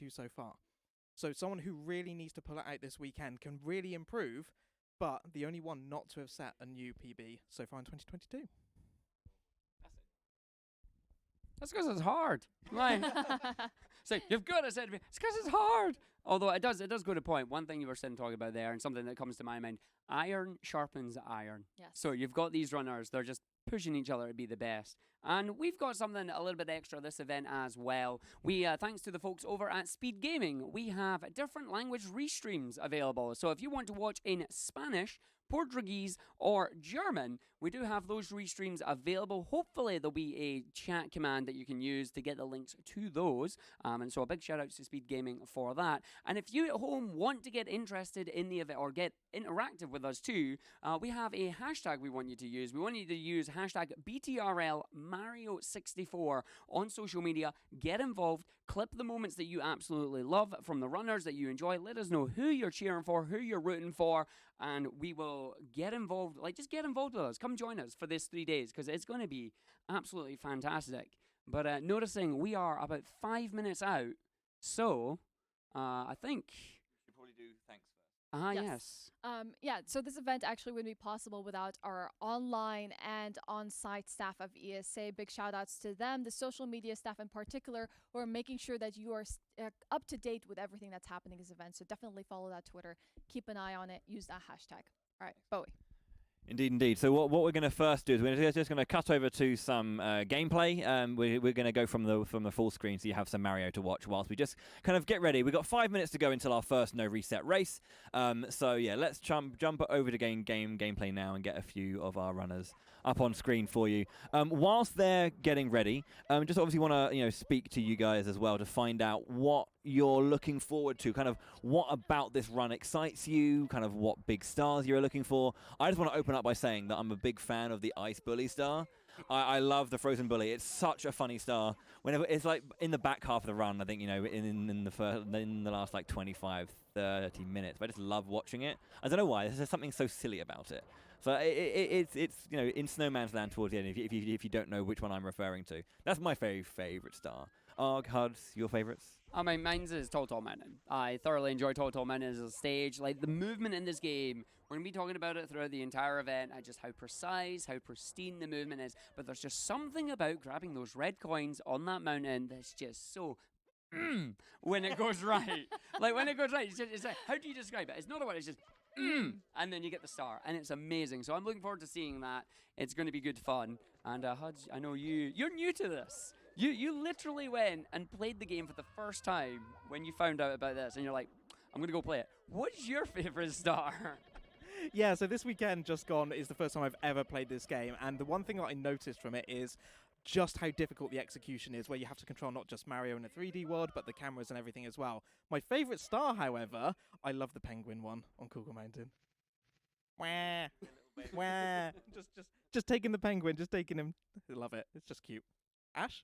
2022 so far. So someone who really needs to pull it out this weekend can really improve, but the only one not to have set a new PB so far in 2022. That's because it's hard. Like, so you've got to say to me, it's because it's hard. Although it does go to point. One thing you were sitting talking about there, and something that comes to my mind: iron sharpens iron. Yes. So you've got these runners; they're just pushing each other to be the best. And we've got something a little bit extra this event as well. We, thanks to the folks over at Speed Gaming, we have different language restreams available. So if you want to watch in Spanish, Portuguese, or German, we do have those restreams available. Hopefully there'll be a chat command that you can use to get the links to those. And so a big shout out to Speed Gaming for that. And if you at home want to get interested in the event or get interactive with us too, we have a hashtag we want you to use. We want you to use hashtag BTRL Mario64 on social media. Get involved. Clip the moments that you absolutely love from the runners that you enjoy. Let us know who you're cheering for, who you're rooting for, and we will get involved. Like, just get involved with us. Come join us for this 3 days because it's going to be absolutely fantastic. But noticing we are about 5 minutes out, so I think... should probably do thanks first. Yes. Yeah, so this event actually wouldn't be possible without our online and on-site staff of ESA. Big shout outs to them, the social media staff in particular, who are making sure that you are up to date with everything that's happening at this event. So definitely follow that Twitter. Keep an eye on it. Use that hashtag. All right, Bowie. Indeed, indeed. So what we're going to first do is we're just going to cut over to some gameplay. We're going to go from the full screen so you have some Mario to watch whilst we just kind of get ready. We've got 5 minutes to go until our first no reset race. So yeah, let's jump over to gameplay now and get a few of our runners up on screen for you. Whilst they're getting ready, just obviously want to speak to you guys as well to find out what you're looking forward to, kind of what about this run excites you, kind of what big stars you're looking for. I just want to open up by saying that I'm a big fan of the Ice Bully star. I love the Frozen Bully. It's such a funny star. Whenever it's like in the back half of the run, I think in the last like 25-30 minutes, but I just love watching it. I don't know why. There's something so silly about it. So it's in Snowman's Land towards the end. If you don't know which one I'm referring to, that's my favorite star. Arg, Huds, your favorites? I mean, mine's is Total Mountain. I thoroughly enjoy Total Mountain as a stage. Like, the movement in this game, we're going to be talking about it throughout the entire event, just how precise, how pristine the movement is. But there's just something about grabbing those red coins on that mountain that's just so... when it goes right. Like, when it goes right, it's like, how do you describe it? It's not a word, it's just... and then you get the star, and it's amazing. So I'm looking forward to seeing that. It's going to be good fun. And Huds, I know you're new to this. You literally went and played the game for the first time when you found out about this, and you're like, I'm going to go play it. What's your favorite star? Yeah, so this weekend just gone is the first time I've ever played this game, and the one thing that I noticed from it is just how difficult the execution is, where you have to control not just Mario in a 3D world, but the cameras and everything as well. My favorite star, however, I love the penguin one on Cougar Mountain. Wah, wah. Just taking the penguin, just taking him. I love it. It's just cute. Ash?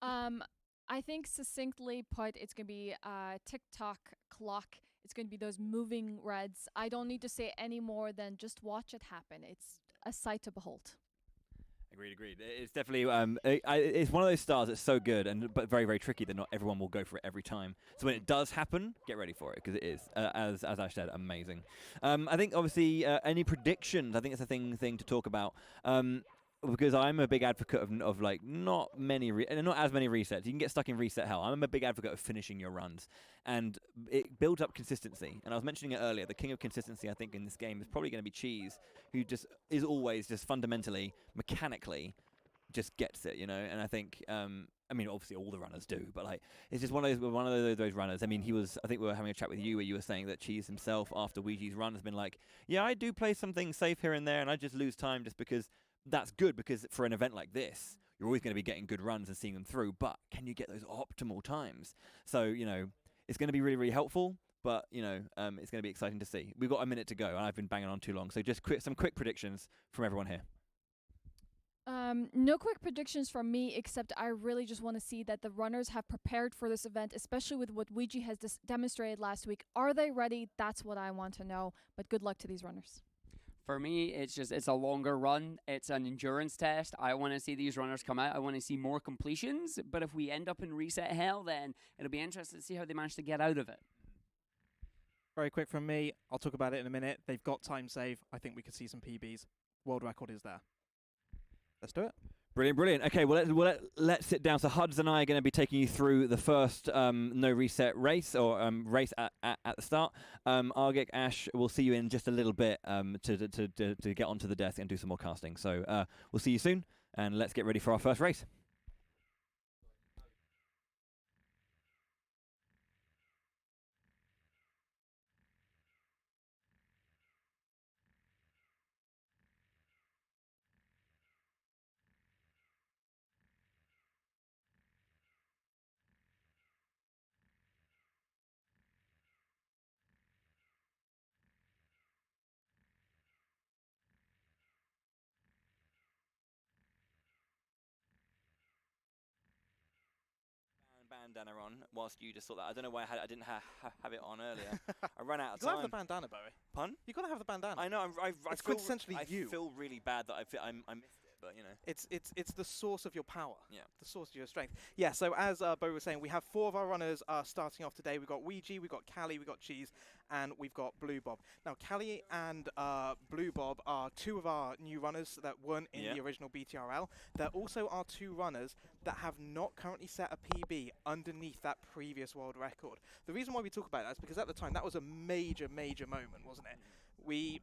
I think succinctly put, it's going to be a TikTok clock. It's going to be those moving reds. I don't need to say any more than just watch it happen. It's a sight to behold. Agreed. It's definitely it's one of those stars that's so good but very, very tricky that not everyone will go for it every time. So when it does happen, get ready for it because it is, as Ash said, amazing. I think obviously any predictions. I think it's a thing to talk about. Because I'm a big advocate of like not as many resets. You can get stuck in reset hell. I'm a big advocate of finishing your runs, and it builds up consistency. And I was mentioning it earlier. The king of consistency, I think, in this game is probably going to be Cheese, who just is always just fundamentally, mechanically, just gets it. And I think, I mean, obviously all the runners do, but like it's just one of those runners. I mean, I think we were having a chat with you where you were saying that Cheese himself, after Ouija's run, has been like, yeah, I do play something safe here and there, and I just lose time just because. That's good because for an event like this, you're always going to be getting good runs and seeing them through, but can you get those optimal times? So, it's going to be really, really helpful, but, it's going to be exciting to see. We've got a minute to go, and I've been banging on too long, so just some quick predictions from everyone here. No quick predictions from me, except I really just want to see that the runners have prepared for this event, especially with what Ouija has demonstrated last week. Are they ready? That's what I want to know, but good luck to these runners. For me, it's a longer run. It's an endurance test. I want to see these runners come out. I want to see more completions. But if we end up in reset hell, then it'll be interesting to see how they manage to get out of it. Very quick from me. I'll talk about it in a minute. They've got time save. I think we could see some PBs. World record is there. Let's do it. Brilliant, brilliant. Okay, let's sit down. So Huds and I are going to be taking you through the first no reset race or race at the start. Argic, Ash, we'll see you in just a little bit to get onto the desk and do some more casting. So we'll see you soon, and let's get ready for our first race. Bandana on whilst you just thought that. I don't know why I didn't have it on earlier. I ran out of You gotta time. have the bandana, Bowie. Pun? You gotta have the bandana. I know. I It's feel quintessentially I you. feel really bad that I missed it, but you know. It's the source of your power. Yeah. The source of your strength. Yeah. So as Bo was saying, we have 4 of our runners starting off today. We've got Ouija, we've got Callie, we've got Cheese, and we've got Blue Bob. Now Callie and Blue Bob are 2 of our new runners that weren't in the original BTRL. There also are 2 runners that have not currently set a PB underneath that previous world record. The reason why we talk about that is because at the time that was a major moment, wasn't it? We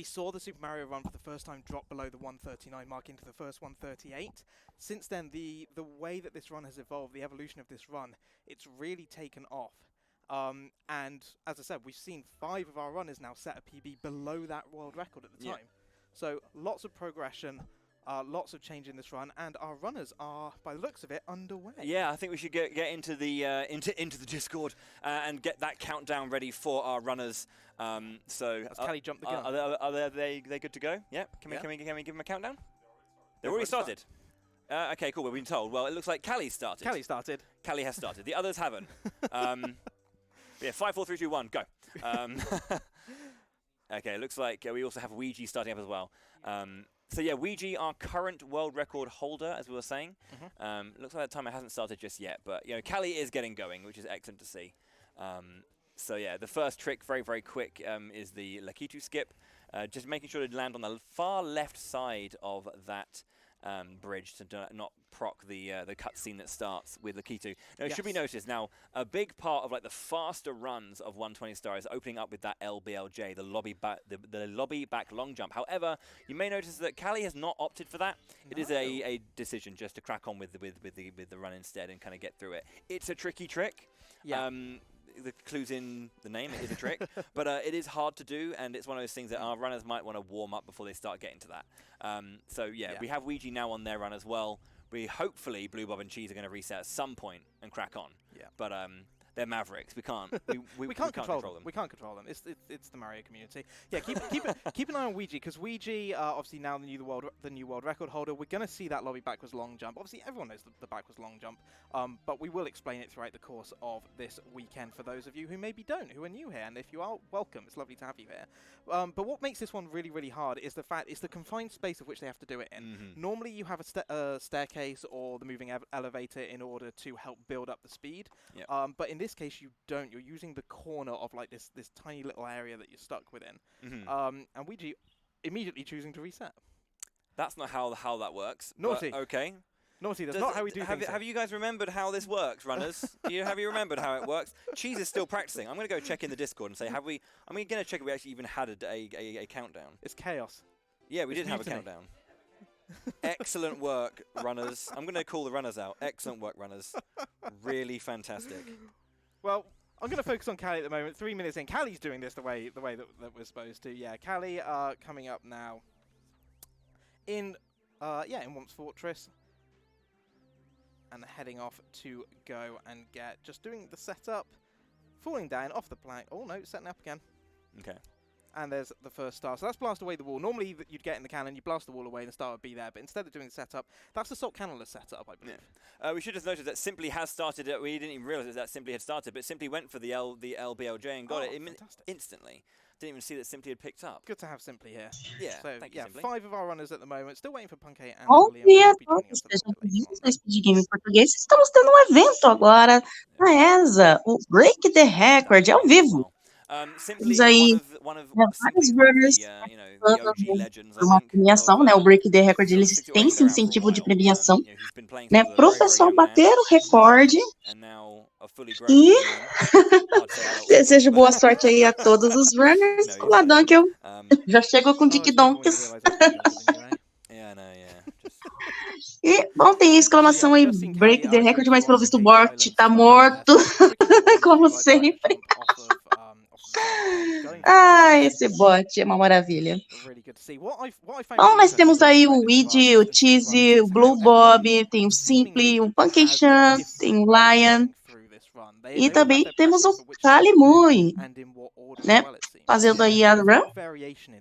saw the Super Mario run for the first time drop below the 139 mark into the first 138. Since then, the way that this run has evolved, the evolution of this run, it's really taken off. And as I said, we've seen 5 of our runners now set a PB below that world record at the time. So lots of progression, lots of change in this run, and our runners are, by the looks of it, underway. Yeah, I think we should get into the into the Discord and get that countdown ready for our runners. So Has Callie jumped the gun? Are they good to go? Yeah. Can we give them a countdown? They've already started. Okay, cool. We've been told. Well, it looks like Callie started. Callie started. Callie has started. The others haven't. Yeah, 5, 4, 3, 2, 1, go. Okay, it looks like we also have Ouija starting up as well. So yeah, Ouija, our current world record holder, as we were saying. Looks like that timer hasn't started just yet, but you know, Callie is getting going, which is excellent to see. So yeah, the first trick, very quick, is the Lakitu skip. Just making sure to land on the far left side of that bridge to not proc the cutscene that starts with Lakitu. Now, it should be noticed now, a big part of like the faster runs of 120 Star is opening up with that LBLJ, the lobby back long jump. However, you may notice that Callie has not opted for that. It is a decision just to crack on with the run instead and kind of get through it. It's a tricky trick. Yeah. The clue's in the name, it is a trick, but it is hard to do, and it's one of those things that our runners might want to warm up before they start getting to that. So yeah, we have Ouija now on their run as well. We hopefully Blue Bob and Cheese are going to reset at some point and crack on. Yeah. But they're mavericks. We can't. We can't control them. We can't control them. It's the Mario community. Yeah, keep an eye on Ouija, because Ouija, obviously now the new world record holder. We're going to see that lobby backwards long jump. Obviously, everyone knows the backwards long jump, but we will explain it throughout the course of this weekend for those of you who maybe don't, who are new here. And if you are, welcome. It's lovely to have you here. But what makes this one really hard is the fact it's the confined space of which they have to do it in. Normally, you have a staircase or the moving elevator in order to help build up the speed. But in this case, you don't. You're using the corner of like this tiny little area that you're stuck within. And Ouija immediately choosing to reset. That's not how that works. Naughty. Okay. Naughty. That's not how we do things. Have you guys remembered how this works, runners? Have you remembered how it works? Cheese is still practicing. I'm going to go check in the Discord and say, I'm going to check if we actually even had a countdown. It's chaos. Yeah, we did have a countdown. Excellent work, runners. I'm going to call the runners out. Excellent work, runners. Really fantastic. Well, I'm going to focus on Callie at the moment. 3 minutes in. Callie's doing this the way that we're supposed to. Yeah, Callie coming up now in Womp's Fortress. And heading off to go and just doing the setup, falling down off the plank. Oh no, setting up again. Okay. And there's the first star. So that's blast away the wall. Normally you'd get in the cannon, you blast the wall away, and the star would be there. But instead of doing the setup, that's the Assault Cannonless setup, I believe. We should have noted that Simply has started. We didn't even realise that Simply had started, but Simply went for the LBLJ and got it instantly. Didn't even see that Simply had picked up. Good to have Simply here. Yeah, So thank you, yeah, Simply. 5 of our runners at the moment. Still waiting for Punkay and Bom William. dia a Who'll be joining todos, us a little sejam bit later bem-vindos on. ao Speed Game em Português. Estamos tendo um evento agora na ESA, o Break the Record, ao vivo. Simply, Temos aí one of vários Simply, runners the participando OG legends, por I uma think, premiação, né? O Break the Record, eles têm esse incentivo de premiação, né? Para o pessoal bater o recorde. E desejo boa sorte aí a todos os runners. Olá, Dunkel. Já chegou com Dick Donks. E, bom, tem exclamação aí, Break the Record, mas pelo visto o Bort tá morto, como sempre. Ah, esse bot é uma maravilha. Bom, nós temos aí o Weed, o Cheesy, o Blue Bob, tem o Simply, o Punky Chan, tem o Lion. E também temos o Kalimui, né? Fazendo aí a run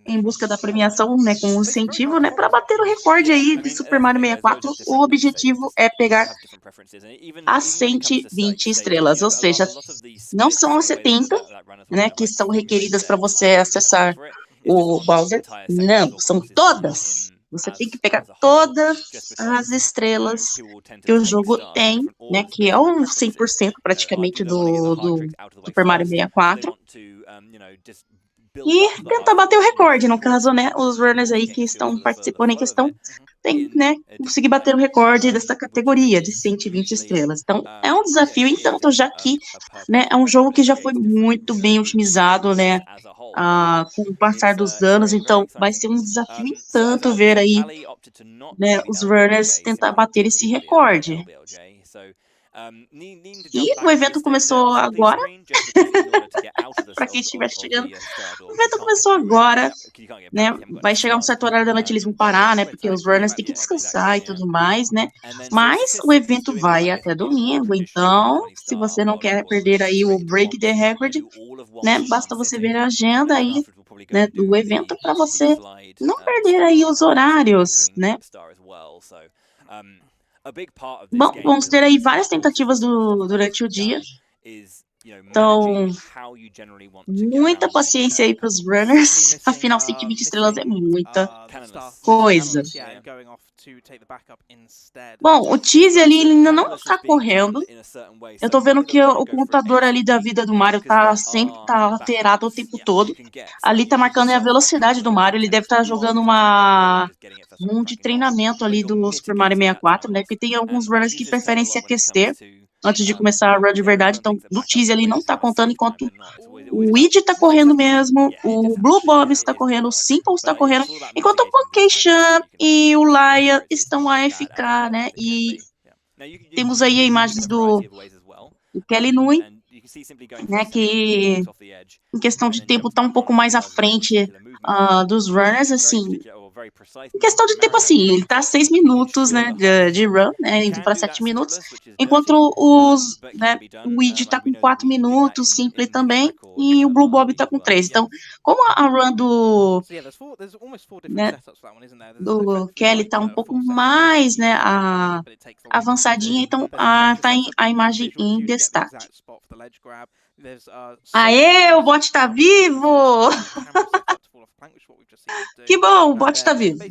em busca da premiação, né? Com um incentivo, né? Para bater o recorde aí de Super Mario 64. O objetivo é pegar as 120 estrelas, ou seja, não são as 70, né? Que são requeridas para você acessar o Bowser. Não, são todas. Você tem que pegar todas as estrelas que o jogo tem, né? Que é um 100% praticamente do Super Mario 64. E tentar bater o recorde, no caso, né? Os runners aí que estão participando em questão tem, né? Conseguir bater o recorde dessa categoria de 120 estrelas. Então, é um desafio, entanto, já que, né? É um jogo que já foi muito bem otimizado, né? Com o passar dos anos, então vai ser um desafio em tanto ver aí, né, os runners tentar bater esse recorde. E o evento começou agora, para quem estiver chegando, o evento começou agora, né, vai chegar um certo horário da noite, eles vão parar, né, porque os runners têm que descansar e tudo mais, né, mas o evento vai até domingo, então, se você não quer perder aí o Break the Record, né, basta você ver a agenda aí, né, do evento para você não perder aí os horários, né. Bom, vamos ter aí várias tentativas durante o dia. Então, muita paciência aí para os runners. Afinal, 120 estrelas é muita coisa. Bom, o Cheesy ali ele ainda não tá correndo. Eu tô vendo que o computador ali da vida do Mario sempre tá alterado o tempo todo. Ali tá marcando a velocidade do Mario. Ele deve estar jogando um de treinamento ali do Super Mario 64, né? Porque tem alguns runners que preferem se aquecer antes de começar a run de verdade. Então, o Cheesy ali não tá contando, enquanto o Weed tá correndo mesmo, o Blue Bob está correndo, o Simple está correndo, enquanto o Punkay Chan e o Lion estão a AFK, né? E temos aí imagens do Kelly Nui, né? Que em questão de tempo tá um pouco mais à frente dos runners, assim. Em questão de tempo, assim, ele tá 6 minutos, né, de run, né, indo para 7 minutos, enquanto né, o Weed tá com 4 minutos, Simply também, e o Blue Bob tá com 3. Então, como a run do Kelly tá um pouco mais, né, avançadinha, então tá a imagem em destaque. Aê, o bot tá vivo! Que bom, o bot tá vivo.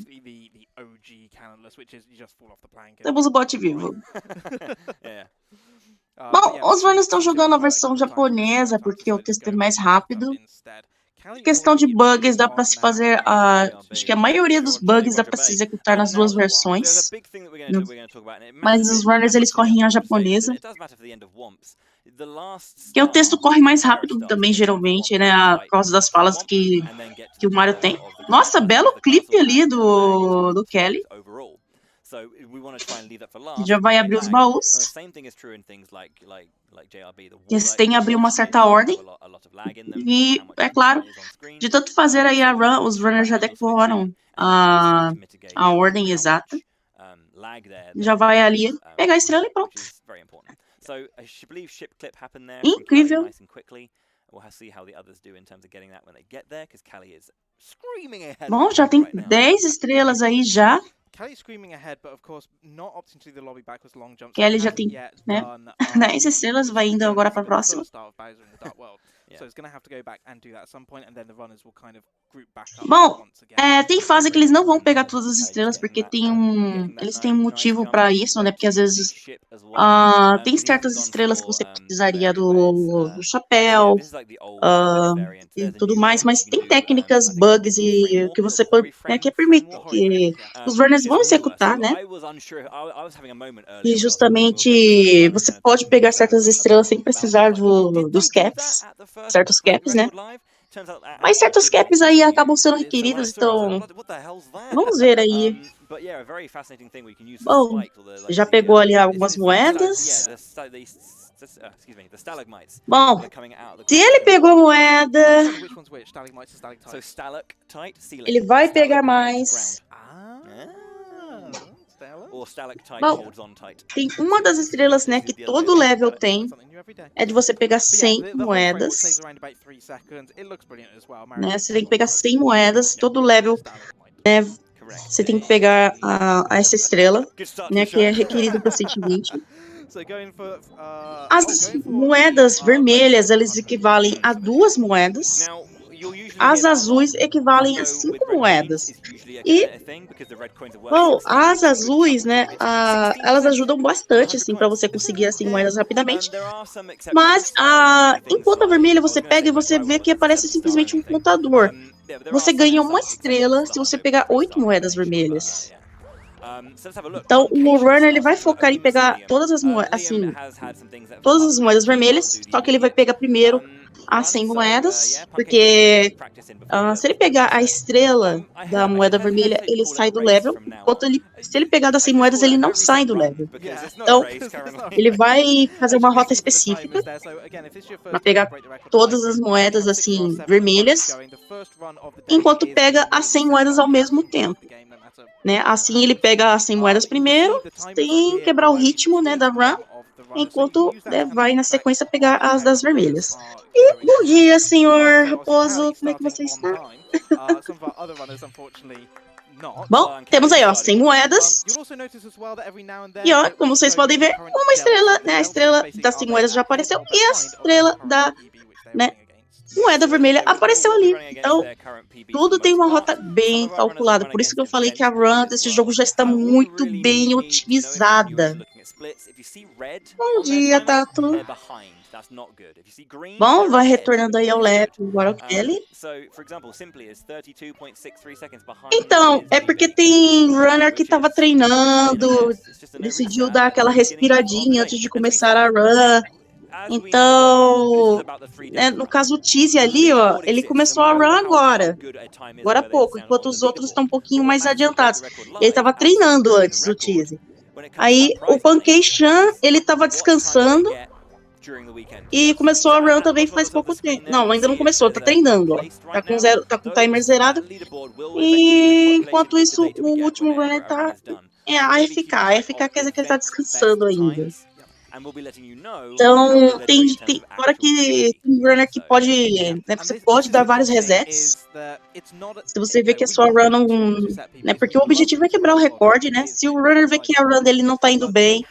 Temos o bot vivo. Bom, os runners estão jogando a versão japonesa, porque o texto é mais rápido. Em questão de bugs, dá para se fazer, acho que a maioria dos bugs dá para se executar nas duas versões. Mas os runners, eles correm a japonesa. Que o texto corre mais rápido também, geralmente, né, por causa das falas que o Mario tem. Nossa, belo clipe ali do Kelly. Já vai abrir os baús. Eles têm que abrir uma certa ordem. E, é claro, de tanto fazer aí a run, os runners já decoram a ordem exata. Já vai ali pegar a estrela e pronto. Incrível. We'll see how the others do in terms of getting that when they get there, because Callie is screaming ahead. Bom, já tem 10 estrelas aí já. Kelly screaming ahead, but of course not opting to do the lobby backwards long jumps. Kelly já tem, né, 10 estrelas, vai indo agora para a próxima. So it's going to have to go back and do that at some point, and then the runners will kind of group back up. Bom, tem fase que eles não vão pegar todas as estrelas, porque eles têm um motivo para isso, né? Porque às vezes tem certas estrelas que você precisaria do chapéu e tudo mais, mas tem técnicas, bugs e que você que permite que os runners vão executar, né? E justamente você pode pegar certas estrelas sem precisar dos caps. Certos caps, né? Mas certos caps aí acabam sendo requeridos, então vamos ver aí. Bom, já pegou ali algumas moedas. Bom, se ele pegou a moeda, ele vai pegar mais. Bom, tem uma das estrelas, né, que todo level tem, é de você pegar 100 moedas, né, você tem que pegar 100 moedas, todo level, né, você tem que pegar essa estrela, né, que é requerido para 120. As moedas vermelhas, elas equivalem a 2 moedas. As azuis equivalem a 5 moedas. E, bom, as azuis, né, elas ajudam bastante, assim, para você conseguir, assim, moedas rapidamente. Mas, enquanto a vermelha você pega e você vê que aparece simplesmente um contador. Você ganha uma estrela se você pegar 8 moedas vermelhas. Então, o runner, ele vai focar em pegar todas as moedas, assim, todas as moedas vermelhas, só que ele vai pegar primeiro as 100 moedas, porque se ele pegar a estrela da moeda vermelha, ele sai do level, enquanto se ele pegar das 100 moedas, ele não sai do level. Então, ele vai fazer uma rota específica, vai pegar todas as moedas, assim, vermelhas, enquanto pega as 100 moedas ao mesmo tempo. Né? Assim ele pega as 100 moedas primeiro, sem quebrar o ritmo, né, da run, enquanto vai na sequência pegar as das vermelhas. E bom dia, senhor Raposo, como é que você está? Bom, temos aí, ó, 100 moedas. E ó, como vocês podem ver, uma estrela, né, a estrela das 100 moedas já apareceu, e a estrela da, né, moeda vermelha apareceu ali. Então, tudo tem uma rota bem calculada. Por isso que eu falei que a run desse jogo já está muito bem otimizada. Bom dia, Tato. Bom, vai retornando aí ao lap agora o Kelly. Então, é porque tem runner que estava treinando, decidiu dar aquela respiradinha antes de começar a run. Então, né, no caso o Tease ali, ó, ele começou a run agora há pouco, enquanto os outros estão um pouquinho mais adiantados. Ele estava treinando antes, o Tease. Aí o Pancake-chan, ele estava descansando e começou a run também faz pouco tempo. Não, ainda não começou, tá treinando, ó. Tá com o timer zerado. E enquanto isso, o último runner tá a AFK. A AFK quer dizer que ele tá descansando ainda. Então, tem hora que tem runner que pode, né, você pode dar vários resets. Se você vê que a sua run não, né, porque o objetivo é quebrar o recorde, né? Se o runner vê que a run dele não tá indo bem,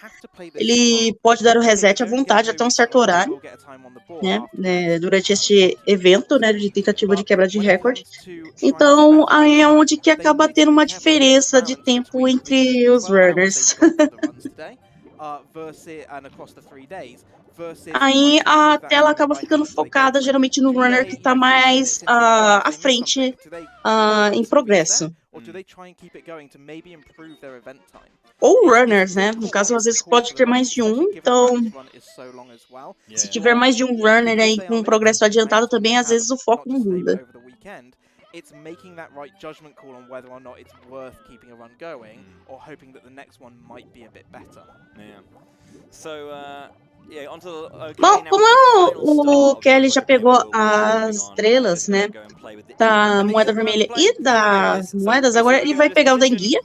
ele pode dar o reset à vontade até um certo horário, né, durante este evento, né, de tentativa de quebra de recorde. Então, aí é onde que acaba tendo uma diferença de tempo entre os runners. Aí a tela acaba ficando focada geralmente no runner que está mais à frente em progresso. Ou runners, né? No caso, às vezes pode ter mais de um, então se tiver mais de um runner aí com um progresso adiantado também, às vezes o foco não muda. It's making that right judgment call on whether or not it's worth keeping a run going or hoping that the next one might be a bit better. Bom, como o Kelly já pegou as estrelas, né, da moeda vermelha e das moedas, agora ele vai pegar o da enguia,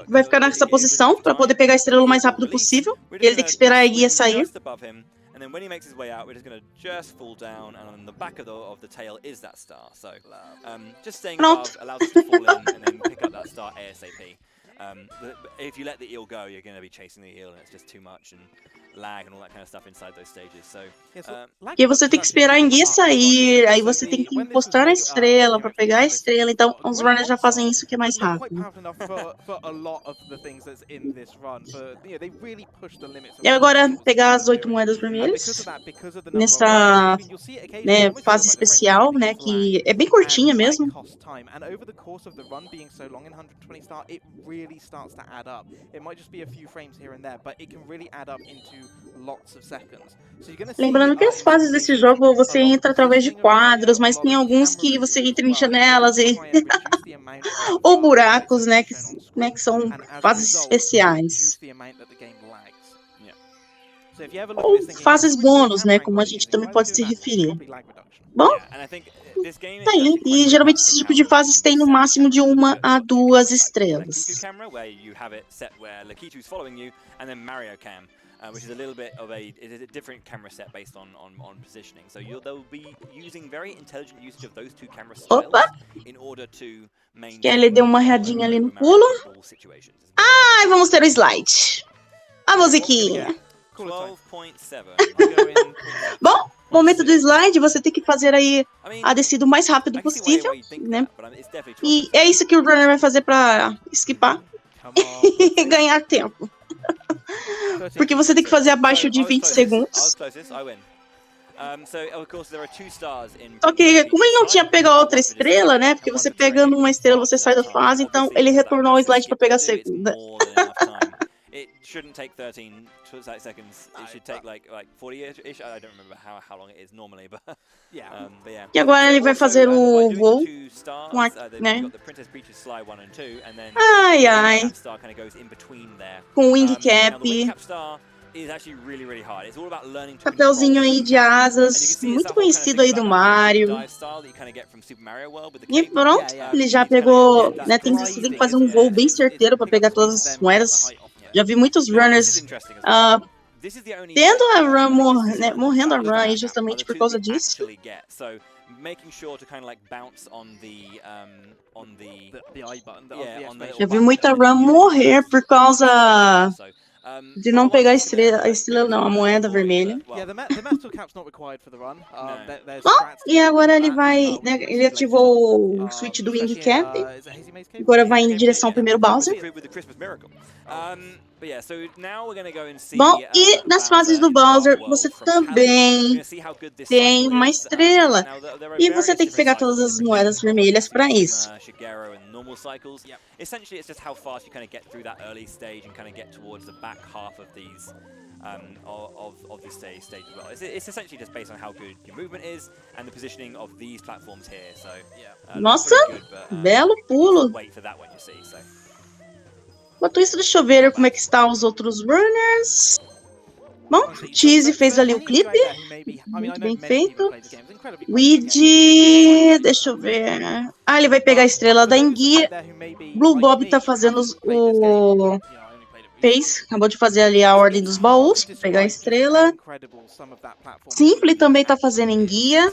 vai ficar nessa posição para poder pegar a estrela o mais rápido possível, ele tem que esperar a enguia sair. And then when he makes his way out, we're just going to just fall down, and on the back of the tail is that star. So just staying above allows us to fall in and then pick up that star ASAP. If you let the eel go, you're going to be chasing the eel, and it's just too much, and lag and all that kind of stuff inside those stages. So, e você tem que esperar a enguia sair, aí você tem que encostar na estrela para pegar a estrela. Então, os runners já fazem isso que é mais rápido. E agora, pegar as 8 moedas vermelhas nessa fase especial, né, que é bem curtinha mesmo. Lembrando que as fases desse jogo você entra através de quadros, mas tem alguns que você entra em janelas e ou buracos, né, que são fases especiais. Ou fases bônus, né, como a gente também pode se referir. Bom, tá aí. E geralmente esse tipo de fases tem no máximo de 1 a 2 estrelas. Which is a little bit of a different camera set based on positioning. So they'll be using very intelligent usage of those two camera styles in order to maintain. Que ele deu uma radinha ali no pulo. Ai, vamos ter o slide. A musiquinha. 12.7. Bom, momento do slide, você tem que fazer aí a descida o mais rápido possível, né? E é isso que o runner vai fazer para esquipar e ganhar tempo. Porque você tem que fazer abaixo de 20 segundos. Só que, como ele não tinha pego a outra estrela, né? Porque você pegando uma estrela, você sai da fase, então ele retornou o slide para pegar a segunda. It shouldn't take 13 seconds. It should take like 40-ish. I don't remember how long it is normally, but yeah. E agora ele vai fazer o voo, né? Ai, ai. Com wing cap. Papelzinho aí de asas, muito conhecido aí do Mario. E pronto, ele já pegou, né? Você tem que fazer um voo bem certeiro para pegar todas as moedas. Já vi muitos runners tendo a run, morrendo a run aí justamente por causa disso. Já vi muita run morrer por causa de não pegar a estrela não, a moeda vermelha. Bom, e agora ele vai, né, ele ativou o switch do Wing Cap. Agora vai em direção ao primeiro Bowser. Bom, e nas fases do Bowser, você também tem uma estrela. E você tem que pegar todas as moedas vermelhas para isso. Essentially, it's just how fast you kind of get through that early stage and kind of get towards the back half of these of this stage as well. It's essentially just based on how good your movement is and the positioning of these platforms here. So, nossa, belo pulo. Wait for that one, you see. So. Enquanto isso, deixa eu ver como é que estão os outros runners. Bom, Cheese fez ali o clipe, muito bem feito. Weed, deixa eu ver. Ah, ele vai pegar a estrela da enguia. Blue Bob tá fazendo o... acabou de fazer ali a ordem dos baús, pegar a estrela. Simple também tá fazendo enguia.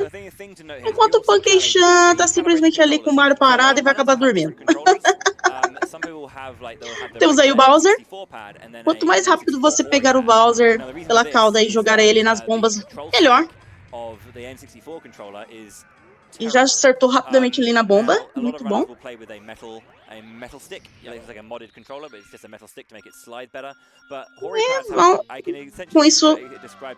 Enquanto o Pancake-chan tá simplesmente ali com o Mario parado e vai acabar dormindo. Temos aí o Bowser. Quanto mais rápido você pegar o Bowser pela cauda e jogar ele nas bombas, melhor. E já acertou rapidamente ali na bomba. Muito bom. Bom, com isso,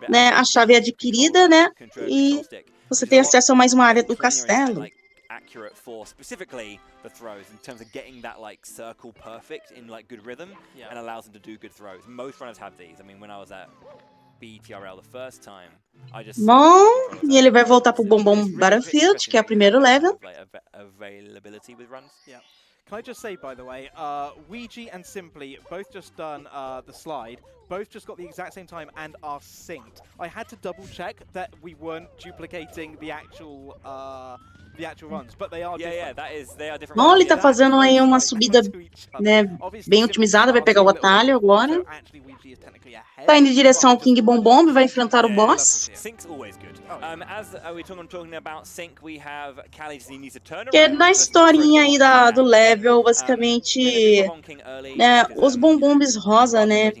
né, a chave é adquirida, né? E você tem acesso a mais uma área do castelo. Accurate for specifically the throws in terms of getting that like circle perfect in like good rhythm and allows them to do good throws. Most runners have these. I mean, when I was at BTRL the first time, I just bom, e ele vai voltar pro Bombom Battlefield, que é o primeiro level. Availability with runs. Yeah. Can I just say, by the way, Ouija and Simply both just done the slide, both just got the exact same time and are synced. I had to double check that we weren't duplicating the actual the actual runs, but they are Yeah, different. they are different. Bom, ele runs, tá yeah. fazendo aí uma subida, né, bem otimizada, vai pegar o atalho agora. Tá indo em direção ao King Bombom, vai enfrentar o boss. Sync's always good. As we're talking about Sync, we have Callie just needs to turn Que é around na versus historinha aí Critical do now. level, basicamente, né, os bombombs rosa, né,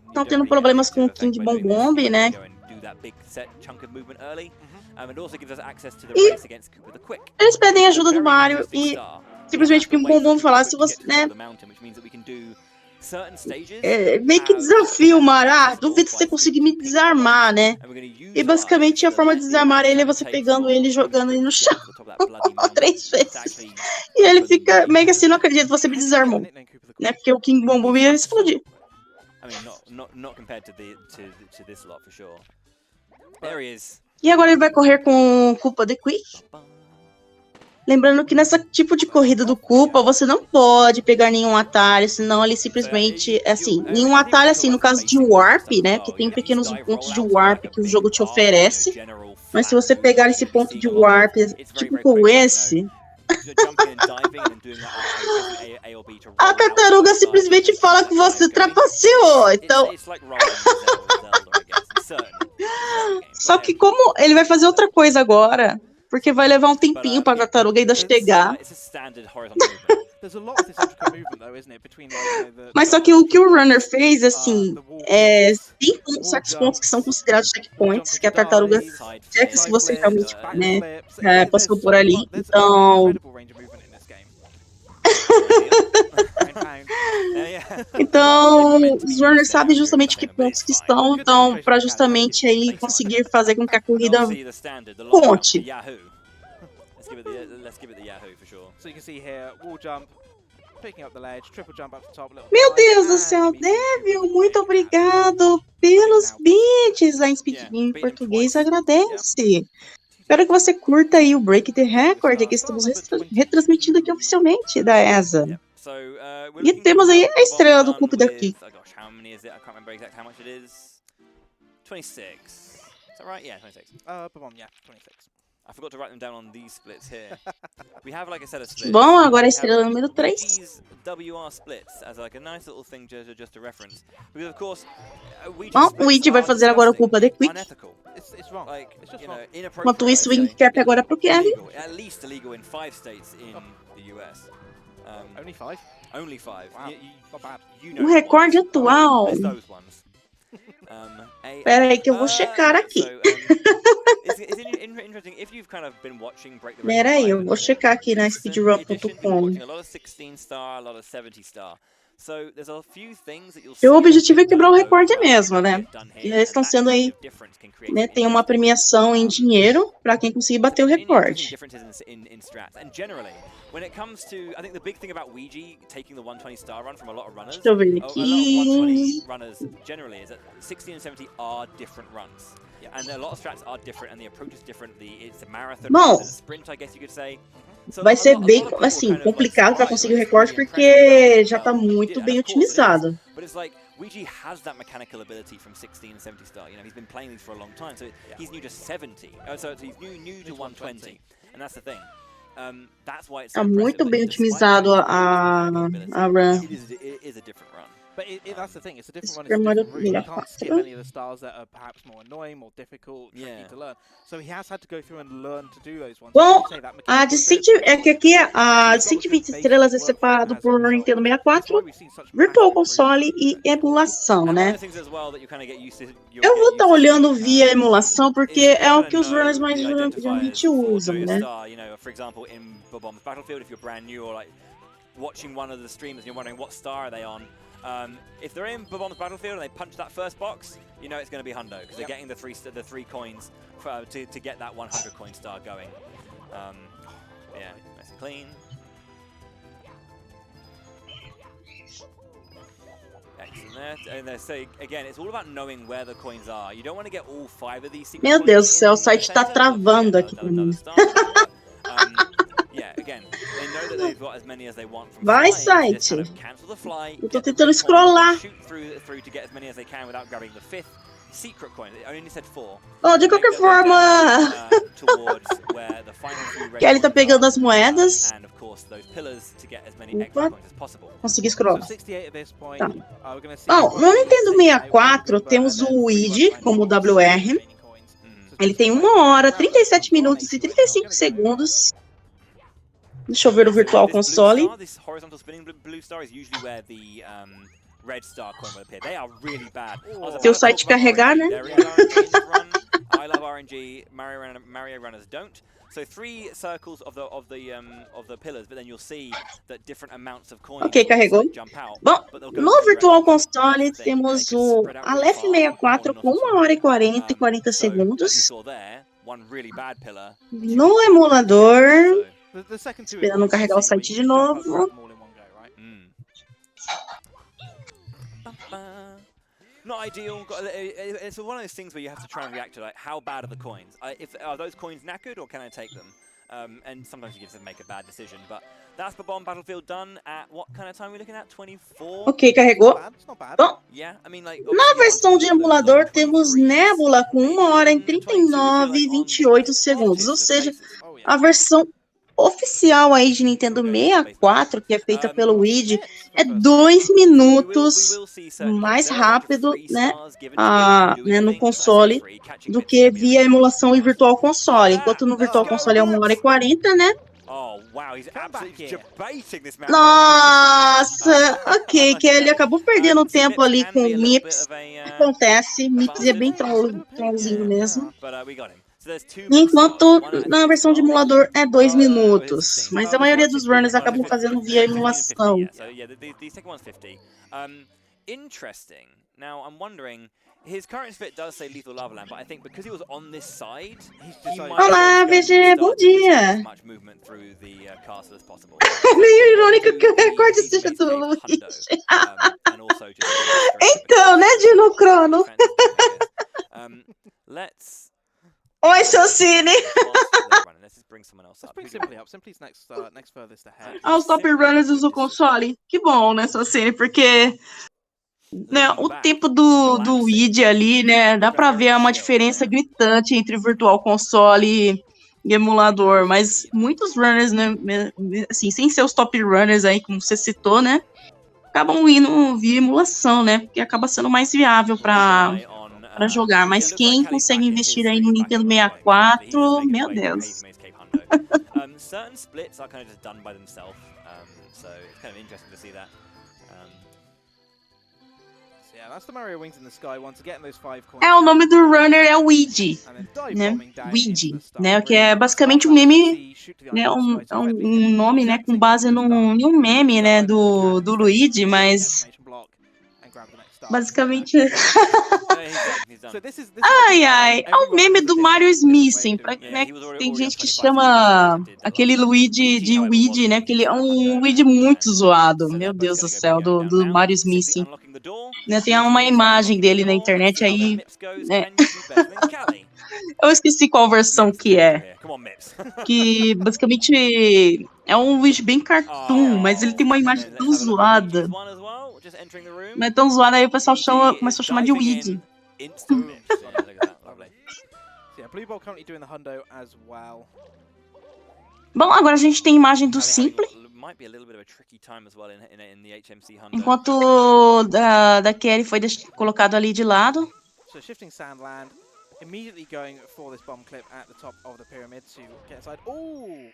estão tendo problemas com o King Bombom, né? E eles pedem ajuda do Mario e simplesmente o King Bombom falar se você, né, meio que desafio o Mario, duvido você conseguir me desarmar, né? E basicamente a forma de desarmar ele é você pegando ele e jogando ele no chão 3 vezes. E ele fica meio que assim, não acredito, você me desarmou, né? Porque o King Bombom ia explodir. Not compared to this lot for sure. There he is. E agora ele vai correr com Koopa The Quick. Lembrando que nessa tipo de corrida do Koopa, você não pode pegar nenhum atalho, senão ele simplesmente, assim, nenhum atalho, assim, no caso de Warp, né, que tem pequenos pontos de Warp que o jogo te oferece, mas se você pegar esse ponto de Warp, tipo como esse, a tartaruga simplesmente fala que você trapaceou, então... Só que como ele vai fazer outra coisa agora... Porque vai levar um tempinho pra tartaruga ainda chegar. Mas só que o que o Runner fez, assim, tem certos pontos que são considerados checkpoints, que a tartaruga checa se você realmente, né, passou por ali. Então... Então, os runners sabem justamente que pontos que estão, então, para justamente aí conseguir fazer com que a corrida conte. Meu Deus do céu, Devil, muito obrigado pelos bits lá em Speed Game em português, agradece. Espero que você curta aí o Break the Record, que estamos retransmitindo aqui oficialmente da ESA. E temos aí a estrela do Koopa daqui. 26. Is that right? Yeah, 26. Yeah, 26. I forgot to write them down on these splits here. We have like a set of splits. Bom, agora a estrela número 3. These WR splits as like a nice little thing just to reference. Because of course, Bom, o Luigi vai fazer agora o Koopa The Quick. Enquanto o Swing Cap agora pro Kevin. At least illegal in 5 states in the US. Only 5? Only 5. Wow, not bad. O recorde atual. Pera aí que eu vou checar aqui. Pera aí, eu vou checar aqui na speedrun.com. O objetivo é quebrar o recorde mesmo, né? E eles estão sendo aí, né? Tem uma premiação em dinheiro para quem conseguir bater o recorde. When it comes to, I think the big thing about Ouija taking the 120 star run from a lot of runners, Deixa eu ver a lot of aqui. 120 runners generally is that 60 and 70 are different runs. And a lot of strats are different and the approach is different. It's a marathon, Bom, it's a sprint, I guess you could say. vai ser bem, assim, complicado para conseguir o recorde porque já tá muito bem otimizado. But it's like Ouija has that mechanical ability from 16 and 70 star. You know, he's been playing these for a long time, so he's new to 70. So he's new to 120, and that's the thing. Tá muito bem otimizado a run. But that's the thing, it's a different Super run, Mario it's a different route. You 64. can't skip any of the stars that are perhaps more annoying, more difficult, tricky to learn. So he has had to go through and learn to do those ones. Bom, a de 100, é que aqui a de 120 estrelas é separado por Nintendo 64, Virtual Console e emulação, né? Eu vou estar olhando via emulação porque é o que os runners mais geralmente usam, né? For example, in Bob-omb's Battlefield, if you're brand new or like watching one of the streamers and you're wondering what star are they on, if they're in Bob-omb's Battlefield and they punch that first box, you know it's going to be hundo because they're getting the three coins to get that 100 coin star going. Yeah, nice and clean. And they say again, it's all about knowing where the coins are. You don't want to get all 5 of these. Meu Deus do céu, o site tá travando aqui pra mim. Vai, site. Eu tô tentando scrollar. secret coins. It only said 4. Bom, de qualquer forma, Kelly tá pegando as moedas. Opa, consegui scroll. Tá. Bom, no Nintendo 64 temos o Luigi como WR. Ele tem 1 hora, 37 minutos e 35 segundos. Deixa eu ver o Virtual Console. Tem o site carregar, né? Ok, carregou. Bom, no Virtual Console temos o Aleph 64 com 1 hora e 40 segundos. No emulador, esperando carregar o site de novo. Not ideal. It's one of those things where you have to try and react to, like, how bad are the coins? Are those coins knackered or can I take them? And sometimes you get to make a bad decision, but that's the Bomb Battlefield done at what kind of time are we looking at? 24? Ok, carregou. Bom, Yeah, I mean, like, na versão de emulador temos Nebula com 1 hora e 39 e 28 segundos, ou seja, a versão oficial aí de Nintendo 64, que é feita pelo Luigi, é 2 minutos mais rápido, né, no console do que via emulação e Virtual Console. Enquanto no Virtual Console é 1 hora e 40, né? Nossa, ok, que ele acabou perdendo tempo ali com o Mips. Acontece, Mips é bem trollzinho mesmo. Enquanto na versão de emulador é 2 minutos. Mas a maioria dos runners acabam fazendo via emulação. Interesting. Now I'm wondering, his current fit does say Lethal Lava Lamp, but I think because he was on this side, olá, VG, bom dia. Meio irônico que o recorde seja do Luigi. Então, né, Dino Crono? Oi, Socine! Os top runners usam o console. Que bom, né, Socine? Porque né, o tempo do Luigi ali, né? Dá pra ver uma diferença gritante entre Virtual Console e emulador. Mas muitos runners, né? Assim, sem ser os top runners aí, como você citou, né? Acabam indo via emulação, né? Porque acaba sendo mais viável pra jogar, mas quem consegue investir aí no Nintendo 64, meu Deus. É, o nome do runner é Luigi, né? Luigi, né? Que é basicamente um meme, né? Um nome, né? Com base em um meme, né? Do Luigi, mas basicamente. Ai, é o meme do Mario Smith, né? Tem gente que chama aquele Luigi de Luigi, né? Porque ele é um Luigi muito zoado. Meu Deus do céu, do Mario Smith. Né, tem uma imagem dele na internet aí, né? Eu esqueci qual versão que é. Que basicamente é um Luigi bem cartoon, mas ele tem uma imagem tão zoada. Mas tão zoada aí o pessoal começou a chamar de Luigi. Bom, agora a gente tem imagem do Simple. Enquanto da Kelly foi colocado ali de lado. Immediately going for this bomb clip at the top of the pyramid to get inside. Ooh!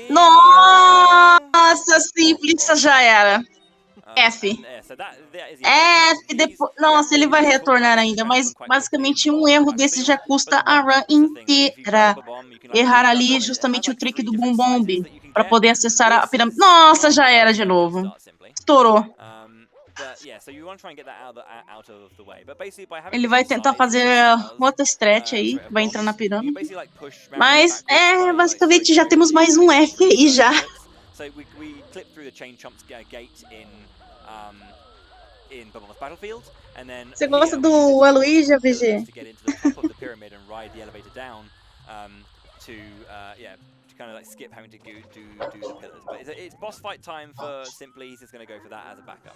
Nossa, simples, já era. F. F, depois. Nossa, ele vai retornar ainda, mas basicamente um erro desse já custa a run inteira. Errar ali justamente o trick do Boom Bomb para poder acessar a pirâmide. Nossa, já era de novo. Estourou. Ele vai tentar fazer outra stretch aí, vai entrar na pirâmide. Mas, basicamente já temos mais um F aí já. Você gosta do Aloysia, VG? Kind of like skip having to do the pillars, but it's boss fight time for Simply. He's just going to go for that as a backup.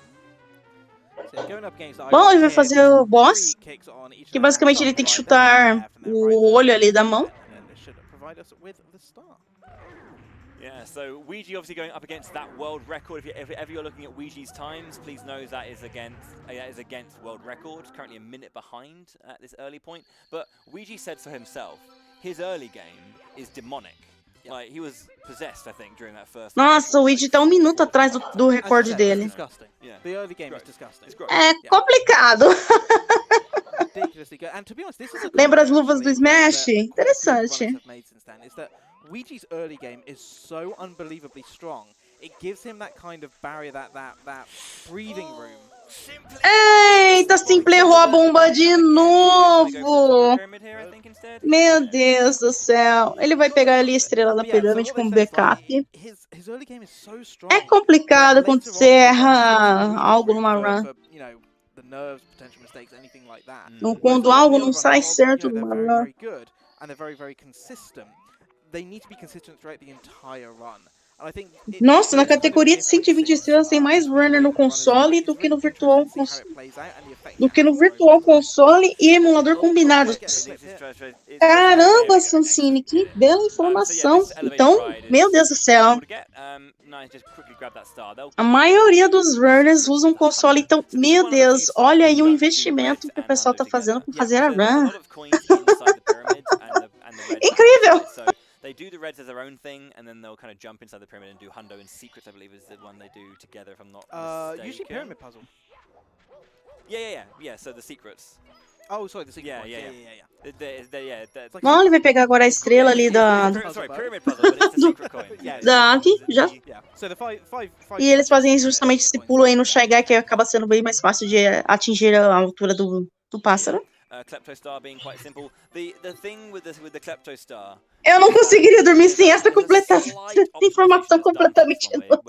Bom, ele vai fazer o boss, que basicamente ele tem que chutar o olho ali da mão. Yeah, so Ouija obviously going up against that world record. If ever you're looking at Ouija's times, please know that is against world record. Currently a minute behind at this early point. But Ouija said for himself, his early game is demonic. Like, he was possessed, I think, during that first. Nossa, o Ouija tá 1 minuto atrás do recorde dele. Yeah. The early game is disgusting. É complicado. Ridiculously good. And to be honest, this is a Lembra as luvas do actually Smash? that Interessante. runners have made since then, is that Ouija's early game is so unbelievably strong. It gives him that kind of barrier, that breathing room. Eita, Simple errou a bomba de novo. Meu Deus do céu. Ele vai pegar ali a estrela da pirâmide como backup. His early game is so strong. É complicado quando você erra algo numa run. Quando algo não sai certo numa run. And they're very, very consistent. They need to be consistent throughout the entire run. And I think Nossa, na categoria de 120 estrelas tem mais runner no console do que no Virtual Console e emulador combinados. Caramba, Sansini, que bela informação. Então, meu Deus do céu. A maioria dos runners usam console, então, meu Deus, olha aí o investimento que o pessoal tá fazendo para fazer a run. Incrível! They do the reds as their own thing, and then they'll kind of jump inside the pyramid and do Hundo and Secrets, I believe, is the one they do together, if I'm not mistaken. Usually Pyramid Puzzle. Yeah, so the Secrets. Oh, sorry, the Secret Yeah, one. yeah. Bom, ele vai pegar agora a estrela ali da... Sorry, Pyramid Puzzle, but it's a secret coin. da Aki, já. So the five E eles fazem justamente esse pulo aí no Shy Guy, que acaba sendo bem mais fácil de atingir a altura do pássaro. Kleptostar being quite simple. The thing with the Kleptostar. Eu não conseguiria dormir sem essa informação completamente inútil.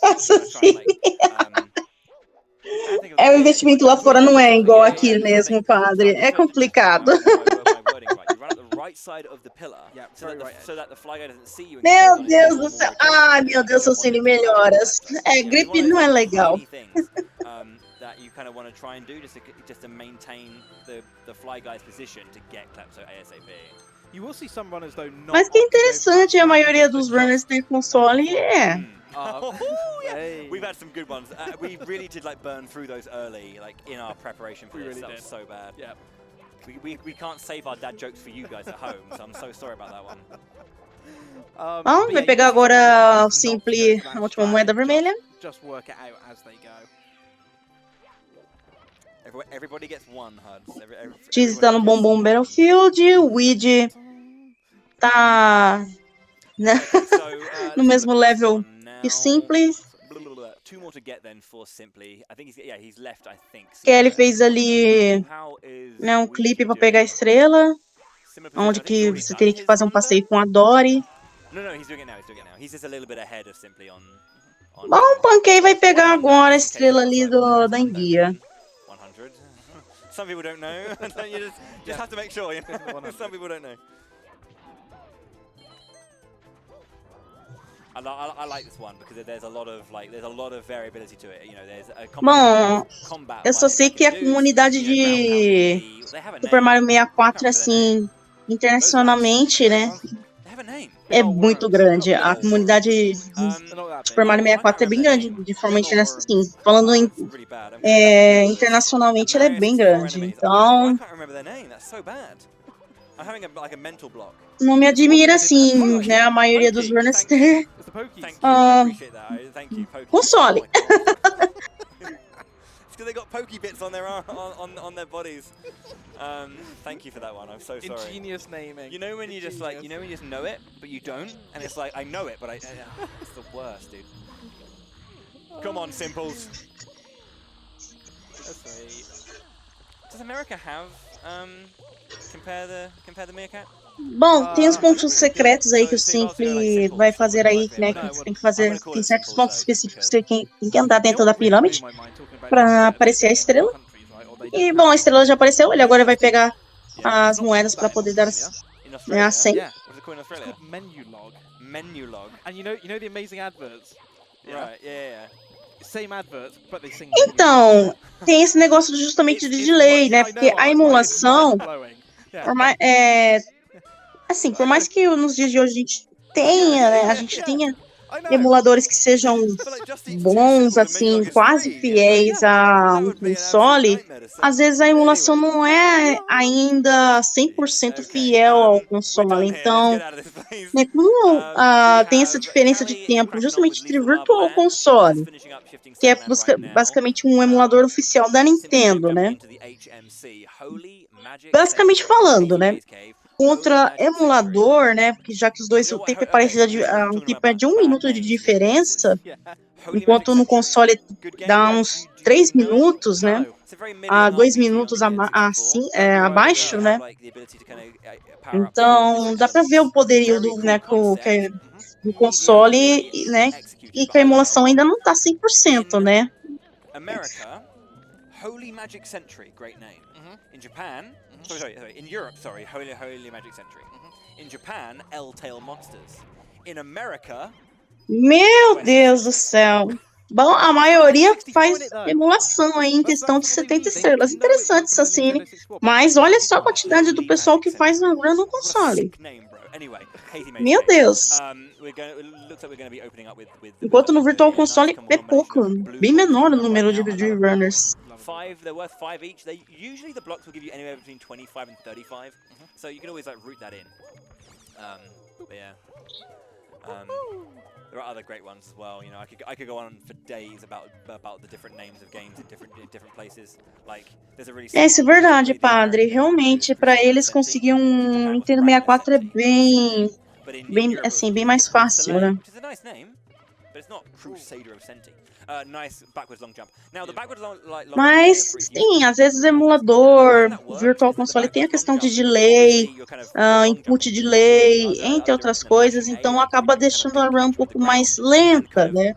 Essa sim. É, o investimento lá fora não é igual aqui mesmo, padre. É complicado. Meu Deus do céu. Ai, meu Deus, Sansini, melhoras. É, grip não é legal. That you kind of want to try and do just to maintain the fly guy's position to get Klepto ASAP. You will see some runners though not. Mas que interessante, a maioria dos runners tem console é. We've had some good ones. We really did like burn through those early, like in our preparation for this. That was so bad. Yeah. We can't save our dad jokes for you guys at home, so I'm so sorry about that one. Bom, vai pegar agora o Simple, a última moeda vermelha. Just work it out as they go. Everybody gets one, HUD. Cheese tá no Bombom Battlefield, o Ouija tá no mesmo level que Simple. Two more to get then for Simply. I think he's left, I think. Kelly fez ali um clipe pra pegar a estrela, onde que você teria que fazer um passeio com a Dory. No, he's doing it now. He's just a little bit ahead of Simply on. Bom, o Pancake vai pegar agora a estrela ali da enguia. Some people don't know. You just have to make sure. You know? Some people don't know. I like this one because there's a lot of variability to it. You know, there's a combat. Eu só sei que a comunidade de Super Mario 64 assim, internacionalmente, né? É muito grande. A comunidade de Super Mario 64 é bem grande, de forma internacional. Assim, falando internacionalmente, ela é bem grande. Então, não me admira assim, né? A maioria dos runners ter console. Because they got pokey bits on their bodies. Thank you for that one. I'm so sorry. Ingenious naming. You know when you just like, you just know it, but you don't, and it's like I know it, but it's the worst, dude. Come on, Simples. Does America have compare the Meerkat? Bom, tem os pontos secretos aí que o Simple vai fazer aí, né? Que você tem que fazer, tem certos pontos específicos que você tem que andar dentro da pirâmide para aparecer a estrela. E, bom, a estrela já apareceu, ele agora vai pegar as moedas para poder dar a senha. Menu log. And you know the amazing adverts. Right, yeah. Same advert, but they sing. Então, tem esse negócio justamente de delay, né? Porque a emulação, assim, por mais que nos dias de hoje a gente tenha, né? A gente tenha emuladores que sejam bons, assim, quase fiéis a um console, às vezes a emulação não é ainda 100% fiel ao console. Então, né, como tem essa diferença de tempo justamente entre Virtual Console, que é basicamente um emulador oficial da Nintendo, né? Basicamente falando, né? Contra emulador, né? Porque já que os dois, o tempo é parecido, o tempo é de 1 minuto de diferença, enquanto no console dá uns 3 minutos, né? 2 minutos abaixo, né? Então, dá pra ver o poderio do console, né? E que a emulação ainda não tá 100%, né? America, Holy Magic Century, great name. In Japan, in Europe, Holy Magic Century. In Japan, L-Tail Monsters. In America... Meu Deus do céu. Bom, a maioria faz emulação aí em questão de 70 estrelas. Interessante essa cine. Mas olha só a quantidade do pessoal que faz uma run no console. Meu Deus. Enquanto no Virtual Console é pouco, bem menor o número de runners. They're worth 5 each. Usually the blocks will give you anywhere between 25 and 35, so you can always like route that in. But yeah. There are other great ones as well. You know, I could go on for days about the different names of games in different places. Like, there's a really. Isso é verdade, padre. Realmente, para eles conseguir um Nintendo 64 é bem assim, bem mais fácil, né? Which is a nice name, but it's not Crusader of Senti. Nice backwards long jump. Now the backwards long Mas sim, às vezes o emulador, o Virtual Console tem a questão de delay, input delay, entre outras coisas, então acaba deixando a run um pouco mais lenta, né?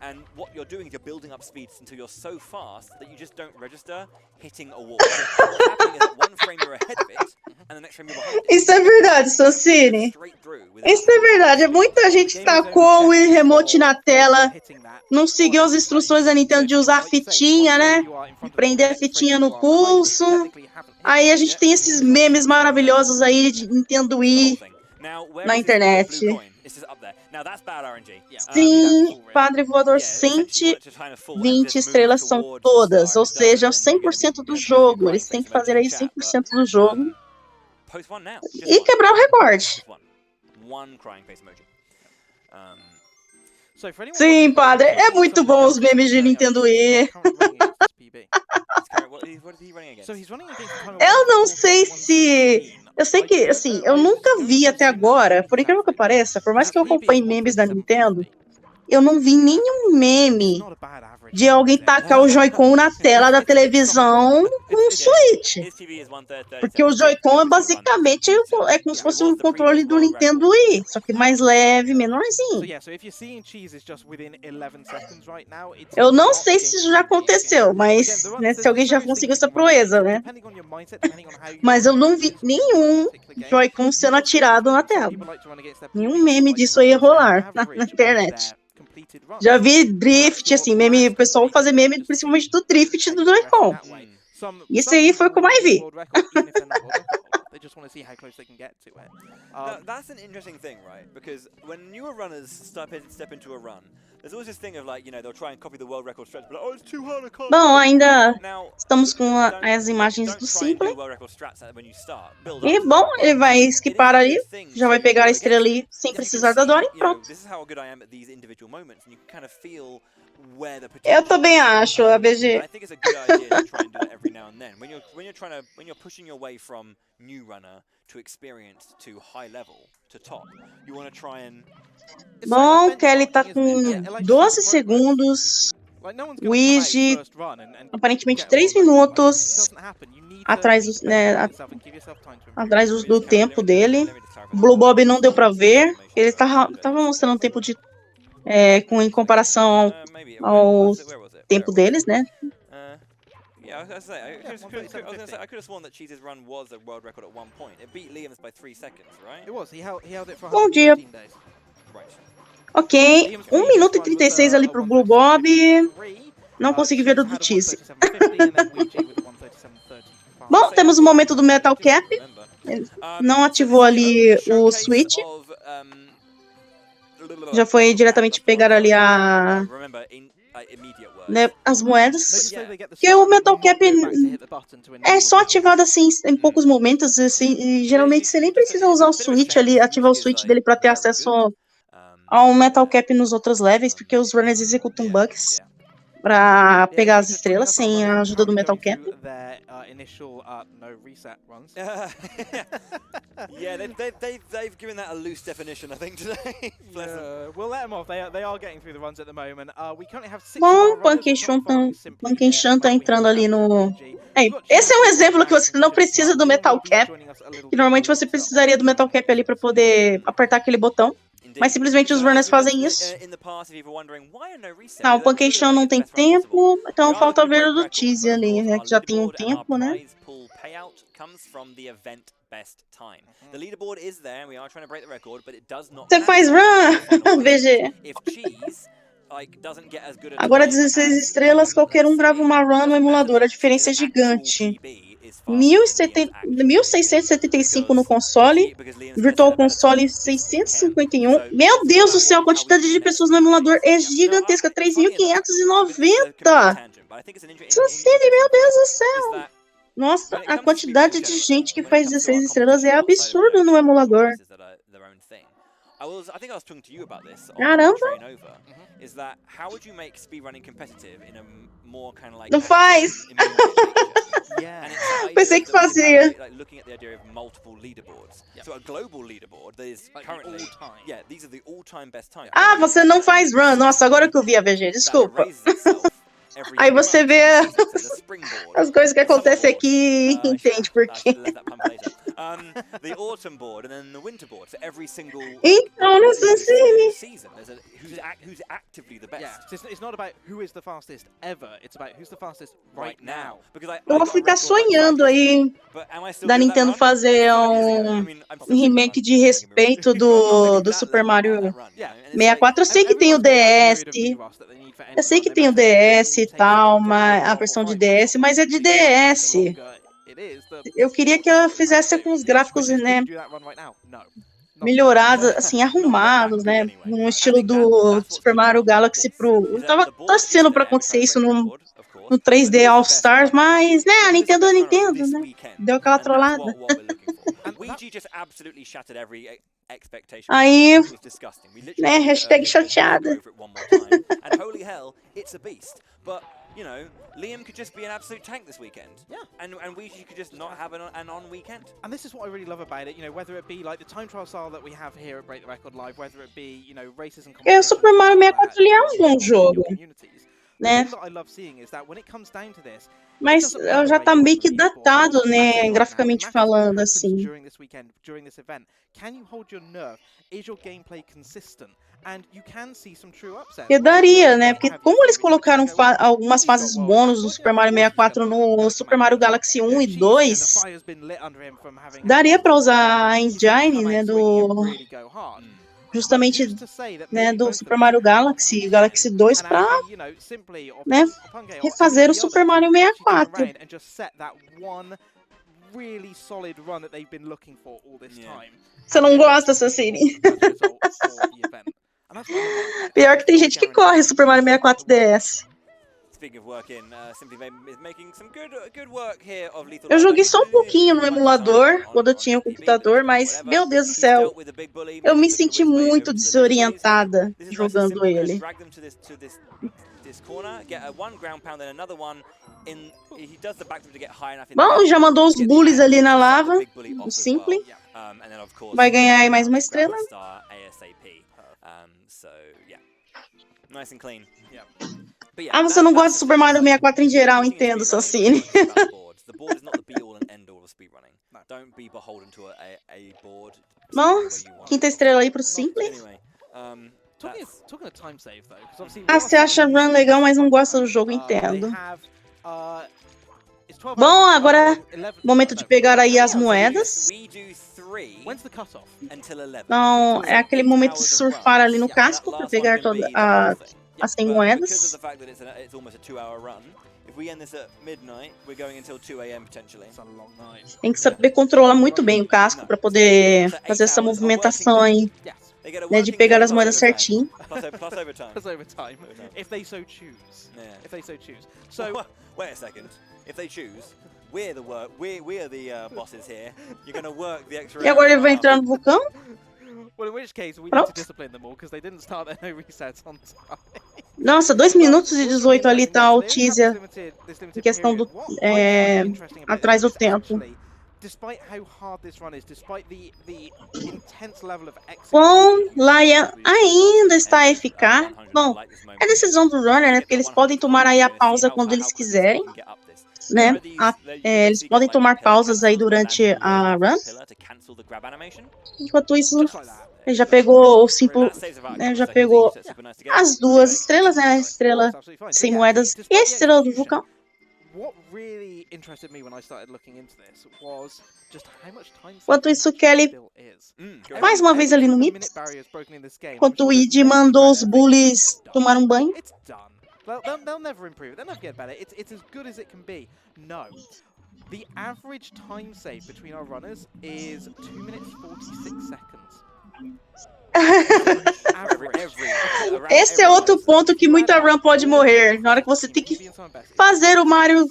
And what you're doing is you're building up speeds until you're so fast that you just don't register hitting a wall. What's happening is that one frame you're ahead of it, and the next frame you're behind it. Isso é verdade, Socini. Isso é verdade. Muita gente tacou o remote na tela, não seguiu as instruções da Nintendo de usar a fitinha, né? De prender a fitinha no pulso. Aí a gente tem esses memes maravilhosos aí de Nintendo Wii na internet. Sim, Padre Voador 120 estrelas são todas, ou seja, 100% do jogo. Eles têm que fazer aí 100% do jogo e quebrar o recorde. Sim, Padre, é muito bom os memes de Nintendo Wii. Eu não sei se... Eu sei que, assim, eu nunca vi até agora, por incrível que pareça, por mais que eu acompanhe memes da Nintendo, eu não vi nenhum meme de alguém tacar o Joy-Con na tela da televisão com um Switch. Porque o Joy-Con é basicamente como se fosse um controle do Nintendo Wii, só que mais leve, menorzinho. Eu não sei se isso já aconteceu, mas né, se alguém já conseguiu essa proeza, né? Mas eu não vi nenhum Joy-Con sendo atirado na tela. Nenhum meme disso ia rolar na internet. Já vi drift, assim, meme, o pessoal fazer meme principalmente do drift do Joy-Con. Isso aí foi o que eu mais vi. That's an interesting thing, right? Because when newer runners step into a run, there's always this thing of like, you know, they'll try and copy the world record stretch, but like, oh, it's too hard, I can't. Bom, ainda estamos com as imagens do Simple. E bom, ele vai esquipar ali, já vai pegar a estrela ali sem precisar da Dory e pronto. Eu também acho, ABG. I think it's a good idea to try and do it every now and then. When you're pushing your way from new runner to experienced to high level to top, you want to try and. Bom, Kelly tá com 12 segundos. Luigi, aparentemente 3 minutos atrás, né, atrás do tempo dele. Blue Bob não deu pra ver. Ele tava mostrando o tempo de em comparação ao tempo deles, né? I could have sworn that Cheese's run was a world record at one point. It beat Liam's by 3 seconds, right? It was. He held it for Bom dia. 115 days. Right. Ok, 1 minuto e 36 ali pro Blue Bob. Não consegui ver o do Cheese. Bom, temos o momento do Metal Cap. Ele não ativou ali o switch. Já foi diretamente pegar ali as moedas. Porque o Metal Cap é só ativado assim em poucos momentos. Assim, e geralmente você nem precisa usar o switch ali, ativar o switch dele para ter acesso ao Metal Cap nos outros levels, porque os runners executam bugs para pegar as estrelas sem a ajuda do Metal Cap. Yeah, they've given that a loose definition, I think, today. We'll let them off. They are getting through the runs at the moment. We currently have 6 Bom, Punkin tá entrando ali no... esse é um exemplo que você não precisa do Metal Cap. Que normalmente você precisaria do Metal Cap ali para poder apertar aquele botão. Mas simplesmente os runners fazem isso. Tá, o Punkin não tem tempo, então falta ver o do Cheese ali, né, que já tem um tempo, né? Você faz run, VG. Agora 16 estrelas, qualquer um grava uma run no emulador, a diferença é gigante. 1675 no console, Virtual Console 651. Meu Deus do céu, a quantidade de pessoas no emulador é gigantesca, 3.590. Society, meu Deus do céu. Nossa, a quantidade de gente que faz 16 estrelas é absurdo no emulador. Caramba. Não faz. Pensei que fazia. Ah, você não faz run. Nossa, agora que eu vi a VG, desculpa. Aí você vê as coisas que acontecem aqui e entende por quê. Então, nessa série. Eu vou ficar sonhando aí da Nintendo fazer um remake de respeito do Super Mario 64. Eu sei que tem o DS. Eu sei que tem o DS e tal, a versão de DS, mas é de DS. Eu queria que ela fizesse com os gráficos, né, melhorados, assim, arrumados, né, no estilo do Super Mario Galaxy Pro. Eu tava torcendo pra acontecer isso no 3D All Stars, mas, né, a Nintendo é Nintendo, né, deu aquela trollada. Aí, né, hashtag chateada. You know, Liam could just be an absolute tank this weekend. Yeah. And Ouija could just not have an on weekend. And this is what I really love about it, you know, whether it be like the time trial style that we have here at Break the Record Live, whether it be, you know, races and O Super Mario 64 ele é um bom jogo, né? Mas já tá meio que datado, né, graficamente falando, assim. Eu daria, né, porque como eles colocaram algumas fases bônus do Super Mario 64 no Super Mario Galaxy 1 e 2, daria pra usar a engine, né, justamente, né, do Super Mario Galaxy 2 pra, né, refazer o Super Mario 64. Você não gosta, Sassini? Pior que tem gente que corre Super Mario 64 DS. Eu joguei só um pouquinho no emulador, quando eu tinha o computador, mas, meu Deus do céu, eu me senti muito desorientada jogando ele. Bom, já mandou os bullies ali na lava, o Simple. Vai ganhar aí mais uma estrela. Ah, você não gosta de Super Mario 64 em geral, entendo, Sassini. Bom, quinta estrela aí pro Simple. Ah, você acha run legal, mas não gosta do jogo, entendo. Bom, agora momento de pegar aí as moedas. free When's the cutoff? until 11. Então, é aquele momento de surfar ali no casco para pegar as 100 Because of moedas. the fact that it's almost a 2-hour run, if we end this at midnight, we're going until 2 a.m. potentially. It's a long night. Tem que saber controlar muito bem o casco para poder fazer essa movimentação aí, Yes. They get a né, de working pegar day as plus moedas overtime. certinho. Plus overtime. Plus overtime, if they so choose. Yeah. If they so choose. So, Wait a second. If they choose, we are the bosses here. You're gonna work the extra. E agora ele hour vai after. entrar no vulcão. well, in which case we need Pronto. to discipline them all because they didn't start their no resets on time. Nossa, 2 minutos e 18 ali tá o teaser em questão do, atrás do tempo. Despite how hard this run is, despite the intense level of Bom, Laia ainda está a FK. Bom, é decisão do runner, né? Porque eles podem tomar aí a pausa quando eles quiserem, né? Eles podem tomar pausas aí durante a run. Enquanto isso, ele já pegou o simples, né? Já pegou as 2 estrelas, né? A estrela sem moedas e a estrela do vulcão. What really interested me when I started looking into this was just how much time Enquanto isso, Kelly, still is. mais uma vez ali no MIPS, enquanto o Id mandou os bullies tomar um banho. It's done. They'll never improve. They'll never get better. It's as good as it can be. No. The average time save between our runners is 2 minutes 46 seconds. Esse é outro ponto que muita run pode morrer. Na hora que você tem que fazer o Mario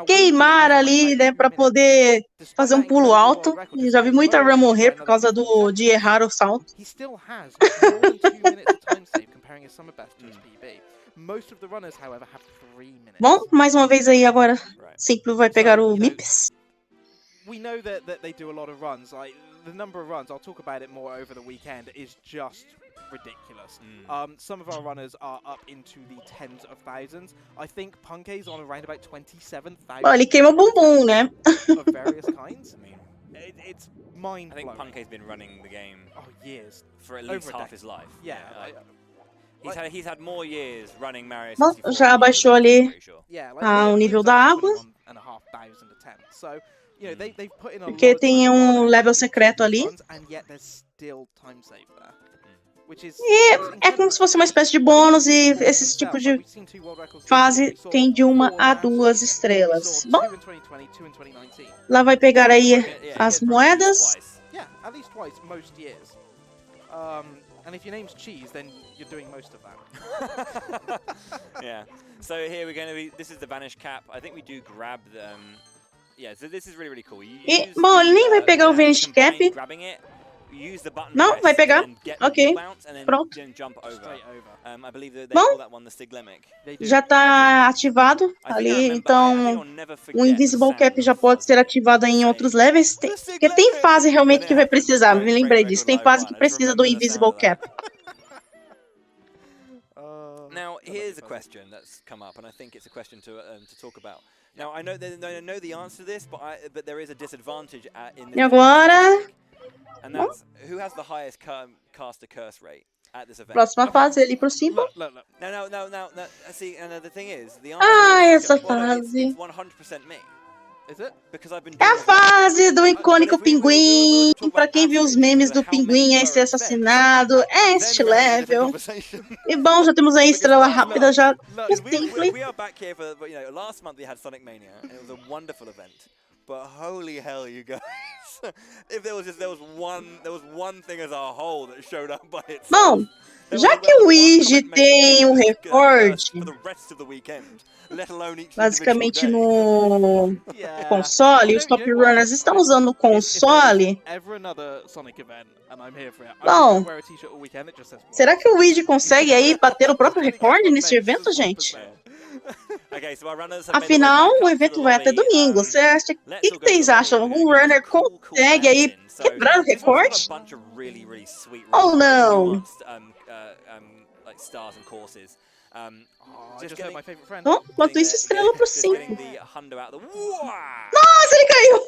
queimar ali, né, para poder fazer um pulo alto. Eu já vi muita run morrer por causa de errar o salto. He still has more than 2 minutes of time save comparing his summer best to his PB. Most of the runners, however, have 3 minutes. Bom, mais uma vez aí agora, Simplo vai pegar o MIPS. We know that they do a lot of runs. Like the number of runs, I'll talk about it more over the weekend, is just ridiculous. Some of our runners are up into the tens of thousands. I think Punkei's on around about 27,000. Bom, ele queima o bumbum, né? Of various kinds. I mean, it's mind blowing. I think Punkei's been running the game years for at least Over a half his life. Yeah. He's had more years running Mario Bom, 64 já abaixou ali o nível da água. 21,500 attempts. So, you know, they've put in a Porque lot of tem time, um level secreto ali. and yet there's still time save there. Which is É como se fosse uma espécie de bônus e esse tipo de fase tem de 1 a 2 estrelas. Bom, lá vai pegar aí as moedas. Yeah, at least twice most years. And if your name's Cheese, then you're doing most of that. Yeah. So here we're going to be. This is the Vanish Cap. I think we do grab them. Yeah. So this is really really cool. E, bom, ele nem vai pegar o Vanish Cap. Não, vai pegar. Ok, pronto. Bom, já está ativado ali, então o Invisible Cap já pode ser ativado em outros levels. Porque tem fase realmente que vai precisar, me lembrei disso. Tem fase que precisa do Invisible Cap. Now, here's a question that's come up, and I think it's a question to talk about. Now, I know the answer to this, but there is a disadvantage in this. E agora, and that's who has the highest caster curse rate at this event. próxima fase ali pro Simple. Look. No. See, and the thing is, the answer is essa fase. it's 100% me. Is it? Because I've been É a doing it. fase do icônico pinguim. Pra quem viu os memes do pinguim aí ser assassinado, é este level. E bom, já temos aí estrela rápida já no Simple. We are back here for last month we had Sonic Mania and it was a wonderful event. But holy hell, you guys! If there was one thing as a whole that showed up by itself. Bom, já que o Luigi tem o recorde, basicamente no console, os top runners estão usando o console. Bom, será que o Luigi consegue aí bater o próprio recorde nesse evento, gente? Afinal, o evento vai até domingo. O que vocês acham? Um runner consegue aí quebrar o recorde? Ou não? Bom, enquanto isso, estrela pro 5. Nossa, ele caiu!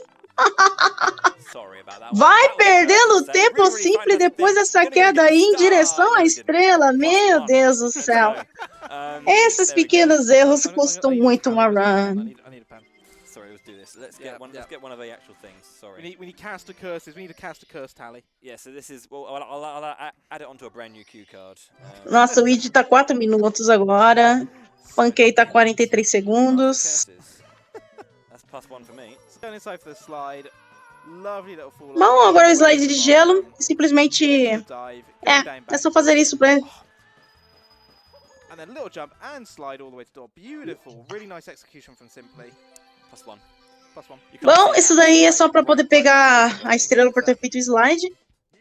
Vai perdendo tempo simples depois dessa queda aí em direção à estrela. Meu Deus do céu. Esses pequenos erros custam muito uma run. let's do this. Let's Yeah, get one. yeah. Let's get one of the actual things. Sorry. We need caster curses. We need a caster curse tally. Yeah. So this is. Well, I'll add it onto a brand new cue card. Nossa, o Id tá 4 minutos agora. Pancake tá 43 segundos. That's +1 for me. Going inside for the slide. Lovely little fall. Bom, agora o slide de gelo. Simplesmente. Dive. É só fazer isso pra. And then little jump and slide all the way to door. Beautiful. Really nice execution from Simply. +1. +1. Bom, isso daí é só pra poder pegar a estrela por ter feito o slide.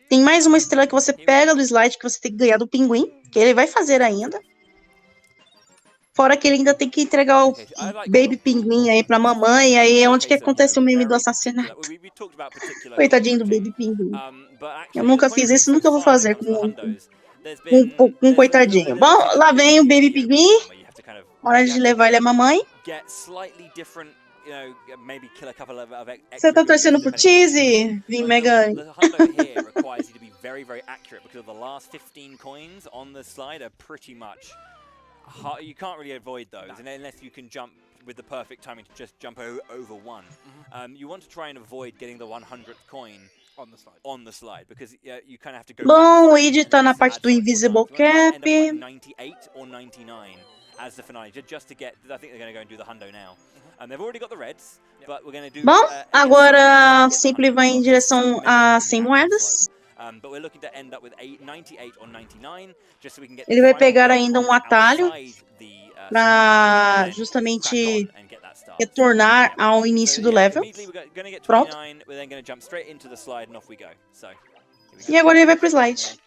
Tem mais uma estrela que você pega do slide que você tem que ganhar do pinguim, que ele vai fazer ainda. Fora que ele ainda tem que entregar o baby pinguim aí pra mamãe, aí é onde que acontece o meme do assassinato. Coitadinho do baby pinguim. Eu nunca fiz isso, nunca vou fazer com um coitadinho. Bom, lá vem o baby pinguim. Hora de levar ele à mamãe. Você tá torcendo pro Cheesy? Vim Megan. You can't really avoid those, and unless you can jump with the perfect timing to just jump over one. You want to try and avoid getting the 100th coin on the slide because you kind of have to go. Bom, o Id tá na parte do Invisible Cap. 98 or 99 as the finale, just to get. I think they're going to go and do the hundo now. They've already got the reds, but we're going to do. Bom, agora Simply vai em direção a 100 moedas. But we're looking to end up with 98 or 99, just so we can get. Ele vai pegar ainda um atalho para justamente retornar ao início do level. Pronto. E agora ele vai pro slide.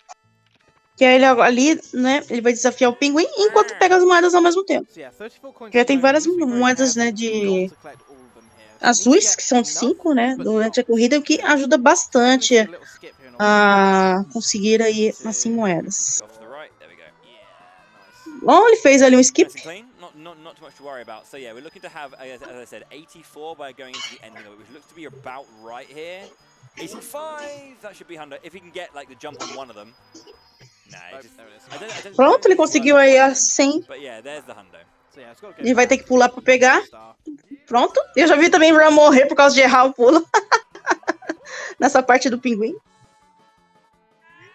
Que aí ele ali, né, ele vai desafiar o pinguim enquanto pega as moedas ao mesmo tempo. Já tem várias moedas, né, de azuis, que são 5, né, durante a corrida, o que ajuda bastante a conseguir aí as 100 moedas. Bom, ele fez ali um skip. Not too much to worry about. So yeah, we're looking to have, as I said, 84 by going into the ending of it, which looks to be about right here. 85, that should be 100. If he can get like the jump on one of them. Nah, just, Pronto, ele conseguiu aí a 100. But yeah, there's the hundo. Ele vai ter que pular para pegar. Pronto. Eu já vi também o Ram morrer por causa de errar o pulo. Nessa parte do pinguim.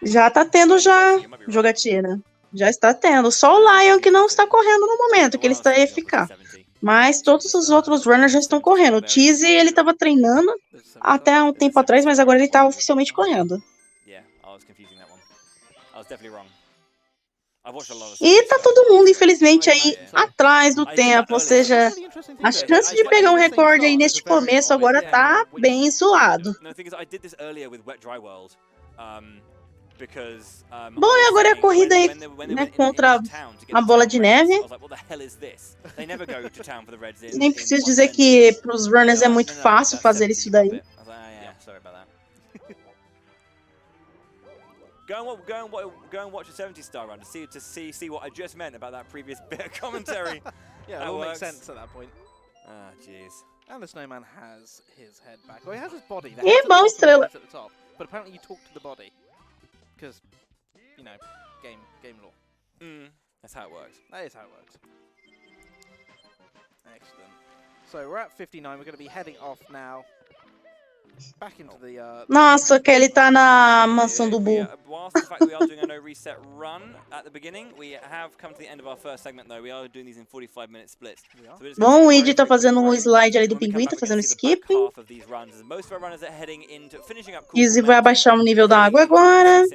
Já tá tendo já jogatina. Já está tendo. Só o Lion que não está correndo no momento, que ele está eficaz. Mas todos os outros runners já estão correndo. O Cheesy, ele estava treinando até um tempo atrás, mas agora ele está oficialmente correndo. E tá todo mundo, infelizmente, aí atrás do tempo. Ou seja, a chance de pegar um recorde aí neste começo agora tá bem zoado. Bom, e agora é a corrida aí, né, contra a bola de neve. Nem preciso dizer que para os runners é muito fácil fazer isso daí. Go and watch a 70-star run to see what I just meant about that previous bit of commentary. Yeah, it all makes sense at that point. Ah, jeez. And the snowman has his head back. Well, he has his body. E bom, estrela. At the top, but apparently you talk to the body. Because, you know, game law. That's how it works. That is how it works. Excellent. So we're at 59. We're going to be heading off now. Back into the. Nossa, Kelly tá na mansão do Boo. Whilst the fact that we are doing a no reset run at the beginning, we have come to the end of our first segment though. We are doing these in 45-minute splits. Bom, o Id tá fazendo um slide ali do pinguim, tá fazendo skip. Easy vai abaixar o nível da água agora.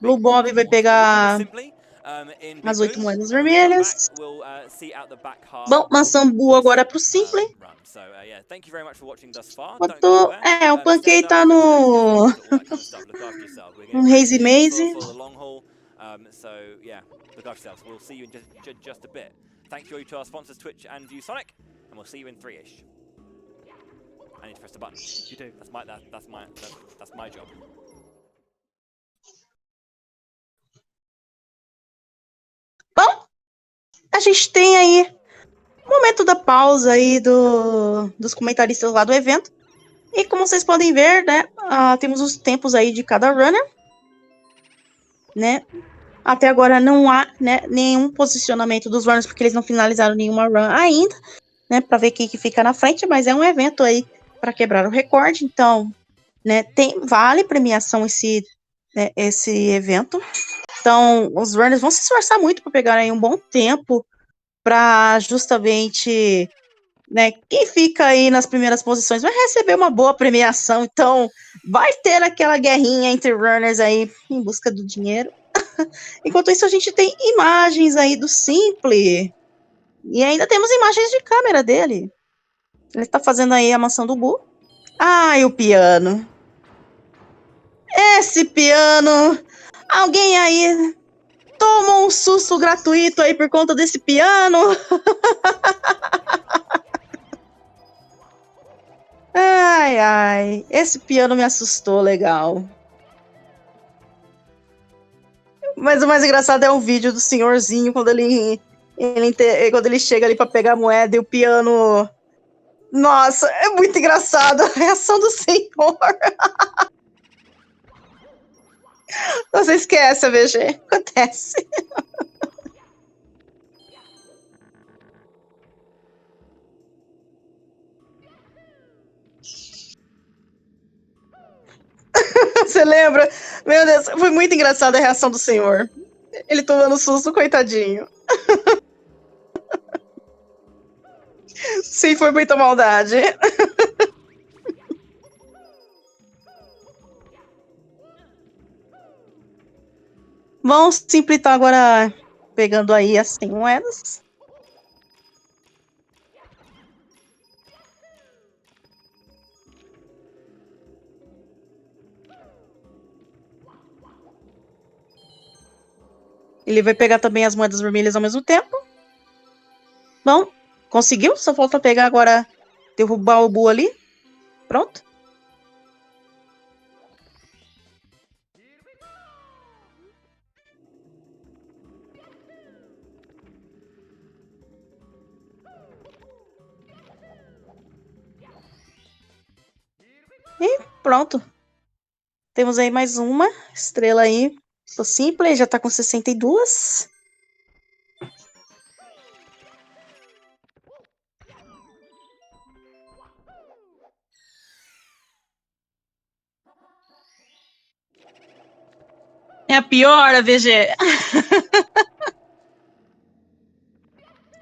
Blue Bob vai pegar as 8 moedas vermelhas. Bom, mansão Boo agora pro Simply. Enquanto, o Pancake tá no Hazy Maze. So yeah, look after yourselves. We'll see you in just a bit. Thank you to our sponsors Twitch and ViewSonic, and we'll see you in 3ish. I need to press the button. You do. That's my job. Bom, a gente tem aí o momento da pausa aí dos comentaristas lá do evento. E como vocês podem ver, né, temos os tempos aí de cada runner, né? Até agora não há, né, nenhum posicionamento dos runners, porque eles não finalizaram nenhuma run ainda. né, para ver quem que fica na frente, mas é um evento aí para quebrar o recorde, então, né, vale premiação esse evento. Então, os runners vão se esforçar muito para pegar aí um bom tempo para justamente, né, quem fica aí nas primeiras posições vai receber uma boa premiação. Então, vai ter aquela guerrinha entre runners aí em busca do dinheiro. Enquanto isso, a gente tem imagens aí do Simple. E ainda temos imagens de câmera dele. Ele tá fazendo aí a mansão do Boo. Ai, o piano. Esse piano. Alguém aí tomou um susto gratuito aí por conta desse piano. Ai, ai. Esse piano me assustou, legal. Mas o mais engraçado é o vídeo do senhorzinho quando quando ele chega ali pra pegar a moeda e o piano. Nossa, é muito engraçado a reação do senhor. Você esquece a VG. Acontece. Você lembra? Meu Deus, foi muito engraçada a reação do senhor. Ele tomando susto, coitadinho. Sim, foi muita maldade. Vamos Simple tá agora pegando aí as 100 moedas. Ele vai pegar também as moedas vermelhas ao mesmo tempo. Bom, conseguiu? Só falta pegar agora, derrubar o Boo ali. Pronto. E pronto. Temos aí mais uma estrela aí. O Simple já tá com 62. É a pior, a VG.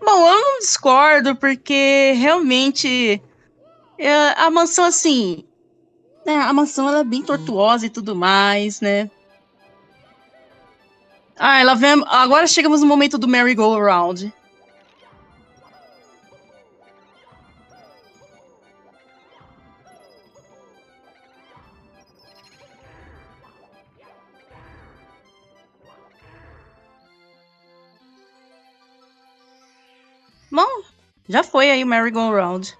Bom, eu não discordo, porque realmente a mansão, assim. A mansão ela é bem tortuosa e tudo mais, né? Ah, ela vem. Agora chegamos no momento do merry-go-round. Bom, já foi aí o merry-go-round.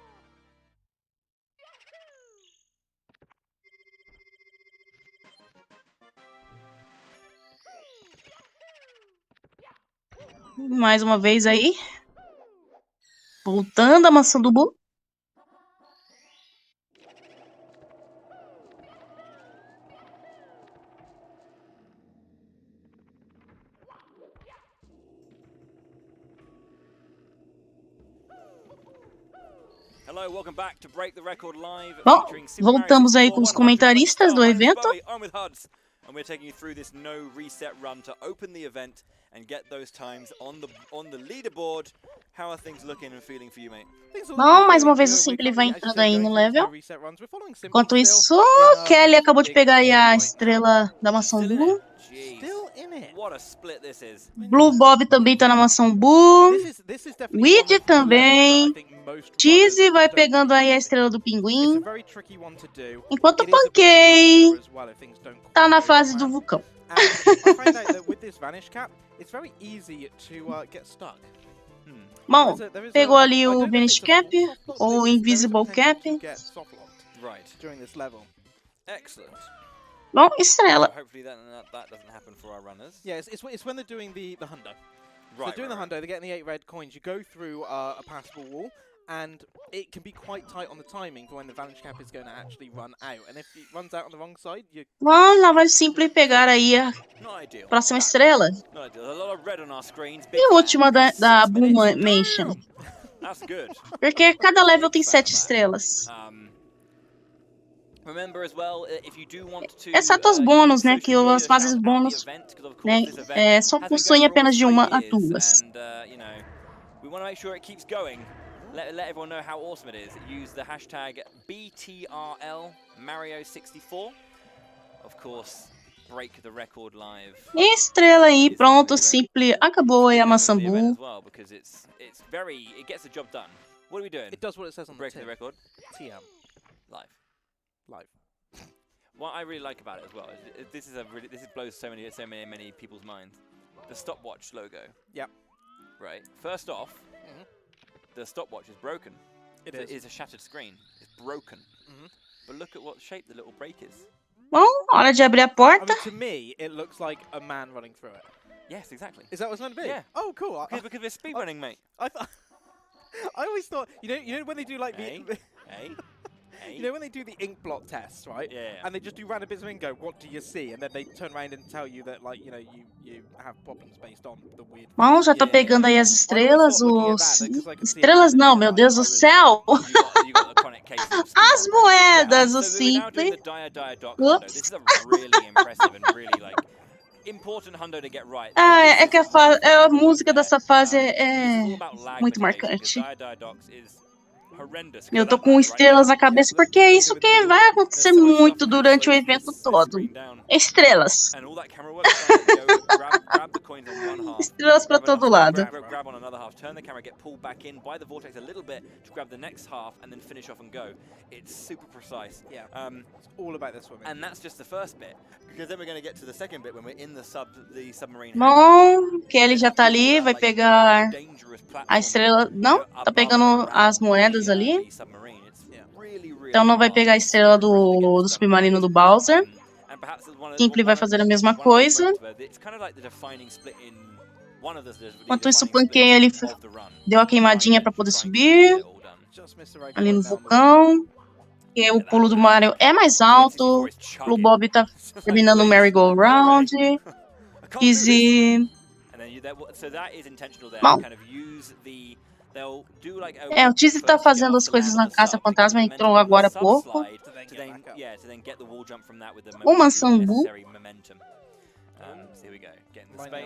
Mais uma vez aí. Voltando a maçã do Boo. Bom, voltamos aí com os comentaristas do evento. And we're taking you through this no reset run to open the event and get those times on the leaderboard. How are things looking and feeling for you, mate? Bom, mais uma vez o Simple vai entrando aí no level. Enquanto isso, Kelly acabou de pegar aí a estrela da maçã Boo. Blue Bob também tá na maçã Boo. Weed também. Cheese vai pegando aí a estrela do pinguim. Enquanto o Pancake tá na fase do vulcão. Bom, pegou ali o Vanish Cap, ou Invisible Cap. Bom, estrela. Yes, it's when they're doing the hundo. So doing the hundo, they're getting the 8 red coins. You go through a passable wall, and it can be quite tight on the timing for when the Vanish Cap is going to actually run out. And if it runs out on the wrong side, you... Bom, lá vai o Simple pegar aí a próxima estrela. E a última da Blue Mansion. That's good. Porque cada level tem 7 estrelas. Remember as well, if you do want to, Exceto os bônus, né? Que as fases bônus, né? Só possuem apenas de 1 a 2. We want to make sure it keeps going. Let everyone know how awesome it is. Use the hashtag BTRL Mario64. Of course, break the record live. E estrela aí, pronto, simples. Acabou aí a Maçambu. Because it's very, it gets the job done. What are we doing? It does what it says on breaking the record. TM. Live. Live. What I really like about it as well is this blows so many people's minds. The stopwatch logo. Yep. Right. First off, the stopwatch is broken. It is a shattered screen. It's broken. But look at what shape the little break is. Bom, hora de abrir a porta. To me, it looks like a man running through it. Yes, exactly. Is that what it's meant to be? Yeah. Oh, cool. Because we're speedrunning, mate. I always thought, you know when they do like you know when they do the ink blot tests, right? Yeah. And they just do random bits of ink and go, what do you see? And then they turn around and tell you that, like, you have problems based on the weird... Bom, já tá pegando aí as estrelas, Estrelas não, meu Deus do céu! As moedas, o simples. Ups. Ah, é que a música dessa fase é muito marcante. Eu tô com estrelas na cabeça porque é isso que vai acontecer muito durante o evento todo. Estrelas. Estrelas pra todo lado. Bom, Kelly já tá ali, vai pegar a estrela. Não, tá pegando as moedas ali. Então não vai pegar a estrela do submarino do Bowser. Simple vai fazer a mesma coisa. Enquanto isso, o Pancake ele deu a queimadinha para poder subir ali no vulcão. E o pulo do Mario é mais alto. O Bob tá terminando o merry-go-round. Easy. Bom. O Tizzy tá fazendo as coisas na Caça Fantasma, entrou agora há pouco. O Maçambu.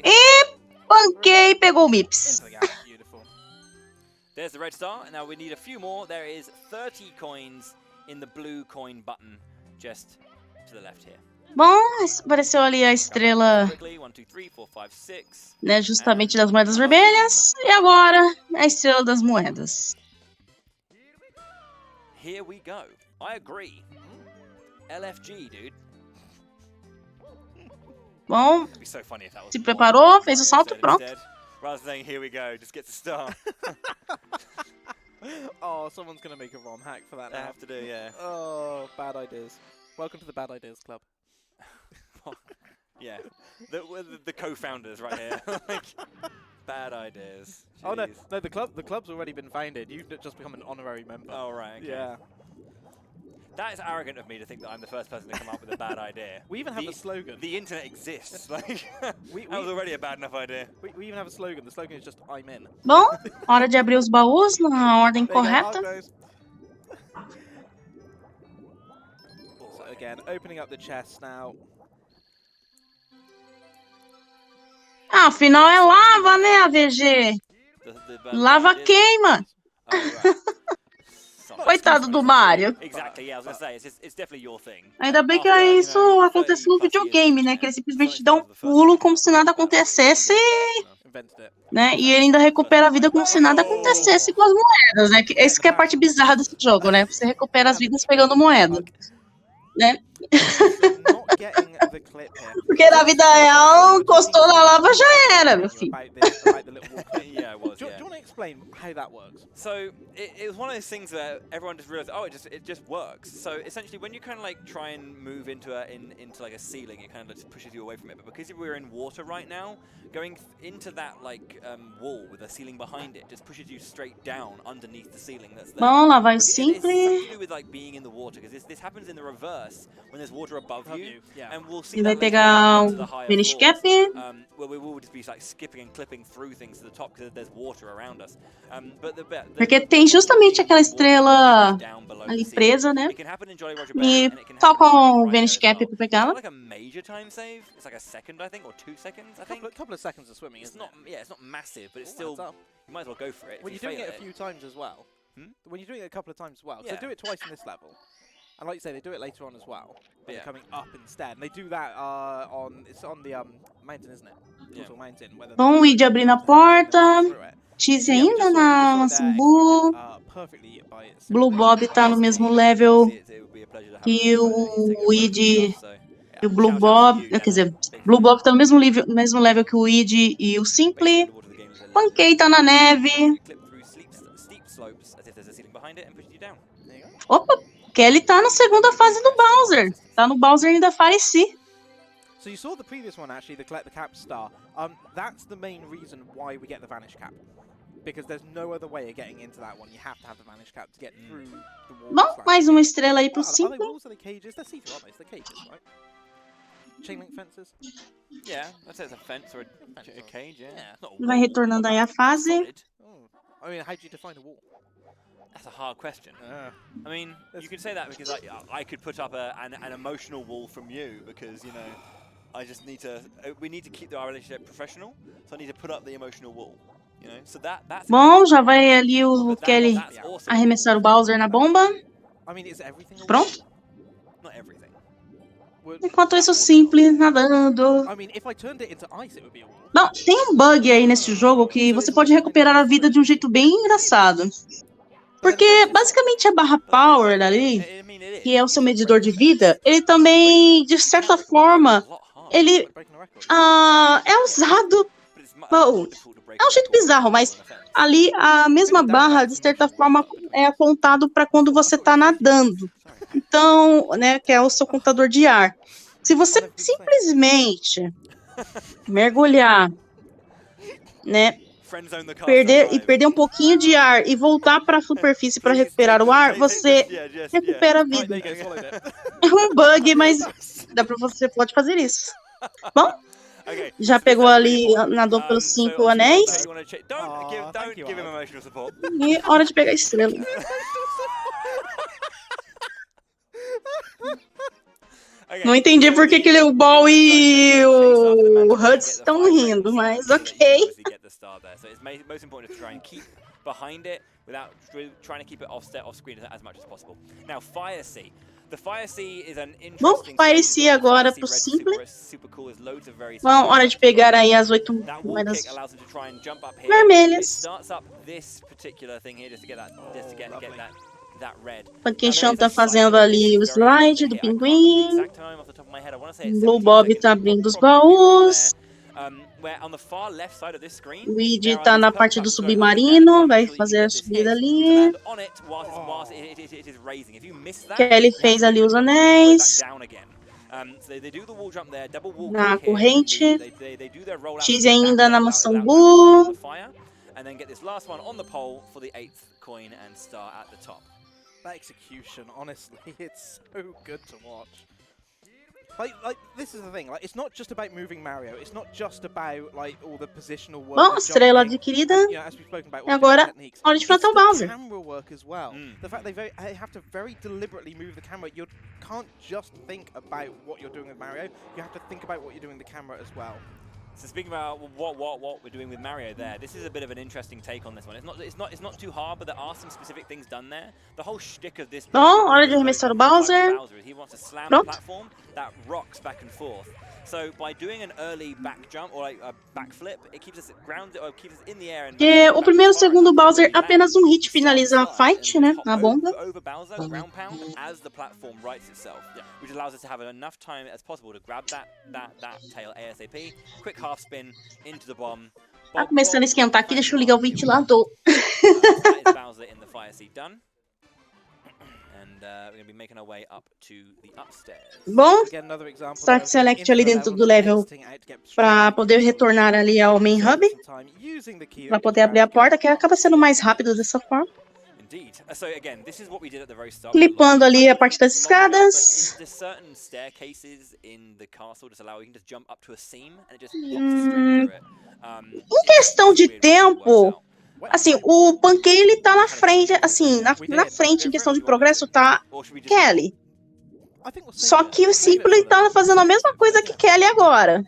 E Pancake pegou o Mips. There's the red star, and now we need a few more. There is 30 coins in the blue coin button just to the left here. Bom, apareceu ali a estrela, né, justamente das moedas vermelhas. E agora, a estrela das moedas. Here we go. I agree. LFG, dude. Bom, se preparou, fez o salto, pronto. Rather than here we go, just get to start. Oh, someone's gonna make a ROM hack for that now. They have to do, yeah. Oh, bad ideas. Welcome to the Bad Ideas Club. Yeah, the co-founders right here. Like, bad ideas. Jeez. Oh no, the club's already been founded. You've just become an honorary member. Oh right. Okay. Yeah. That is arrogant of me to think that I'm the first person to come up with a bad idea. We even have a slogan. The internet exists. Like, that was already a bad enough idea. We even have a slogan. The slogan is just I'm in. Bom, hora de abrir os baús na ordem correta. So again, opening up the chest now. Ah, afinal é lava, né, AVG? Lava queima. Coitado do Mario. Ainda bem que isso acontece no videogame, né? Que ele simplesmente dá um pulo como se nada acontecesse, né? E ele ainda recupera a vida como se nada acontecesse com as moedas, né? Essa que é a parte bizarra desse jogo, né? Você recupera as vidas pegando moeda, né? Porque na vida real, encostou na lava, já era, meu filho. Do you want to explain how that works? So it was one of those things where everyone just realized, oh, it just works. So essentially, when you kind of like try and move into like a ceiling, it kind of just pushes you away from it. But because we're in water right now, going into that like wall with a ceiling behind it just pushes you straight down underneath the ceiling that's there. Bom, lá vai Simple. It's something to do with like being in the water, because this happens in the reverse when there's water above you. Yeah. And we'll see Ele vai that later pegar on o to the higher Vanish floors, Cap. where we will just be like skipping and clipping through things to the top because there's water around us. But Porque tem justamente aquela estrela ali presa, né? It can happen in Jolly Roger Bay, E and it can só happen com o right Vanish there as Cap well. pra It's pegá-la. not like a major time save. It's like a second, I think, or 2 seconds. I think. Couple of seconds of swimming, It's isn't not. it? Yeah, it's not massive, but it's Ooh, still. adds up. You might as well go for it. When if you're you doing fail it a few times as well. Hmm? When you're doing it a couple of times as well. So Yeah. they do it twice in this level. And like you say, they do it later on as well. But Yeah. they're coming up instead. And they do that it's on the mountain, isn't it? Yeah. Causal Mountain. Where Bom, o Weed abrindo a porta. Cheese ainda na Mansumbu. Perfectly by itself. Blue Bob tá no mesmo level que o Weed e o Blue Bob. Quer dizer, Blue Bob tá no mesmo level que o Weed e o Simple. Pancake tá na neve. Opa, Kelly tá na segunda fase do Bowser. Tá no Bowser ainda Farisi. So you saw the previous one actually, the Collect the Cap star. That's the main reason why we get the Vanish Cap. Because there's no other way of getting into that one. You have to have the Vanish Cap to get through the wall. Bom, mais uma estrela aí pro Are they Simple. walls or are they cages? They're see-through, aren't they? They're cages, right? Chain link fences? Yeah, I'd say it's a fence or a cage, yeah. Yeah. Not a Vai wall, retornando aí a but fase. solid. Oh. I mean, how do you define a wall? That's a hard question. I mean, you could say that because I could put up an emotional wall from you because, you know, I just need to, we need to keep our relationship professional, so I need to put up the emotional wall, you know? So that's Bom, já vai ali o but Kelly that's awesome. arremessar o Bowser na bomba. I mean, is everything a Pronto. wall? Not everything. Enquanto isso, o Simple nadando. I mean, if I turned it into ice, it would be a wall. Não, tem um bug aí nesse jogo que você pode recuperar a vida de um jeito bem engraçado. Porque basicamente a barra Power ali, I mean, it que is. é o seu medidor de vida, ele também, de certa forma, ele Breaking a record. é usado. But it's much Bom, more difficult to break é um a jeito record bizarro, mas than a fence. ali a mesma barra, de certa forma, é apontado para quando você está nadando. Então, né, que é o seu contador de ar. Se você simplesmente mergulhar, né, Friendzone the cast perder alive. um pouquinho de ar e voltar para a superfície para recuperar o ar, você recupera a Right, vida. there you go, swallowed it. É um bug, mas você pode fazer isso. Bom, Okay, já so pegou that's ali, really important. nadou So pelos 5 obviously anéis you wanna check- Don't Aw, give, thank you, him Alex. emotional support. e hora de pegar a estrela. Okay, Não entendi so por que the- o Ball e o Hudson Huds estão rindo, mas ok. Get the star there. So it's most important to try and keep behind it without trying to keep it off screen as much as possible. Now, Fire Sea. The Fire Sea is an interesting. Fire Sea agora pro Simple. Super cool. There's loads of very Bom, hora de pegar aí as 8 That wall moedas kick allows him to try and jump up here. It vermelhas. starts up this particular thing here just to get that, get that red. Pancake tá fazendo ali o slide do pinguim. Blue Bob tá abrindo os baús. O Weed tá na parte do submarino, vai fazer a subida ali. Kelly fez ali os anéis. Na corrente. Cheese ainda na Mansumbu. And then get this last one on the pole for the 8th coin and star at the top. That execution, honestly, it's so good to watch. Like this is the thing. Like, it's not just about moving Mario. It's not just about like all the positional work. Bom, the estrela jumping, adquirida. and, you know, as we've spoken about, all E the different agora, techniques. hora de enfrentar o It's the Bowser. camera work as well. The fact they have to very deliberately move the camera. You can't just think about what you're doing with Mario. You have to think about what you're doing with the camera as well. So speaking about what we're doing with Mario there, this is a bit of an interesting take on this one. It's not too hard, but there are some specific things done there. The whole shtick of this. Bom, hora de arremessar o Bowser. He wants to slam Pronto. the platform that rocks back and forth. So by doing an early back jump or like a backflip, it keeps us grounded or keeps us in the air. And Porque o primeiro e o segundo Bowser, apenas um hit finaliza a fight, né? Na bomba. Over Bowser, ground pound as the platform rights itself, which allows us to have enough time as possible to grab that tail ASAP. Quick half spin into the bomb. Tá começando a esquentar aqui, deixa eu ligar o ventilador. That is Bowser in the Fire Sea done. And we're going to be making our way up to the upstairs. Bom, Again, another example. Start Select ali dentro do level para poder retornar ali ao Main Hub. Para poder abrir a porta, que acaba sendo mais rápido dessa forma. Indeed. So again, this is what we did at the very start. Clipando ali a parte das escadas. There's certain staircases in the castle just allow you can just jump up to a seam and it just pops straight through it. Em questão de tempo, assim, o Pancake ele tá na frente, assim, na frente em questão de progresso tá Kelly. Só que o Simple tá fazendo a mesma coisa que Kelly agora.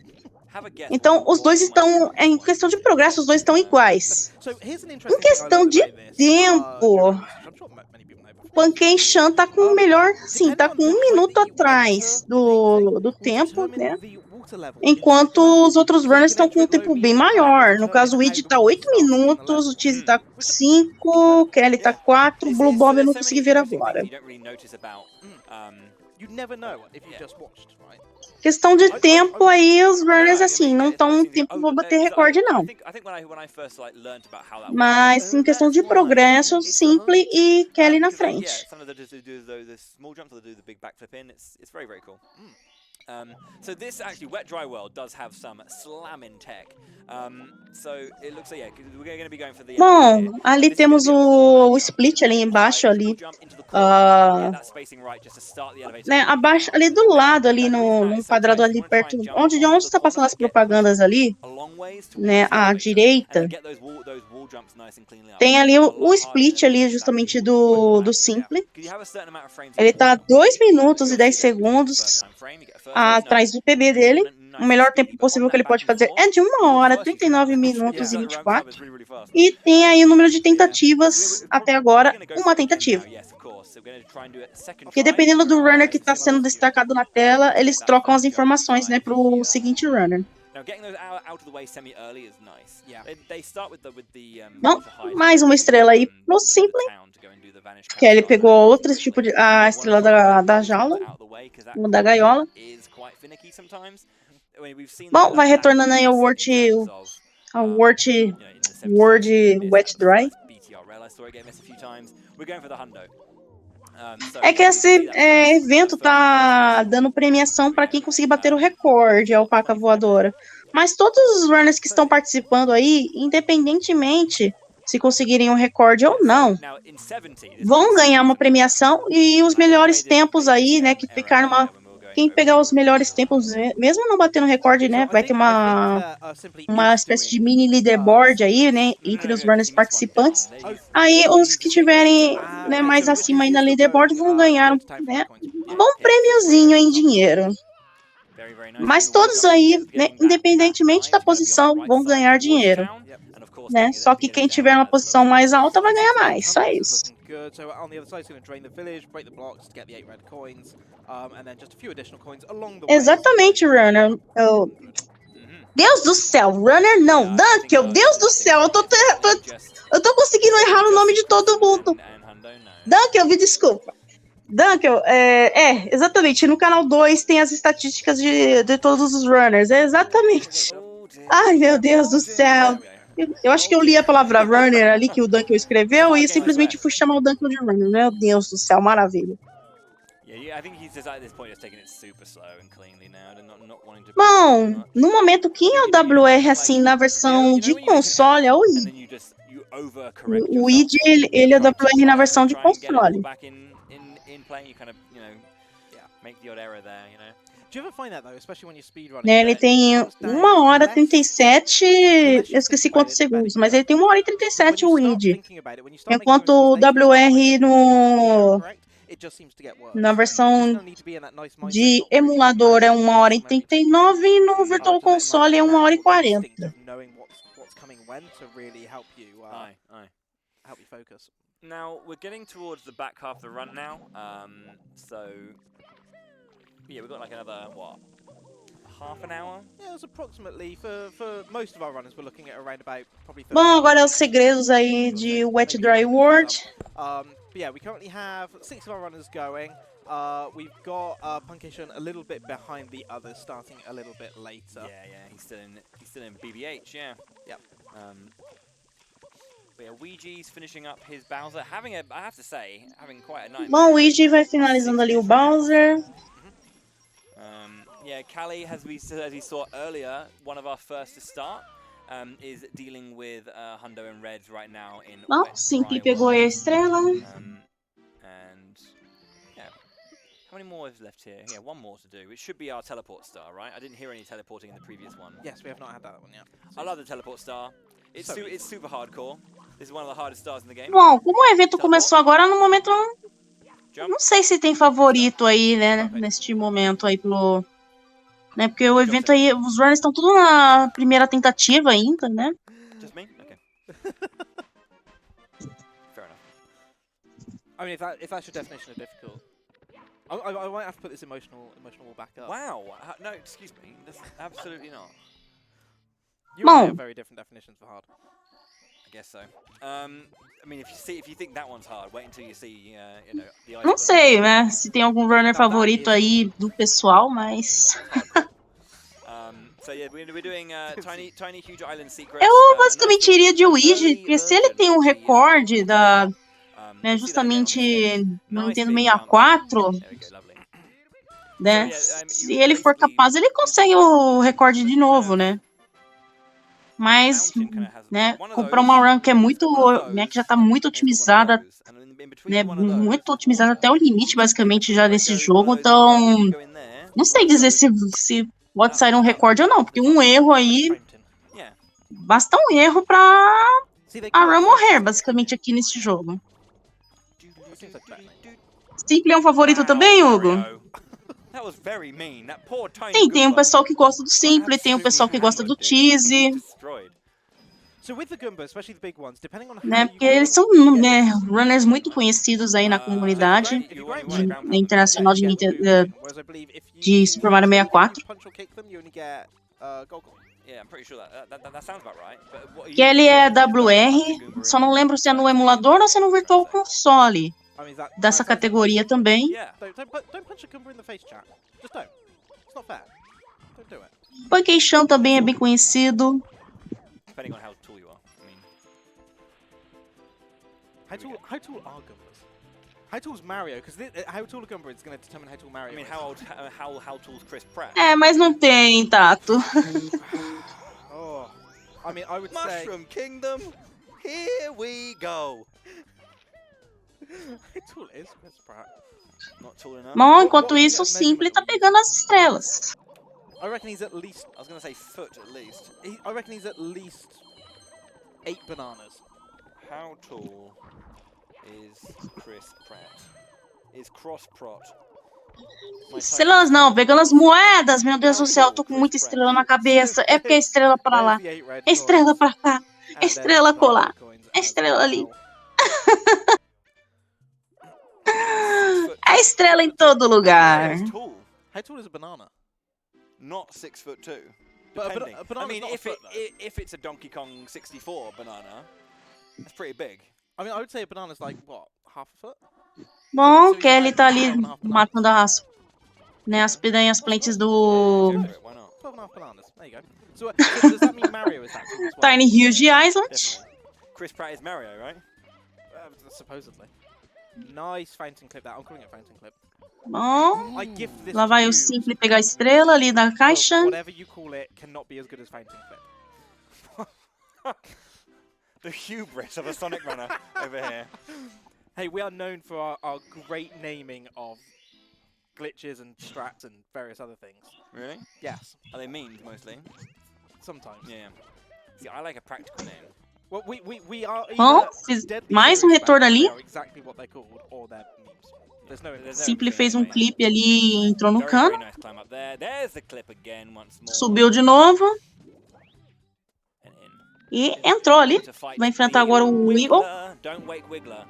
Então, os dois estão, em questão de progresso, os dois estão iguais. Em questão de tempo, Pancake Chan tá com o melhor, sim, tá com 1 minuto atrás do tempo, né? Enquanto os outros runners estão com um tempo bem maior. No caso, o Weed tá 8 minutos, o Cheesy tá 5, Kelly tá 4, o Blue Bob eu não consegui ver agora. Questão de tempo aí, os runners assim, não estão um tempo pra bater recorde, não. Mas em questão de progresso, Simple e Kelly na frente. So this actually, Wet Dry World does have some slamming tech. So it looks like, yeah, we're going to be going for the. Bom, ali temos o split ali embaixo ali. Né, abaixo, ali do lado, ali no quadrado ali perto, onde está passando as propagandas ali, né, à direita, tem ali o split ali justamente do Simple. Ele tá 2 minutos e 10 segundos atrás do PB dele. O melhor tempo possível que ele pode fazer é de 1 hora, 39 minutos e 24. E tem aí o número de tentativas até agora, uma tentativa. Porque dependendo do runner que está sendo destacado na tela, eles trocam as informações, né, pro seguinte runner. Bom, mais uma estrela aí pro Simple, que ele pegou outro tipo de a estrela da jaula, da gaiola. Bom, vai retornando aí ao World Wet Dry. É que esse evento tá dando premiação para quem conseguir bater o recorde, a alpaca voadora. Mas todos os runners que estão participando aí, independentemente se conseguirem um recorde ou não, vão ganhar uma premiação e os melhores tempos aí, né, que ficaram quem pegar os melhores tempos, mesmo não batendo recorde, né, vai ter uma espécie de mini leaderboard aí, né, entre os runners participantes. Aí os que tiverem, né, mais acima aí na leaderboard vão ganhar, né, um bom prêmiozinho em dinheiro. Mas todos aí, né, independentemente da posição, vão ganhar dinheiro, né? Só que quem tiver uma posição mais alta vai ganhar mais, só isso. Exatamente, runner. Deus do céu, runner não, Dunkel, Deus do céu, eu tô conseguindo errar o nome de todo mundo. Dunkel, me desculpa. Dunkel, exatamente, no canal 2 tem as estatísticas de todos os runners, exatamente. Ai, meu Deus do céu. Eu acho que eu li a palavra runner ali que o Dunkel escreveu e simplesmente fui chamar o Dunkel de runner. Meu Deus do céu, maravilha. Bom, no momento, quem é o WR assim na versão de console é o Id. O Id, ele é o WR na versão de console. Né, ele tem 1 hora 37, eu esqueci quantos segundos, mas ele tem 1 hora e 37 o Id. Enquanto o WR na versão de emulador é 1 hora e 39 e no Virtual Console é 1 hora e 40. Now we're getting towards the back half of the run now, so yeah, we've got like another half an hour? Yeah, it's approximately for most of our runners we're looking at around about probably. Bom, agora os segredos aí de Wet Dry World. Yeah, we currently have 6 of our runners going. We've got Punkation a little bit behind the others, starting a little bit later. Yeah, he's still in BBH, yeah. Yep. But yeah, Ouija's finishing up his Bowser, I have to say, having quite a night. Bom, o Ouija vai finalizando ali o Bowser. Yeah, Callie, as we saw earlier, one of our first to start. is dealing with Hundo and Reds right now in Bom, Wet Simple Dry pegou a World. estrela. And yeah, how many more is left here? Yeah, one more to do. It should be our teleport star, right? I didn't hear any teleporting in the previous one. Yes, we have not had that one yet. I love the teleport star. It's So it's super hardcore. This is one of the hardest stars in the game. Bom, como o evento começou agora, no momento, Jump. não sei se tem favorito aí, né, neste momento aí pelo... Né, porque o evento aí, os runners estão tudo na primeira tentativa ainda, né? Just me? Okay. Fair enough. I mean, if that's your definition of difficult, I might have to put this emotional wall back up. Wow. No, excuse me. That's absolutely not. You and I Bom. have very different definitions for hard. I guess so. I mean, if you think that one's hard, wait until you see, you know, the Não iceberg. sei, né, se tem algum runner favorito aí do pessoal, mas... So yeah, we're doing tiny huge island secrets. Eu basicamente iria de Ouija, porque se ele tem um recorde da, né, justamente no Nintendo 64, né, se ele for capaz, ele consegue o recorde de novo, né? Mas, né, comprar uma run que é muito, né, que já tá muito otimizada, né, muito otimizada até o limite, basicamente, já nesse jogo, então, não sei dizer se pode sair um recorde ou não, porque um erro aí, basta um erro pra a run morrer, basicamente, aqui nesse jogo. Simple é um favorito também, Hugo? Sim, tem um pessoal que gosta do Simple, tem um pessoal que gosta do Cheesy, So with the Goomba, especially the big ones, depending on how né, you porque eles são, né, runners muito conhecidos aí na So comunidade it'd be great if you de internacional de, whereas I believe if de you Super Mario 64. punch or kick them, you only get gold coin. Yeah, I'm pretty sure that sounds about right. But what are Que ele é WR, só não lembro se é no emulador ou se é no Virtual Console I mean, that dessa categoria também. Yeah. Don't punch a Goomba in the face, chat. Just don't. It's not fair. Don't do it. Punkation também é bem conhecido. Depending on how tall you are. I mean, How tall are Goombas? How tall's Mario? Because how tall a Goomba is going to determine how tall Mario I mean, is. how tall's Chris Pratt? É, mas não tem, Tato. Oh, I mean, I would say. Mushroom Kingdom, here we go. How tall is Chris Pratt? Not tall enough. Bom, enquanto isso, o Simple tá pegando as estrelas. I reckon he's at least. I was gonna say foot at least. I reckon he's at least 8 bananas. How tall is Chris Pratt? Is Cross Prot? Estrelas não, pegando as moedas, meu Deus do céu, eu tô com muita estrela na cabeça. É porque é estrela pra lá, There's the 8 red é estrela coins, pra cá, and é estrela there's the colar, coins é as estrela ali. well. É estrela em todo lugar. It's tall. How tall is a banana? Not 6'2". But Depending. a banana's I mean, not a foot, though. if it's a Donkey Kong 64 banana, that's pretty big. I mean, I would say a banana's like, what, half a foot? Bom, Kelly tá ali matando as piranhas plentes do Go for it, why not? 12 and a half bananas. There you go. So, so does that mean Mario is that tall as well? Tiny Huge Island. Definitely. Chris Pratt is Mario, right? Supposedly. Nice fountain clip that. I'm calling it fountain clip. Bom, I gift this lá to vai you, o Simple pegar a estrela ali na but caixa. whatever you call it cannot be as good as fountain clip. The hubris of a Sonic runner over here. Hey, we are known for our great naming of glitches and strats and various other things. Really? Yes, Are they memes mostly? sometimes. Yeah. See, I like a practical name. Well, we are Bom, either fiz deadly mais serious retorno about it, ali. they are exactly what they're called, or they're memes. There's no. Simple fez um clipe ali, entrou no Very, cano, very nice climb up there. There's the clip again once more. subiu de novo And in. e entrou ali. To fight Vai enfrentar the agora o Eagle. Wiggler. Don't wake Wiggler.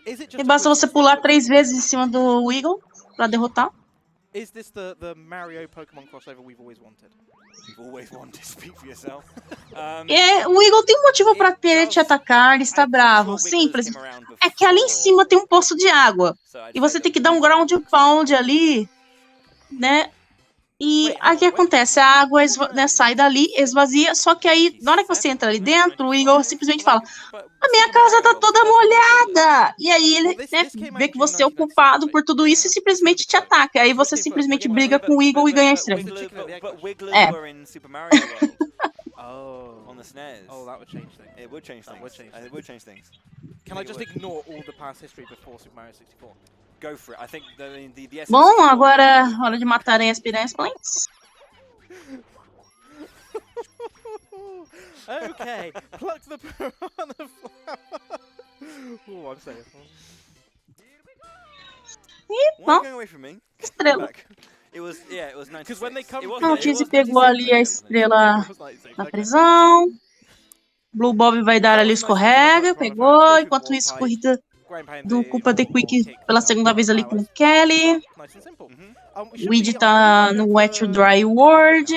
Is it just E a basta você coincidence pular that- 3 vezes em cima do Eagle pra derrotar. Is this the Mario Pokemon crossover we've always wanted? You've always wanted to speak for yourself. E o Eagle tem um motivo pra querer te atacar, ele está bravo. Simples. É que ali em cima tem um poço de água. E você tem que dar um ground pound ali, né? E aí o que acontece? A água né, sai dali, esvazia, só que aí, na hora que você entra ali dentro, o Igor simplesmente fala: a minha casa tá toda molhada! E aí ele, né, vê que você é o culpado por tudo isso e simplesmente te ataca. Aí você simplesmente briga com o Eagle e ganha a estrela. É. were in Super Mario World Oh. on the SNES. Oh, that would change things. It would change That things. would change It would change things. Can I just ignore all the past history before Super Mario 64? Go for it. I think the Bom, agora hora de matarem as piranhas plants. Okay, pluck the piranha flower. Oh, I'm safe. Why bom. are you going away from me? Estrela. Back. It was 96. Because when they come, Não, o Cheese pegou ali a estrela na prisão. Blue Bob vai dar ali o escorrega, pegou. Enquanto isso, corrida do Culpa The Quick pela segunda vez ali com o Kelly. Nice and simple. Weed tá no Wet to Dry World.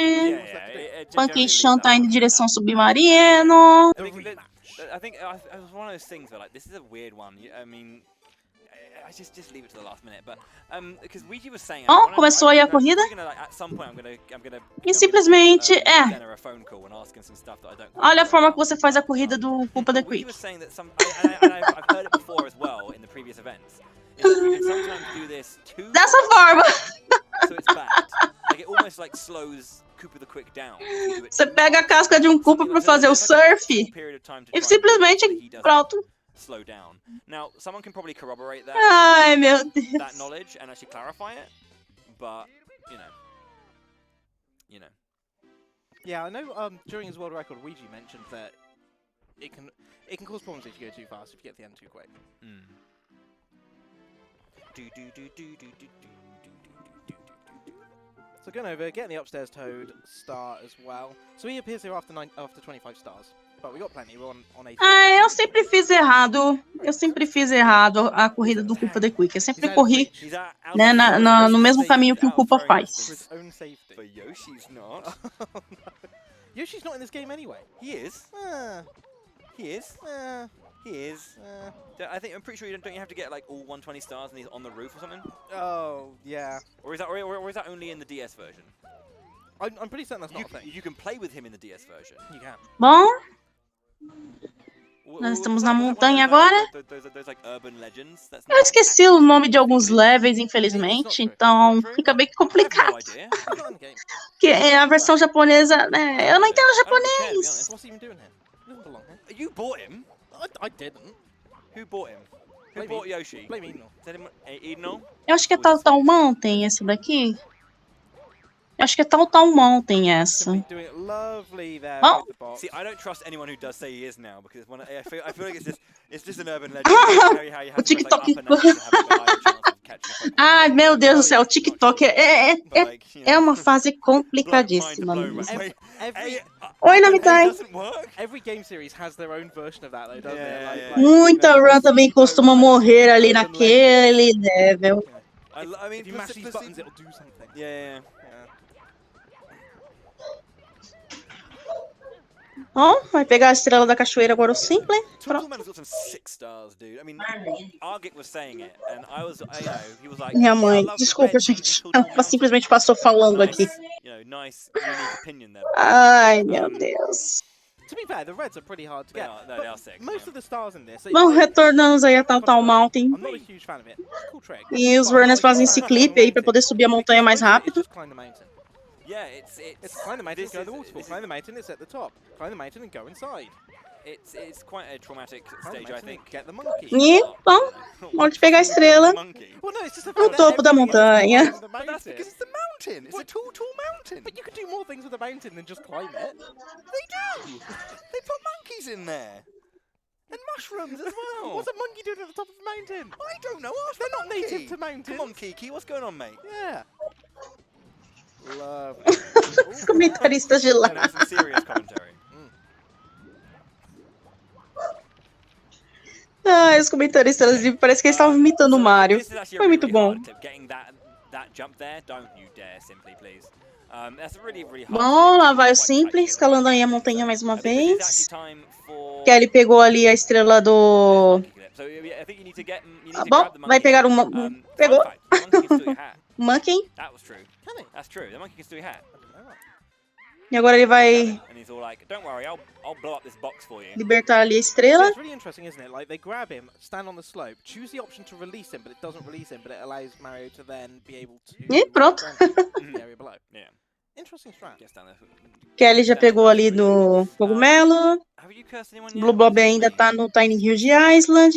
Punky Chan Chan tá indo em direção ao submarino. I think it was one of those things where like this is a weird one. I mean, I just leave it to the last minute, but because Ouija was saying. Bom, começou aí a corrida. E simplesmente olha a forma que você faz a corrida do Culpa The Quick. Dessa forma. Você pega a casca de um Koopa pra fazer o surf e simplesmente pronto. Slow down. Now, someone can probably corroborate that. Ai, meu Deus. That knowledge and actually clarify it, but you know. Yeah, I know. During his world record, Ouija mentioned that it can cause problems if you go too fast, if you get to the end too quick. So going over, getting the upstairs Toad star as well. So he appears here after 25 stars. But we got plenty, we're on 80. Ah, eu sempre fiz errado. Eu sempre fiz errado a corrida do Culpa The Quick. Eu sempre corri, né, no mesmo caminho que o Culpa faz. But Yoshi's not. Yoshi's not in this game anyway. He is. He is. He is. I'm pretty sure don't you have to get like all 120 stars and he's on the roof or something? Oh, yeah. Or is that only in the DS version? I'm pretty certain that's not a thing. You can play with him in the DS version. You can. Bom, nós estamos na montanha agora. Eu esqueci o nome de alguns levels, infelizmente, então fica bem complicado. Porque a versão japonesa, né, eu não entendo japonês. What's he even doing here? He doesn't belong here. You bought him? I didn't. Who bought him? Who bought Yoshi? Blame Eno. Eno? Eu acho que é Tal Mountain esse daqui. Eu acho que é Tal Mountain essa. See, I don't trust anyone who does say he is now because I feel like it's just an urban legend. O TikTok. Ai, meu Deus do céu, o TikTok é uma fase complicadíssima mesmo. Oi, Namitai. Muita run também costuma morrer ali naquele level. If you mash these buttons, it'll do something. Yeah. Bom, vai pegar a estrela da cachoeira agora o Simple. Pronto. Minha mãe, desculpa, gente. Ela simplesmente passou falando aqui. Ai, meu Deus. Bom, retornamos aí a Tal Mountain. E os runners fazem esse clipe aí pra poder subir a montanha mais rápido. Yeah, it's climb the mountain, go to the waterfall. Climb the mountain, it's at the top. Climb the mountain and go inside. It's quite a traumatic stage, I think. Get the monkey. E, bom, pode pegar a estrela no topo da montanha. But that's because it's the mountain. It's a tall mountain. But you can do more things with the mountain than just climb it. They do. They put monkeys in there. And mushrooms as well. What's a monkey doing at the top of the mountain? I don't know. Ask They're not native to mountains. Come on, Kiki. What's going on, mate? Yeah. Love. Os comentaristas de lá. Some serious commentary. Ah, os comentaristas parece que eles estavam imitando o Mario. Foi muito bom. Bom, lá vai o Simple, escalando aí a montanha mais uma vez. Kelly pegou ali a estrela do... Bom, vai pegar uma... Pegou. Monkey. That was true. Can he? That's true. The monkey can still hat. I don't know, right. E agora ele vai And he's all like, "Don't worry, I'll blow up this box for you." libertar ali a So estrela. it's really interesting, isn't it? Like, they grab him, stand on the slope, choose the option to release him, but it doesn't release him, but it allows Mario to then be able to... E pronto. defend the area below. Yeah. Interesting strat. Gets down there. Kelly já pegou ali do cogumelo. Have you cursed anyone yet? Blue Bob ainda tá no Tiny Huge Island.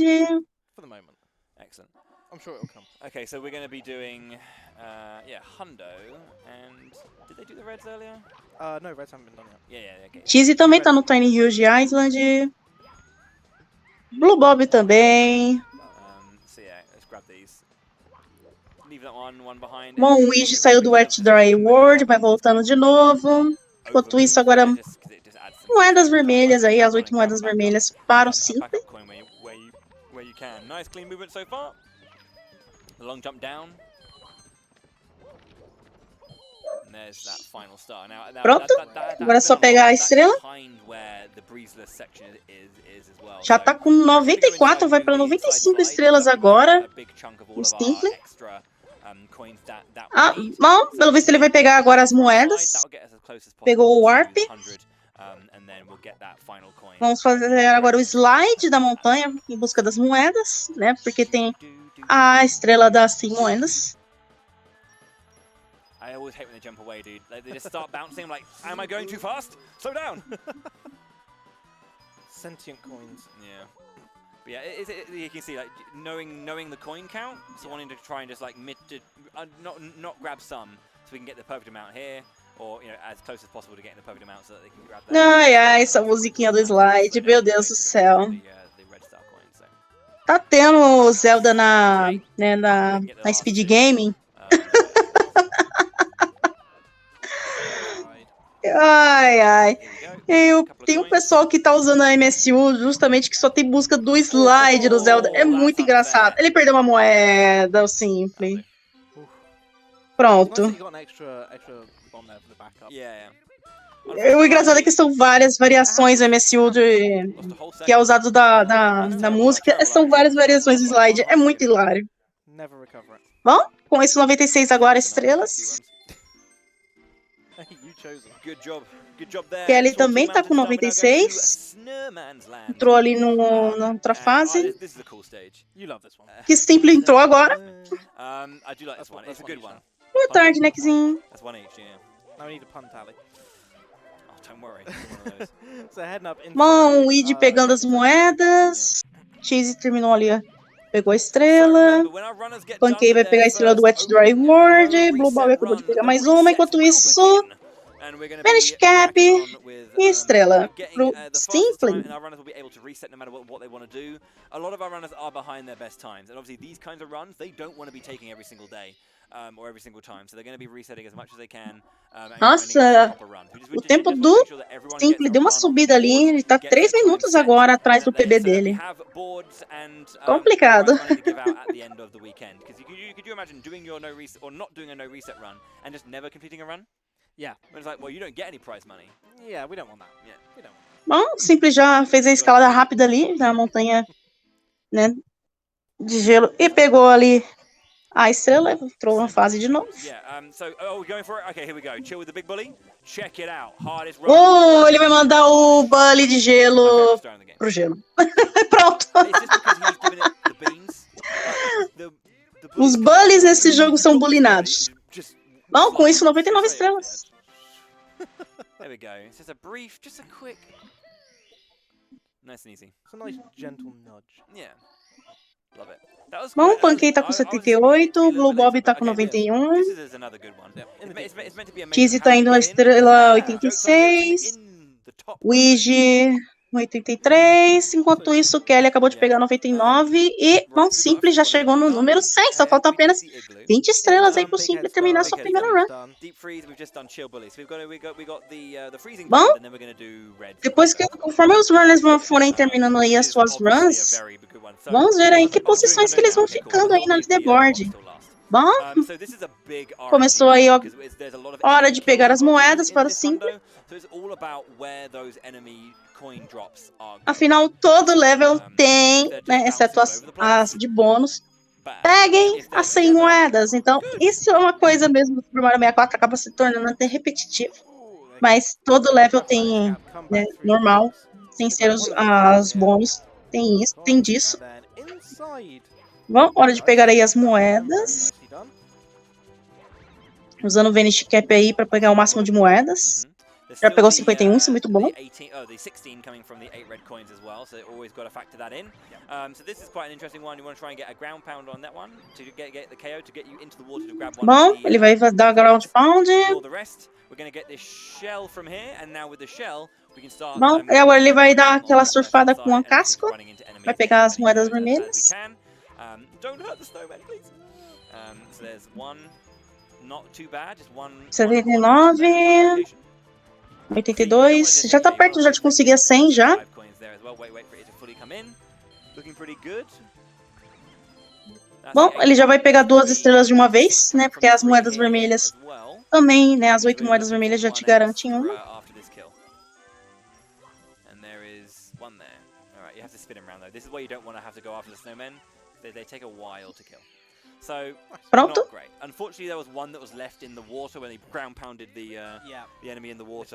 For the moment. Excellent. I'm sure it'll come. Okay, so we're going to be doing, yeah, Hundo, and did they do the reds earlier? No, Reds haven't been done yet. Yeah, okay. Cheesy também tá no Tiny Huge Island. Blue Bob também. So yeah, let's grab these. Leave that one behind. Bom, o Luigi saiu do Wet Dry World, vai voltando de novo. Enquanto isso, agora moedas vermelhas aí, as 8 moedas vermelhas para o Simple. Where you can. Nice clean movement so far. The long jump down. And there's that final star. Now, Pronto. Agora é só pegar a estrela. Já tá com 94, vai para 95 estrelas agora. O Simple. Ah, bom, pelo visto ele vai pegar agora as moedas. Pegou o Warp. Vamos fazer agora o slide da montanha em busca das moedas, né? Porque tem a estrela das 100 moedas. I always hate when they jump away, dude. Like, they just start bouncing. I'm like, am I going too fast? Slow down. Sentient coins. Yeah. But yeah, you can see like knowing the coin count, so wanting to try and just like not grab some, so we can get the perfect amount here, or you know as close as possible to getting the perfect amount so that they can grab that. Ai, ai, essa musiquinha do slide, meu Deus do céu. The red star coin, so. Tá tendo Zelda na Speed Gaming. Ai, ai. Tem um pessoal que tá usando a MSU justamente que só tem busca do slide do Zelda. É muito engraçado. Ele perdeu uma moeda, o Simple. Pronto. O engraçado é que são várias variações do MSU que é usado da música. São várias variações do slide. É muito hilário. Bom, com isso 96 agora estrelas. Kelly também tá com 96. Entrou ali na outra fase. Que Simple entrou agora. Boa tarde, Nexinho. Bom, o Weed pegando as moedas. Cheesy terminou ali, ó. Pegou a estrela. Pancake vai pegar a estrela do Wet Dry World. Blue Ball acabou de pegar mais uma. Enquanto isso, Vanish Cap e estrela pro Simple. Nossa, o tempo do Simple deu uma subida ali, ele tá 3 minutos agora atrás do PB dele. Complicado. Bom, o Simple já fez a escalada rápida ali na montanha, né, de gelo e pegou ali a estrela, entrou na fase de novo. Oh, ele vai mandar o Bully de gelo pro gelo. Pronto. Os Bullies nesse jogo são bulinados. Bom, com isso 99 estrelas. There we go. It's just a brief, just a quick, nice and easy. It's a nice gentle nudge. Yeah. Love it. Bom, o Pancake tá com 78, o Blue Bob tá com 91. Cheesy tá indo na estrela 86. Ouija 83. Enquanto isso, o Kelly acabou de pegar 99. E, bom, Simple já chegou no número 100. Só faltam apenas 20 estrelas aí pro Simple terminar sua primeira run. Bom, depois que, conforme os runners forem terminando aí as suas runs, vamos ver aí que posições que eles vão ficando aí na leaderboard. Bom, começou aí a hora de pegar as moedas para o Simple. Afinal, todo level tem, né, exceto as de bônus, Peguem as 100 moedas. Então, isso é uma coisa mesmo do Super Mario 64, acaba se tornando até repetitivo. Mas todo level tem, né, normal, sem ser as bônus. Tem isso, tem disso. Bom, hora de pegar aí as moedas. Usando o Vanish Cap aí pra pegar o máximo de moedas. Já pegou 51, isso é muito bom. Bom, ele vai dar ground pound. Bom, e agora ele vai dar aquela surfada com a casco. Vai pegar as moedas vermelhas. 79. 82. Já tá perto já de conseguir a 100 já. Bom, ele já vai pegar 2 estrelas de uma vez, né? Porque as moedas vermelhas também, né? As 8 moedas vermelhas já te garantem uma. Pronto.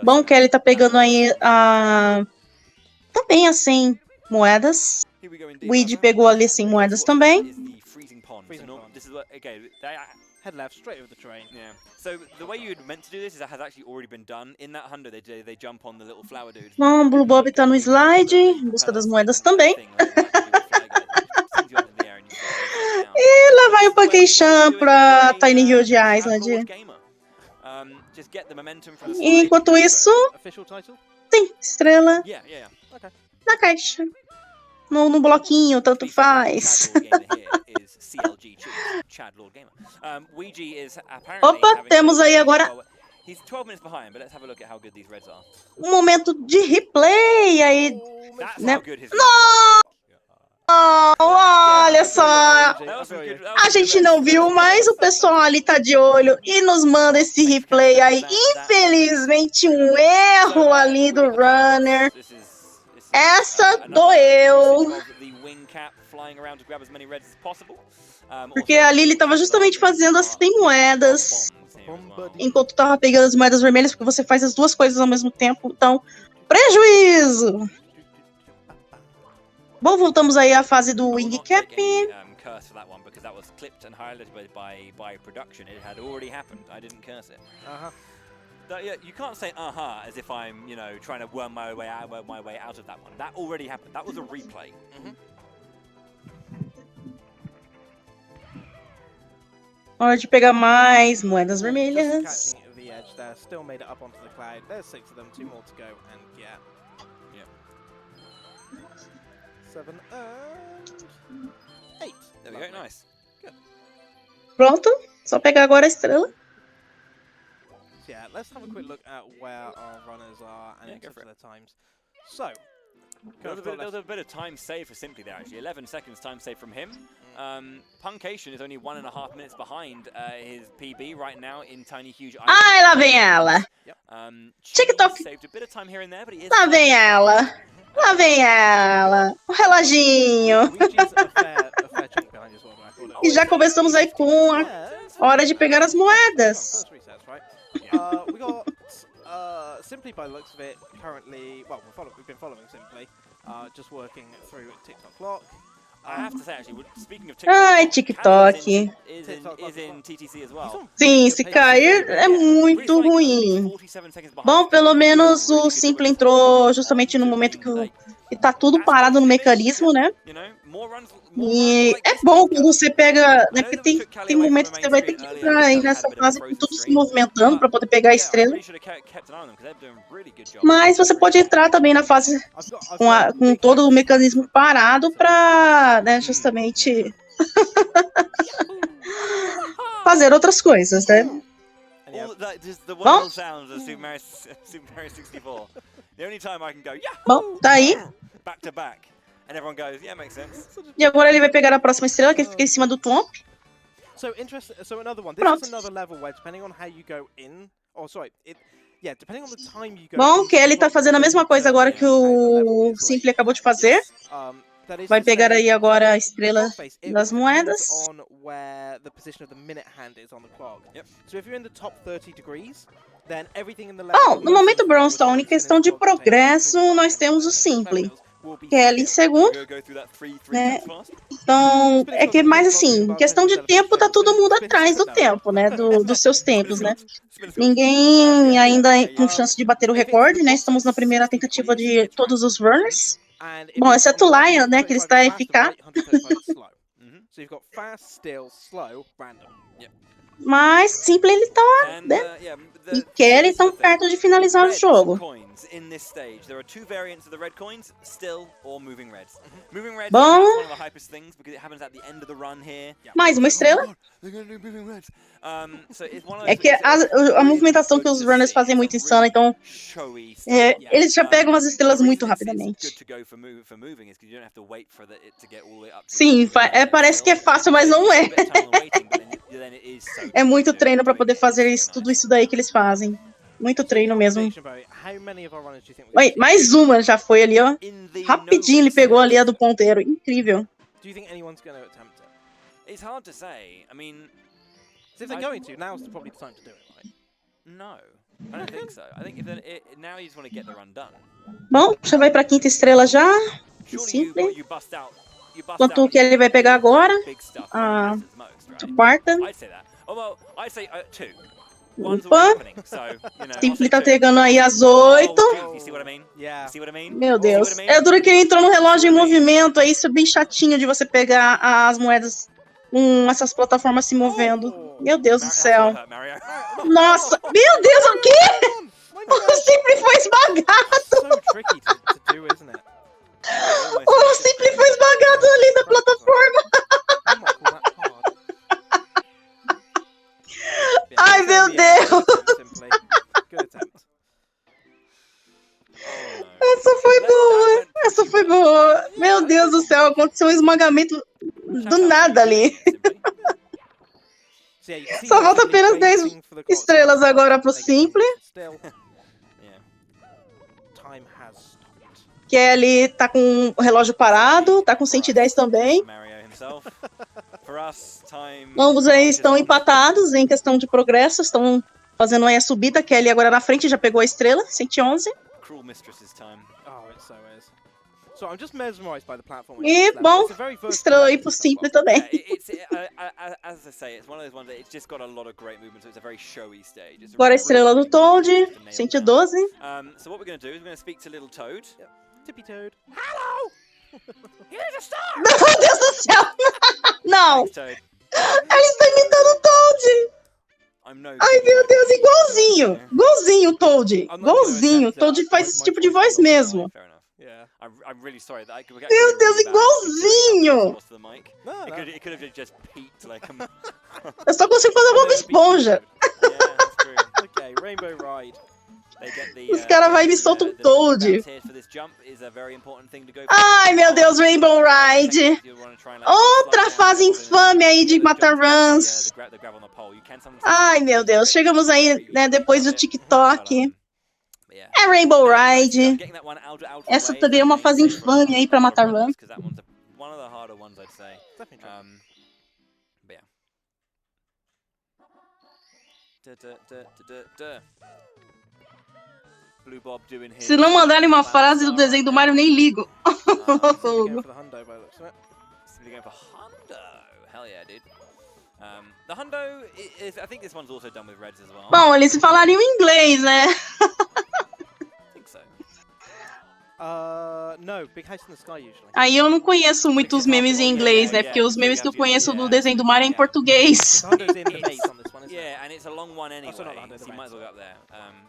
Bom, Kelly tá pegando aí também as 100 moedas. O Weed pegou ali 100 moedas também. Head left, straight over the train. Yeah. So the way you'd meant to do this is that has actually already been done. In that 100, they jump on the little flower dude. Bom, Blue Bob tá no slide, em busca das moedas também. E lá vai o Pankey-chan pra Tiny Hill de Island. E enquanto isso, tem estrela na caixa. No bloquinho, tanto faz. Opa, temos aí agora um momento de replay aí, né? Olha só, a gente não viu, mas o pessoal ali tá de olho e nos manda esse replay aí. Infelizmente, um erro ali do runner. Essa doeu. Porque ali ele tava justamente fazendo as 100 moedas, enquanto tava pegando as moedas vermelhas, porque você faz as duas coisas ao mesmo tempo. Então, prejuízo! Bom, voltamos aí à fase do Wing Cap. You can't say as if I'm, trying to worm my way out of that one. That already happened. That was a replay. Hora de pegar mais moedas vermelhas. The edge there, still made it up onto the cloud. There's 6 of them, 2 more to go, and yeah. 7 and 8. There we go, nice. Good. Pronto, só pegar agora a estrela. Yeah, let's have a quick look at where our runners are and go for their times. So, there was a bit of time saved for Simply there, actually. 11 seconds time saved from him. Puncation is only 1.5 minutes behind his PB right now in Tiny Huge Island. Ai, lá vem ela. TikTok. Saved a bit of time here and there, but he is Lá vem ela. Lá vem ela. O reloginho. E já começamos aí com a hora de pegar as moedas. We got Simply, by the looks of it, currently, well, we've been following Simply, just working through TikTok clock. I have to say, actually, speaking of TikTok, Ai, TikTok. Is in TTC as well. Sim, se cair é muito ruim. Bom, pelo menos o Simple entrou justamente no momento que tá tudo parado no mecanismo, né? E é bom quando você pega, né? Porque tem momentos que você vai ter que entrar aí nessa fase com tudo se movimentando para poder pegar a estrela. Mas você pode entrar também na fase com todo o mecanismo parado para, né, justamente fazer outras coisas, né? Bom, bom, tá aí. E agora ele vai pegar a próxima estrela, que fica em cima do Thwomp. So another one. This is another level where, depending on how you go in, depending on the time you go. Bom, Kelly tá fazendo a mesma coisa agora que o Simple acabou de fazer. That is Vai to pegar say, aí agora a the estrela clog face, it das depends moedas. on where the position of the minute hand is on the clog. Yep. So if you're in the top 30 degrees, then everything in the level Bom, no closest momento as well, which Bronstone, em is in questão its de clog container, progresso, including nós bartending temos o and base Simple. metals, will be Kelly em still. segundo, Go through that three né? times fast. Então, Spinach é got que some mais cool clogs, assim, bartending questão de elevation, tempo, tá todo mundo Spinach atrás do no. tempo, né? Dos seus tempos, né? Spinach. Ninguém ainda com Um, chance de bater o if it's the recorde, né? bottom Estamos na primeira 60, tentativa please, de it's todos os random. runners. And if Bom, it's on exceto the o left, Lion, né? Que ele 135 está is fast, the eficaz. right 135 is slow. So you've got fast, still, slow, random. Mas Simple ele tá, né? E Kelly estão perto de finalizar o jogo. Coins in this stage. There are two variants of the red coins, still or moving reds. Moving reds Bom. is one of the hypest things because it happens at the end of the run here. Mais uma estrela. They're going to do moving reds. So it's one of É those, que a movimentação que os runners fazem é muito insana, então showy eles já pegam as estrelas the muito reason it's good rapidamente. to go for moving is because you don't have to wait for it to get all the way up to Sim, the red parece que é still. fácil, mas So não it's a é. bit of time waiting, but then it is so É muito good treino pra doing poder it. fazer It's isso, super tudo nice. isso daí que eles fazem. Muito So treino your mesmo. prediction, Barry, how many of our runners do you think we're Oi, gonna see? mais uma já foi ali, ó. In the Rapidinho ele no-win pegou ali a stage, do ponteiro. Incrível. Do you think anyone's going to attempt it? it's hard to say. I mean, So if they're going to, now's probably the time to do it, right? no, I don't think so. I think now you just want to get the run done. Bom, já vai pra quinta estrela já. Surely Simple. you bust out. Enquanto que ele vai pegar agora, big stuff a matters most, right? quarta. I'd say that. Although I'd say two. One's Opa. already happening, so you know. I'll Simple say tá two. chegando aí às Oh, 8. geez, you see what I mean? Yeah. You see what I mean? Meu See Deus. what I mean? É duro que ele entrou no relógio em See what I mean? movimento, aí isso é bem chatinho de você pegar as moedas com essas plataformas se movendo. Oh. Meu Deus do That's céu. what hurt, Mario. Nossa, meu Deus, o quê? O Simple foi esmagado. So tricky to do, isn't it? O Simple foi esmagado ali da plataforma. You might call that hard. Yeah, Ai, good meu attempt, Deus. good attempt, Simply. Good attempt. Oh, no. Essa foi boa. Essa foi boa. Meu Deus do céu, aconteceu um esmagamento do nada ali. So, yeah, you can see Só they're falta simply apenas 10 waiting for the clock to estrelas stop. agora pro They continue Simple. to still. Yeah. Time has stopped. Kelly tá com o relógio parado, tá com 110 também. Mario himself. For us, time Ambos aí marches estão on. empatados em questão de progresso, estão fazendo aí a subida. Kelly agora na frente já pegou a estrela, 111. Cruel mistress's time. Oh, it so is. So I'm just mesmerized by the platform. E, bom, estrela aí pro Simple também. Yeah, it's as I say, it's one of those ones that it's just got a lot of great movement, so it's a very showy stage. It's Agora a really estrela do Toad, to nail down. 112. So what we're going to do is we're going to speak to little Toad. Tippy Toad. Hello! Here's a star! Meu Deus do céu! Não! Thanks, Toad. Ele está imitando o Toad! I'm no Ai, good meu at Deus, it. igualzinho! Yeah. Igualzinho o Toad! I'm not gonna Igualzinho! O attempt that. Toad faz My esse tipo de voice voz is not mesmo. Fair enough. Yeah. I'm really sorry that Meu Deus, igualzinho! To the mic. No, no. It could have just peaked like a. Eu só consigo fazer Bob Esponja. Yeah, that's true. Okay, Rainbow Ride. They get the, Os caras vai e me soltam um Toad. Ai, meu Deus, Rainbow Ride. Outra fase infame aí de matar runs. Ai, meu Deus, chegamos aí, né, depois do TikTok. É Rainbow Ride. Essa também é uma fase infame aí pra matar runs. Definitely true. Blue Bob doing his Se não mandarem uma frase do desenho do Mario, nem ligo. Simply going for the hundo by the looks of it. Simply going for Hundo. Hell yeah, dude. The Hundo is, I think this one's also done with reds as well. Bom, eles falariam inglês, né? I think so. No, Big House in the Sky usually. Aí eu não conheço muitos memes em inglês, né? Porque os memes que eu conheço do desenho do Mario é em português. The hundo's in the maze on this one, isn't it? Yeah, and it's a long one anyway, so not the Hundo, the so you might as maze. well go up there.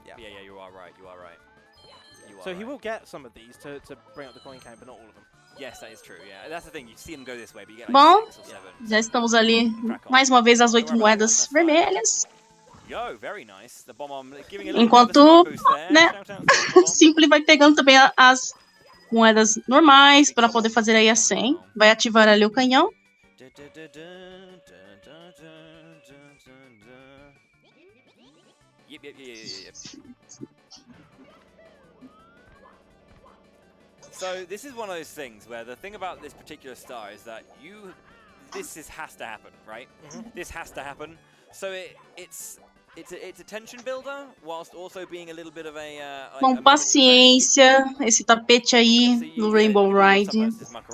Yeah. Yeah, you are right, you are right. You are So he right. will get some of these to bring up the coin count, but not all of them. Yes, that is true, yeah. That's the thing, you see them go this way, but you get Bom, like 6 or 7. já estamos ali, mais uma vez, as 8 moedas vermelhas. Yo, very nice. The bomb giving a little Enquanto, bit of a boost there. né, Shout out to the bomb. Simple vai pegando também as moedas normais para poder fazer aí a 100. Vai ativar ali o canhão. Yep. So this is one of those things where the thing about this particular star is that has to happen, right? This has to happen. So it's a tension builder, whilst also being a little bit of a. Com paciência, esse tapete aí do Rainbow Ride.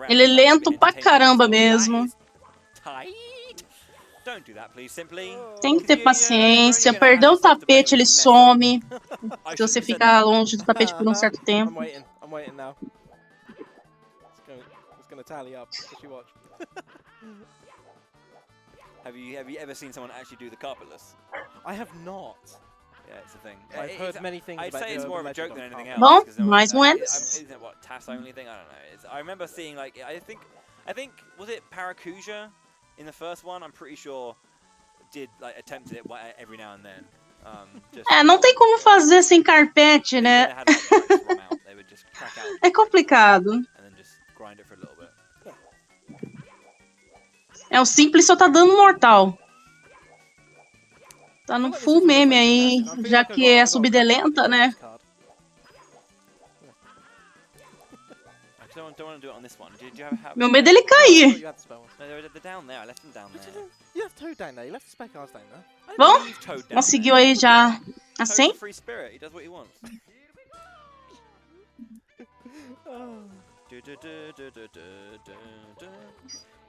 Ele é lento pra caramba mesmo. Tem que ter paciência. Perdeu o tapete, ele some. Se você ficar longe do tapete por um certo tempo. I'm waiting now. It's gonna tally up. Just you watch. Have you ever seen someone actually do the carpetless? I have not. Yeah, it's a thing. I've heard many things I'd about say it's the more of a legend joke than of anything carpet. else. Bom, mais um eles. Isn't it what, TAS only thing? I don't know. I remember seeing like I think was it Paracuja in the first one? I'm pretty sure did like attempted it every now and then. Não tem como fazer sem carpete, né? É complicado. O simples só tá dando mortal. Tá no full meme aí, já que a subida é lenta, né? Meu medo é ele cair. Bom, conseguiu aí já a 100.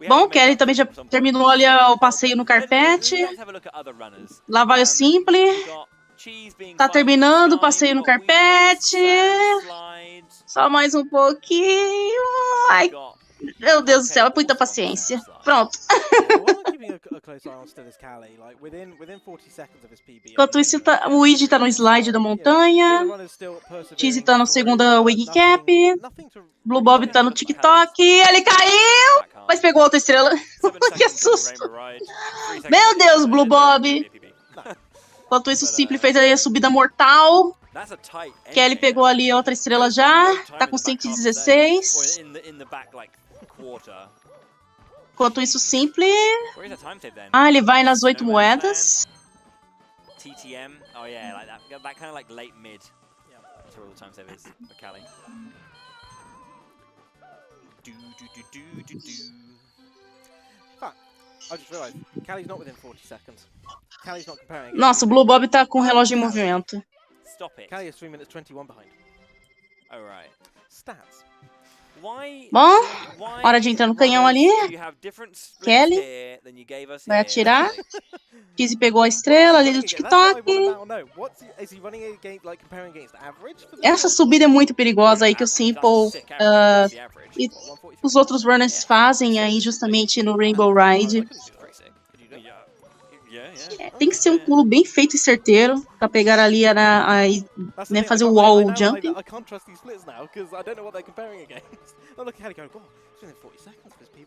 Bom, Kelly também já terminou ali o passeio no carpete. Lá vai o Simple. Tá terminando o passeio no carpete. Só mais um pouquinho. Ai, meu Deus do céu, é muita paciência. Pronto. Enquanto isso, o Luigi tá no slide da montanha. Cheesy tá no segunda wing cap. Blue Bob tá no TikTok. Ele caiu! Mas pegou outra estrela. Que susto! Meu Deus, Blue Bob! Enquanto isso, o Simple fez aí a subida mortal. Kelly pegou ali outra estrela já. Tá com 116. Enquanto isso, Simple. Ele vai nas 8 moedas. TTM. Oh yeah, like that kind of like late mid. That's where all the time save is for Callie. I just realized Callie's not within 40 seconds. Callie's not comparing. Nossa, o Blue Bob tá com o relógio em movimento. Stop it. Callie is 3 minutes 21 behind. All right. Stats. Bom, hora de entrar no canhão ali. Kelly vai atirar. Cheesy pegou a estrela ali do TikTok. Essa subida é muito perigosa aí que o Simple e os outros runners fazem aí justamente no Rainbow Ride. Tem que ser um pulo bem feito e certeiro pra pegar ali né, fazer o wall jump.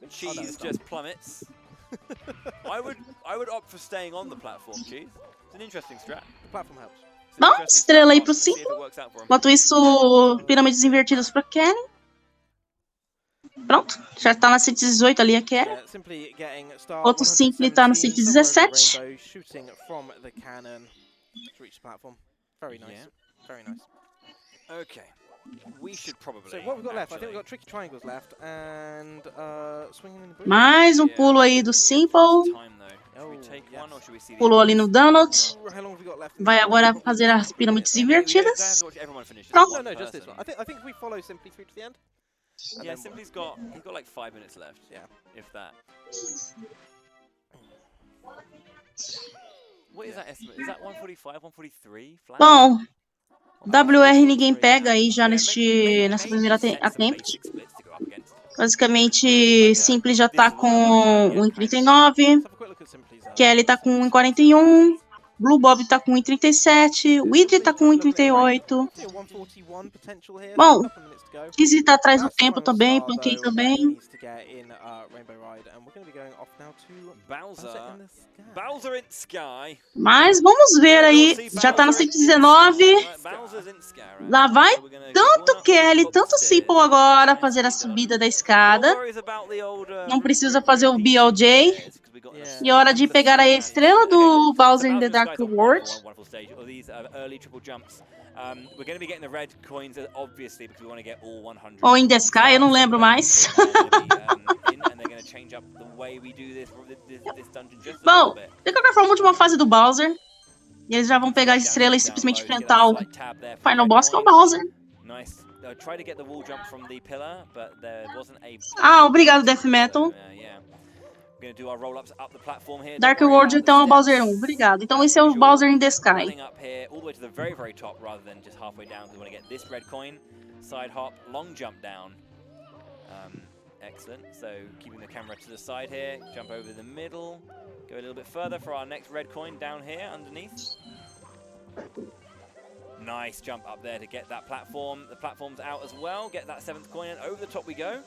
Cheese just plummets. I would opt for staying on the platform, Cheese. It's an interesting strat. The platform helps. Bom, estrela aí pro 5. Enquanto isso, pirâmides invertidas pra Kelly. Pronto, já tá na 118 ali a Kelly. Outro Simple tá no 117. Okay. We should probably. So what we've got left? I think we've got tricky triangles left and swinging in the mais um pulo aí do Simple. Pulou ali no Donut. Vai agora fazer as pirâmides invertidas. Pronto. No, just this one. I think we follow Simply through to the end. Yeah, Simply's got like 5 minutes left. Yeah, if that. What is that estimate? Is that 145, 143 flat? Bom, WR ninguém pega aí já nessa primeira attempt. Basicamente, Simple já tá com 1,39. Kelly tá com 1,41. Blue Bob tá com 1,37. Widry tá com 1,38. Bom, Cheesy tá atrás do tempo também. Pancake também. Mas vamos ver aí. Já tá na 119. Lá vai tanto Kelly, tanto Simple agora fazer a subida da escada. Não precisa fazer o BLJ. E é hora de pegar a estrela do Bowser in the Dark World. We're going to be getting the red coins, obviously, because we want to get all 100. Ou In The Sky, eu não lembro mais. Bom, de qualquer forma, a última fase do Bowser. E eles já vão pegar as estrelas e simplesmente enfrentar o Final Boss, que é o Bowser. Ah, obrigado, Death Metal. Dark World, então, é o Bowser 1. Obrigado. Então, esse é o Bowser in the Sky. Excellent. So keeping the camera to the side here, jump over the middle, go a little bit further for our next red coin down here underneath. Nice jump up there to get that platform. The platform's out as well. Get that 7th coin and over the top we go.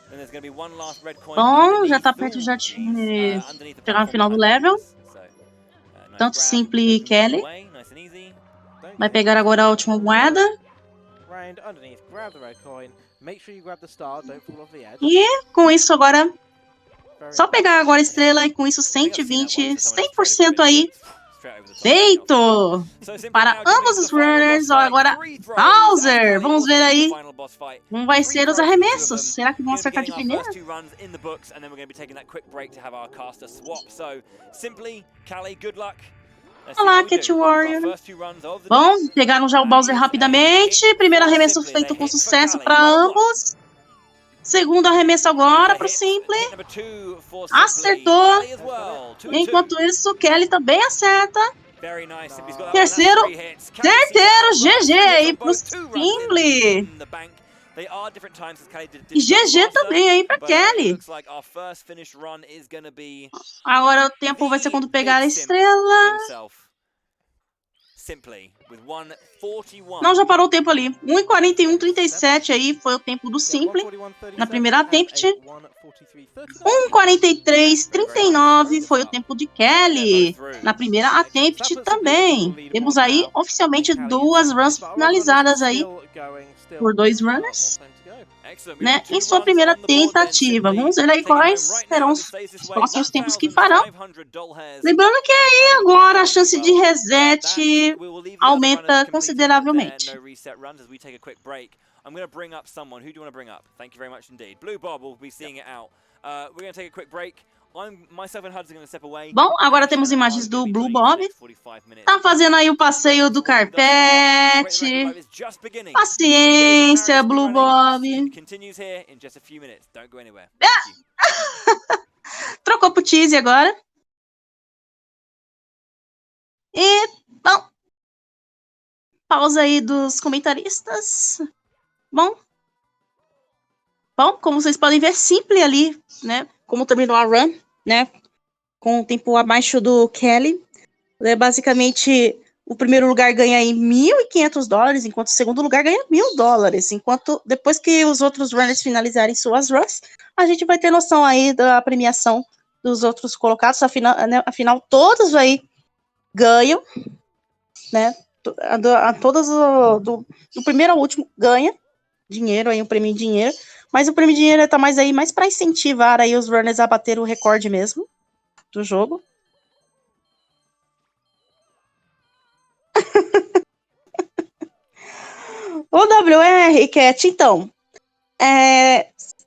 Then there's going to be one last red coin. Bom, já tá perto já de chegar no final do level. Tanto Simple e Kelly. Vai pegar agora a última moeda. Round underneath, grab the red coin. Make sure you grab the star, don't fall off the edge. E com isso agora, só pegar agora a estrela e com isso 120, 100% aí. Feito! Para ambos os runners, ó, agora Bowser. Vamos ver aí como vai ser os arremessos. Será que vão acertar de primeira? Olá, Cat Warrior. Bom, pegaram já o Bowser rapidamente. Primeiro arremesso feito com sucesso para ambos. Segundo arremesso agora para o Simple. Acertou. Enquanto isso, Kelly também acerta. Terceiro, certeiro, GG aí pro Simple. E GG também aí pra Kelly. Agora o tempo vai ser quando pegar a estrela. Não, já parou o tempo ali. 1:41:37 aí foi o tempo do Simple na primeira attempt. 1:43:39 foi o tempo de Kelly na primeira attempt também. Temos aí oficialmente 2 runs finalizadas aí por 2 runners, né, em sua primeira tentativa. Vamos ver aí quais serão os próximos tempos que farão. Lembrando que aí agora a chance de reset aumenta consideravelmente. I'm going to bring up someone. Who do you want to bring up? Thank you very much indeed. Blue Bob will be seeing it out. We're going to take a quick break. Bom, agora temos imagens do Blue Bob. Tá fazendo aí o passeio do carpete. Paciência, Blue Bob. Trocou pro Cheese agora. E, bom, pausa aí dos comentaristas. Bom, como vocês podem ver, Simple ali, né? Como terminou a run, né? Com o tempo abaixo do Kelly. Basicamente, o primeiro lugar ganha aí $1.500, enquanto o segundo lugar ganha $1.000. Enquanto, depois que os outros runners finalizarem suas runs, a gente vai ter noção aí da premiação dos outros colocados. Afinal, todos aí ganham, né? Todas do primeiro ao último ganha dinheiro, aí um prêmio em dinheiro. Mas o prêmio de dinheiro tá mais para incentivar aí os runners a bater o recorde mesmo do jogo. O WR, Cat, então,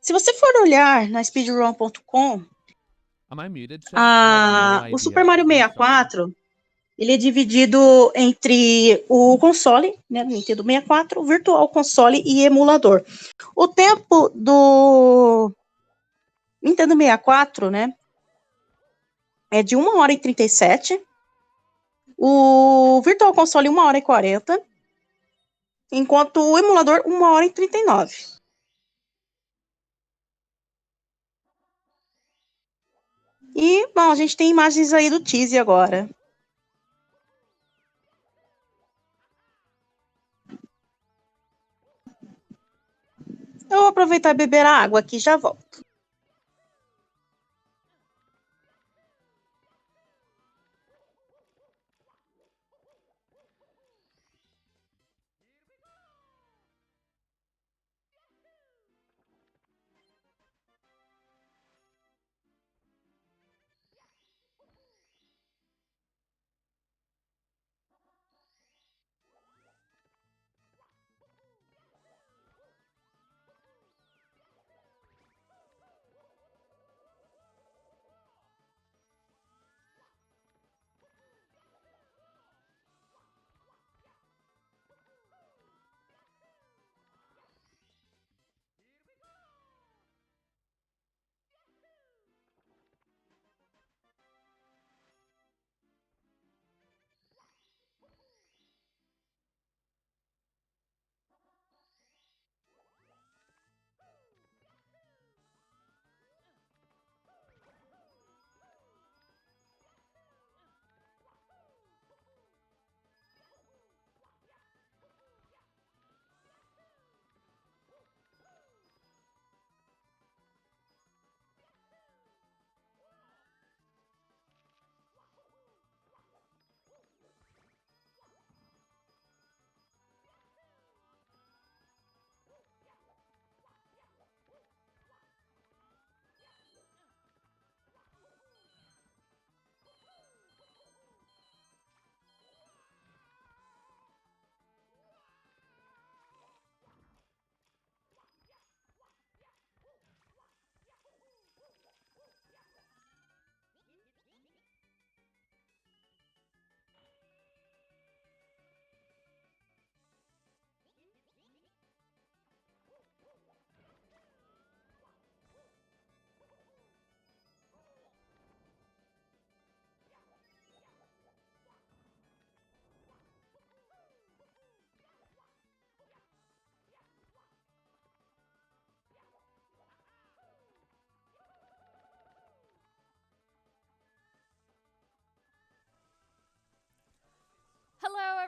se você for olhar na speedrun.com, o Super Mario 64, ele é dividido entre o console, né, Nintendo 64, o Virtual Console e emulador. O tempo do Nintendo 64, né, é de 1:37. O Virtual Console 1:40. Enquanto o emulador 1:39. E, bom, a gente tem imagens aí do teaser agora. Eu vou aproveitar e beber a água aqui e já volto.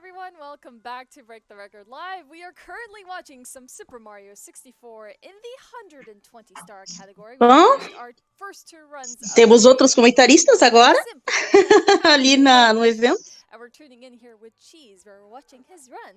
everyone, welcome back to Break the Record Live. We are currently watching some Super Mario 64 in the 120 star category. We Bom, finished our first 2 runs of temos the outros comentaristas agora Simple ali no evento. and we're tuning in here with Cheese. We're watching his run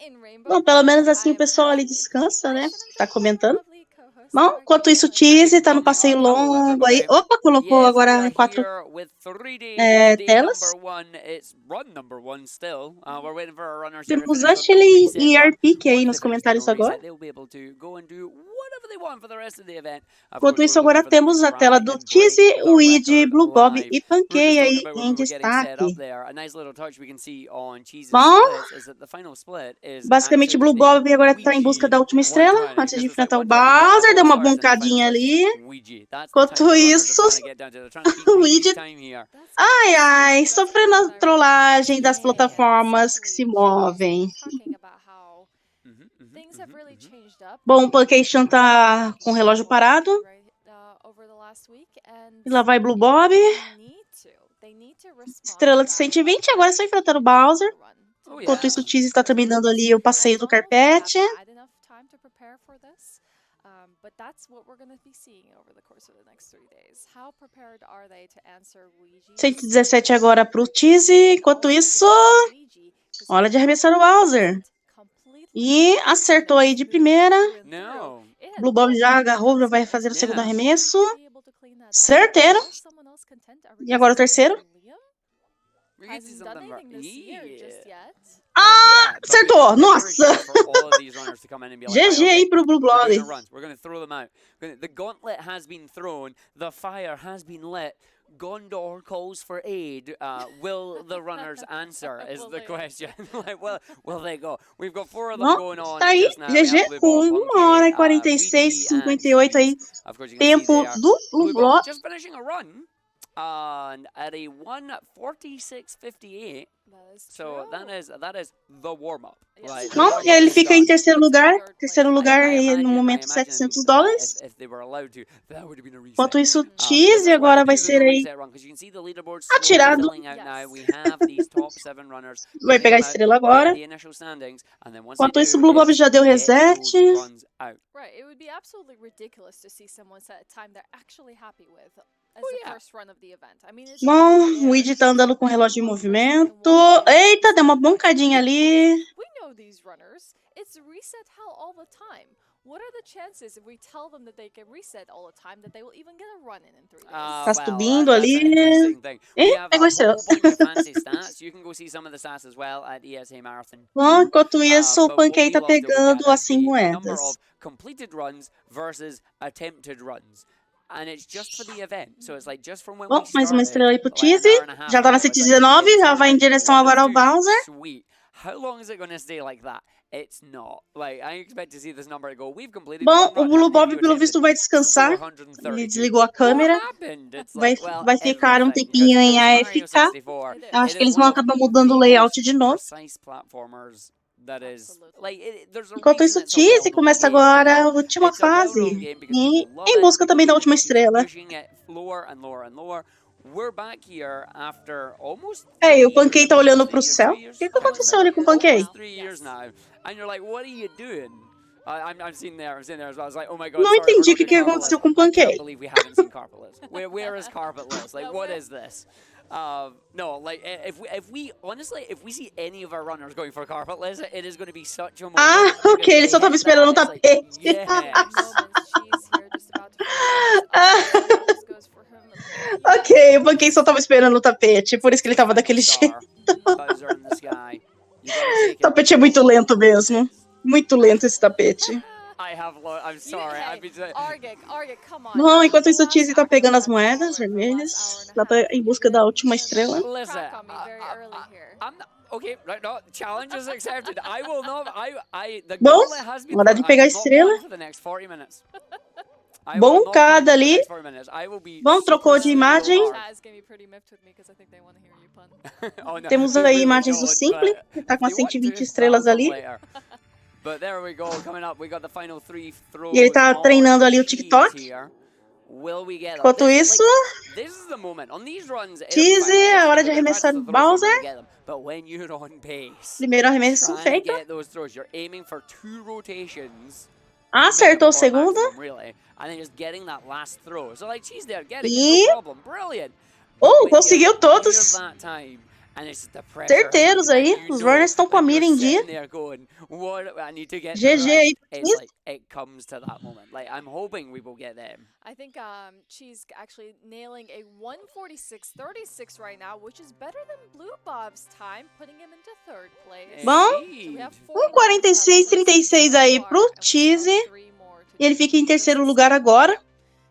in Rainbow. Bom, pelo menos assim o I'm pessoal ali Ashley, descansa, né? Ash, and I'm Tá joined by my comentando. lovely co-host, Bom, Argy. enquanto isso, o Hello, Argy. Cheese tá no Coming passeio up. Hello, longo aí. everybody. Opa, colocou Yes, we agora are em 4 here with 3 days, day telas. number 1. It's run number 1 still. We're waiting for our runners here to Temos finish their no Ashley reset e run. Arpique aí Once nos they finish their comentários no agora. reset, they'll be able to go and do whatever they want for the rest of the event. Of Enquanto course, isso, we're looking agora for them to temos a try tela do and break Cheese, the o Weed, record Blue Bob live. e We were Pankey just talking aí about em when we were getting set up destaque. there. A nice little touch we can see on Cheese's Bom, splits is that the final split is basicamente actually Blue just named Bob agora tá em busca Ouija da última estrela, 120 antes de because it's like enfrentar o 120 you get the Bowser, deu whole uma stars and the final boncadinha splits ali. Ouija. That's the time Enquanto the runners are isso, trying to get down to. They're trying to beat o Ouija's Weed, time here. That's ai, good to see. ai, That's sofrendo what a I was trollagem das Yeah. plataformas que se exactly. movem. Talking about how things have really changed up Bom, o Punkation tá com o relógio parado. over the last week, and E lá vai Blue Bob. they need to respond Estrela to de that 120, agora é só enfrentar o Bowser. run to Oh, Enquanto yeah. isso, o Cheese está terminando ali o passeio do carpete. had enough time to prepare for this. But that's what we're going to be seeing over the course of the next 3 days. How prepared are they to answer Ouija? 117 agora pro Cheese. Enquanto isso, hora de arremessar o Bowser. E acertou aí de primeira. No. Blue Bob já agarrou, já vai fazer o segundo Yeah. arremesso. Certeiro. E agora o terceiro. We can see something yeah. Ah, acertou! Nossa! GG GG aí pro Blue Bob. We're going to throw them out. The gauntlet has been thrown. The fire has been lit. Gondor calls for aid. Will the runners answer? Is the question. Like, well, will they go? We've got 4 of them Bom, going on. tá aí, just now. We have GG Blue com Bob, 1 hora e Punkey, 46, Ouija, and 58 aí. Cheese. Of course, you can see Tempo there. do Blue Blue Bob Bob. just finishing a run. And at a 1:46.58. So that is the warm up. Like, Bom, e aí ele fica em terceiro lugar. Terceiro lugar aí no momento I imagine $700. if they were allowed to, that would have been a reset. Enquanto isso, o This Cheese is agora why vai the ser aí reset run, 'cause you can see the leaderboard slowly atirado. filling out now. We have these top 7 runners. Vai pegar a estrela agora. The initial standings, and then once Enquanto they isso, o do, Blue Bob it's já deu get reset. those runs out. Right, it would be absolutely ridiculous to see someone set a time they're actually happy with as Oh, the yeah. first run of the event. I mean, it's Bom, already o there. Weed tá andando com o relógio em One person movimento. can walk away with Eita, this deu uma information. boncadinha ali. We know these runners. It's reset hell all the time. What are the chances if we tell them that they can reset all the time that they will even get a run in 3 days? Tá subindo That's ali. an interesting thing. We Ih, have pegou a a estrela. whole bunch of fancy stats. You can go see some of the stats as well at ESA Marathon. Bom, enquanto isso, o But what Pankey we tá love to look pegando at as is 100 the number moedas. of completed runs versus attempted runs. And it's just for the event. So it's like just from when Bom, we mais uma started, estrela aí pro like an Cheese. hour and a half Já tá na ago, it's like, 119, it's já gonna vai em hit direção 1 agora ao of 2. Bowser. Sweet. How long is it going to stay like that? It's not. Like, I expect to see this number go, we've completed Bom, one o run. Blue How many Bob, have you pelo attempted? visto, vai descansar. 432. Ele desligou a What câmera. happened? It's Vai, like, well, vai ficar um everything. 'Cause tempinho em Mario AFK. 64, It is. Eu acho it que is eles one vão of acabar mudando o the layout most de novo. precise platformers that is. Absolutely. Like, there's a Enquanto reason isso, it's a well-known Cheese começa game, agora you a know? última It's a well-known fase. game because E people love em it, busca because também da people última keep estrela. pushing it lower and lower and lower. We're back here after almost Ei, o 3 Pankey years, tá I olhando think, pro 3 céu. O years, que 3 years. aconteceu ali com o Pankey? Almost 3 years Yes. now. And you're like, what are you doing? I'm sitting there as well. I was like, oh my god, Não sorry, we're entendi o not que doing aconteceu Carpetless. com o I can't Pankey. believe we haven't seen Carpetless. Where is Carpetless? Like, No, what where- is this? No, like if we honestly, if we see any of our runners going for Carpetless, it is going to be such a moment. Ah, because ok, ele they só tava hit esperando o that, it's like, tapete. yes. Moments, Cheese here just about to finish this up. This goes for him. Ok, o Pankey só tava esperando o tapete, por isso que ele tava daquele jeito. Star, Bowser in the sky. You gotta take O it. tapete é muito lento mesmo. Muito lento esse tapete. I'm sorry. I've been Argik, come on. Bom, enquanto isso, o The Cheese last tá pegando as hour and a moedas half, vermelhas. last hour Já and tá a half. em busca da última estrela. Listen, Crack on me very early here. I'm not, okay, right, no, challenge is accepted. I will not, the Bom, gauntlet has been hora de thrown. pegar I a will not estrela. pause for the next 40 minutes. I will not pause Boncada for the ali. next 40 minutes. I will be Bom, trocou super de imagem. hard. Chat is gonna be pretty miffed with me because I think they want to hear you pun. Oh, no, Temos they aí really imagens do don't, Simple, but que tá com if as they want 120 to, estrelas I'll come ali. later. But there we go, coming up, we got the final 3 throws E ele tá on treinando ali o Cheese TikTok. here. Will we get them? Enquanto This, isso, like, this is the moment. On these runs, it'll be Cheese, fine. Like, a if hora you de get practice arremessar the no throws, you're Bowser. gonna get them. But when you're on pace, Primeiro arremesso trying to feito. get those throws, you're aiming for 2 rotations. Acertou o or segundo. maximum, really, and then just getting that last throw. So like Cheese there, getting it, E... no problem, brilliant. But when conseguiu you're todos. near that time, and it's the pressure, Certeiros aí. and you Os know, runners estão com a and mira you're em dia. sitting there going, what I need to get GG through, aí pro it's Cheese. like it comes to that moment. Like I'm hoping we will get them. I think Cheese actually nailing a 146.36 right now, which is better than Blue Bob's time, putting him into 3rd place. Bom, So we have 46-36 aí pro Cheese. E ele fica em terceiro lugar agora.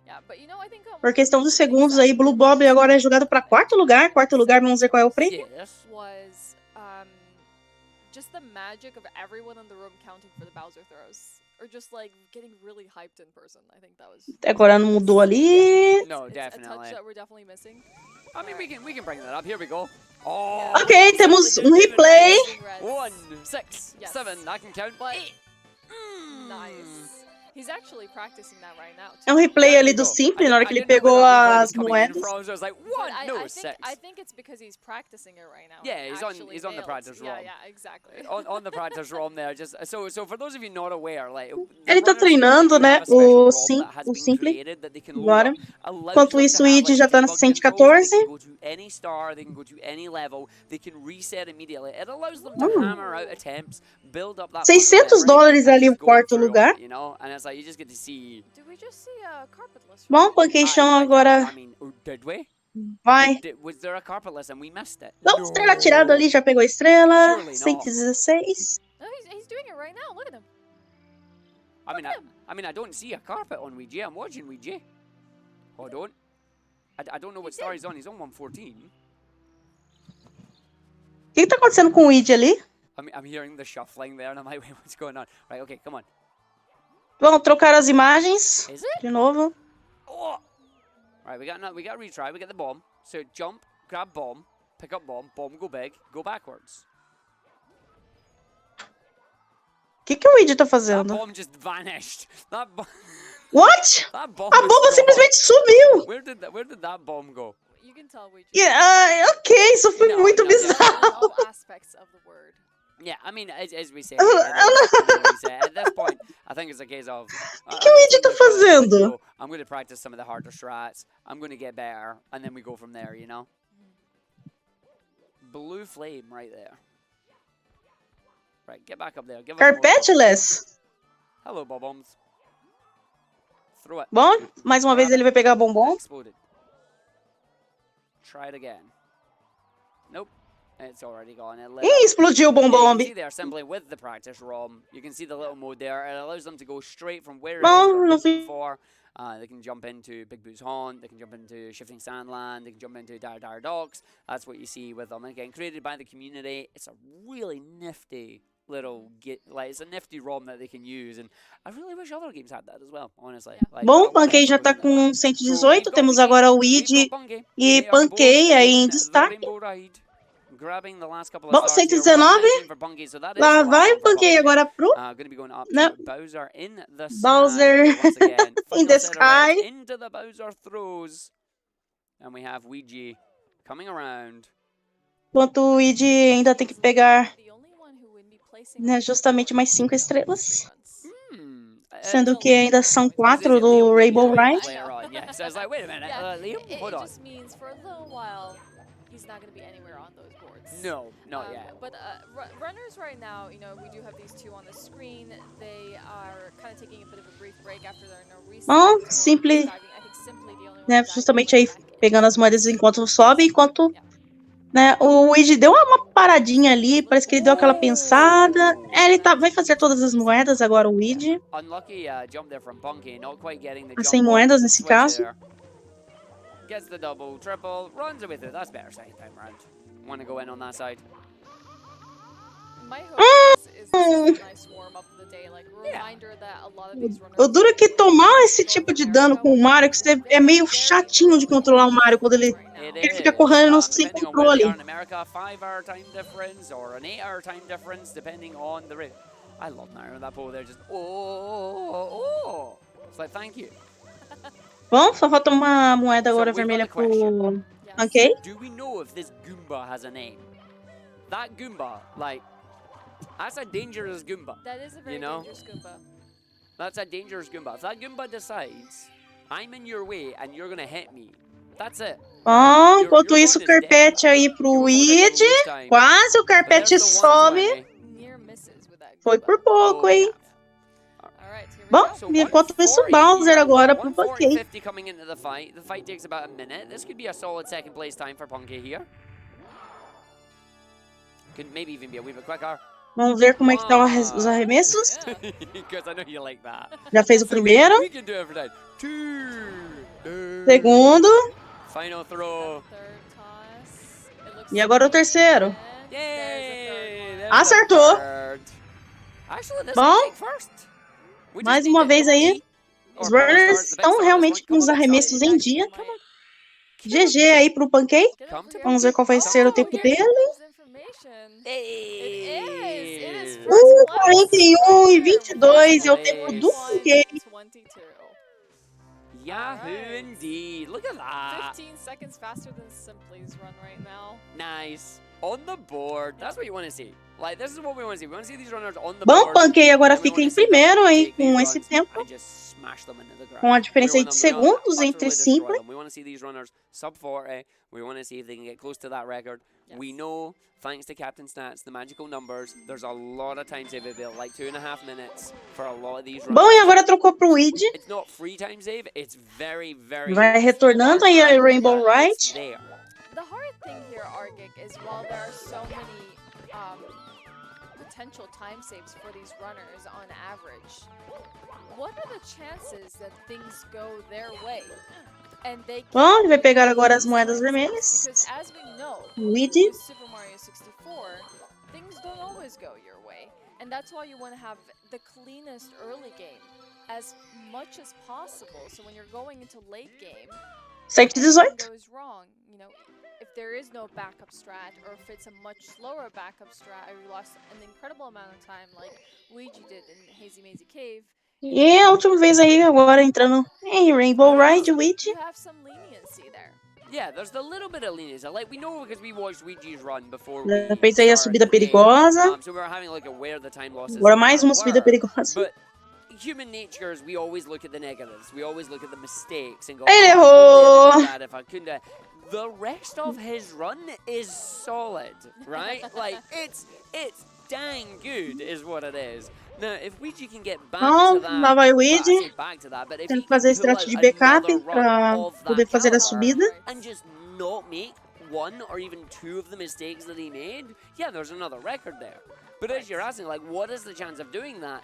Yeah, but you know, I think, Por questão dos segundos aí, Blue Bob agora é jogado para 4º lugar. 4º lugar, vamos ver qual é o prêmio. Yes. was just the magic of everyone in the room counting for the Bowser throws. Or just like getting really hyped in person. I think that was Até agora não mudou ali. No, it's a definitely. touch that we're definitely missing. I mean, we can bring that up. Here we go. Oh, Ok, temos um replay. 1, 6, Yes. 7. I can count. But 8. nice. He's actually practicing that right now. É um replay ali do Simple, na hora que ele pegou as moedas. So I was like, what? No, I 6. think it's because he's practicing it right now. Yeah, and he's on- actually he's on the nailed. practice Yeah, run. yeah, exactly. on the practice ROM there, just so for those of you not aware, like Ele tá treinando, né, o Simple agora. Enquanto isso, o Id já tá na 114. They can go to any star, they can go to any level, they can reset immediately. It allows them to hammer out attempts, build up that $600 ali o quarto lugar. You know, and it's like you just get to see. Did we just see a carpetless? Bom, Pancation agora I mean, did we? vai. Was there a carpetless and we missed it? Não, estrela tirado ali, já pegou a estrela. Surely not. 116. No, he's doing it right now. Look at him. I mean, I don't see a carpet on Ouija. I'm watching Ouija. Hold on. I don't know what star he's on. He's on 114. O que tá acontecendo com o Id ali? I'm hearing the shuffling there, and I'm like, wait, what's going on? Right, okay, come on. Vamos trocar as imagens Is it? de novo. Oh! Right, we got a retry. We get the bomb. So jump, grab bomb, pick up bomb, go big, go backwards. O que o Id tá That fazendo? bomb just vanished. What? That bomb. A was bomba gone. simplesmente sumiu. Where did that bomb go? You can tell we just Ok, isso foi Não, muito não, bizarro. in all aspects of the word. Yeah, I mean, as we say, at this point, I think it's a case of. O que o Id tá fazendo? I'm going to practice some of the harder strats. I'm going to get better, and then we go from there. You know. Blue flame right there. Right, get back up there. Give us more bomb. Carpetless. Hello, bombs. Throw it. Bom, mais uma vez ele vai pegar bombom. Exploded. Try it again. Nope. It's already gone. It lit Ih, up. explodiu o Yeah, you bombom. can see there simply with the practice ROM. You can see the little mode there. It allows them to go straight from where it is Bom, they're no looking fim. for. They can jump into Big Boo's Haunt. They can jump into Shifting Sandland. They can jump into Dire Docks. That's what you see with them. Again, created by the community. It's a really nifty little it's a nifty ROM that they can use, and I really wish other games had that as well, honestly. Like, Bom, what Pankei já else tá was in com there? 118. Temos agora o Id e Pankei aí em destaque. Grabbing the last couple of Bom, stars here. 119. 119 for Bungie, so that is Lá the vai last o one for Pankei Bungie. agora pro Going to be going up Não. to Bowser in the Bowser sky once again. in the Final set of reds sky. into the Bowser throws, and we have Ouija coming around. Enquanto o Id ainda tem que pegar, The only one who would be placing né, justamente mais 5 estrelas. Hmm. Sendo que ainda são 4 do Rainbow Ride. Later on, yeah. So I was like, wait a minute, Liam, it hold on. just means for a little while he's not going to be anywhere on those boards. No, not yet. But runners right now, you know, we do have these two on the screen. They are kind of taking a bit of a brief break after their reset. Bom, Simple, I think Simply the only one né, who's justamente active aí right now. pegando as moedas enquanto sobe, enquanto, né, o Id deu uma paradinha ali, parece que ele deu aquela pensada. Ele vai fazer todas as moedas agora, o Id. Unlucky jump there from Bunky, not quite getting the As jump 100 on moedas the nesse switch caso. there. Gets the double, triple, runs away through. That's better second time round. Want to go in on that side? My hope is this is a nice warm up of the day, like a Yeah. reminder that a lot of these runners. O duro é que tomar esse tipo de dano com o Mario, que você é meio chatinho de controlar o Mario quando ele fica correndo sem Depending on where they controle. are in America, 5-hour time difference or an 8-hour time difference, depending on the rate. I love Mario in that pole there, just oh. It's like thank you. Bom, só falta uma moeda So agora we've got vermelha a question. pro Yes. Pancake. Do we know if this Goomba has a name? That Goomba, like, that's a dangerous Goomba. That is a very know? dangerous Goomba. That's a dangerous Goomba. If that Goomba decides, I'm in your way and you're gonna hit me, that's it. Bom, Your enquanto run isso, o is dead. carpete aí You pro were going to Weed. lose time. Quase o But there's carpete the sobe. 120. Near misses with that Foi Goomba. por pouco, Oh, hein? yeah. All right, here we Bom, go. So e enquanto isso, 140 Bowser here, agora pro 140, Pancake. 50 coming into the fight. The fight takes about a minute. This could be a solid second place time for Punky here. Could maybe even be a wee bit quicker. Vamos ver como é que estão os arremessos. Yeah. Because I know you like that. Já fez o So we primeiro. can do every time. Two. Segundo. Final throw. Third toss. It looks E agora o terceiro. and there's a third Yay! one. there's a Acertou. third. Actually, this Bom, will take first. We just mais need uma it. vez aí, Or os Power runners Stars, the big estão stars, realmente one. com os Come on, big arremessos stars. em dia. Come on. GG aí pro Pancake. Get Come over to here. Vamos ver qual vai ser o tempo here's dele. some information. Hey. It is. It is 41 e 22 é o tempo do Pancake. 22. Yahoo Alright. indeed. Look at that. 15 seconds faster than Simply's run right now. Nice. On the board. That's what you want to see. Like, this is what we want to see. We want to see these runners on the Bom, board. Pancake agora and we fica wanna em see them primeiro aí take these com esse runs tempo. and just smash them into the ground. Com a diferença We aí want de them to segundos entre utterly destroy Simply. them. We want to see these runners sub 40. We want to see if they can get close to that record. We Yes. know, thanks to Captain Stats, the magical numbers, there's a lot of time save available, like 2.5 minutes for a lot of these runners. Bom, e agora trocou pro Weed. It's not free time save, it's very, very Vai retornando aí a hard, Rainbow but Ride. it's there. The hard thing here, Argic, is while there are so many potential time saves for these runners on average, what are the chances that things go their way? And they Bom, ele vai can pegar agora as use moedas time saves? vermelhas. Because as we know, Weed. with Super Mario 64, things don't always go your way. And that's why you want to have the cleanest early game as much as possible. So when you're going into late game, anything 118. goes wrong, you know, if there is no backup strat or if it's a much slower backup strat, or you lost an incredible amount of time like Luigi did in Hazy Mazy Cave, E a última vez aí agora entrando em Rainbow Ride, Weed. you have some leniency there. Yeah, there's a little bit of leniency. Like, we know because we watched Luigi's run before Já we fez aí a started subida the game. perigosa. So we were having like a where the time losses Agora mais uma subida were. perigosa. But human nature is we always look at the negatives. We always look at the mistakes and go, Ele "Oh, errou." if I did that, if I couldn't have-" The rest of his run is solid, right? Like, it's dang good is what it is. Now, if Luigi can get back Bom, to that, lá vai o well, I Weed. say back to that, but if he Tendo que can fazer pull strat out de backup another run pra of that poder fazer a caliber, subida. and just not make one or even two of the mistakes that he made, yeah, there's another record there. But as you're asking, like, what is the chance of doing that?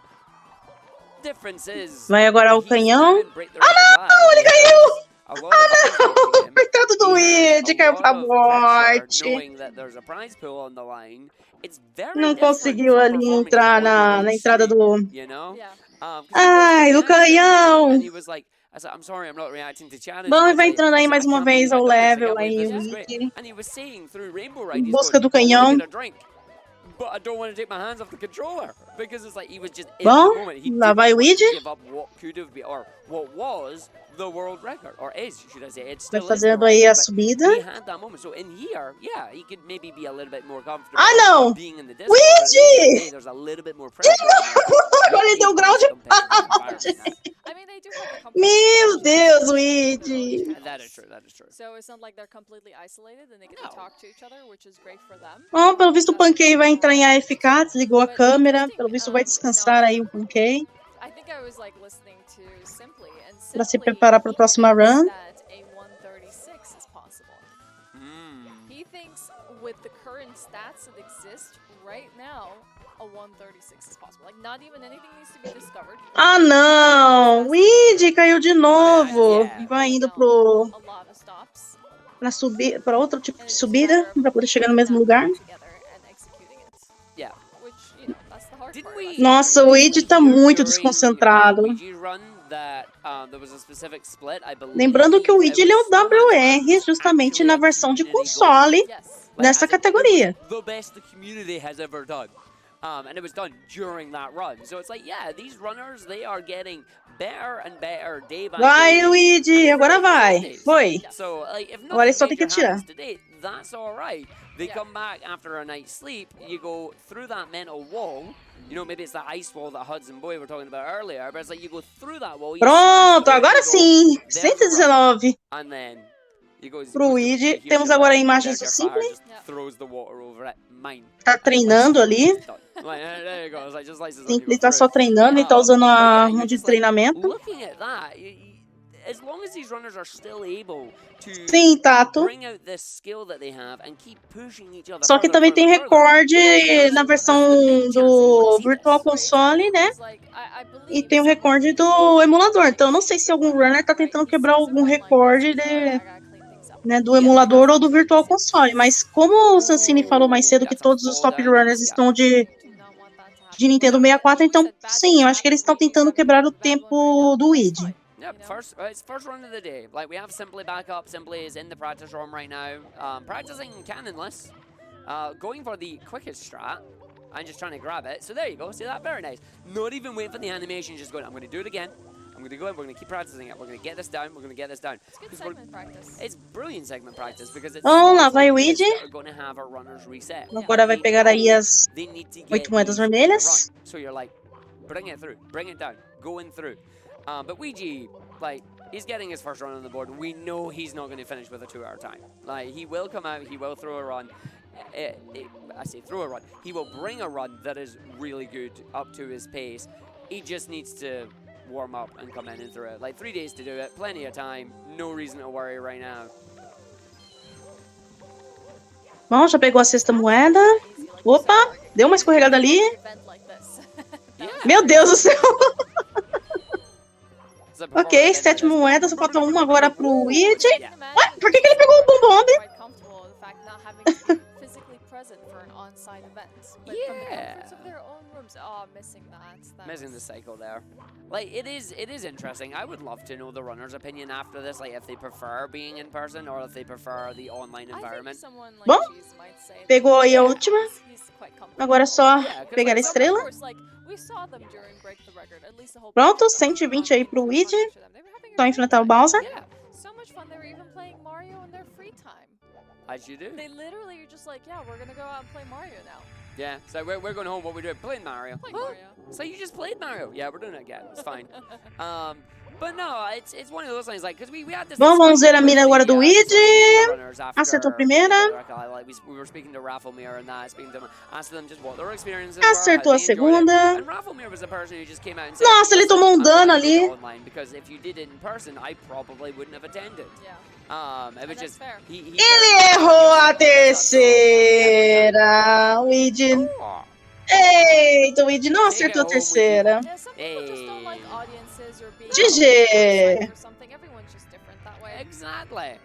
Difference is. Vai agora o he's canhão. didn't break the record live. Ele He caiu! has a lot of eyes watching him. Coitado do He has Weed, a caiu lot pra of pressure morte. knowing that there's a prize pool on the line. It's very Não different conseguiu from ali performing entrar on your own na entrada stream, do. you know? Yeah. 'Cause he Ai, was do looking at it, canhão. and he was like, I said, I'm sorry, I'm not reacting to challenge. Bom, e I vai said, entrando aí mais I uma can't vez believe ao I did this. I level can't believe aí, this o is great. Weed. And he was saying through Rainbow Em Ride, he's busca going, do I want to canhão. get a drink, but I don't want to take my hands off the controller. Because it's like he was just in Bom, the moment. He lá didn't vai o want to Weed. give up what could have been, or what was the world record, or is, should I say. It Vai still is the fazendo aí a record, but subida. he had that moment. So in here, yeah, he could maybe be a little bit more comfortable Ah, não! being in the disco. But at the end of the day, there's a little bit more pressure on him. Agora ele deu um grau de I mean, they do have the Meu competition Deus, advantage. Weed. That is true, that is true. So it's not like they're completely isolated and they get to No. talk to each other, which is great for them. Bom, pelo visto o That's Pancake vai entrar em AFK, desligou a But câmera. interesting, Pelo visto vai you descansar know, aí o Pancake I think I was like listening to Simply and pra se Simply, preparar para a he próxima thinks run. that a 136 is possible. He thinks with the current stats that exist right now, a 136 is possible. Like not even anything needs to be discovered. Ah, não! Weed caiu de novo. E vai indo pro, A lot of stops. pra outro tipo And de it's just a subida, matter of pra poder chegar no putting mesmo that lugar. together and executing it. Yeah. Which, you know, that's the hard Didn't part. we? Like, Nossa, o Weed tá During, muito desconcentrado. Luigi's run that there was a specific split, I believe. Lembrando que o Weed ele é was o Snowman's run, WR, justamente actually na a versão de community goal. console yes. Like, nessa as in, it was categoria. the best the community has ever done. And it was done during that run. So it's like, yeah, these runners, they are getting better and better day by Vai, day. Luigi, agora vai. Foi. So, like, if Agora ele só nothing tem que major happens atirar. today, that's all right. They Yeah. come back after a night's sleep, you go through that mental wall. You know, maybe it's that ice wall that Hudson Boy were talking about earlier, but it's like you go through that wall. You Pronto, see the agora score, you sim. go, there's the run, 119. and then he goes, Pro Luigi. Temos agora imagens do Simple. Just Yeah. throws the water over it. Mine. Tá treinando ali. Like, there you go. It's like, just like Simple tá só treinando, ele tá usando a arma de treinamento. Looking at that, as long as these runners are still able to Sim, Tato. bring out this skill that they have and keep pushing each other. Só que também tem recorde na versão do Virtual Console, né? E tem o recorde do emulador. Então eu não sei se algum runner tá tentando quebrar algum recorde né, do emulador ou do Virtual Console. Mas como o Sansini falou mais cedo que todos os top runners estão de Nintendo 64, então sim, eu acho que eles estão tentando quebrar o tempo do Luigi. Yep, it's first run of the day. Like, we have Simply back up. Simply is in the practice room right now, practicing cannonless, going for the quickest strat, and just trying to grab it. So there you go. See that? Very nice. Not even waiting for the animation, just going, I'm going to do it again. I'm going to go in, we're going to keep practicing it. We're going to get this down. We're going to get this down. It's good segment practice. It's brilliant segment practice because it's Vamos lá, vai o Luigi. going to have a runner's reset. Agora vai pegar aí as They need to get 8 moedas these in the vermelhas. run. So you're like, bring it through, bring it down, going through. But Luigi, like, he's getting his first run on the board. We know he's not going to finish with a 2-hour time. Like, he will come out, he will throw a run. I say throw a run. He will bring a run that is really good up to his pace. He just needs to warm up and come in and throw it. Like, 3 days to do it, plenty of time. No reason to worry right now. Bom, já pegou a sexta moeda. Opa, deu uma escorregada ali. Meu Deus do céu. Ok, 7 moedas, só falta uma agora pro Luigi. Ué, por que ele pegou o bombom? Missing the cycle there. Like, it is interesting. I would love to know the runner's opinion after this, like if they prefer being in person or if they prefer the online environment. Bom, pegou aí a última. Agora é só pegar a estrela. Pronto, 120 aí pro Luigi. Só enfrentar o Bowser. Yeah, as you do. They literally are just like, yeah, we're gonna go out and play Mario now. Yeah, so we're going home. What we doing? Playing Mario. Playing Mario. So you just played Mario? Yeah, we're doing it again. It's fine. But no, it's one of those things like because we had this. Vamos ver a mira agora do Luigi. Acertou a primeira. We were speaking to Rafflemere and that, speaking to them, asking them just what their experiences Acertou a segunda. And Rafflemere was the person who just came out and said, Nossa, ele tomou dano ali. Online because if you did it in person, I probably wouldn't have attended. Yeah. It was just fair. Ele errou a terceira. Luigi. Oh. Eita, o Luigi não acertou a terceira. Yeah, some people just don't like audiences or being GG. or something. Everyone's just different that way. Exactly.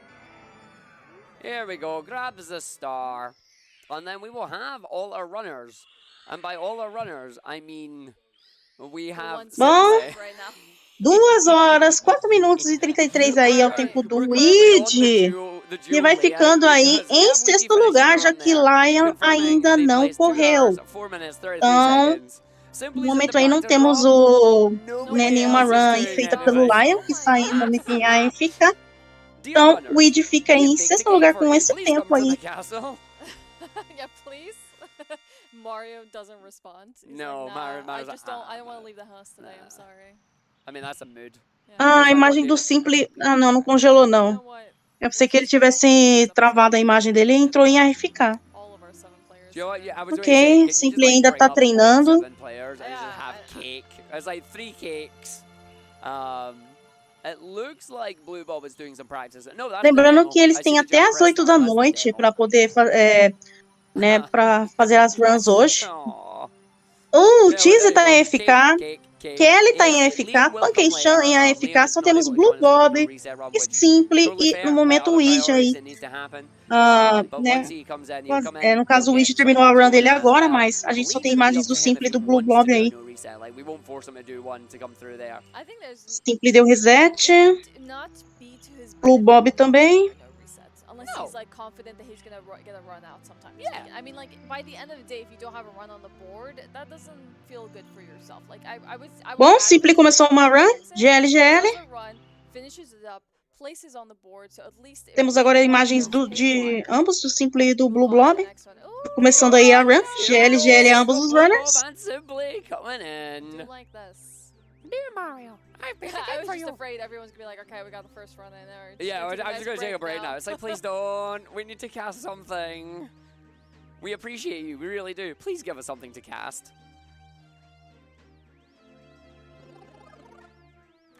Here we go. Grabs the star. And then we will have all our runners. And by all our runners, I mean we have... Bom. Right now. 2 horas, 4 minutos e 33 aí é o tempo do Luigi. E vai ficando aí em sexto lugar, já que Lion ainda não correu. Então, no momento aí não temos nenhuma run aí feita pelo Lion, que está aí no momento em AFK. Então, o Luigi fica aí em sexto lugar com esse tempo aí. Yeah, please. Mario doesn't respond. He's No, like, nah, Mario's I like, don't want to leave the house today. I'm sorry. I mean, that's a mood. Ah, a imagem do Simple... Ah, não congelou You não. know what? Eu pensei que ele tivesse travado a imagem dele e entrou em AFK. All of our 7 players. Do you know what? Yeah, I was Ok, going to say, can you Simple just, ainda bring tá up all treinando. 7 players and just have cake? It's like 3 cakes. It looks like Blue Bob is doing some practice. No, that's the Lembrando demo. que eles I see têm the até Jack as 8 Rest da now, that's the noite demo. para poder né, para fazer as runs hoje. Aw. O Yeah, Cheese well, tá there em you go. AFK. Cake. Kelly tá em Yeah, AFK. Liam will Pancake come Chan later. em Liam AFK. is Só not temos able to Blue join us for the Bob, reset run, which Simple totally e fair. no momento o Other Luigi aí. priorities that needs to happen. Ah, But né, once he comes in, he'll come in, no caso o he'll Luigi get terminou a some run dele as agora, well. mas a I gente só believe tem it'll be imagens up do to him Simple e if do he Blue wants to Bob do a aí. no reset. Like, we won't force him to do one to come through there. I think there's Simple deu reset. not be to his Blue benefit Bob to também. no resets, unless No. he's like confident that he's gonna get a run out sometimes. Yeah. I mean, like by the end of the day, if you don't have a run on the board, that doesn't feel good for yourself. Like I would Bom, Simply começou uma run, GLGL. does a run, finishes it up, places on the board, so at least Temos agora imagens de ambos, do Simply e do Blue Blob. Começando aí a run, GLGL ambos os runners. And Simply coming in. Do like this. Dear Mario, I've been I looking was for just you. afraid everyone's gonna be like, okay, we got the first run in there. Yeah, We're I'm taking a just nice gonna take a break now. It's like, please don't. We need to cast something. We appreciate you. We really do. Please give us something to cast.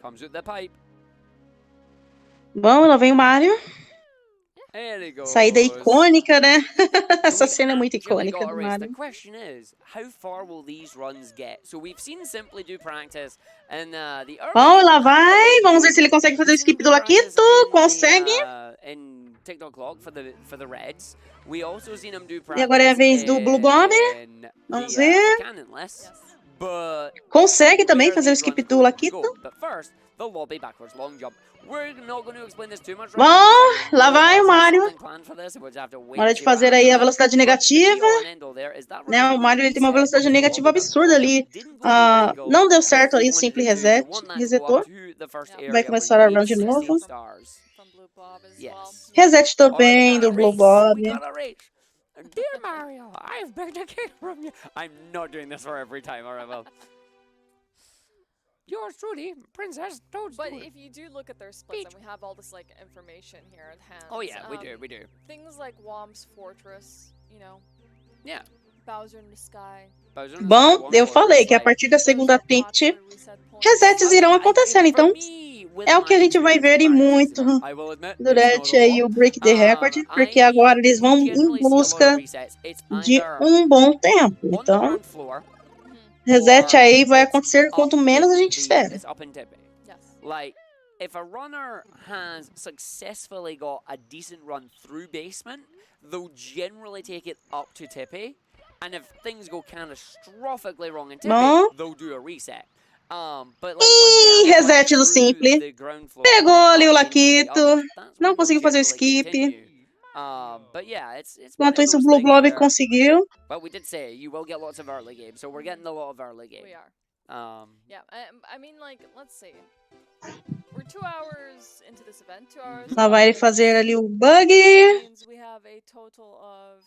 Comes with the pipe. Bom, lá vem o Mario. There he goes. Saída icônica, né? Essa We've cena é muito actually icônica got a do race. The Mario. question is, how far will these runs get? So we've seen Simply do practice and the early Bom, lá vai. Vamos ver se ele consegue fazer o skip do Laquito. Consegue. In TikTok Clock for the Reds. We also seen him do E practice agora é a vez do Blue Bob. in Vamos the, ver. Canonless. Yes. But Consegue também where fazer o these skip runs do go, Laquito. go. But first, the lobby backwards long jump. We're not going to explain this too much. Bom, lá vai o Mario. Hora de fazer aí a velocidade negativa. Né, o Mario ele tem uma velocidade negativa absurda ali. Não deu certo aí o Simply resetou. Vai começar a run de novo. From Blue Bob as well. Yes. Reset também do Blue Bob. Dear Mario, I've begged a cake from you. I'm not doing this for every time, alright, well. Yours truly, Princess Toadstool. But if you do look at their splits, and we have all this like information here at hand. Oh yeah, we do. Things like Whomp's Fortress, you know, Yeah. Bowser in the Sky. Bom, eu falei que a partir da segunda attempt, resets irão acontecendo. Então, é o que a gente vai ver e muito durante aí o Break the Record, porque agora eles vão em busca de um bom tempo. Então, reset aí vai acontecer quanto menos a gente espera. Yes. Like, if a runner has successfully got a decent run through basement, they'll generally take it up to Tippy. And if things go catastrophically wrong in Tippy, Bom. they'll do a reset. But like, Ih, reset do Simply. Pegou ali o Laquito. Não conseguiu fazer o skip. But yeah, it's Enquanto isso, o Blue Blob conseguiu. But we did say you will get lots of early game, so we're getting a lot of early game. We are. Yeah, I mean, like, let's see. We're 2 hours into this event. 2 hours. Lá vai ele fazer ali o bug. Means we have a total of.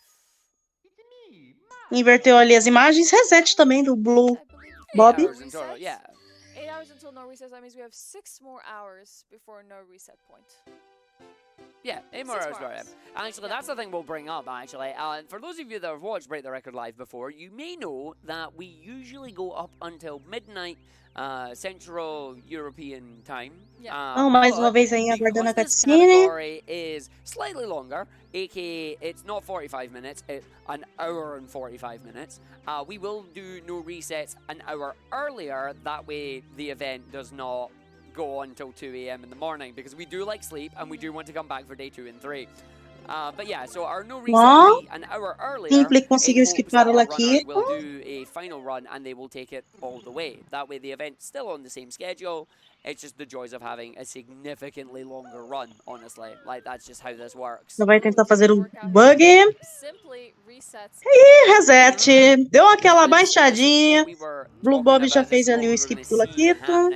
Inverteu ali as imagens. Reset também do Blue Bob. 8 hours in total, yeah. 8 hours until no reset. That means we have 6 more hours before no reset point. Yeah, 8 more 6 hours. more Right. hours. Actually, that's the thing we'll bring up, actually. For those of you that have watched Break the Record live before, you may know that we usually go up until midnight Central European time. Yeah. Então, mais uma but vez aí aguardando a because this cutscene. category is slightly longer, aka it's not 45 minutes, it's an hour and 45 minutes, we will do no resets an hour earlier. That way the event does not go on until 2 a.m. in the morning, because we do like sleep and we do want to come back for day 2 and 3. But yeah, so our no reset will be an hour earlier. Simply conseguiu in hopes esquipar that o our runners Laquito. will do a final run and they will take it all the way. That way the event's still on the same schedule. It's just the joys of having a significantly longer run, honestly. Like, that's just how this works. Vai tentar fazer o bug. Simply resets. E reset. Deu aquela baixadinha. Blue Bob já fez ali o skip do Laquito.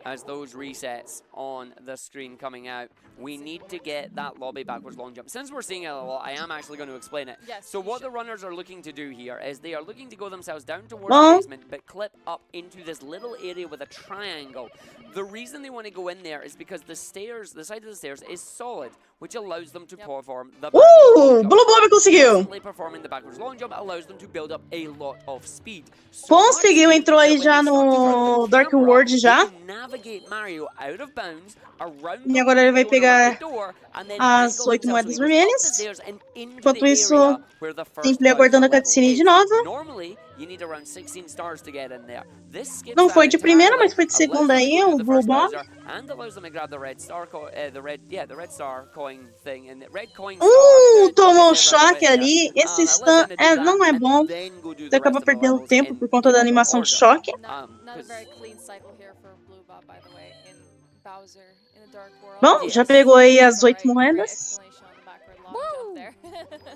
As those resets on the screen coming out, we need to get that lobby backwards long jump. Since we're seeing it a lot, I am actually going to explain it. Yes, So you what should. the runners are looking to do here is they are looking to go themselves down towards Well- the basement, but clip up into this little area with a triangle. The reason they want to go in there is because the stairs, the side of the stairs, is solid, which allows them to Yep. perform the backwards long jump. Blue Bob conseguiu. Constantly performing the backwards long jump allows them to build up a lot of speed. So Conseguiu, much entrou that aí when já they start to turn no the Dark camera, World they já. can navigate Mario out of bounds, around E the agora ele vai corner pegar of the door, and then as angle 8 themselves moedas so he goes up the vermelhas. stairs and into Enquanto the isso, area where the first Simply Bowser aguardando a level cutscene is. de novo. Normally, you need around 16 stars to get in there. This skips Não that foi de primeira, entirely, mas foi de allows segunda them to aí, go to o the Blue first Bob. Bowser, and allows them to grab the red star, the red star coin thing, and the red coin Tomou um choque ali. Esse stun não é bom. Você acaba perdendo tempo por conta da animação de choque. Not a very clean cycle here for Blue Bob, by the way, in Bowser in the Dark World. Bom, já pegou aí as 8 moedas.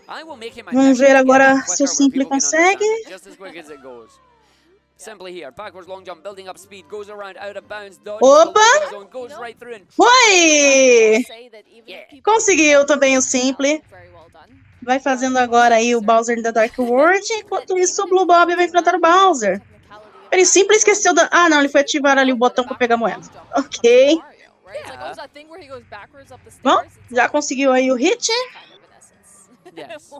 I will make it my Vamos mission ver to get agora it se o quicker where Simple people can consegue. understand it, just as quick as it goes. Simply here, backwards long jump, building up speed, goes around, out of bounds, dodges Opa! the loading zone, goes right through and Foi! Yeah. Conseguiu também o Simple. Vai fazendo agora aí o Bowser da Dark World. Enquanto isso, o Blue Bob vai enfrentar o Bowser. Ele Simple esqueceu da... Ah, não, ele foi ativar ali o botão pra pegar a moeda. Ok. Bom, já conseguiu aí o hit. Yes.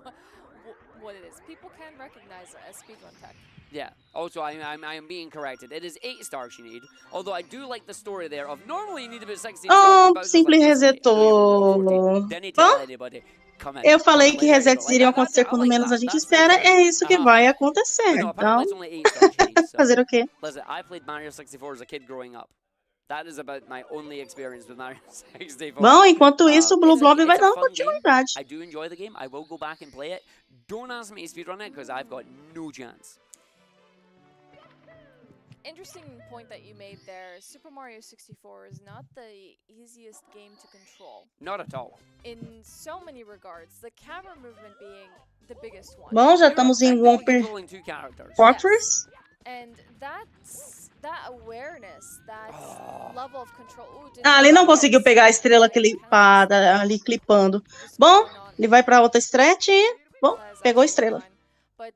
What it is. People can recognize it as speedrun tech. Yeah. Also, I am being corrected. It is 8 stars you need. Although I do like the story there of normally you need about 16 stars. Oh, but Bowser's Simple like, "Listen, mate, I know you've only got resetou. 14. Didn't tell Bom, anybody. Come in. eu Come falei and que play Dragon resets Ball." iriam Like, that's acontecer it. I quando like menos a that. gente That's espera. true. É isso que vai acontecer. But no, Então, apparently it's only 8 stars you need. So. fazer o quê? Listen, I played Mario 64 as a kid growing up. That is about my only experience with Mario 64. Bom, enquanto isso, o Blue Blob vai it's a dar uma fun game. continuidade. I do enjoy the game. I will go back and play it. Don't ask me to speedrun it because I've got no chance. Interesting point that you made there. Super Mario 64 is not the easiest game to control. Not at all. In so many regards, the camera movement being the biggest one. Bom, já You're estamos em effectively Whomper controlling 2 characters. Fortress. And that awareness, that level of control. Ooh, Ah, ele não conseguiu pegar a estrela clipada ali, clipando. Bom, ele vai pra outra stretch e... Bom, pegou a estrela. But,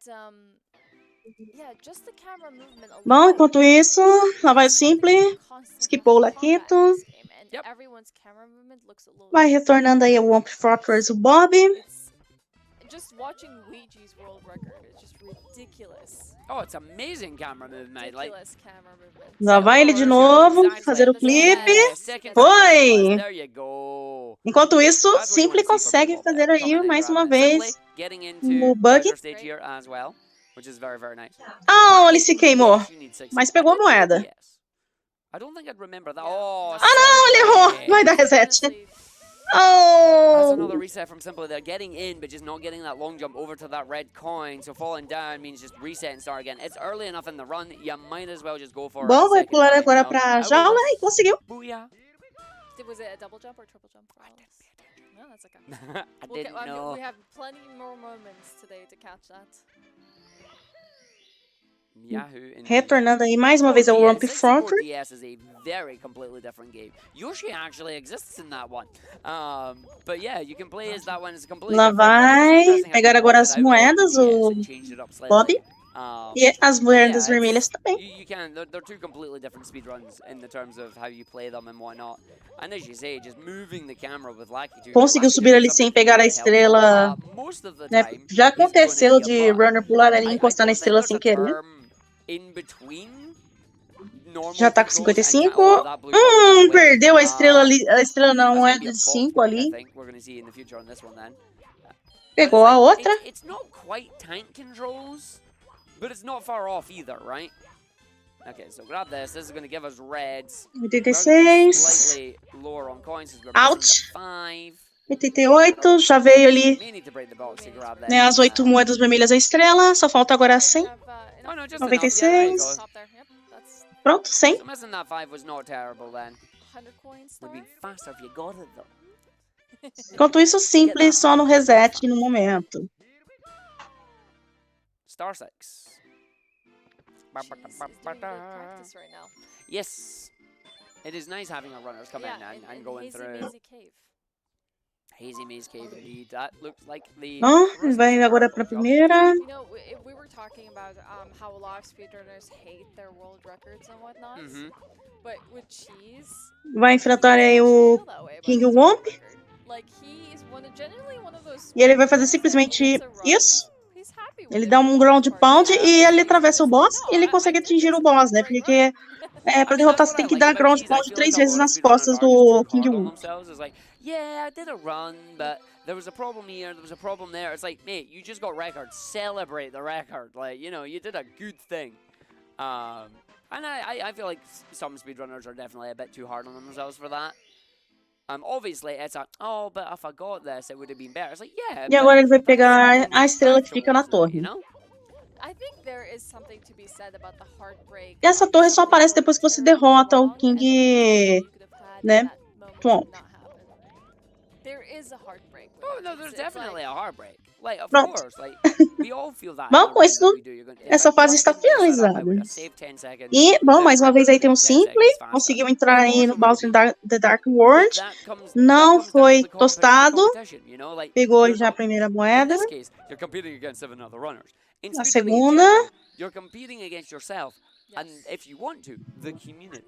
yeah, just the camera movement alone. Bom, enquanto isso, lá vai o Simple. Skipou o Laquito. Yep. Everyone's camera movement looks a little Vai retornando aí o Whomper Fortress, o Bob. It's just watching Luigi's world record is just ridiculous. Oh, it's amazing camera movement. Like, Ridiculous camera movement. Lá vai ele de novo, fazer o clipe. Foi! There you go. Enquanto isso, That's what you Simple want to see for consegue people. fazer Coming aí in and mais uma grabbing it. vez. Simply getting o into bug. Bowser stage here as well, which is very, very nice. Ah, ele se queimou. You need 60. Mas pegou a moeda. Yes. I don't think I'd remember that. Oh, não, ele errou. Vai dar reset. Honestly, That's another Oh! reset from Simple. They're getting in, but just not getting that long jump over to that red coin. So falling down means just reset and start again. It's early enough in the run. You might as well just go for Bom, a vai second pular time, agora you know? pra I jaula will e conseguiu. Booyah. was it a double jump or triple jump? No, that's okay. I We'll didn't I mean, know. we have plenty more moments today to catch that. Yahoo! Indeed. Retornando aí mais uma vez ao yeah, Whomper 64 Fortress. DS is a very completely different game. Yoshi actually exists in that one. But yeah, you can play as that one. It's completely Lá different. But vai it's interesting how pegar they agora brought as it out of moedas, the DS o and changed it up Bob. slightly. E as moedas yeah, vermelhas também. You can. They're two completely different speedruns in the terms of how you play them and whatnot. And as you say, just moving the camera with Lakitu. Conseguiu subir ali sem pegar a estrela. Most of the Né? time, Já he's gonna aconteceu be de a butt. runner pular ali e encostar na don't think estrela there's sem a querer. term in between normal Já tá com controls and 55. all of that blue color Perdeu a away. estrela ali. A estrela não, That's é gonna be a de fault 5 point, I ali. think we're gonna see in the future on this one then. But Pegou it's a like, outra. It's not quite tank controls, but it's not far off either, right? Okay, so grab this. This is going to give us reds. We're gonna be 86. slightly lower on coins because we're Ouch. missing the 5. 88. Já veio ali, May need to break the box to grab that. né, as 8 moedas vermelhas a estrela. Só falta agora 100. Have, Oh, enough no, just 96. enough. Yeah, there you go. top there. Yep, that's Pronto, 100. So missing that 5 was not terrible then. 100 coins. Would have been faster if you got it though. Enquanto isso, simples, só no reset no momento. Star 6. Jeez, he's doing good practice right now. Yes. It is nice having our runners come in and going Hazy through. Mazy Cave. Hazy Maze Cave indeed. That looks like the. Bom, ele vai agora pra primeira. You know, we were talking about how a lot of speedrunners hate their world records and whatnot. Mhm. But with Cheese, Vai enfrentar aí o feel that way about King his Womp. record. Like he is genuinely one of those. E ele vai fazer speedrunners that simplesmente hits a run, isso. he's happy with Ele it dá for um the ground most part. pound e ele atravessa o boss e ele consegue atingir o boss, né? Porque pra derrotar você tem que dar ground pound 3 vezes nas costas do King Womp. Yeah, I did a run, but there was a problem here, there was a problem there. It's like, mate, you just got record. Celebrate the record. Like, you know, you did a good thing. And I feel like some speedrunners are definitely a bit too hard on themselves for that. Obviously, it's like, oh, but if I got this, it would have been better. It's like, yeah. E agora ele vai pegar a estrela que fica na torre. You know? I think there is something to be said about the heartbreak. E essa torre só aparece depois que você derrota o King, né, Swamp. There is a heartbreak. Oh, no, there's definitely a heartbreak. Like, of Pronto. course, like, we all feel that. Bom, in com the isso, runs that we do. You're gonna- essa if I fase está just didn't mess that up, I finalizada. would have saved 10 seconds. E, bom, The mais uma vez record aí tem um would have been 10 Simple, seconds faster. conseguiu Of entrar aí course no it would Bowser have been. The Dark But World, that comes não down to foi the tostado, competition, you know? Like, pegou you're já a not, primeira in moeda, this case, you're competing against 7 other runners. In a speedrunning in segunda, general, you're competing against yourself. And Yes. if you want to, the community,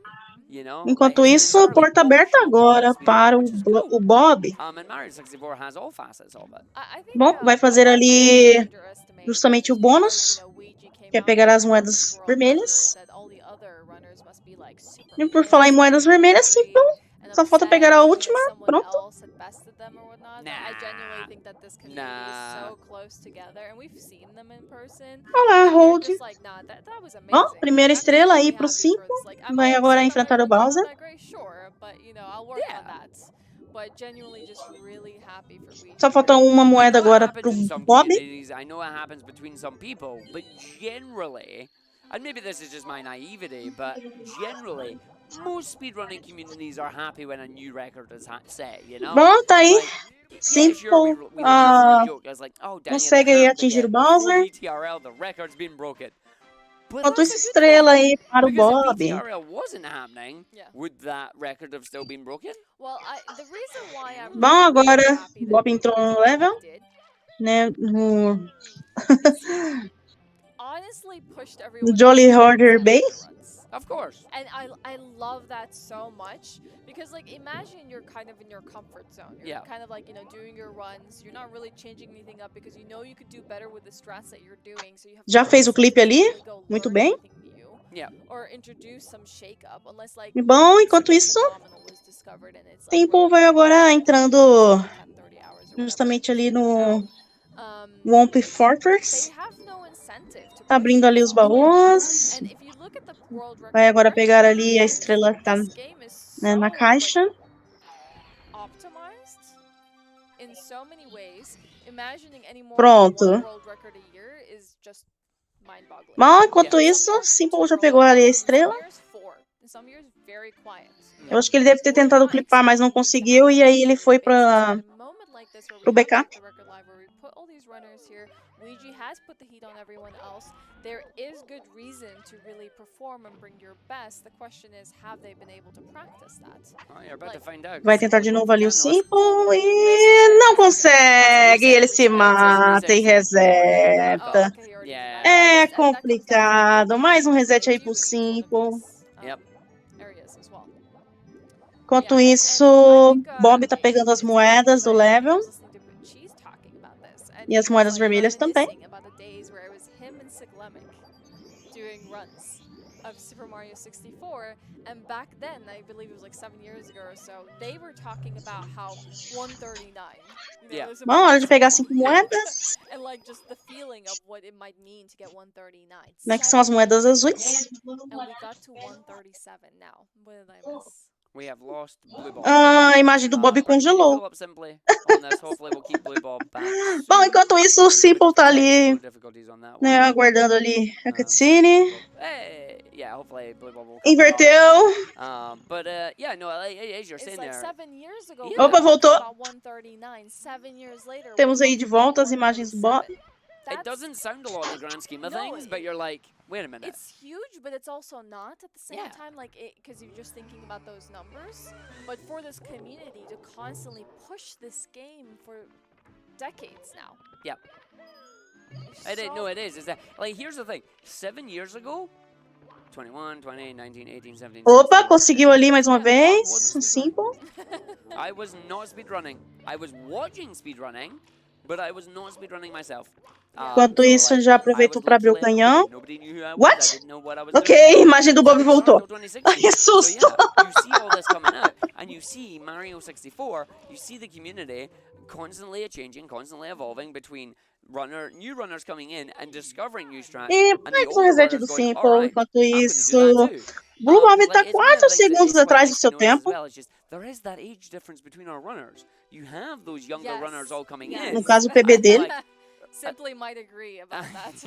you know? enquanto Like, it's isso, an entirely porta aberta optional part agora of speedrunning, para which is cool. o Bob. And Mario 64 has all facets of it. I think, Bom, vai fazer a lot of ali people underestimate justamente o because, bônus, you know, Luigi came que é out pegar with as the moedas World vermelhas. record, that all the other runners must be, like, super E por falar em pissed moedas and vermelhas, angry Simple, and só falta upset pegar a because última, someone pronto. else had bested them or whatnot. I genuinely Nah. think that this community is so close together, and we've seen them in person. Olá, And they're Hold. just like, nah, that was amazing. Ó, primeira I'm just estrela really aí pro happy for 5. this. Like, I'm Vai all agora upset that my enfrentar o runs are not Bowser. that great, sure, but you know, I'll work on Yeah. that. But genuinely just really happy for Luigi. Só falta uma I moeda know it agora happens pro in some Bob. communities, I know it happens between some people, but generally, and maybe this is just my naivety, but generally, most speedrunning communities are happy when a new record is set, you know? Bom, tá aí. Like, yeah, sure, Simple we laugh and we joke. It's like, oh, dang it, consegue it aí happened atingir o again. Before Bowser. BTRL, the record's been broken. But Faltou that's essa a good estrela thing. aí para o Because if Bob. BTRL wasn't happening, Yeah. would that record have still been broken? Well, the reason why I'm Bom, just really agora happy that Bob entrou no Luigi level, did né? No is he honestly pushed everyone Jolly else to Order their Base. runs. Of course. And I love that so much because, like, imagine you're kind of in your comfort zone. You're Yeah. kind of like, you know, doing your runs. You're not really changing anything up because you know you could do better with the strats that you're doing. So you have Já no fez o clipe incentive to ali? really go Muito learn bem. anything new Yeah. or introduce some shake up unless, like, E bom, enquanto something isso, phenomenal was discovered and it's, like, Simple really vai agora entrando 10, 30 hours or whatever. justamente ali no Um, Womp they Fortress. have no incentive to Tá push abrindo ali os themselves. baús. And if you look at the world record Vai agora direction, pegar ali a estrela que tá, this game is né, na so, caixa. like, optimized in so many ways. Imagining any more Pronto. than one world record a year is just mind-boggling. Bom, enquanto Yeah. isso, Some years, Simple two já world pegou ali a records, in some estrela. years, 4. In some years, very quiet. Eu acho que ele deve ter We're tentado not clipar, mas não expecting these to conseguiu. happen E on a aí ele daily foi basis, para but a moment like this where we pro have, backup. like, the record live, where we put all these runners here, Luigi has put the heat on everyone else. There is good reason to really perform and bring your best. The question is, have they been able to practice that? Oh, you're about to find out. Vai tentar de novo ali o Simple. Simple e não consegue. Ele se mata e Oh, reseta. okay, he already Yeah. did that. I É guess that comes down to complicado. Mais um reset aí Luigi pro with each one of Simple. these, Yep. areas as well. Enquanto Yeah, and isso, I think, Bob tá pegando as it's moedas do interesting, level. I was listening to Cheese talking about this, and E as he was, moedas like, vermelhas também. reminiscing about the days where it was him and Siglemic doing runs of Super Mario 64, and back then, I believe it was like 7 years ago or so, they were talking about how 139, you know, Yeah. was Bom, hora de impossible. pegar 5 moedas. And like just the feeling of what it might mean to get 139. Né, que são as moedas azuis. And we got to 137 now. What did I miss? We have lost Blue Ball. Ah, a imagem do Bob Brandon, can you congelou. pull up Simply on this? Hopefully we'll keep Blue Ball back Bom, soon. enquanto isso, o Simple tá ali, Technical difficulties on that né, one. aguardando ali a cutscene. Hey, yeah, hopefully Blue Ball will come Inverteu. along. But yeah, no, as you're It's saying like there, 7 years ago. Yeah. we were Opa, talking voltou. about 139. 7 years later. Temos we're aí de talking about volta as imagens do Bob. 137. it doesn't sound a lot in the grand scheme of No, things, but you're like, wait a minute. It's huge, but it's also not at the same Yeah. time, like, because you're just thinking about those numbers. But for this community to constantly push this game for decades now. Yep. It's so- No, it is. Is that like here's the thing? 7 years ago, 21, 20, 19, 18, 17. Opa, 16, conseguiu ali mais uma Yeah, vez. wasn't O Simple. I was not speedrunning. I was watching speedrunning, but I was not speedrunning myself. Enquanto isso, já aproveitou para abrir o canhão. What? Ok, a imagem do Bob voltou. Ai, que susto! So yeah, you see all this coming out, and you see Mario 64. You see the community constantly changing, constantly evolving between new runners coming in and discovering new strats. E and the mais um older reset runners do going, Simple. "Alright, Enquanto I'm gonna do isso, that too." Blue Bob Like, tá it's one of 4 the things that segundos it's quite atrás do nice seu to notice as tempo. well, it's just, there is that age difference between our runners. You have those younger Yes, runners all coming yes. in. No caso, o PB and, dele. like, Simply might agree about that.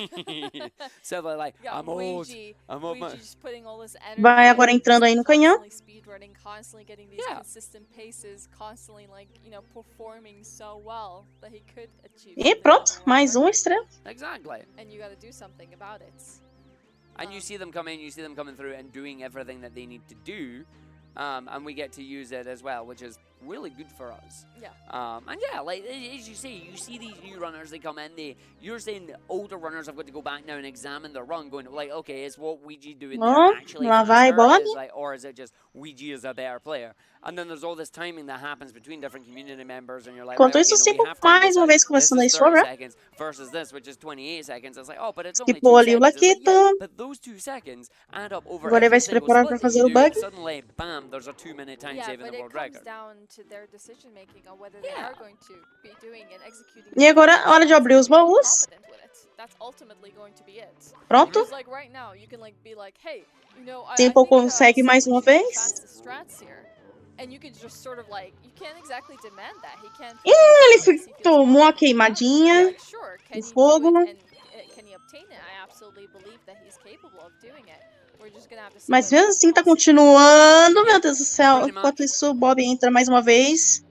Simply like, Yeah, I'm old. Luigi, I'm old. Luigi just putting all this energy. Vai agora entrando aí no canhão. Constantly speedrunning, constantly getting these Yeah. consistent paces, constantly like, performing so well that he could achieve. E something pronto, otherwise. mais uma estrela. Exactly. And you got to do something about it. And you see them come in, you see them coming through and doing everything that they need to do. And we get to use it as well, which is really good for us. Yeah. And yeah, like as you say, you see these new runners, they come in, you're saying the older runners have got to go back now and examine their run, going like, okay, is what Ouija doing there Ó, actually lá vai faster? Bob. Or is it just Ouija is a better player? And then there's all this timing that happens between different community members, and you're like, Enquanto right, isso, okay, no, Simple we have time mais to uma decide. vez This começando aí is sua 30 run. seconds versus this, which is 28 seconds. It's like, oh, but it's only Skipou 2 ali o seconds. It's like, yeah, Laquito. but those 2 seconds add up over Agora ele vai every se single preparar split para that fazer you o do. bug. Suddenly, bam, there's a 2-minute time Yeah, saving but the it world comes record. down to their decision making on whether they Yeah. are going to be doing and executing. E agora, hora de abrir os baús. Confident with it. That's ultimately going to be it. Pronto. Because like right now, you can like be like, hey, I Simple think, consegue mais Simple uma chooses vez. fastest strats here. And you can just sort of like, you can't exactly demand that. He can't. Ele tomou a queimadinha. Like, sure, can do he fogo. do it and can he obtain it? I absolutely believe that he's capable of doing it. We're just gonna have to see Mas whether mesmo it's assim tá possible. continuando, meu Deus do céu. Enquanto isso, o Bob entra mais uma vez.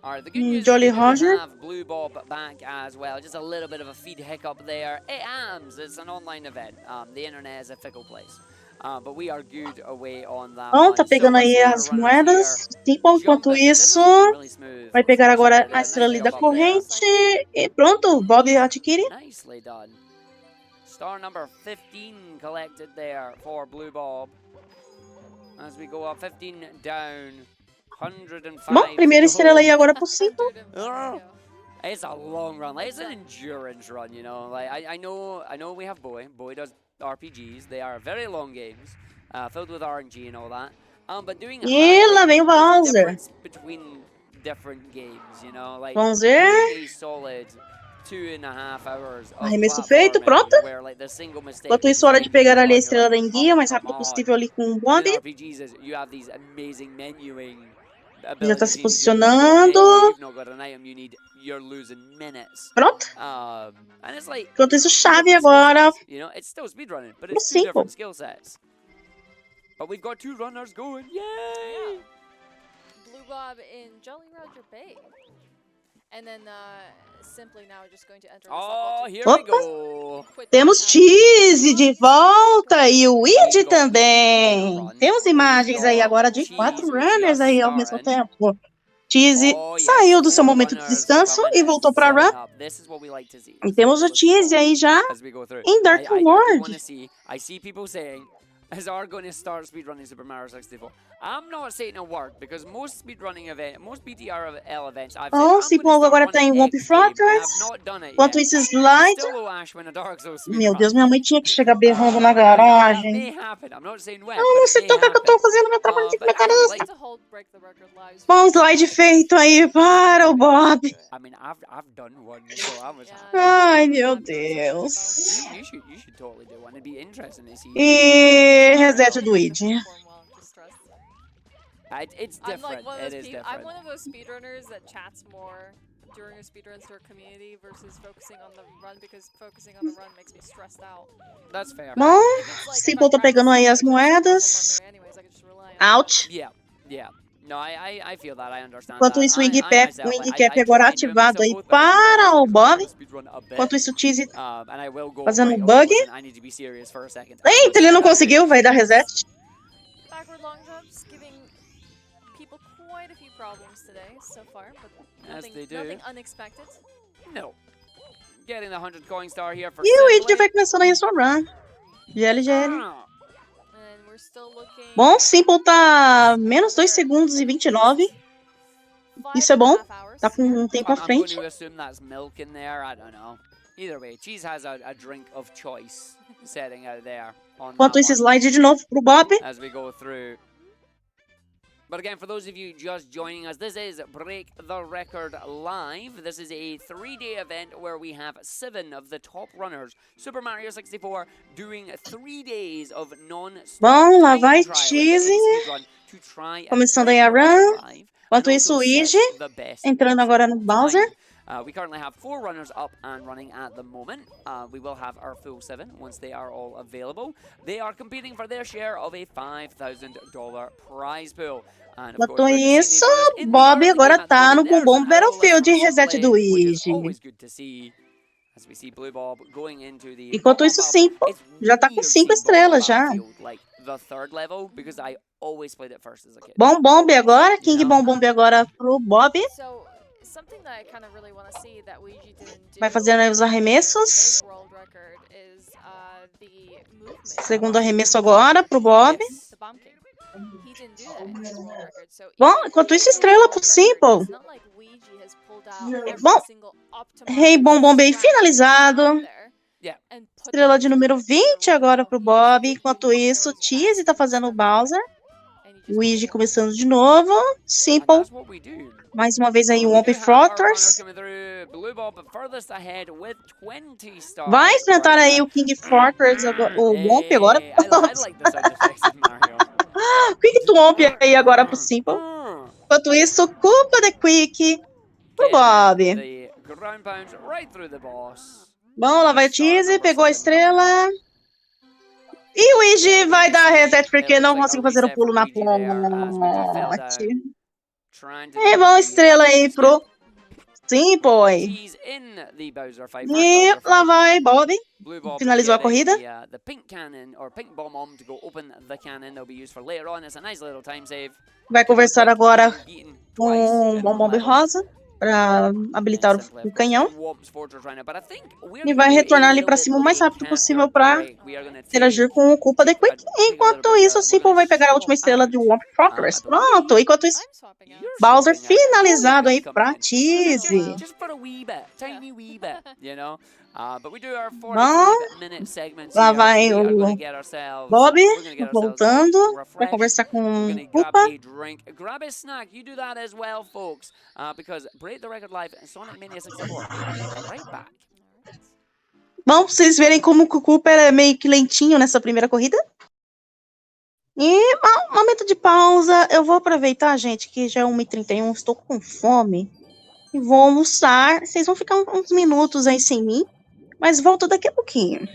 Alright, the good news Jolly is we do Roger. have Blue Bob back as well. Just a little bit of a feed hiccup there. It AMS, it's an online event. The internet is a fickle place. But we are good away on that Bom, one. tá So pegando let's aí see our as runners moedas. here. Simple, enquanto Jumping. This isso, is looking really smooth vai pegar for agora Simple a there. estrela Nice ali da jump up there. corrente. E pronto, o Bob adquire. Nicely done. Star number 15 collected there for Blue Bob. As we go up 15 down. 105. Bom, primeira to go. estrela aí agora pro Simple. 105 to go. It's a long run. Like, it's an endurance run, you know. Like I know we have Boy. Boy does RPGs. They are very long games, filled with RNG and all that. But doing E lá vem o there's a Bowser. difference between different games, you know. Like Vamos ver. doing a solid 2.5 hours of Arremesso feito, platforming pronto. where, like, the single mistake Enquanto is isso, hora de just pegar ali a you're estrela da like, enguia o oh, mais come rápido on. possível ali com o But Bob. in RPGs, you have these amazing menuing Já tá abilities. se You posicionando. you've not got an item you need, you're losing minutes. Pronto. And it's like, Enquanto isso, two chave different agora. skill sets, you know, it's still speedrunning, but Pro it's two Simple. different skill sets. But we've got 2 runners going. Yay! Yeah. Blue Bob in Jolly Roger Bay. And then simply now just going to enter this Oh, level to here we Opa. go. quit Temos the Cheese de volta e o Weed We've got também. Weed Temos imagens aí got agora de Cheese 4 just runners aí ao mesmo starting. tempo. Cheese Oh, yes, saiu do seu 4 momento de runners descanso coming e in, voltou pra setting run. up. This is what we like to see. E temos o This is what Cheese aí já as we go through. em Dark I do World. want to see. I see people saying, "Is our going to start speedrunning Super Mario 64?" I'm not saying a word because most BTRL events I've said, Bom, I'm Simple gonna start agora one tá em in Whoop X game, and I've Flockers. not done it Enquanto yet. isso, I Slide. still will Ash win a Dark Souls Meu speedrun. Deus, minha mãe tinha que chegar berrando na That garagem. may happen. I'm not saying when, Não, but it você may toca que eu tô happen. fazendo meu trabalho de But I preparar. like to hold break the record lives. Bom slide feito aí para o Bob. I mean, I've done one, so I was happy. Ai, meu Deus. You should totally do one. It'd be interesting to see. E reset do Weed. It's I'm different. like one of It those is I'm different. one of those speedrunners that chats more during a speedrun to our community versus focusing on the run because focusing on the run makes me stressed out. That's fair. Bom, If it's like, if Simple I'm tá pegando aí as practicing, I can just moedas. focus on my anyways, I can just rely on Out. Yeah. No, I feel that. I understand Enquanto that. isso, o I Wing myself, Cap I agora try and do ativado myself aí both, but I para o do Bob. speedrun a bit. Enquanto isso, o Cheese And I will go, fazendo right, um okay, bug. listen, I need to be serious for a second. Eita, ele não conseguiu, vai dar reset. backward long jumps, giving people quite a few problems today so far, but Yes, nothing, they do. nothing unexpected. No. Getting the 100 coin star here for E o Weed Simply. vai começando aí a sua run. GLGL. Ah. And we're still looking Bom, Simple tá menos 2 segundos e 29. Isso é bom. 5.5 hours. Tá com um tempo à I'm going frente. to assume that's milk in there. I don't know. Either way, Cheese has a drink of choice setting out there. On Enquanto that isso, one slide de novo pro Bob. as we go through. But again, for those of you just joining us, this is Break the Record Live. This is a 3-day event where we have 7 of the top runners. Super Mario 64 doing 3 days of non-stop Bom, lá time vai trialing Cheese. in speedrun to try and Começando break aí a the record run. live Enquanto and isso, also o set Ige the best entrando agora no possible Bowser. time. We currently have 4 runners up and running at the moment. We will have our full 7 once they are all available. They are competing for their share of a $5,000 prize pool. And of Enquanto course, we're just isso, seeing these runners in the Bob early agora game at the tá no moment. There's Boom an arrow list Battlefield from reset do Simple, which is Luigi. always good to see. As we see Blue Bob going into the Enquanto Bomb isso, Battlefield. Simple It's já tá com weird 5 seeing Bomb estrelas já. Battlefield, like the 3rd level, because I always played it first as a kid. Bom Bomb agora, You King know? Bom Bomb agora pro Bob. So something that I kind of really want to see that Luigi didn't do Vai fazer os his arremessos. world record is the movement. Segundo arremesso agora pro Bob. Yes. The Bomb King. He didn't do that in his world record. So Bom, even enquanto isso, with estrela world pro record, Simple. it's not like Luigi has pulled out every Bom, single Rei optimized Bom Bomb aí strat that was out finalizado. there Yeah. and put Estrela them de into número to 20 win. agora No, pro he just Bob. did Enquanto what he isso, knows Tease best tá and fazendo o stuck to it. Bowser. And he just Luigi performed. começando de novo. And Simple. that's what we do. Mais uma vez aí o We Womp do have our runners Fortress. coming through. Blue Bob furthest ahead with 20 stars. Vai enfrentar right aí now. o King Fortress, o Womp agora. Hey, I like the sound effects in Mario. Quick to Womp aí agora pro Simple. Enquanto isso, culpa de Quick pro Bob. The ground pounds right through the boss. Bom, lá vai o Tease, pegou a estrela. E o Luigi vai dar reset porque não conseguiu fazer o pulo na ponte. E bom, estrela aí pro Simple. E lá vai Bob. Finalizou a corrida. The pink cannon or pink bomb to go open the cannon. They'll be used for later on. It's a nice little time save. Vai conversar agora com o Bombom Rosa para habilitar o canhão. E vai retornar ali para cima o mais rápido possível para interagir com o culpa de Quick. Enquanto isso, o Simple vai pegar a última estrela de Womp Fortress. Pronto, enquanto isso, Bowser finalizado aí pra Tease. Just for a wee bit, tiny wee bit, you know. But we do our Bom, 45-minute segments lá here, vai so we are o gonna get ourselves, Bob we're gonna get ourselves voltando para refreshed. conversar com We're o gonna grab culpa. a drink, grab a snack. You do that as well, folks, because Break the Record Live and Sonic Mania 64 are right back. Bom, pra vocês verem como o culpa era meio que lentinho nessa primeira corrida. E, momento de pausa. Eu vou aproveitar, gente, que já é 1h31, estou com fome. E vou almoçar. Vocês vão ficar uns minutos aí sem mim. Mas volto daqui a pouquinho.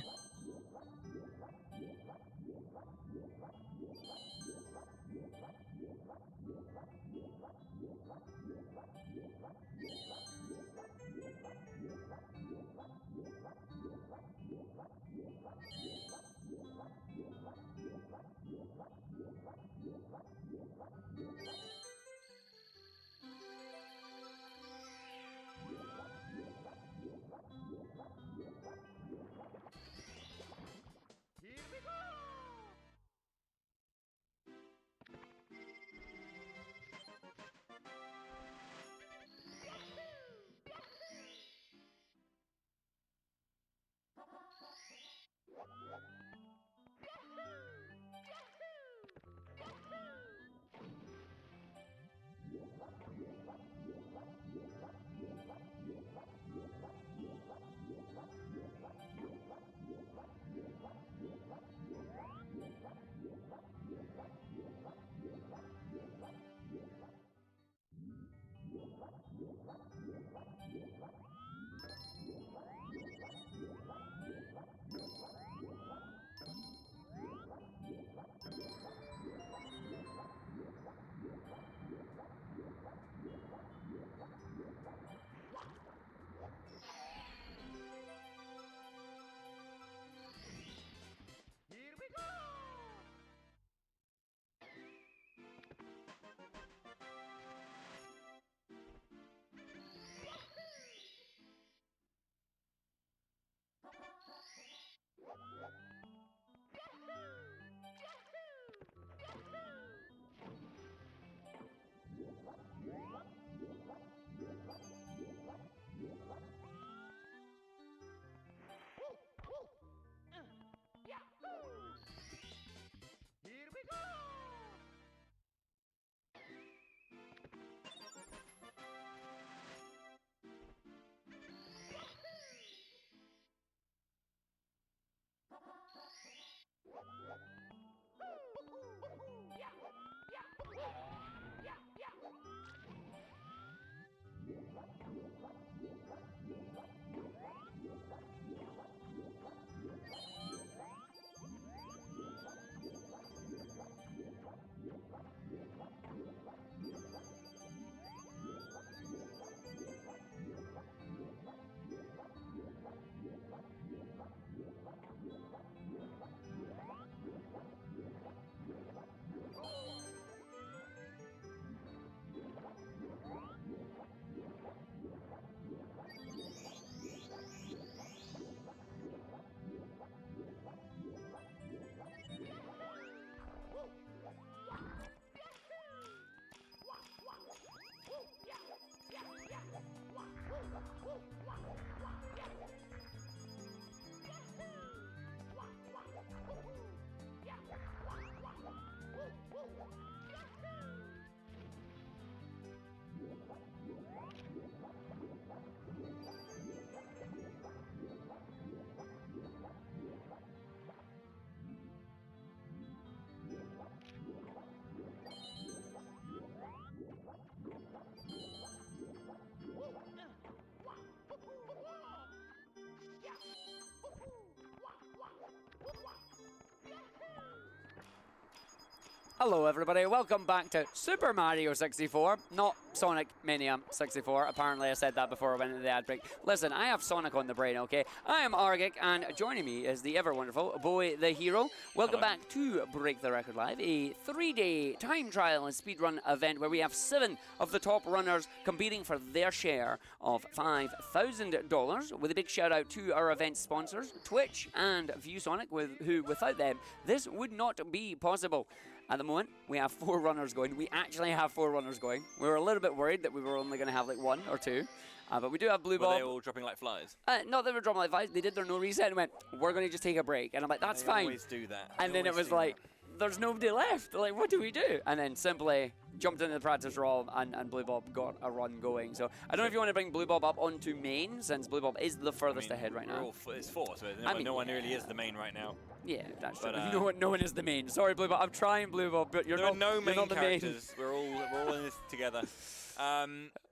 Hello everybody, welcome back to Super Mario 64, not Sonic Mania 64. Apparently I said that before I went into the ad break. Listen, I have Sonic on the brain, okay? I am Argic, and joining me is the ever wonderful Boy the Hero. Welcome back to Break the Record Live, a 3-day time trial and speedrun event where we have 7 of the top runners competing for their share of $5,000, with a big shout out to our event sponsors, Twitch and ViewSonic, who without them, this would not be possible. At the moment, we have 4 runners going. We actually have 4 runners going. We were a little bit worried that we were only going to have like 1 or 2. But we do have Blue Bob. Were they all dropping like flies? Not that they were dropping like flies. They did their no reset and went, we're going to just take a break. And I'm like, that's They fine. always do that. And They then it always was do like, that. there's nobody left. Like, what do we do? And then simply jumped into the practice roll, and Blue Bob got a run going. So I don't know if you want to bring Blue Bob up onto main, since Blue Bob is the furthest ahead right now. It's 4, so I mean, no one really is the main right now. Yeah, that's But, true. No one is the main. Sorry, Blue Bob. I'm trying, Blue Bob, but you're There not. are no you're main not the main. characters. We're all in this together.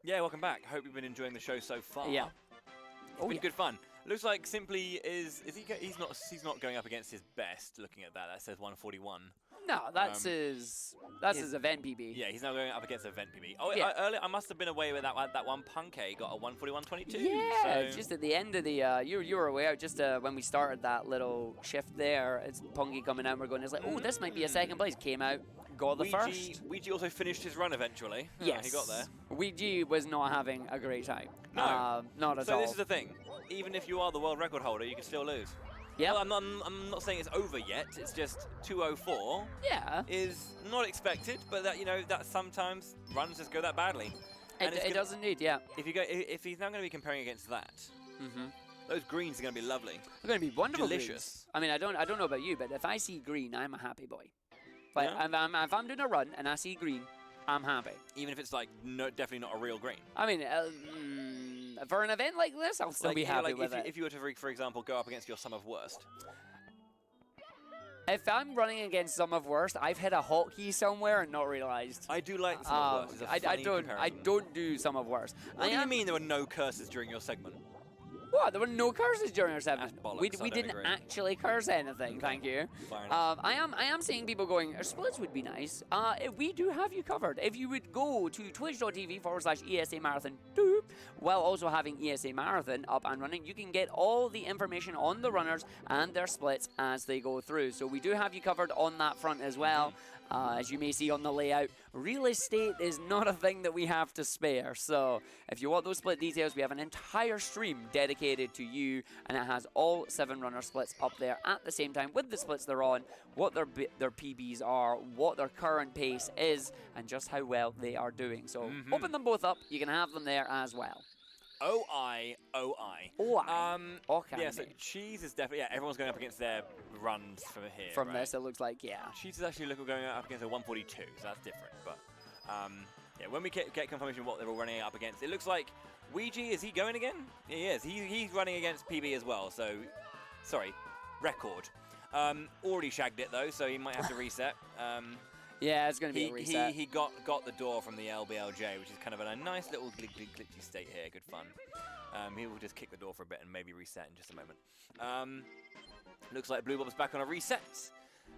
Yeah, welcome back. Hope you've been enjoying the show so far. Yeah. It's been good fun. Looks like Simply he's not going up against his best. Looking at that says 141. No, that's his event PB. Yeah, he's now going up against event PB. Oh, Yeah. earlier I must have been away with that one. Punky got a 141.22. Yeah, so just at the end of the you were aware just when we started that little shift there. It's Punky coming out. We're going. It's like, oh, this might be a second place. Came out, got the first. Ouija also finished his run eventually. Yes, he got there. Ouija was not having a great time. No, not at so all. this is the thing. Even if you are the world record holder, you can still lose. Yeah, Well, I'm not saying it's over yet. It's just 204 yeah. is not expected, but that sometimes runs just go that badly. And It does indeed. Yeah. If he's now going to be comparing against that, Mm-hmm. those greens are going to be lovely. They're going to be wonderful. Delicious. Greens. I mean, I don't know about you, but if I see green, I'm a happy boy. Like, Yeah. if I'm doing a run and I see green, I'm happy. Even if it's like definitely not a real green. I mean, for an event like this, I'll still be happy with it. If you were to, for example, go up against your sum of worst. If I'm running against some of worst, I've hit a hotkey somewhere and not realized. I do like sum of worst. It's a funny I comparison. don't do some of worst. What do you mean there were no curses during your segment? What? There were no curses during our segment. That's bollocks, We I don't didn't agree. actually curse anything. Thank you. Fair enough. I am seeing people going, splits would be nice. We do have you covered. If you would go to twitch.tv/ESA Marathon 2, while also having ESA Marathon up and running, you can get all the information on the runners and their splits as they go through. So we do have you covered on that front as well. As you may see on the layout, real estate is not a thing that we have to spare. So if you want those split details, we have an entire stream dedicated to you, and it has all 7 runner splits up there at the same time with the splits they're on, what their PBs are, what their current pace is, and just how well they are doing. So open them both up. You can have them there as well. OI. Okay. Yeah, so Cheese is definitely, everyone's going up against their runs from here. From right? this, it looks like, yeah. Cheese is actually going up against a 142, so that's different. But yeah, when we get confirmation of what they're all running up against, it looks like Ouija, is he going again? He is. He's running against PB as well, so, sorry, record. Already shagged it though, so he might have to reset. Yeah, it's going to be a reset. He got the door from the LBLJ, which is kind of a nice little glitchy state here. Good fun. He will just kick the door for a bit and maybe reset in just a moment. Looks like Blue Bob's back on a reset.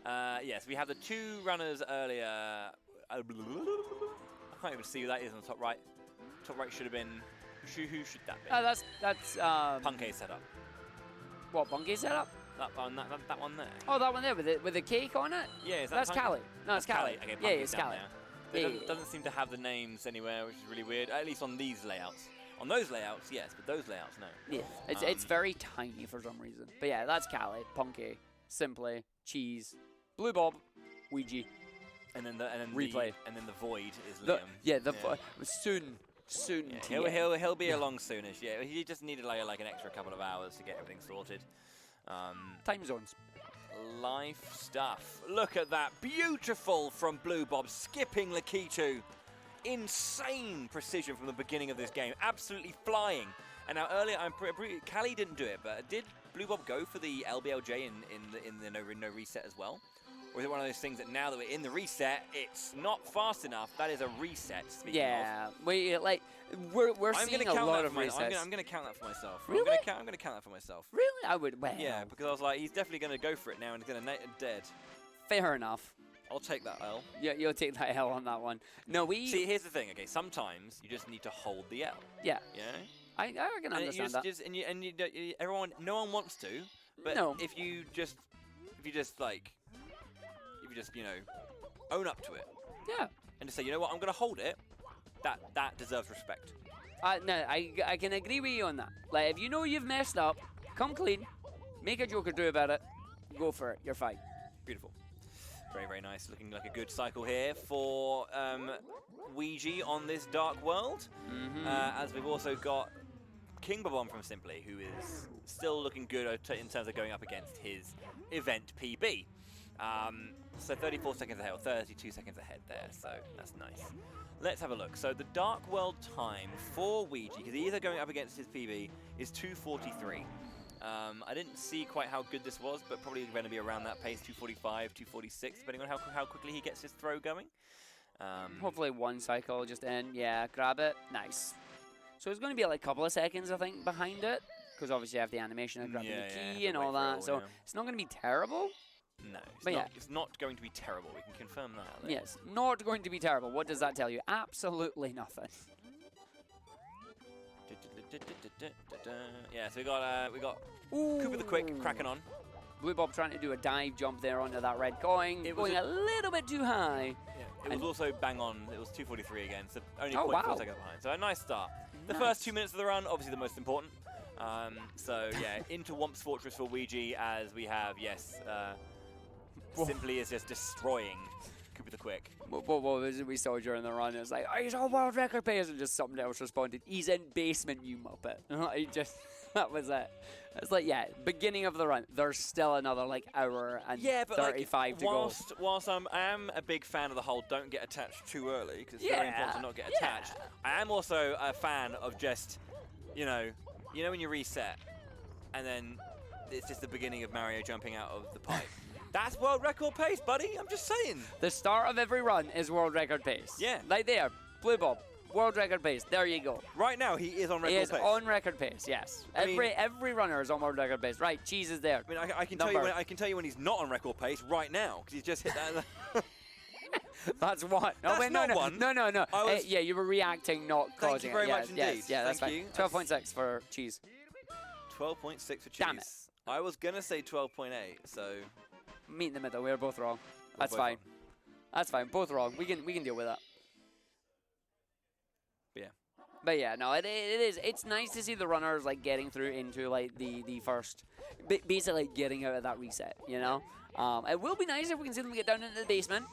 Yes, we have the 2 runners earlier. I can't even see who that is on the top right. Top right should have been. Who should that be? That's Punky setup. What, Bunky set up? That one there. Oh, that one there with the cake on it? Yeah, is that That's Punky? Callie. No, it's Callie. Okay, Yeah, Punky's it's down Callie. there. Yeah, It doesn't seem to have the names anywhere, which is really weird. At least on these layouts. On those layouts, yes, but those layouts, no. Yeah, it's very tiny for some reason. But yeah, that's Callie, Punky, Simply, Cheese, Blue Bob, Ouija. And then Replay. And then the void is Liam. Soon. Yeah, he'll be along soonish. Yeah, he just needed like an extra couple of hours to get everything sorted. Time zones. Life stuff. Look at that, beautiful from Blue Bob, skipping Lakitu. Insane precision from the beginning of this game, absolutely flying. And now earlier, Callie didn't do it, but did Blue Bob go for the LBLJ in the no reset as well? Or is it one of those things that now that we're in the reset, it's not fast enough? That is a reset. Yeah, we're I'm seeing gonna a lot of I'm resets. going to count that for myself. Really? I'm going to count that for myself. Really? I would. Well, Yeah, because I was like, he's definitely going to go for it now and he's going to dead. fair enough. I'll take that L. Yeah, you'll take that L on that one. No, we. See, here's the thing. Okay, sometimes you just need to hold the L. Yeah. Yeah. I can understand that. Everyone, no one wants to, but No. if you just own up to it Yeah. and just say, you know what, I'm gonna hold it. That deserves respect. No, I can agree with you on that. Like, if you know you've messed up, come clean, make a joke or two about it, go for it. You're fine. Beautiful. Very, very nice. Looking like a good cycle here for Ouija on this Dark World. As we've also got King Bob-omb from Simply, who is still looking good in terms of going up against his event PB. So 34 seconds ahead, or 32 seconds ahead there, so that's nice. Let's have a look. So the Dark World time for Ouija, because he is going up against his PB, is 2:43. I didn't see quite how good this was, but probably going to be around that pace, 2:45, 2:46, depending on how quickly he gets his throw going. Hopefully one cycle just in. Yeah, grab it. Nice. So it's going to be like a couple of seconds, I think, behind it, because obviously you have the animation of grabbing the key and all that. So it's not going to be terrible. No, it's not going to be terrible. We can confirm that. Yes, not going to be terrible. What does that tell you? Absolutely nothing. Yeah, so we got Cooper the Quick cracking on. Blue Bob trying to do a dive jump there onto that red coin. It was going a little bit too high. Yeah, it was also bang on. It was 2:43 again, so only 0.4 seconds behind. So a nice start. The first 2 minutes of the run, obviously the most important. So yeah, into Womp's Fortress for Ouija as we have, Simply is just destroying Cooper the Quick. What was it we saw during the run? It was like, oh, he's on world record pace, and just something else responded. He's in basement, you muppet. That was it. It's like, yeah, beginning of the run. There's still another hour and 35 to go. Whilst I am a big fan of the whole don't get attached too early, because it's very important to not get attached, I am also a fan of just, you know when you reset, and then it's just the beginning of Mario jumping out of the pipe. That's world record pace, buddy. I'm just saying. The start of every run is world record pace. Yeah. Right there. Blue Bob. World record pace. There you go. Right now, he is on record pace. He is on record pace, yes. Every runner is on world record pace. Right, Cheese is there. I mean, I can tell you when he's not on record pace right now, because he's just hit that. That's one. No. Yeah, you were reacting, not causing it. Thank you very much indeed. Yeah, that's fine. 12.6 for Cheese. 12.6 for Cheese. Damn it. I was going to say 12.8, so... Meet in the middle. We're both wrong. That's fine. That's fine. Both wrong. We can deal with that. But yeah, no, it is. It's nice to see the runners getting through into the first, basically getting out of that reset. You know, it will be nice if we can see them get down into the basement.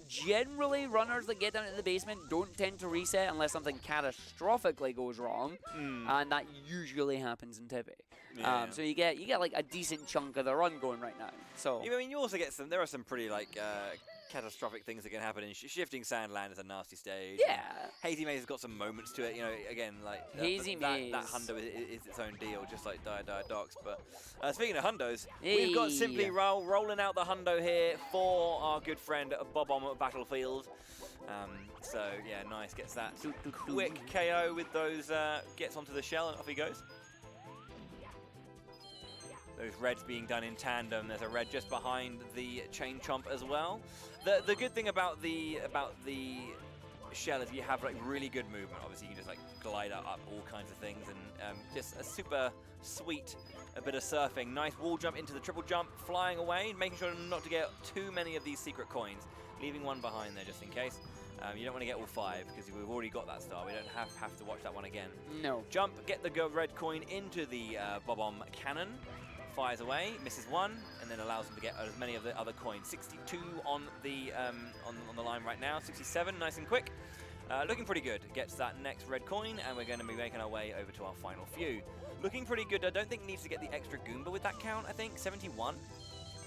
Generally, runners that get down into the basement don't tend to reset unless something catastrophically goes wrong, and that usually happens in Tippy. So you get a decent chunk of the run going right now. So I mean, you also get some. There are some pretty catastrophic things that can happen. In Shifting Sandland is a nasty stage. Yeah. Hazy Maze has got some moments to it. You know, again, Hazy Maze. That hundo is its own deal, just like Dire Docks. But speaking of hundos, we've got Simply rolling out the hundo here for our good friend Bob-omb at Battlefield. So yeah, nice. Gets that quick KO with those. Gets onto the shell and off he goes. Those reds being done in tandem. There's a red just behind the Chain Chomp as well. The good thing about the shell is you have really good movement. Obviously, you can just glide up all kinds of things, and just a super sweet bit of surfing. Nice wall jump into the triple jump, flying away, making sure not to get too many of these secret coins, leaving one behind there just in case. You don't want to get all 5 because we've already got that star. We don't have to watch that one again. No. Jump, get the red coin into the Bob-omb cannon. Fires away, misses 1, and then allows him to get as many of the other coins. 62 on the line right now. 67, nice and quick. Looking pretty good. Gets that next red coin, and we're going to be making our way over to our final few. Looking pretty good. I don't think he needs to get the extra Goomba with that count. I think 71.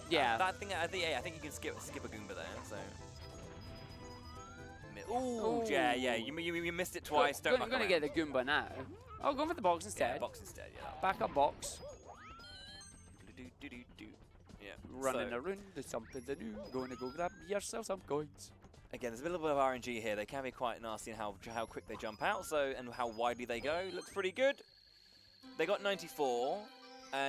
Yeah. I think you can skip a Goomba there. So. Ooh, yeah. You missed it twice. Don't. I'm going to get the Goomba now. Oh, go for the box instead. Yeah, box instead. Yeah. Backup box. Yeah. Running around, there's something to do. Going to go grab yourself some coins. Again, there's a little bit of RNG here. They can be quite nasty in how quick they jump out, and how widely they go. Looks pretty good. They got 94.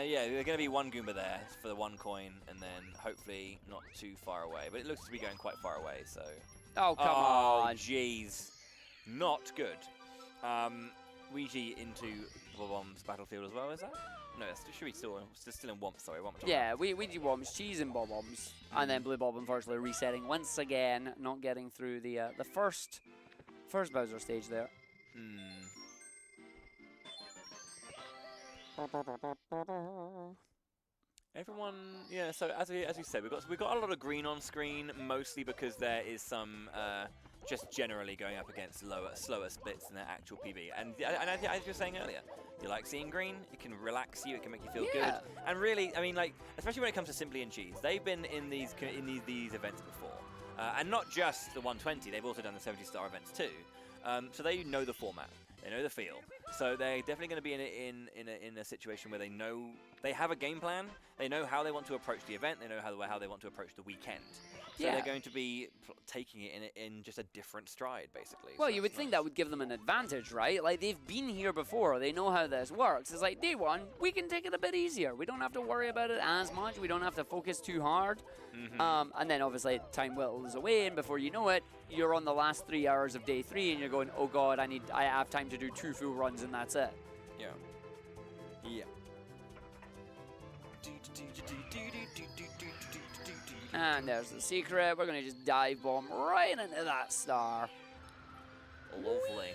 Yeah, there's going to be one Goomba there for the 1 coin, and then hopefully not too far away. But it looks to be going quite far away, so... Oh, come on. Jeez. Not good. Ouija into Bob-Omb's battlefield as well, is that? No, that's should be still in Womp, sorry. Womp. Yeah, Ouija Wombs, Cheese and Bob-Ombs. And then Blue Bob unfortunately resetting once again, not getting through the first Bowser stage there. Everyone, yeah. So as we said, we've got a lot of green on screen, mostly because there is some just generally going up against slower splits than their actual PB. And as you were saying earlier, you like seeing green. It can relax you. It can make you feel good. And really, I mean, like especially when it comes to Simply and Cheese, they've been in these events before, and not just the 120. They've also done the 70-star events too. So they know the format. They know the feel, so they're definitely going to be in a situation where they have a game plan. They know how they want to approach the event. They know how they want to approach the weekend. So they're going to be taking it in just a different stride, basically. Well, you would think that would give them an advantage, right? Like, they've been here before. They know how this works. It's like, day one, we can take it a bit easier. We don't have to worry about it as much. We don't have to focus too hard. And then, obviously, time whittles away, and before you know it, you're on the last 3 hours of day 3, and you're going, oh, God, I have time to do 2 full runs, and that's it. Yeah. Yeah. And there's the secret. We're going to just dive bomb right into that star. Lovely.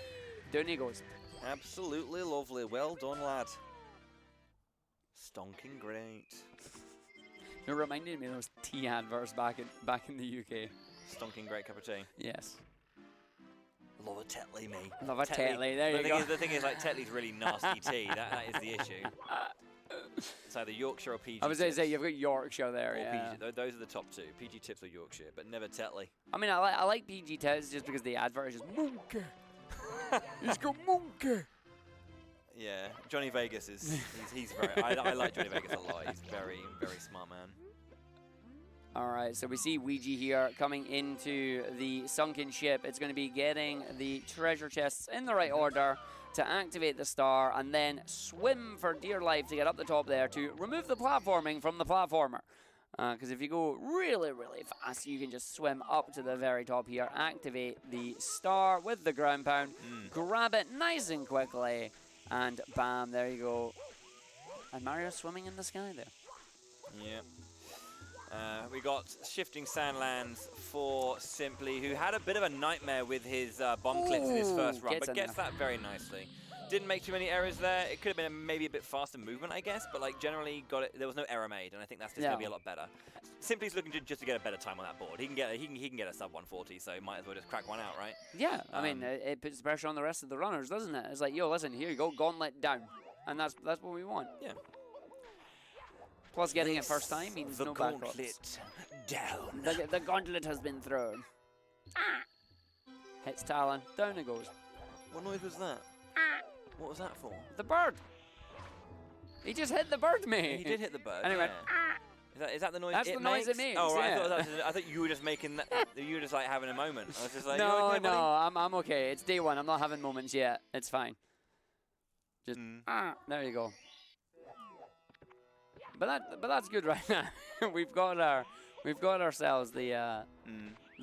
Down he goes. Absolutely lovely. Well done, lad. Stonking great. It reminded me of those tea adverts back in the UK. Stonking great cup of tea. Yes. Love a Tetley, me. Love a Tetley. There you go. The thing is, like, Tetley's really nasty tea. That is the issue. It's either Yorkshire or PG. I was going to say, you've got Yorkshire there, PG, those are the top 2. PG Tips or Yorkshire, but never Tetley. I mean, I like PG Tips just because the advert is just monkey. He's got monkey. Yeah, Johnny Vegas he's very. I like Johnny Vegas a lot. He's very, very smart man. All right, so we see Ouija here coming into the sunken ship. It's going to be getting the treasure chests in the right order to activate the star and then swim for dear life to get up the top there to remove the platforming from the platformer. Because if you go really, really fast, you can just swim up to the very top here, activate the star with the ground pound, grab it nice and quickly, and bam, there you go. And Mario's swimming in the sky there. Yeah. We got Shifting Sandlands for Simply, who had a bit of a nightmare with his bomb clips in his first run, but gets that very nicely. Didn't make too many errors there. It could have been maybe a bit faster movement, I guess, but like generally got it. There was no error made, and I think that's just going to be a lot better. Simply's looking just to get a better time on that board. He can get a sub 140, so might as well just crack one out, right? Yeah, I mean, it puts pressure on the rest of the runners, doesn't it? It's like, yo, listen, here you go, gauntlet down, and that's what we want. Yeah. Plus, getting it first time means no back drops. The gauntlet down. The gauntlet has been thrown. Hits Talon. Down it goes. What noise was that? What was that for? The bird. He just hit the bird, mate. He did hit the bird. And he went, Is that the noise? That's the noise it makes. Oh, right. Yeah. I thought you were just making that. You were just like having a moment. I was just like, no, okay, I'm okay. It's day one. I'm not having moments yet. It's fine. Just there you go. But that's good right now. we've got ourselves the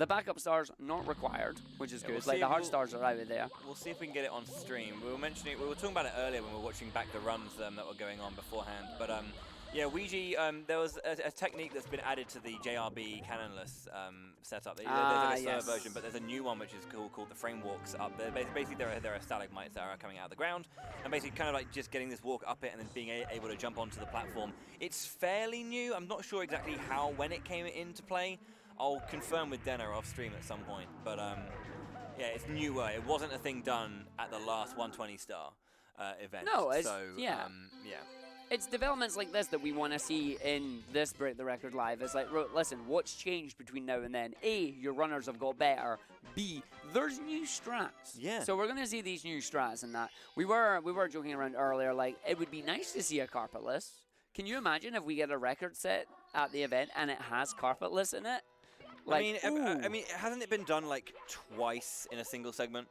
backup stars not required, which is good. Like the hard stars are out there. We'll see if we can get it on stream. We were talking about it earlier when we were watching back the runs that were going on beforehand. But yeah, Ouija, there was a technique that's been added to the JRB Cannonless setup. There's a slower version, but there's a new one which is called the frame walks up. Basically, there are stalagmites that are coming out of the ground, and basically kind of like just getting this walk up it and then being able to jump onto the platform. It's fairly new. I'm not sure exactly when it came into play. I'll confirm with Denner off stream at some point, but yeah, it's newer. It wasn't a thing done at the last 120 star event. No, yeah. It's developments like this that we want to see in this Break the Record Live. It's like, listen, what's changed between now and then? A, your runners have got better. B, there's new strats. Yeah. So we're going to see these new strats and that. We were joking around earlier, like, it would be nice to see a carpetless. Can you imagine if we get a record set at the event and it has carpetless in it? Like, I mean, hasn't it been done like twice in a single segment?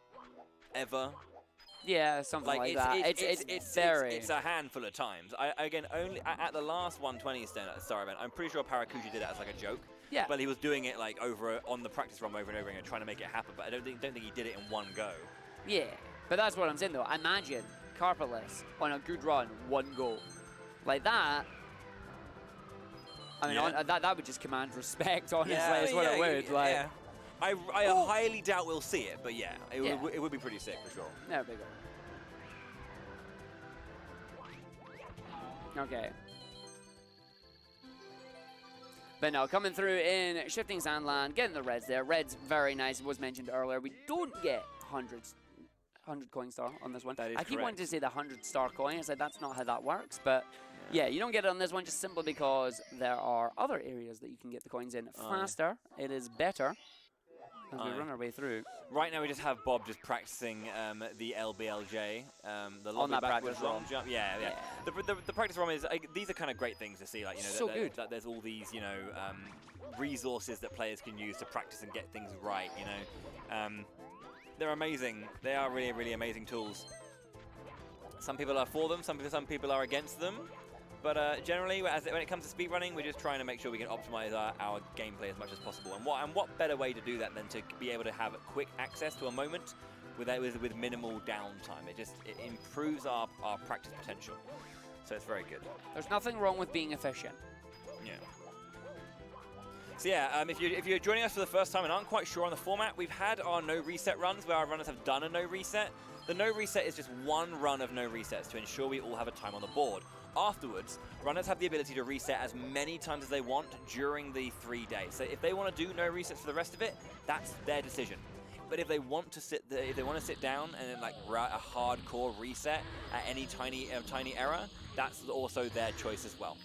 Ever? Yeah, something like that. It's a handful of times. Again, only at the last 120 star event, I'm pretty sure Parakuji did it as like a joke. Yeah. But he was doing it like on the practice run over and over again, trying to make it happen. But I don't think he did it in one go. Yeah, but that's what I'm saying though. Imagine Carpalus on a good run, one go. Like that. I mean, that would just command respect, honestly, is what it would. Like, I highly doubt we'll see it, but yeah, it would be pretty sick for sure. There we go. Okay. But no, coming through in Shifting Sandland, getting the reds there. Reds, very nice. It was mentioned earlier. We don't get 100 coin star on this one. That is I keep correct. wanting to say the 100 star coin. I said that's not how that works. But yeah, you don't get it on this one just simply because there are other areas that you can get the coins in faster. It is better as we run our way through. Right now we just have Bob just practicing the LBLJ, the On that backwards practice long ROM. jump. Yeah. The practice ROM is these are kind of great things to see. Like So good. that there's all these resources that players can use to practice and get things right. They're amazing. They are really, really amazing tools. Some people are for them. Some people are against them. But generally, when it comes to speedrunning, we're just trying to make sure we can optimize our gameplay as much as possible. And what better way to do that than to be able to have quick access to a moment with minimal downtime. It improves our practice potential. So it's very good. There's nothing wrong with being efficient. Yeah. So yeah, if you're joining us for the first time and aren't quite sure on the format, we've had our no reset runs where our runners have done a no reset. The no reset is just one run of no resets to ensure we all have a time on the board. Afterwards, runners have the ability to reset as many times as they want during the 3 days. So if they want to do no resets for the rest of it, that's their decision. But if they want to sit down and then write a hardcore reset at any tiny error, that's also their choice as well.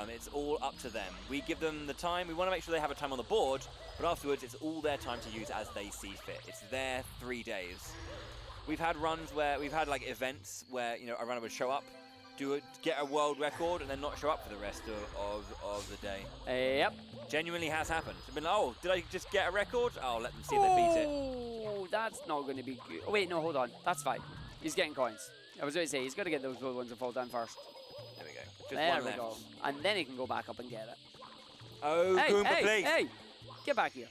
It's all up to them. We give them the time. We want to make sure they have a time on the board, but afterwards it's all their time to use as they see fit. It's their 3 days. We've had runs where we've had events where a runner would show up, get a world record, and then not show up for the rest of the day. Yep. Genuinely has happened. It's been, oh, did I just get a record? I'll let them see if they beat it. Oh, that's not going to be good. Oh, wait, no, hold on. That's fine. He's getting coins. I was going to say, he's got to get those gold ones and fall down first. There we go. Just There one we left. go. And then he can go back up and get it. Oh, Goomba, please. Hey, get back here.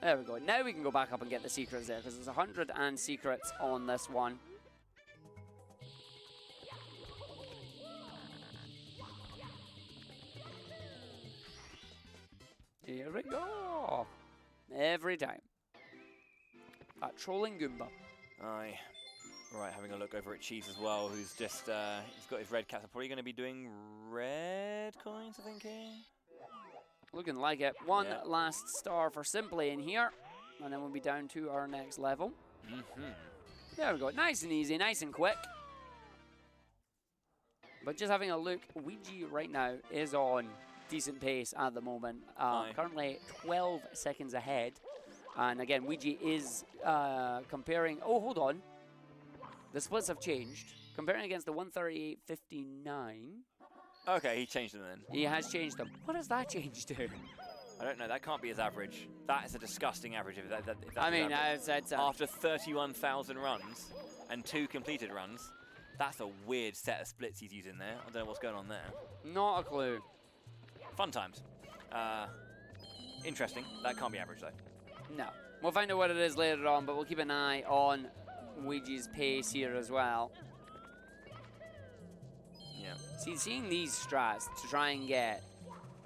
There we go. Now we can go back up and get the secrets there, because there's 100 and secrets on this one. Here we go. Every time. That trolling Goomba. Aye. Right, having a look over at Cheese as well, who's just, he's got his red caps. I'm probably going to be doing red coins, I think, here. Looking like it. One Yeah. last star for Simply in here. And then we'll be down to our next level. There we go. Nice and easy, nice and quick. But just having a look, Ouija right now is on decent pace at the moment. Currently 12 seconds ahead. And again, Ouija is comparing... Oh, hold on. The splits have changed. Comparing against the 138.59. Okay, he changed them then. He has changed them. What does that change to? I don't know. That can't be his average. That is a disgusting average. If that's I his mean, average. it's After 31,000 runs and 2 completed runs, that's a weird set of splits he's using there. I don't know what's going on there. not a clue. Fun times. Interesting. That can't be average though. No. We'll find out what it is later on, but we'll keep an eye on Ouija's pace here as well. Yeah. See, seeing these strats to try and get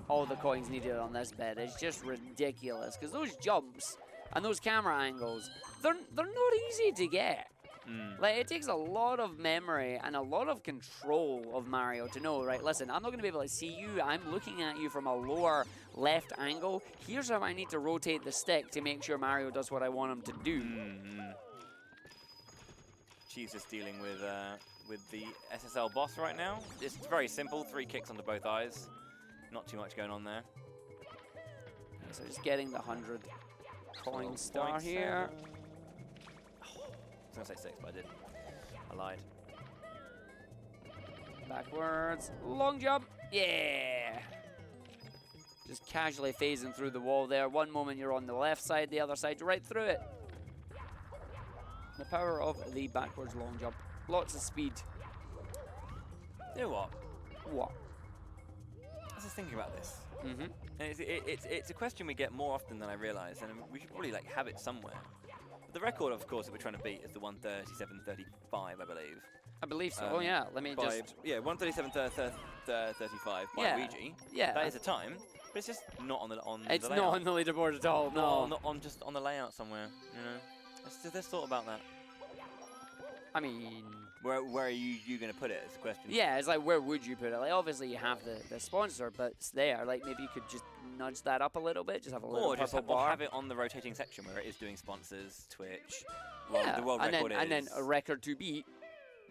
all the coins needed on this bed is just ridiculous, because those jumps and those camera angles, they're not easy to get. Like, it takes a lot of memory and a lot of control of Mario to know, right, listen, I'm not going to be able to see you. I'm looking at you from a lower left angle. Here's how I need to rotate the stick to make sure Mario does what I want him to do. Cheese is dealing with the SSL boss right now. It's very simple. 3 kicks onto both eyes. Not too much going on there. So just getting the 100 coin star here. I was going to say 6, but I didn't. I lied. Backwards. Long jump. Yeah. Just casually phasing through the wall there. One moment you're on the left side, the other side you're right through it. The power of the backwards long jump. Lots of speed. You know what? What? I was just thinking about this. Mm-hmm. And it's a question we get more often than I realise, and we should probably like have it somewhere. But the record, of course, that we're trying to beat is the 1:37.35, I believe. I believe so. Oh yeah, let me just... Yeah, 1:37.35 by Yeah. Luigi. Yeah. That is a time, but it's just not on the It's the not layout. on the leaderboard at all, No, no. not on just on the layout somewhere. You know, let's thought about that. I mean... Where are you going to put it? Is the question. Yeah, it's like, where would you put it? Like, obviously you have the sponsor, but it's there. Like, maybe you could just nudge that up a little bit, just have a little Or just purple or bar. have it on the rotating section where it is doing sponsors, Twitch. Yeah, The world and record then, is. and then a record to beat,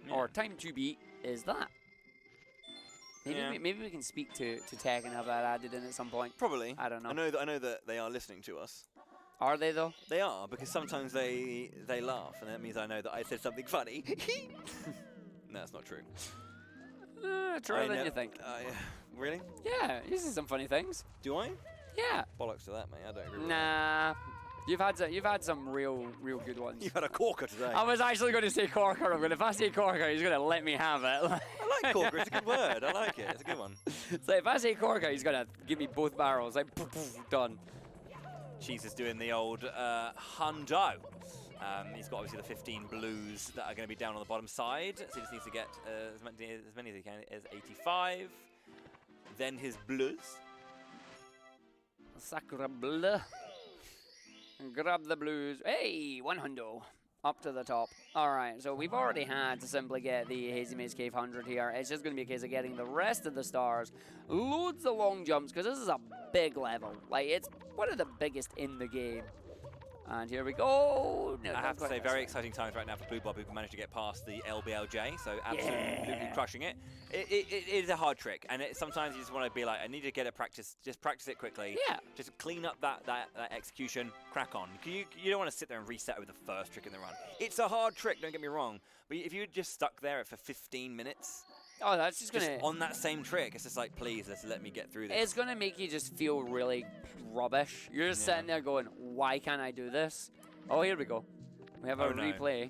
Yeah. or time to beat, is that. Maybe, Yeah. maybe we can speak to Tech and have that added in at some point. Probably. I don't know. I know that they are listening to us. Are they, though? They are, because sometimes they laugh, and that means I know that I said something funny. No, that's not true. Truer than you think. Really? Yeah, you see some funny things. Do I? Yeah. Bollocks to that, mate. I don't agree with that. Nah. You've had some real good ones. You've had a corker today. I was actually going to say corker. If I say corker, he's going to let me have it. I like corker. It's a good word. I like it. It's a good one. So if I say corker, he's going to give me both barrels. Like, poof, poof, done. Cheese is doing the old hundo. He's got obviously the 15 blues that are going to be down on the bottom side, so he just needs to get as many as he can as 85. Then his blues. Sacre bleu. Grab the blues. Hey, 100. Up to the top. All right, so we've already had to simply get the Hazy Maze Cave 100 here. It's just going to be a case of getting the rest of the stars. Loads of long jumps, because this is a big level. Like, it's one of the biggest in the game. And here we go. No, I have to not say, quite. very exciting times right now for Blue Bob, who managed to get past the LBLJ, so absolutely Yeah. crushing it. It is a hard trick, and sometimes you just want to be like, I need to get it practice. Just practice it quickly. Yeah. Just clean up that execution, crack on. You don't want to sit there and reset with the first trick in the run. It's a hard trick, don't get me wrong, but if you just stuck there for 15 minutes, Oh, that's just just going to... on that same trick, it's just like, please, let me get through this. It's going to make you just feel really rubbish. You're just sitting there going, why can't I do this? Oh, here we go. We have a Oh, no. replay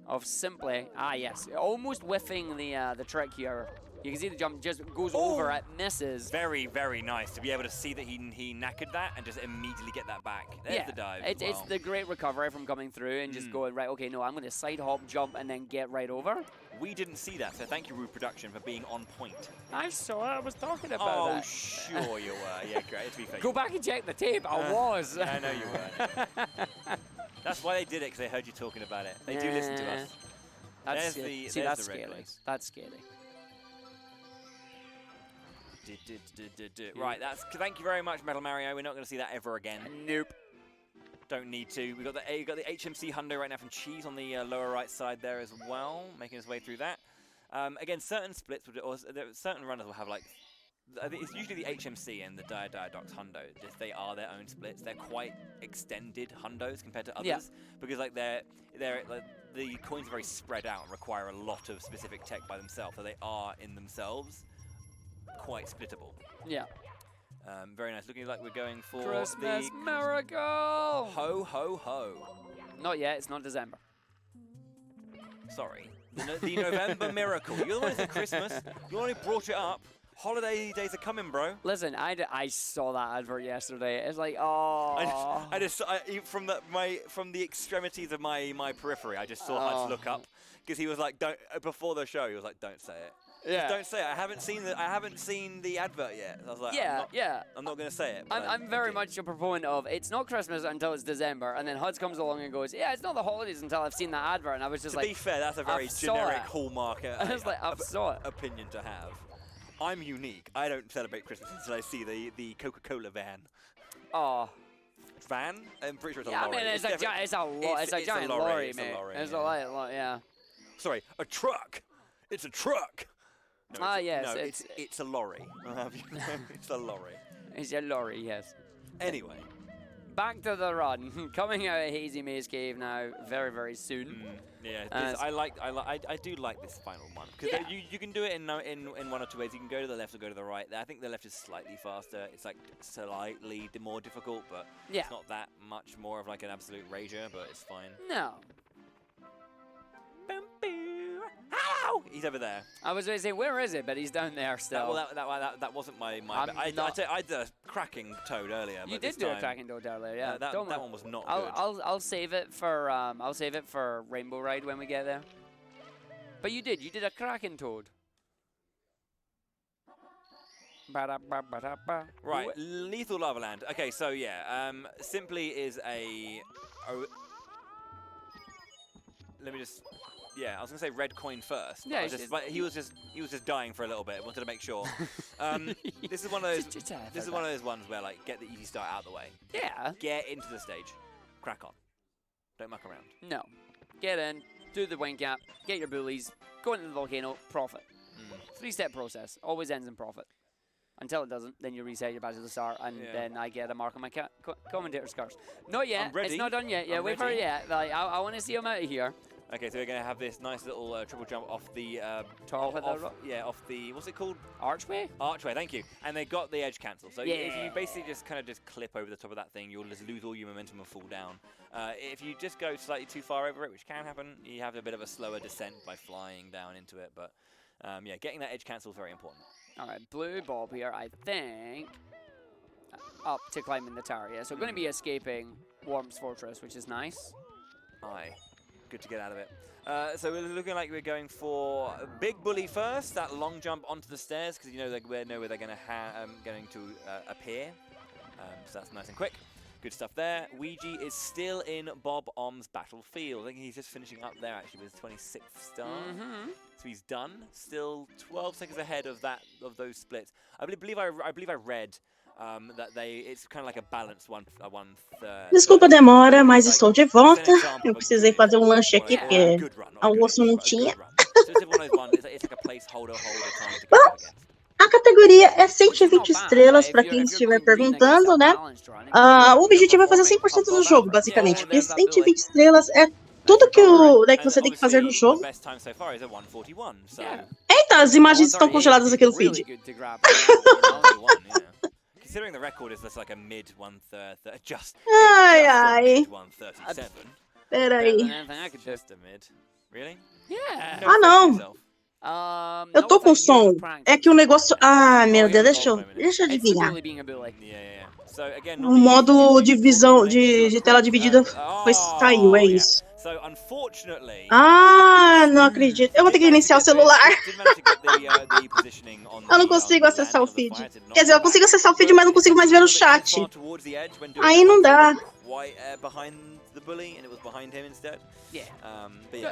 of simply... Ah, yes. Almost whiffing the trick here. You can see the jump just goes over it, misses. Very, very nice to be able to see that he knackered that and just immediately get that back. There's the dive. It's, as it's well. the great recovery from coming through and just going, right, okay, no, I'm going to side hop, jump, and then get right over. We didn't see that, so thank you, Rude Production, for being on point. I saw it. I was talking about Oh, that. sure you were. Yeah, great. To be fair, Go back and check the tape. I was. I know you were. That's why they did it, because they heard you talking about it. They do listen to us. That's There's scary. the- See, there's that's the red scary. place. That's scary. Right, thank you very much, Metal Mario. We're not going to see that ever again. Nope. Don't need to. We've got the HMC Hundo right now from Cheese on the lower right side there as well, making his way through that. Again, certain splits, certain runners will have like, I think it's usually the HMC and the Diadox Hundo. They are their own splits. They're quite extended Hundos compared to others, Yeah. because like like, the coins are very spread out and require a lot of specific tech by themselves, so they are in themselves quite splittable. Yeah. Very nice. Looking like we're going for Christmas the miracle. Ho ho ho. Not yet. It's not December. Sorry. The November miracle. You're the one who said Christmas. You're the one who brought it up. Holiday days are coming, bro. Listen, I saw that advert yesterday. It's like, oh. From the extremities of my periphery, I just saw Hutch look up, because he was like, don't, before the show, he was like, don't say it. Yeah. Don't say it. I haven't seen the advert yet. I was like, Yeah. I'm not going to say it. but I'm I very did. much a proponent of it's not Christmas until it's December, and then Huds comes along and goes, yeah, it's not the holidays until I've seen that advert, and I was just To like, be fair, that's a very I've saw generic it. hallmark I was like, I've saw it. opinion to have. I'm unique. I don't celebrate Christmas until I see the Coca-Cola van. oh. Van? I'm pretty sure it's Yeah, a I lorry. mean, it's a giant lorry, lorry, it's a mate. lorry, It's yeah. a lorry, yeah. Sorry, a truck. It's a truck. No, Ah, it's- yes, No, it's- it's a lorry. I'll have you know, it's a lorry. It's a lorry, yes. Anyway. Back to the run. Coming out of Hazy Maze Cave now, very, very soon. Yeah, Uh, I do like this final one, because Yeah. you can do it in one or two ways. You can go to the left or go to the right. I think the left is slightly faster. It's like slightly more difficult, but Yeah. it's not that much more of like an absolute rager. But it's fine. No. now? He's over there. I was going to say, where is it? But he's down there still. That wasn't my. I'm not- I did a cracking toad earlier. You but did this do a time, cracking toad earlier, yeah. that Don't worry. one was not good. I'll save it for Rainbow Ride when we get there. But you did a cracking toad. Ba-da-ba-ba-da-ba. Right, Lethal Lava Land. Okay, so yeah, Simply is a. Let me just. Yeah, I was gonna say red coin first. Yeah, but he was just dying for a little bit. Wanted to make sure. This is one of those. This is one of those ones where like get the easy start out of the way. Yeah. Get into the stage. Crack on. Don't muck around. No. Get in, do the wing cap, get your bullies, go into the volcano, profit. 3-step process. Always ends in profit. Until it doesn't, then you reset your badge at the start, and then I get a mark on my commentator's curse. Not yet. I'm ready. It's not done yet. Yeah, wait for it yet. Like, I want to see him out of here. Okay, so we're gonna have this nice little triple jump off the Top of the rock? off the what's it called? Archway? Archway. Thank you. And they got the edge cancel. So if you Yeah. basically just kind of just clip over the top of that thing, you'll just lose all your momentum and fall down. If you just go slightly too far over it, which can happen, you have a bit of a slower descent by flying down into it. But yeah, getting that edge cancel is very important. All right, blue Bob here, I think, up to climbing the tower. Yeah, so going to be escaping Worm's Fortress, which is nice. Aye. Good to get out of it. So we're looking like we're going for a big bully first, that long jump onto the stairs, because you know where they're going to appear. So that's nice and quick. Good stuff there. Ouija is still in Bob Om's battlefield. I think he's just finishing up there actually with his 26th star. So he's done. Still 12 seconds ahead of those splits. I believe I read that it's kind of like a balanced one-third. Desculpa a demora, mas estou de volta. Eu precisei fazer um lanche aqui, porque almoço não tinha. Bom, a categoria é 120 estrelas, para quem estiver perguntando, né? O objetivo é fazer 100% do jogo, basicamente. Porque 120 estrelas é tudo que você tem que fazer no jogo. Eita, as imagens estão congeladas aqui no feed. Considering the record is like a mid 1/3, just Ai. 137. Peraí. Just a mid. Really? Yeah. Ah, não. Eu tô com som. É que o negócio... Ah, meu Deus, deixa eu adivinhar. O modo de visão, de tela dividida saiu, é isso. Ah, não acredito. Eu vou ter que iniciar o celular. Eu não consigo acessar o feed. Quer dizer, eu consigo acessar o feed, mas não consigo mais ver o chat. Aí não dá.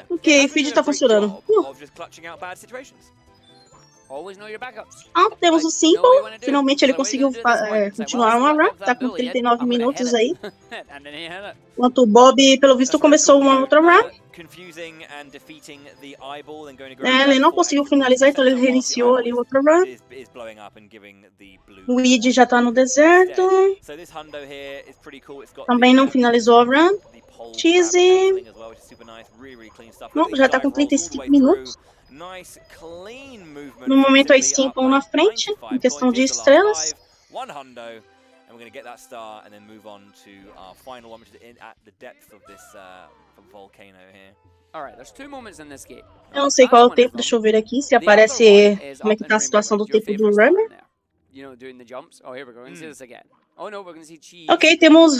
Ok, o feed tá funcionando. Temos o Simple. Finalmente ele conseguiu continuar uma run. Tá com 39 minutos aí. Enquanto o Bob, pelo visto, começou uma outra run. Ele não conseguiu finalizar, então ele reiniciou ali outra run. O Weed já tá no deserto. Também não finalizou a run. Cheesy. Não, já tá com 35 minutos. No momento a Simple na frente, em questão de estrelas. And we're going to get that star and then move on to our final one, which is at the depth of this volcano here. All right, there's 2 moments in this game. Eu não sei qual é o tempo, deixa eu ver aqui, se aparece como é que tá a situação do tempo do runner. You know, doing the jumps. Oh, here we go. We're going to see this again. Oh no, we're going to see cheese. Ok, temos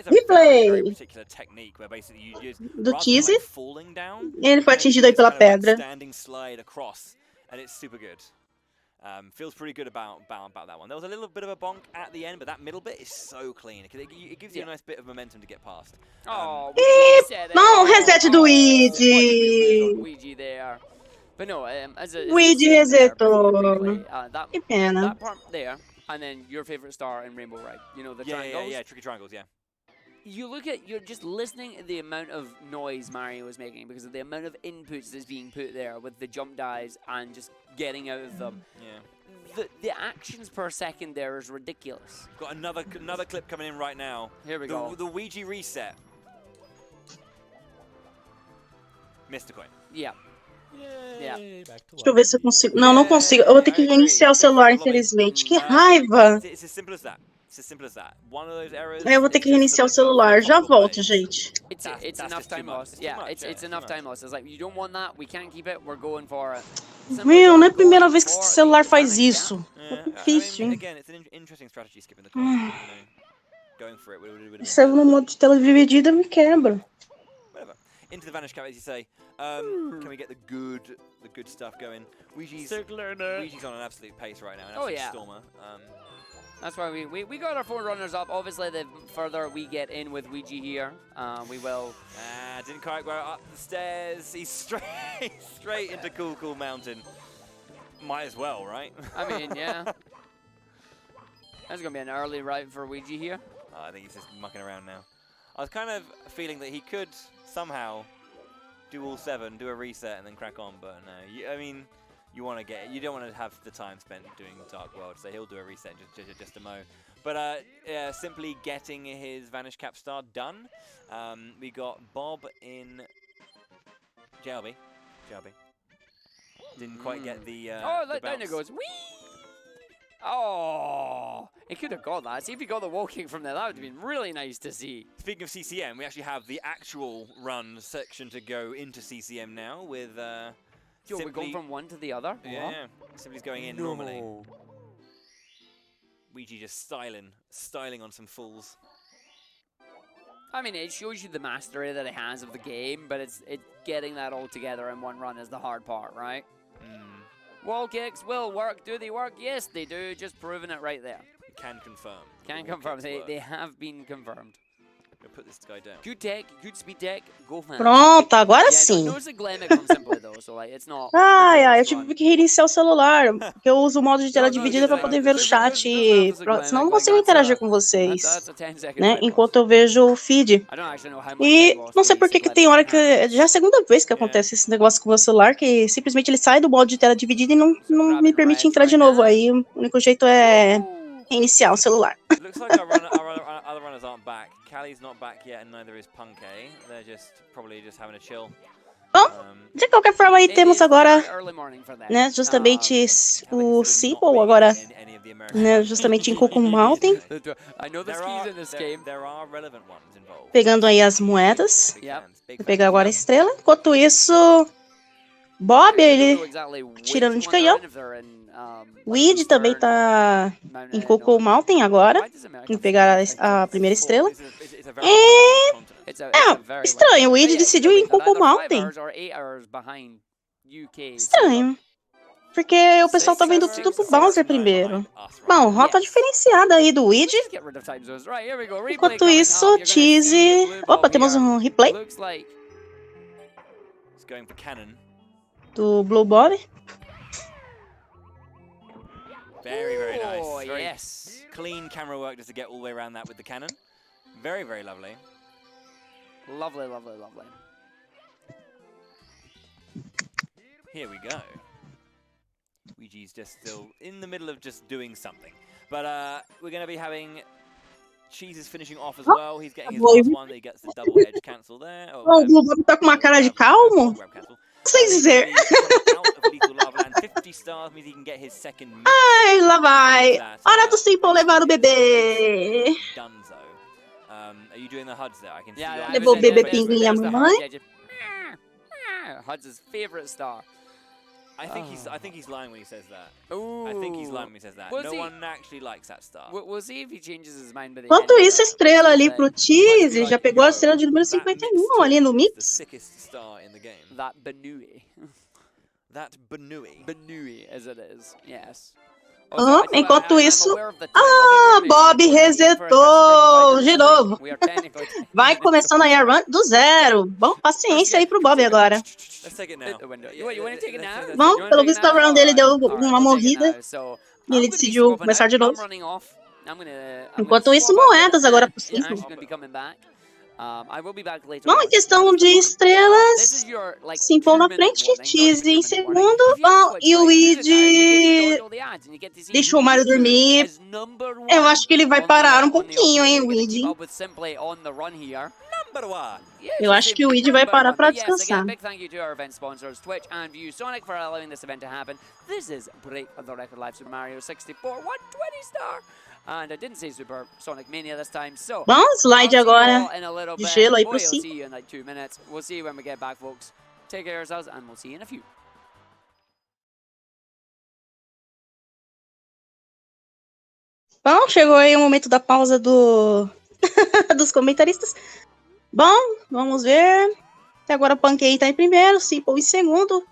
replay do Cheesy. Ele foi atingido aí pela pedra. Feels pretty good about that one. There was a little bit of a bonk at the end, but that middle bit is so clean. It gives you a nice bit of momentum to get past. Não, reset do Ouija. there. But no, as a Ouija resetou. Que pena. That part there, and then your favorite star in Rainbow Ride. You know, the triangles. Yeah, tricky triangles, yeah. You're just listening to the amount of noise Mario is making because of the amount of inputs that's being put there with the jump dives and just getting out of them. Yeah. The actions per second there is ridiculous. Got another clip coming in right now. Here we go. The Ouija reset. Missed a coin. Yeah. Yeah. Deixa eu ver se eu consigo. Não, não consigo. Eu vou ter que reiniciar o celular, infelizmente. Que raiva! It's as simple as that. It's as simple as that. One of those errors. Eu vou ter que reiniciar o celular. Já volto, gente. It's That's enough just too time much. loss. It's too Yeah, much, it's yeah, it's too enough much. time loss. It's like you don't want that, we can't keep it, we're going for it. Meu, não é a primeira vez que Going esse for celular the faz vanish, yeah. isso. Yeah, Tô triste, hein? again, it's an interesting strategy skipping the coin. Going for it would have been Se eu no modo de tela dividida, me quebra. whatever. Into the vanish cap, as you say. Can we get the good stuff going? Ouija's on an absolute pace right now. An Oh, absolute yeah. stormer. That's why we got our 4 runners up. Obviously, the further we get in with Ouija here, we will. Didn't quite go up the stairs. He's straight into Cool Mountain. Might as well, right? I mean, yeah. That's going to be an early route for Ouija here. I think he's just mucking around now. I was kind of feeling that he could somehow do all 7, do a reset, and then crack on, but no. I mean, you don't want to have the time spent doing Dark World, so he'll do a reset just to mow. But simply getting his Vanish Cap star done. We got Bob in JLB. Didn't quite get the the down it bounce. goes. Whee! Oh, he could have got that. See if he got the walking from there. That would have been really nice to see. Speaking of CCM, we actually have the actual run section to go into CCM now with Yo, we're going from one to the other? yeah, Simply's going in normally. Ouija just styling on some fools. I mean, it shows you the mastery that he has of the game, but it's getting that all together in one run is the hard part, right? Wall kicks will work. Do they work? Yes, they do. Just proving it right there. Can confirm. Can Wall confirm. kicks work. They have been confirmed. Go put this guy down. Good tech, good speed tech. Go for it. Pronto, agora Yeah, sim. no Glamic from Simply though, so like it's not. Ai, eu the tive que reiniciar o celular, porque eu uso o modo de tela Não, não, dividida para just poder like- ver o just- chat, just have the senão eu não Glamic, consigo like, interagir that's com vocês, That's a 10-second né? time Enquanto loss. eu vejo o feed. I don't actually know how much E time loss não sei these por que Glamics tem hora que have. já é a segunda vez que acontece esse negócio com o meu celular, que simplesmente ele sai do modo de tela dividida e não me permite entrar de novo. Aí o único jeito é reiniciar o celular. Looks like our other runners aren't back. Callie's not back yet, and neither is Punkay. They're probably just having a chill. Bom, de qualquer forma aí It temos is agora, very early morning for them. né, justamente o Callie Simple agora, any of the American né, justamente em Coco Mountain, I know there's keys in this game. There are relevant ones involved. pegando aí as moedas. Big Yep. fans, big Vou fans. pegar agora a estrela. Enquanto isso, Bob, ele tirando de canhão. Weed também tá em Coco Mountain agora. Vou pegar a primeira estrela. It's a very continent. Estranho, o Weed decidiu ir em Coco Mountain. Estranho. Porque o pessoal tá vendo tudo pro Bowser primeiro. Bom, rota diferenciada aí do Weed. Enquanto isso, Cheese... Opa, temos um replay It's going for Cannon. do Blue Bob. Very nice. Oh, Very yes. clean camera work just to get all the way around that with the cannon. Very lovely. Lovely. Here we go. Ouija's just still in the middle of just doing something. But we're going to be having... Cheese is finishing off as well. He's getting his last one. He gets the double edge cancel there. O Blue Bob tá com uma cara de calmo. grab cancel. Não sei dizer. Out of Lethal Lava Land, 50 stars means he can get his second meat. Ai, lá vai. That, Hora do Simple levar o bebê. Donezo. Are you doing the HUDs there? I can see Yeah, your I Levou o was bebê thinking pinguim à there's the mamãe. HUD, yeah, just- HUD's favorite star. I think he's lying when he says that. Ooh. I think he's lying when he says that. Was No he? one actually likes that star. We'll see if he changes his mind by the Enquanto end of isso, a it. estrela ali pro Might be Cheese. like, Já pegou a yo, estrela de número that 51 ali no mixtape is the mix. sickest star in the game. That Benui. That Benui. Benui, as it is. Yes. Enquanto isso... Bob resetou de novo. Vai começando aí a run do zero. Bom, paciência aí pro Bob agora. Let's take it now. Bom, pelo visto a run dele deu uma morrida. E ele decidiu começar de novo. Enquanto isso, moedas agora pro Simple. Bom, em questão de estrelas, Simple na frente, Cheese em segundo. Bom, e o Weed deixou o Mario dormir. Eu acho que ele vai parar um pouquinho, hein, o Weed. Eu acho que o Id vai parar pra descansar. Big thank you to our event sponsors, Twitch and ViewSonic, for allowing this event to happen. This is Break the Record Live Super Mario 64 120 star. And I didn't say Super Sonic Mania this time, so Bom, slide agora de gelo aí pro We'll si. see you in like 2 minutes. We'll see you when we get back, folks. Take care of yourselves, and we'll see you in a few. Bom, chegou aí o momento da pausa dos comentaristas. Bom, vamos ver. Até agora Pancake tá em primeiro, Simple em segundo,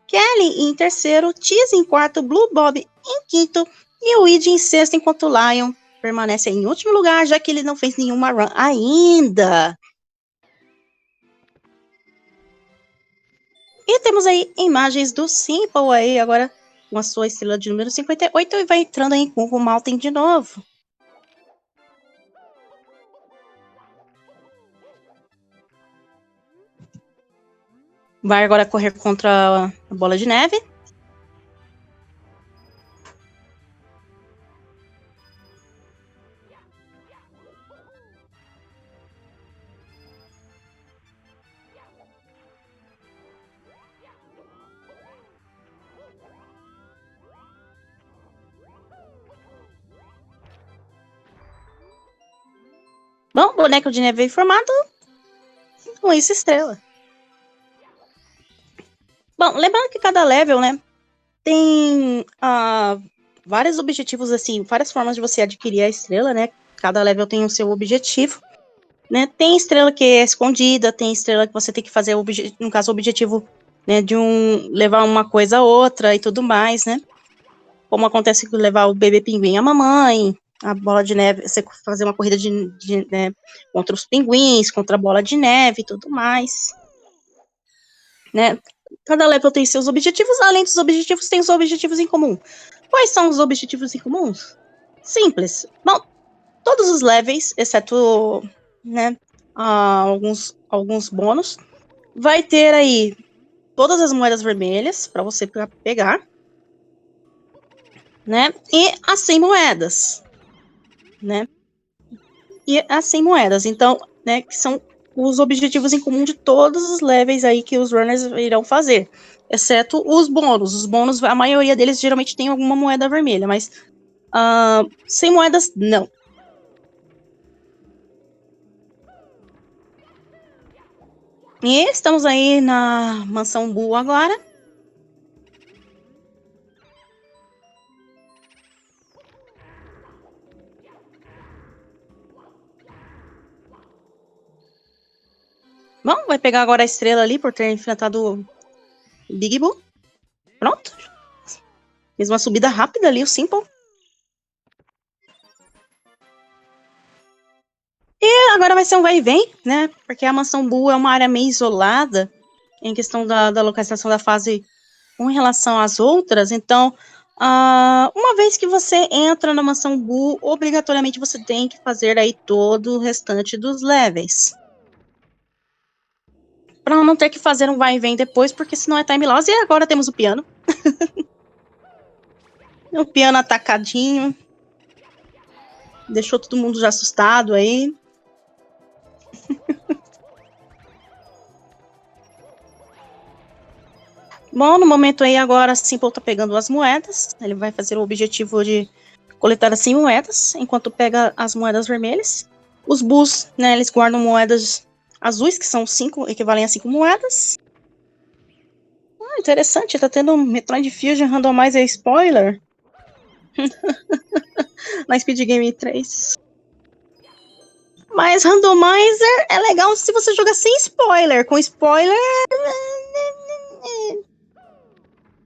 Kelly em terceiro, Cheese em quarto, Blue Bob em quinto e o Id em sexto, enquanto o Lion permanece em último lugar, já que ele não fez nenhuma run ainda. E temos aí imagens do Simple aí, agora com a sua estrela de número 58 e vai entrando aí com o Mountain de novo. Vai agora correr contra a bola de neve. Bom, boneco de neve formado com isso estrela. Bom, lembrando que cada level, né, tem vários objetivos, assim, várias formas de você adquirir a estrela, né? Cada level tem o seu objetivo, né? Tem estrela que é escondida, tem estrela que você tem que fazer, no caso, o objetivo, né, de levar uma coisa a outra e tudo mais, né? Como acontece com levar o bebê pinguim à mamãe, a bola de neve, você fazer uma corrida né, contra os pinguins, contra a bola de neve e tudo mais, né? Cada level tem seus objetivos, além dos objetivos, tem os objetivos em comum. Quais são os objetivos em comuns? Simples. Bom, todos os levels, exceto, né, alguns bônus, vai ter aí todas as moedas vermelhas para você pegar, né? E as 100 moedas, né? E as 100 moedas, então, né, que são os objetivos em comum de todos os levels aí que os runners irão fazer, exceto os bônus. Os bônus, a maioria deles geralmente tem alguma moeda vermelha, mas 100 moedas, não. E estamos aí na Mansão Boo agora. Bom, vai pegar agora a estrela ali por ter enfrentado o Big Boo. Pronto. Fez uma subida rápida ali, o Simple. E agora vai ser um vai e vem, né? Porque a Mansão Boo é uma área meio isolada em questão da localização da fase com relação às outras. Então, uma vez que você entra na Mansão Boo, obrigatoriamente você tem que fazer aí todo o restante dos levels. Para não ter que fazer um vai e vem depois, porque senão é time loss. E agora temos o piano. O piano atacadinho. Deixou todo mundo já assustado aí. Bom, no momento aí agora, Simple tá pegando as moedas. Ele vai fazer o objetivo de coletar as 100 moedas, enquanto pega as moedas vermelhas. Os Bulls, né, eles guardam moedas azuis, que são 5, equivalem a 5 moedas. Interessante, tá tendo um Metroid Fusion Randomizer spoiler. Na Speed Game 3. Mas Randomizer é legal se você jogar sem spoiler. Com spoiler,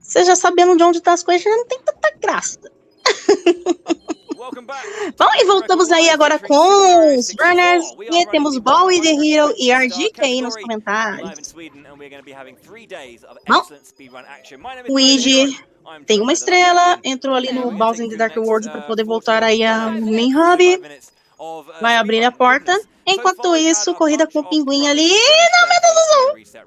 você já sabendo de onde tá as coisas, já não tem tanta graça. Bom, e voltamos aí agora com os runners. E temos Bowie, The Hero e RGK aí nos comentários. Bom, o Iji tem uma estrela, entrou ali no Bowser in the Dark World para poder voltar aí a Main Hub. Vai abrir a porta. Enquanto isso, corrida com o pinguim ali. Não, meu Deus do céu!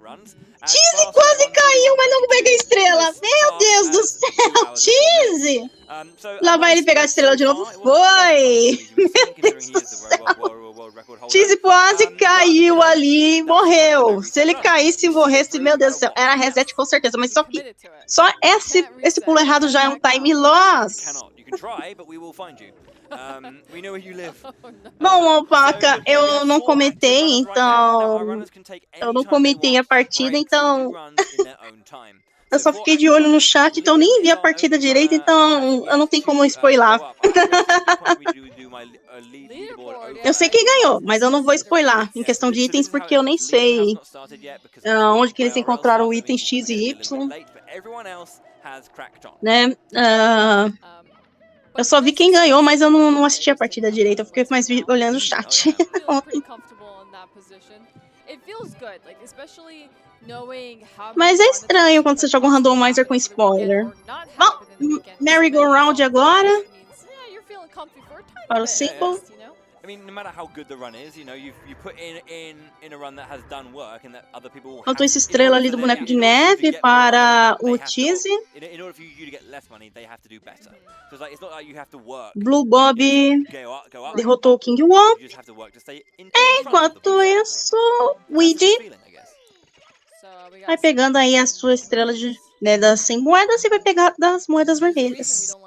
Cheese quase caiu, mas não pega a estrela. Meu Deus do céu, Cheese! Lá vai ele pegar a estrela de novo. Foi! Meu Deus do céu! Cheese quase caiu ali e morreu. Se ele caísse e morresse, meu Deus do céu, era reset com certeza. Mas só esse pulo errado já é um time loss. Bom, Alpaca, eu não comentei, então... Eu não comentei a partida, então... Eu só fiquei de olho no chat, então eu nem vi a partida direito, então eu não tenho como spoiler. Eu sei quem ganhou, mas eu não vou spoiler em questão de itens, porque eu nem sei onde que eles encontraram o item X e Y. Né? Eu só vi quem ganhou, mas eu não assisti a partida direito. Eu fiquei mais olhando o chat ontem. Mas é estranho quando você joga um randomizer com spoiler. Bom, merry-go-round agora. Para o Simple. Faltou essa estrela ali do boneco de neve para o Cheese. Blue Bob derrotou o King Wall. Enquanto isso, Weedy vai pegando aí a sua estrela das 100 moedas e vai pegar das moedas vermelhas.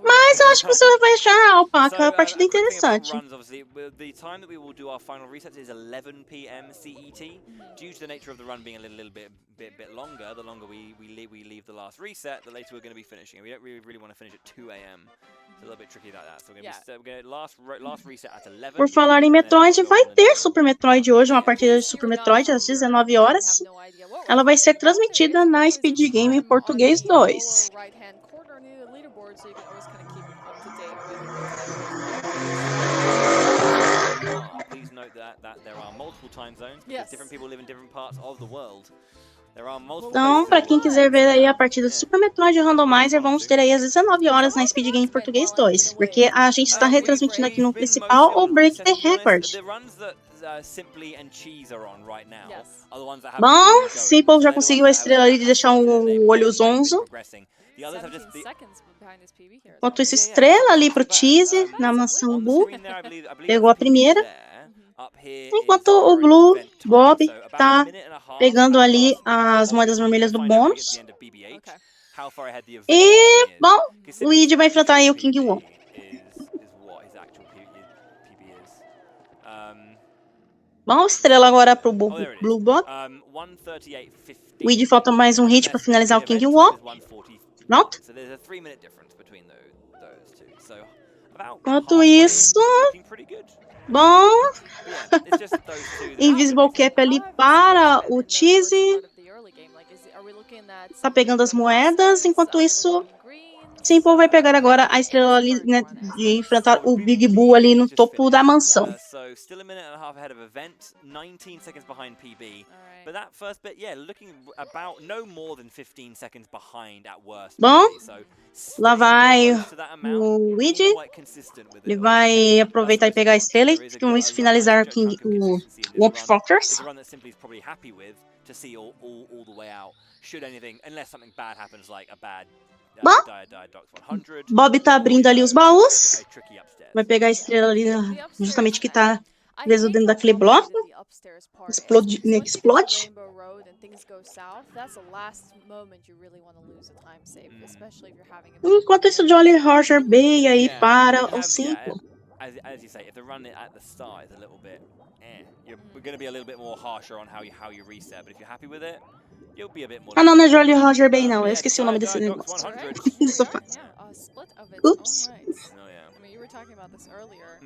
Mas eu acho que você vai achar a Alpaca a partida interessante. The time that we will do our final reset is 11 p.m. CET. Due to the nature of the run being a little bit longer, the longer we leave the last reset, the later we're going to be finishing. We don't really want to finish at 2 a.m. It's a little bit tricky like that. So we're going to last reset at 11. Por falar em Metroid, vai ter Super Metroid hoje, uma partida de Super Metroid às 19 horas. Ela vai ser transmitida na Speed Game em Português 2. Please note that there are multiple time zones because different people live in different parts of the world. Então, para quem quiser ver aí a partida do Super Metroid Randomizer, vamos ter aí às 19 horas na Speed Game Português 2, porque a gente está retransmitindo aqui no principal o Break the Record. Bom, Simple já conseguiu a estrela ali de deixar o olho zonzo. Enquanto isso, estrela ali pro Cheese na mansão Boo. Pegou a primeira. Enquanto o Blue Bob tá pegando ali as moedas vermelhas do bônus. E, bom, o Weedy vai enfrentar aí o King Wall. Bom, estrela agora pro Blue Bob. O Weedy falta mais um hit para finalizar o King Wall. Pronto. Enquanto isso... Bom, Invisible Cap ali para o Cheese. Tá pegando as moedas. Enquanto isso, Simple vai pegar agora a estrela ali, né, de enfrentar o Big Boo ali no topo da mansão. Bom, lá vai o Weedy. Ele vai aproveitar e pegar a estrela e com isso finalizar o Womp Fortress. Bom, Bob tá abrindo ali os baús. Vai pegar a estrela ali justamente que tá preso dentro daquele bloco. Explode. Enquanto isso, Jolly Roger Bay aí para o 5. As you say, if the run at the start is a little bit, you're going to be a little bit more harsher on how you reset. But if you're happy with it, you'll be a bit more. Ah, não é Jolly Roger Bay, não. Eu esqueci o nome desse negócio. Dessa fase. Oops. Talking about this earlier.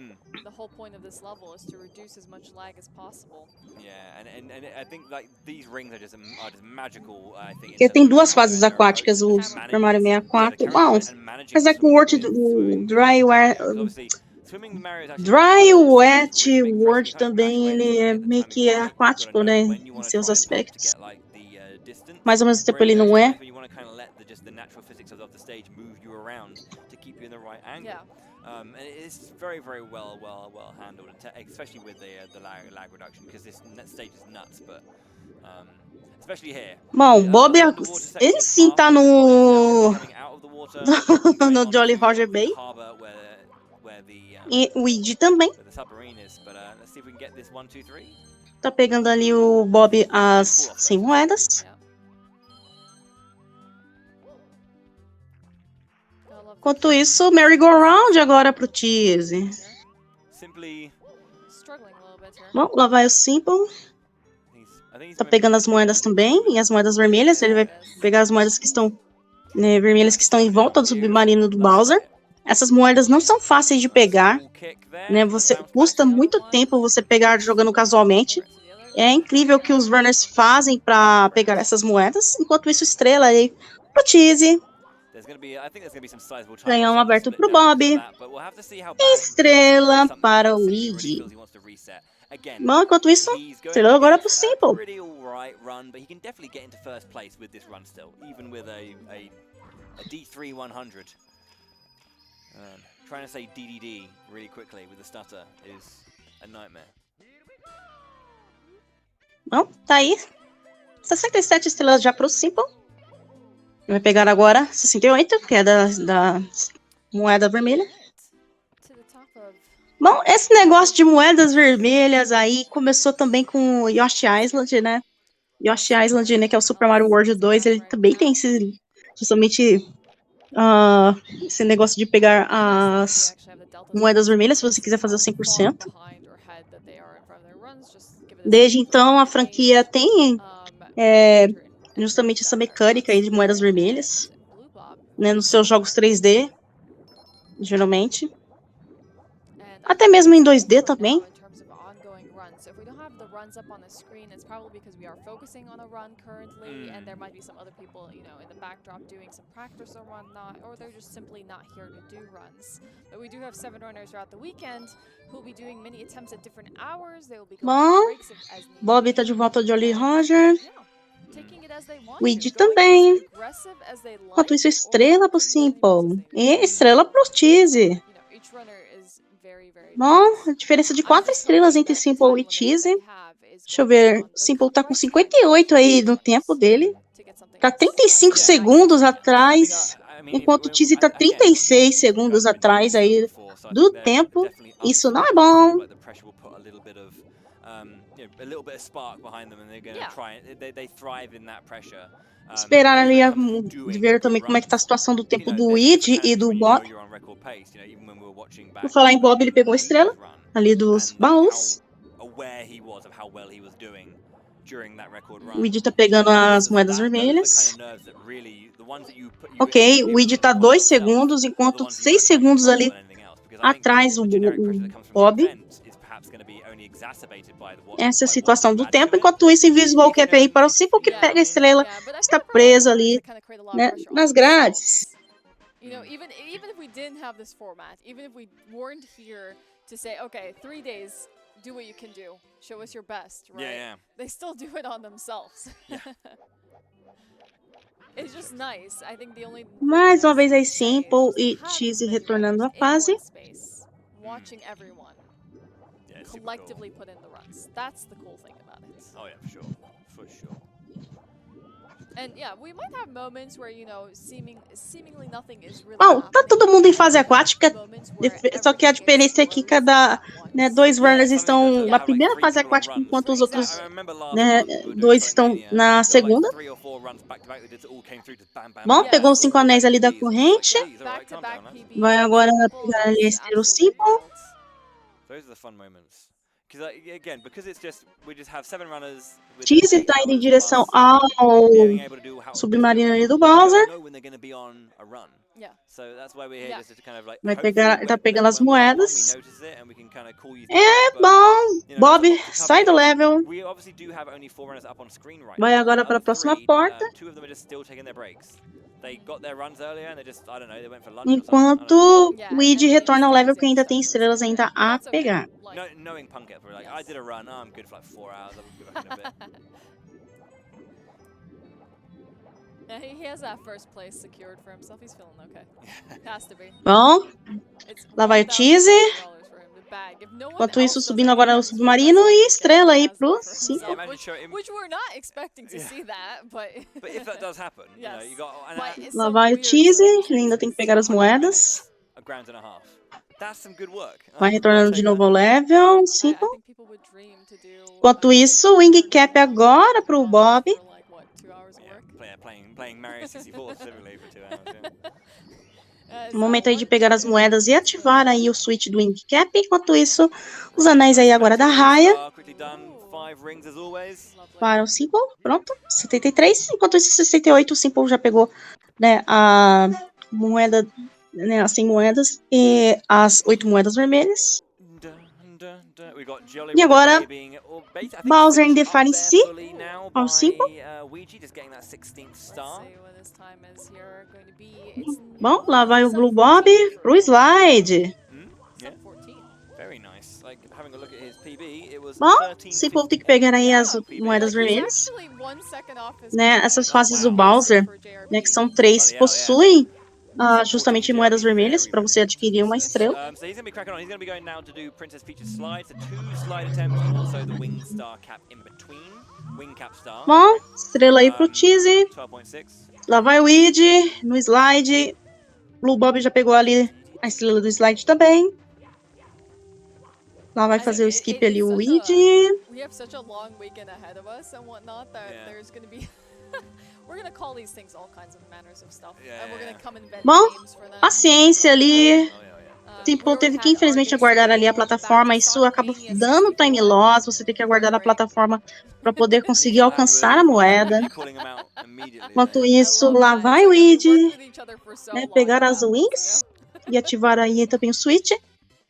The whole point of this level is to reduce as much lag as possible. Yeah, and I think like these rings are just magical. I think. Porque tem duas fases aquáticas, o Super Mario 64. Bom, mas é que o Dry Wet World também ele é meio que aquático, né, em seus aspectos. Mas ao mesmo tempo ele não é. just the natural physics of the stage move you around to keep you in the right angle. Yeah. And it's very, very well handled, especially with the lag reduction, because this stage is nuts, but especially here. Bom, Bob, ele sim tá no no Jolly Roger Bay. E o Weed também. Tá pegando ali o Bob as 100 moedas. Enquanto isso, merry-go-round agora pro Cheese. Bom, lá vai o Simple. Tá pegando as moedas também, e as moedas vermelhas. Ele vai pegar as moedas que estão vermelhas que estão em volta do submarino do Bowser. Essas moedas não são fáceis de pegar, né? Custa muito tempo você pegar jogando casualmente. É incrível o que os runners fazem pra pegar essas moedas. Enquanto isso, estrela aí pro Cheese. Ganhão aberto pro Bob. Estrela para o Luigi. Bom, enquanto isso, estrela agora pro Simple. D3 100. Trying to say DDD really quickly with the stutter is a nightmare. Bom, tá aí. 67 estrelas já pro Simple. Vai pegar agora 68, que é da moeda vermelha. Bom, esse negócio de moedas vermelhas aí começou também com Yoshi Island, né? Yoshi Island, né, que é o Super Mario World 2, ele também tem justamente esse negócio de pegar as moedas vermelhas, se você quiser fazer o 100%. Desde então, a franquia tem justamente essa mecânica aí de moedas vermelhas, né, nos seus jogos 3D, geralmente. Até mesmo em 2D também. Up on the screen, it's probably because we are focusing on a run currently, and there might be some other people, you know, in the backdrop doing some practice or whatnot, or they're just simply not here to do runs. But we do have 7 runners throughout the weekend who will be doing many attempts at different hours. They will be going breaks as needed. Bob tá de volta ao Jolly Roger. Weed também. Enquanto isso, estrela pro Simple. E estrela pro Cheese. Bom, a diferença de 4 estrelas entre Simple e Cheese. Deixa eu ver, Simple tá com 58 aí no tempo dele. Tá 35 segundos atrás, enquanto o Cheese tá 36 segundos atrás aí do tempo. Isso não é bom. Esperar ali ver também como é que tá a situação do tempo do Weed e do Bob. Por falar em Bob, ele pegou a estrela ali dos baús. O Weed tá pegando as moedas vermelhas. Ok, o Weed tá 2 segundos, enquanto 6 segundos ali atrás o Bob. Essa é a situação do tempo. Enquanto isso, Invisible Cap aí para o Simple, que pega a estrela, está preso ali, né, nas grades. You know, even if we didn't have this format, even if we weren't here to say, okay, 3 days, do what you can do, show us your best, right? Yeah. They still do it on themselves. Yeah. It's just nice. I think the only Mais uma vez aí Simple e Cheese retornando à fase. Watching everyone collectively put in the runs. That's the cool thing about it. Oh yeah, for sure. For sure. And yeah, we might have moments where, you know, seemingly nothing is really Bom, tá todo mundo em fase aquática, só que a diferença é que cada, né, 2 runners estão na primeira fase aquática, enquanto os outros, né, 2 estão na segunda. Bom, pegou os 5 anéis ali da corrente. Vai agora pegar ali a estrela Simple. Cheese tá indo em direção ao submarino ali do Bowser. Vai pegar, tá pegando as moedas. É bom. Bob sai do level. Vai agora para a próxima porta. Enquanto o Weed retorna ao level que ainda tem estrelas ainda a pegar. Yeah, he has that first place secured for himself. He's feeling okay. Has to be. Bom, It's lá vai o $1,000 Tease. for him to bag. If no one Enquanto isso, else does subindo agora o anything, submarino that's e like estrela aí Genshin has pro that for 5. himself, imagine showing- which we're not expecting to Yeah. see that, but But if that does happen, you know, Yes. you got and But that- it's Lá some vai o weird Tease. sort of Ele ainda tem que pegar as 100 moedas. minutes, $1.5 grand. That's some good work. Vai I'll retornando take de that. novo ao level I 5. think people would dream to do Enquanto isso, o Wing Cap agora pro Bob. for like what, 2 hours of Yeah, work? playing Mario 64 specifically for 2 hours. Yeah. O momento aí de pegar as moedas e ativar aí o switch do Wing Cap. Enquanto isso, os anéis aí agora da Raya. Quickly done. 5 rings as always. Para o Simple, pronto, 73. Enquanto isso, 68, o Simple já pegou, né, a moeda, né, as 100 moedas e as 8 moedas vermelhas. We got Jolly E agora, Roger being, basically, I think Bowser in finished the up there Fantasy fully now ao by, 5. Ouija just getting that 16th Let's star. see what his time is here going to be. It's Bom, lá vai o sub Blue Bob 14 pro slide. Yeah, sub 14. very nice. Like having a look at his PB, it was Bom, 13. Simple tem que pegar aí as PB. moedas Like, he's vermelhas. actually 1 second off his Né, PB. essas fases do Wow. Bowser, For JRPG. né, que são 3, Bloody hell, yeah. possuem Sub justamente 14 moedas very, vermelhas very para você good. adquirir uma estrela. So he's going to be cracking on. He's going to be going now to do Princess Peach's slide. So 2 slide attempts and also the wing star cap in between. Wing cap star. Bom, estrela aí pro Tease. 12.6. Lá vai o Weed no slide. Blue Bob já pegou ali a estrela do slide também. Lá vai fazer o skip ali o Weed. We have such a long weekend ahead of us and whatnot that Yeah. there's going to be. We're going to call these things all kinds of manners of stuff. Yeah, And we're going yeah. to come invent Bom, names for them. paciência ali. Oh, yeah. Simple teve que infelizmente aguardar ali a plataforma. Isso acaba dando time loss. Você tem que aguardar a plataforma para poder conseguir alcançar a moeda. Enquanto isso, lá vai o Weed, né, pegar as wings e ativar aí também o switch.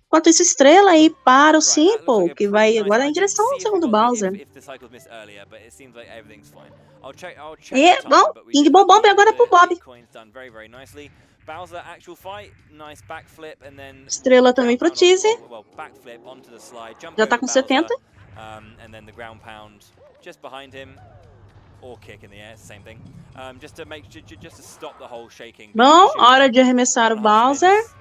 Enquanto isso, estrela aí para o Simple, que vai agora em direção ao segundo Bowser. E, bom, King Bomb Bomb agora pro Bob. Bowser, actual fight, nice backflip, and then Estrela também pro Tease. Backflip onto the slide, jump Já tá over com Bowser, 70. and then the ground pound just behind him, or kick in the air, same thing, just to make just to stop the whole shaking. Bom, hora de arremessar o 1.5 Bowser. spins.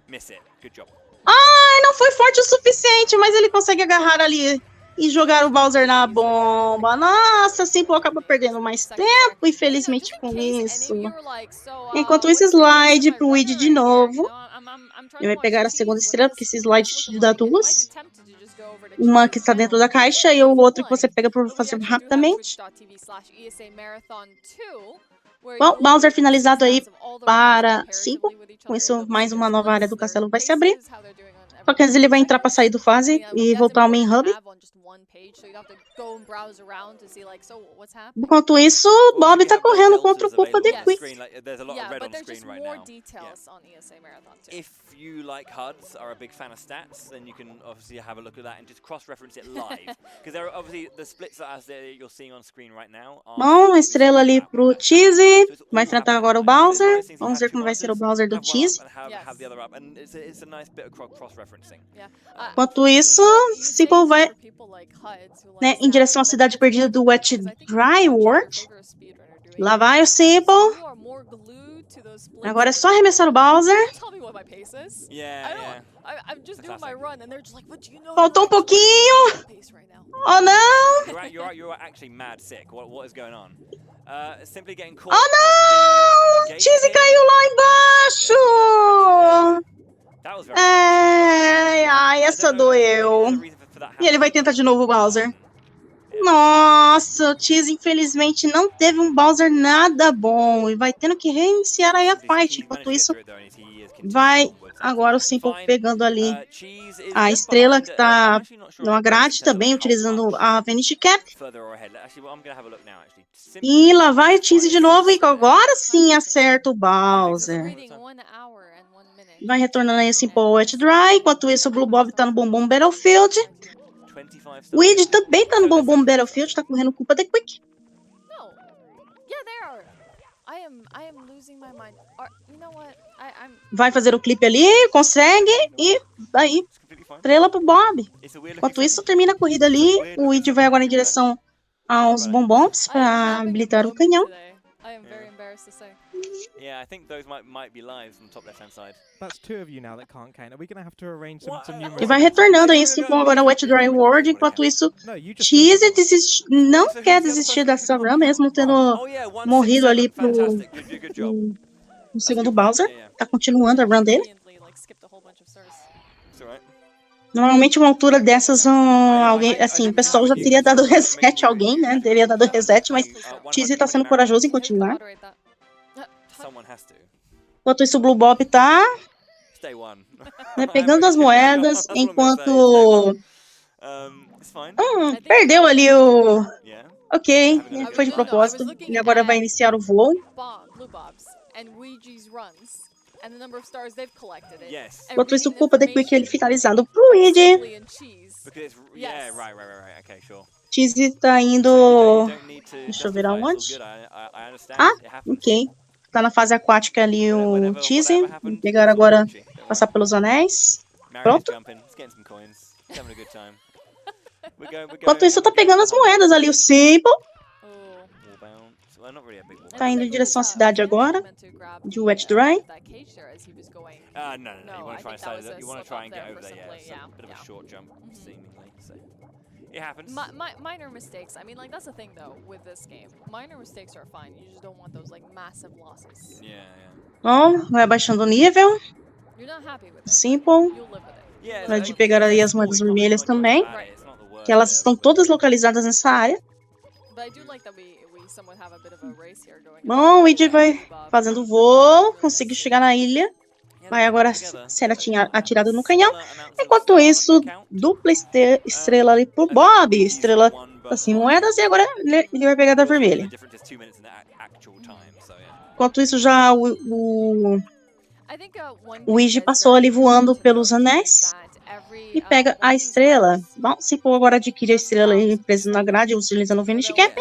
Miss it. Good job. Ai, não foi forte o suficiente, mas ele consegue agarrar ali e jogar o Bowser na bomba. Nossa, Simple acaba perdendo mais tempo, infelizmente, com isso. Enquanto esse slide pro Weed de novo. Ele vai pegar a segunda estrela, porque esse slide te dá duas. Uma que está dentro da caixa e o outro que você pega por fazer rapidamente. Bom, Bowser finalizado aí para 5. Com isso, mais uma nova área do castelo vai se abrir. Só que ele vai entrar para sair do fase e voltar ao main hub. Enquanto isso, Bob tá correndo contra o Popa de Quick. If you like HUDs, are a big fan of stats, then you can obviously have a look at that and just cross-reference it live. Because there are obviously the splits that you're seeing on screen right now. Bom, estrela ali pro Tease. Vai enfrentar agora o Bowser. Vamos ver como vai ser o Bowser do Tease. Enquanto isso, Simple vai, né, em direção à cidade perdida do Wet Dry World. Lá vai o Simple. Agora é só arremessar o Bowser. Faltou um pouquinho. Oh não! You're actually mad sick. What is going on? Simply getting caught. Oh não! Tease caiu lá embaixo! Ai, essa doeu. E ele vai tentar de novo o Bowser. Nossa, o Tease infelizmente não teve um Bowser nada bom. E vai tendo que reiniciar aí a fight. Enquanto isso, vai agora o Simple pegando ali a estrela que tá numa grade também, utilizando a Vanish Cap. E lá vai o Tease de novo e agora sim acerta o Bowser. Vai retornando aí o Simple Wet Dry. Enquanto isso, o Blue Bob tá no Boom Battlefield. O Weed também tá no Boom Battlefield, tá correndo culpa da Quick. Vai fazer o clipe ali, consegue, e daí, estrela pro Bob. Enquanto isso, termina a corrida ali. O Weed vai agora em direção aos bombons para habilitar o canhão. I am very Yeah. embarrassed to say. Yeah, I think those might be lives on the top left-hand side. That's 2 of you now that can't count. Are we gonna have to arrange some, What? some E numerous vai events? retornando aí, Simpon, agora Wet Dry World. Enquanto isso, No, you just killed Cheese someone. não So who's quer the other desistir person dessa who can't run, mesmo count? tendo Oh yeah, 167. morrido ali Fantastic. Good job. no segundo Bowser. Yeah, yeah. Tá continuando a run dele. Conveniently, like, skipped a whole bunch of stars. It's alright. Normalmente, uma altura dessas, alguém, assim, o pessoal já teria dado reset a alguém, né? Teria dado reset, mas Cheese tá sendo corajoso em Who can continuar. moderate that? Someone has to. Enquanto isso, o Blue Bob tá Stay one. né, pegando as moedas, That's all I'm gonna enquanto... say, stay one. It's fine. Perdeu ali o... Yeah. Ok, Yeah, foi de no, no, I was propósito. looking Ele agora vai at iniciar o voo. Blue Bobs and Ouija's runs and the number of stars they've collected. Yes. And Enquanto isso, reading culpa de Quick ele information finalizado pro of Luigi. Simply and Cheese. Because it's yeah, Yes. right. Okay, sure. Cheese tá indo... You don't need to Deixa eu ver justify, it's all aonde. good, I understand. Ah, It happens. ok. Tá na fase aquática ali o Whatever Cheese. happened, Vamos pegar it's all agora, Gucci, don't passar worry. pelos anéis. Marion's Pronto. jumping, he's getting some coins, he's having a good time. Enquanto isso, tá pegando as moedas ali. O Simple Oh. Wall bounce. Well, not really a big wall tá bounce. indo em direção à cidade agora, de Wet Dry. No. You want to try and slide it. You want to try and get over there, yeah. It's a bit of a short jump, seemingly. So it happens. Minor mistakes. I mean, like, that's the thing, though, with this game. Minor mistakes are fine. You just don't want those, like, massive losses. Yeah. Bom, vai abaixando o nível. You're not happy with it. Simple. You'll live with it. Yeah. Vai de pegar ali as moedas vermelhas também, que elas estão todas localizadas nessa área. But I do like that we somewhat have a bit of a race here going. Bom, o Luigi vai fazendo voo, conseguiu chegar na ilha. Vai agora ser atirado no canhão. Enquanto isso, dupla estrela ali pro Bob. Estrela assim, moedas, e agora ele vai pegar da vermelha. Enquanto isso, já o Luigi passou ali voando pelos anéis e pega a estrela. Bom, Simple agora adquire a estrela aí presa na grade, utilizando o Vanish Cap.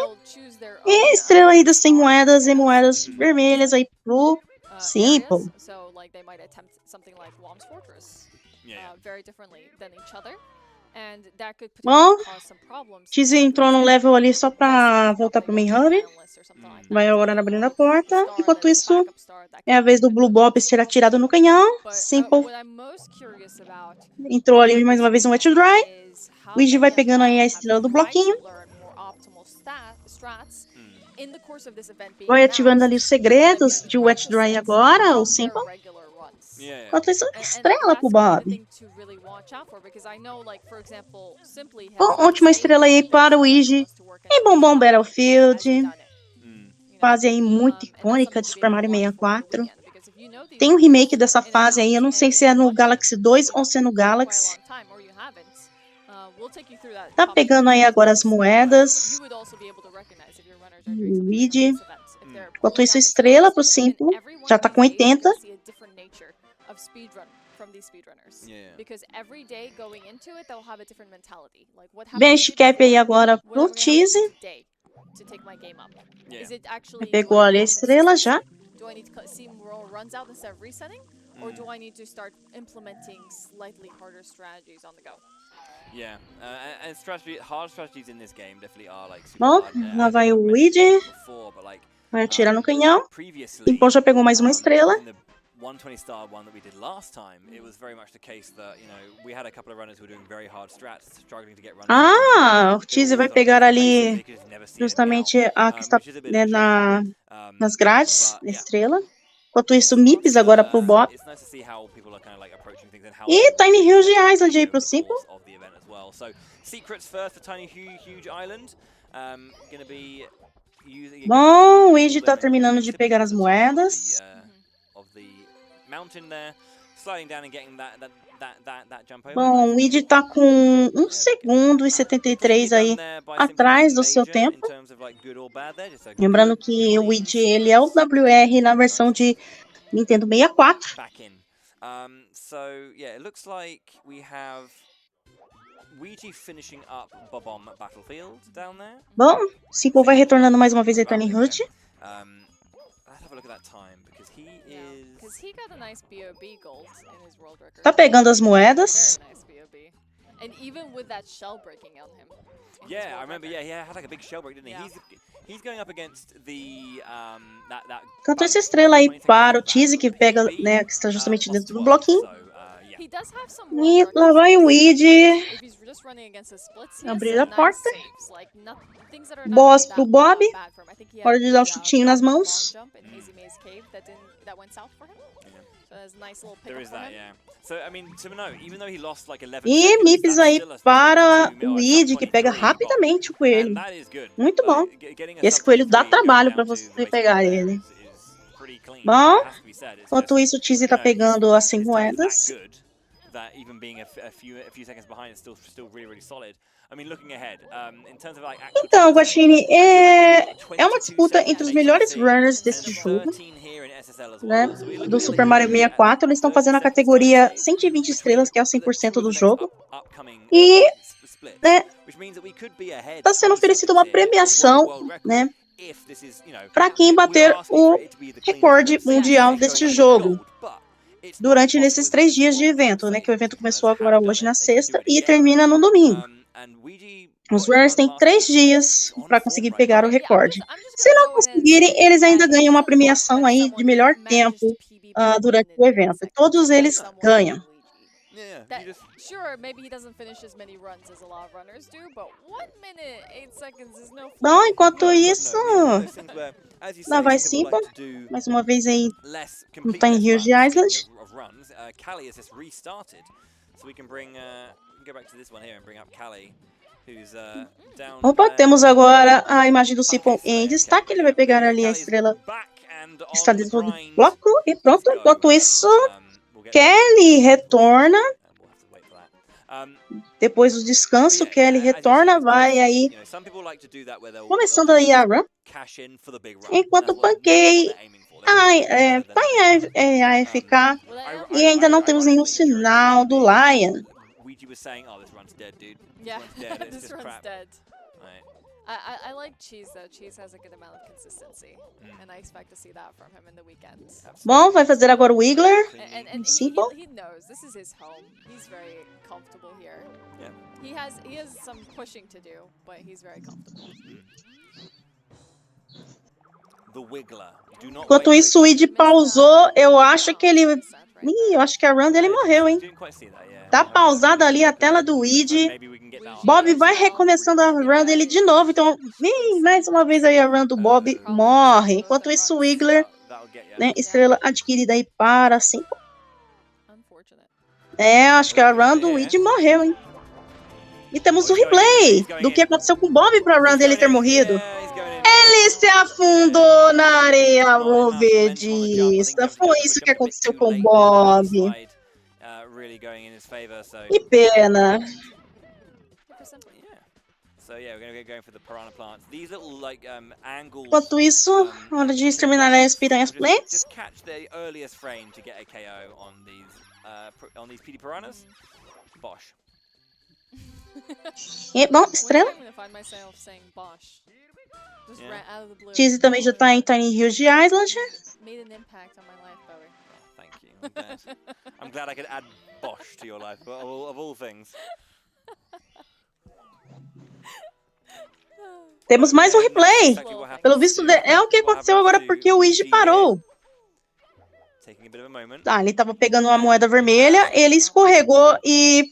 E a estrela ainda sem moedas e moedas vermelhas aí pro Simple. So, like, they might attempt something like Wom's Fortress very differently than each other. And that could Bom, potentially cause some problems. Cheese entrou no level ali só pra voltar pro main hub. Vai agora abrindo a porta. Enquanto isso, é a vez do Blue Bob ser atirado no canhão. Simple entrou ali mais uma vez no Wet Dry. Luigi vai pegando aí a estrela do bloquinho. Vai ativando ali os segredos de Wet Dry agora, o Simple. Enquanto isso, estrela pro Bob. Bom, última estrela aí para o Luigi. E Bombom Battlefield. Fase aí muito icônica de Super Mario 64. Tem um remake dessa fase aí, eu não sei se é no Galaxy 2 ou se é no Galaxy. Tá pegando aí agora as moedas. Luigi. Enquanto isso, estrela pro Simple. Já tá com 80. Bench Cap aí agora pro Cheese. Pegou ali a estrela já. Do I need to see more runs out instead of resetting? Or do I need to start implementing slightly harder strategies on the go? Yeah, and hard strategies in this game definitely are like super Bom, hard. lá vai o Luigi. Vai atirar no canhão. Simple já pegou mais uma estrela. 120 star one that we did last time, it was very much the case that, you know, we had a couple of runners who were doing very hard strats, struggling to get runs. Ah, o Cheese vai pegar ali justamente a que está né, nas grades, a estrela. Enquanto isso, Mips agora pro Bob. E Tiny Huge Island aí pro Simple. Secrets first for Tiny Huge Island. Gonna be bom, o Luigi tá terminando de pegar as moedas. Bom, o Luigi tá com 1 segundo e 73 aí atrás do seu tempo. Lembrando que o Luigi ele é o WR na versão de Nintendo 64. So yeah, it looks like we have Luigi finishing up Bob-omb Battlefield down there. Bom, Simple vai retornando mais uma vez a Tiny Hood. Let's have a look at that time because he is. Because he got a nice BOB gold in his world record. Tá pegando as moedas. Very nice BOB. And even with that shell breaking on him. in his Yeah, I world remember. record. Yeah, he had like a big shell break, didn't he? Yeah. He's going up against the that. Enquanto essa boat, estrela aí 20 seconds para o back Cheese, que from pega, PB, né, que está justamente plus dentro do 12. bloquinho. So, yeah. He does have some E world lá records vai o for Weed if he's just running against the splits, he has abrir some a nice porta. saves, like things that are not Boss that pro Bob. bad for him. I think he Hora had de dar o the, chutinho nas long mãos. jump in Hazy Maze Cave that went south for him. So there's a nice little There pickup is for that, him. yeah. So I mean, to know, even though he lost like 11 E seconds, Mips that's aí still a para 22 o or Weed, que pega 23 bomb. rapidamente o coelho. And that is good. Muito bom. Getting a Esse sub coelho dá 23 going trabalho down pra to você the race pegar there ele. is pretty clean. Bom, It has to be said. It's enquanto just, isso o Cheese you tá know, he's- pegando as 100 his time is that moedas. good that even being a few seconds behind is still really solid. I mean, looking ahead, in terms of like actual Então, time spent, Guaxinim, é uma 22 disputa seconds entre os in melhores HMC runners and deste jogo, 13 here in SSL as né, well. So we're looking do at Super Mario literally at 64. Eles estão 30 fazendo a seconds time categoria save 120 between estrelas, que é o the two 100% of the do next jogo. upcoming E, splits, né, which means that we could be ahead está sendo 20 oferecida seconds uma here of world premiação, record né, if this is, you know, para quem we are bater asking for o it to be the cleanest recorde web save mundial going deste up against jogo gold, but it's not durante impossible, nesses is it? 3 This is dias de what F1 evento, né, que o say. evento These começou runners agora have done hoje na it, they can do sexta it e again. termina no domingo. And Ouija Os got his runners run têm last 3 week. dias He's on para form conseguir right pegar o now. Okay, yeah, recorde. I'm just Se gonna não go in and conseguirem, say eles ainda that it ganham uma doesn't work premiação when aí de someone melhor manages to tempo PB Bob durante in o 8 evento. seconds Todos against eles someone ganham. like Luigi. Yeah, That, you just sure, maybe he doesn't finish as many runs as a lot of runners do, but 1 minute, 8 seconds is no Bom, fluke. enquanto no, God, isso, no. I mean, it's one of those things where, as you lá say, vai some people like Simple. to do Mais uma vez aí less, no complete Tiny less Huge runs. Island. Speaking of runs, Callie has just restarted, so we can bring go back to this one here and bring up Callie, who's down. Opa, there. temos agora a imagem do Simple Pumpkin em Slayer, destaque. Ele vai okay, pegar yeah, ali a Callie's estrela back and que on está the dentro do grind. bloco. E pronto, Let's go. enquanto isso, We'll get Kelly that. retorna. And we'll have to wait for that. Depois do descanso, Kelly retorna, vai aí, começando aí a run. Enquanto o Pancake tá em AFK e ainda não temos nenhum sinal do Lion. Ouija was saying, "Oh, this run's dead, dude. Yeah, This run's dead. It's this just run's crap." dead. Right. I like Cheese though. Cheese has a good amount of consistency, and I expect to see that from him in the weekends. Bom, vai fazer agora o Wiggler. And Simple. he knows this is his home. He's very comfortable here. Yeah. He has some pushing to do, but he's very comfortable. The Wiggler. Do not Enquanto wait isso, o Weed pausou. Eu acho que ele... Ih, eu acho que a run dele morreu, hein? Didn't quite see that, yeah. Tá pausada ali a tela do Weed. Maybe we can get that. Bob vai recomeçando a run dele de novo. Então, mais uma vez aí a run do Bob morre. Enquanto isso, o Wiggler, That'll get ya. né, estrela adquirida aí para 5. Unfortunate. Acho que a run do Weed morreu, hein? E temos o replay do que aconteceu com o Bob para a run dele ter morrido. Yeah, he's going in. Ele se afundou na areia movediça. Foi isso que aconteceu com o Bob. Really going in his favor, so Que pena. yeah. So yeah, we're going to get going for the piranha plants. These little like angles. Enquanto isso, hora de exterminar as piranhas plants. Just catch the earliest frame to get a KO on these PD piranhas. Bosh. E, bom, estrela. I'm gonna find myself saying Bosh. Just Yeah. ran out of the blue. Cheese também já tá em Tiny Huge Island. Made an impact on my life, Bowie. Thank you. I'm glad I could add Bosh to your life, of all things. Temos mais um replay. Exactly what happened Pelo visto, to- é o que what aconteceu happened agora to porque o Luigi Ouija parou. here. Taking a bit of a moment. Tá, ele tava pegando uma moeda vermelha, ele escorregou e...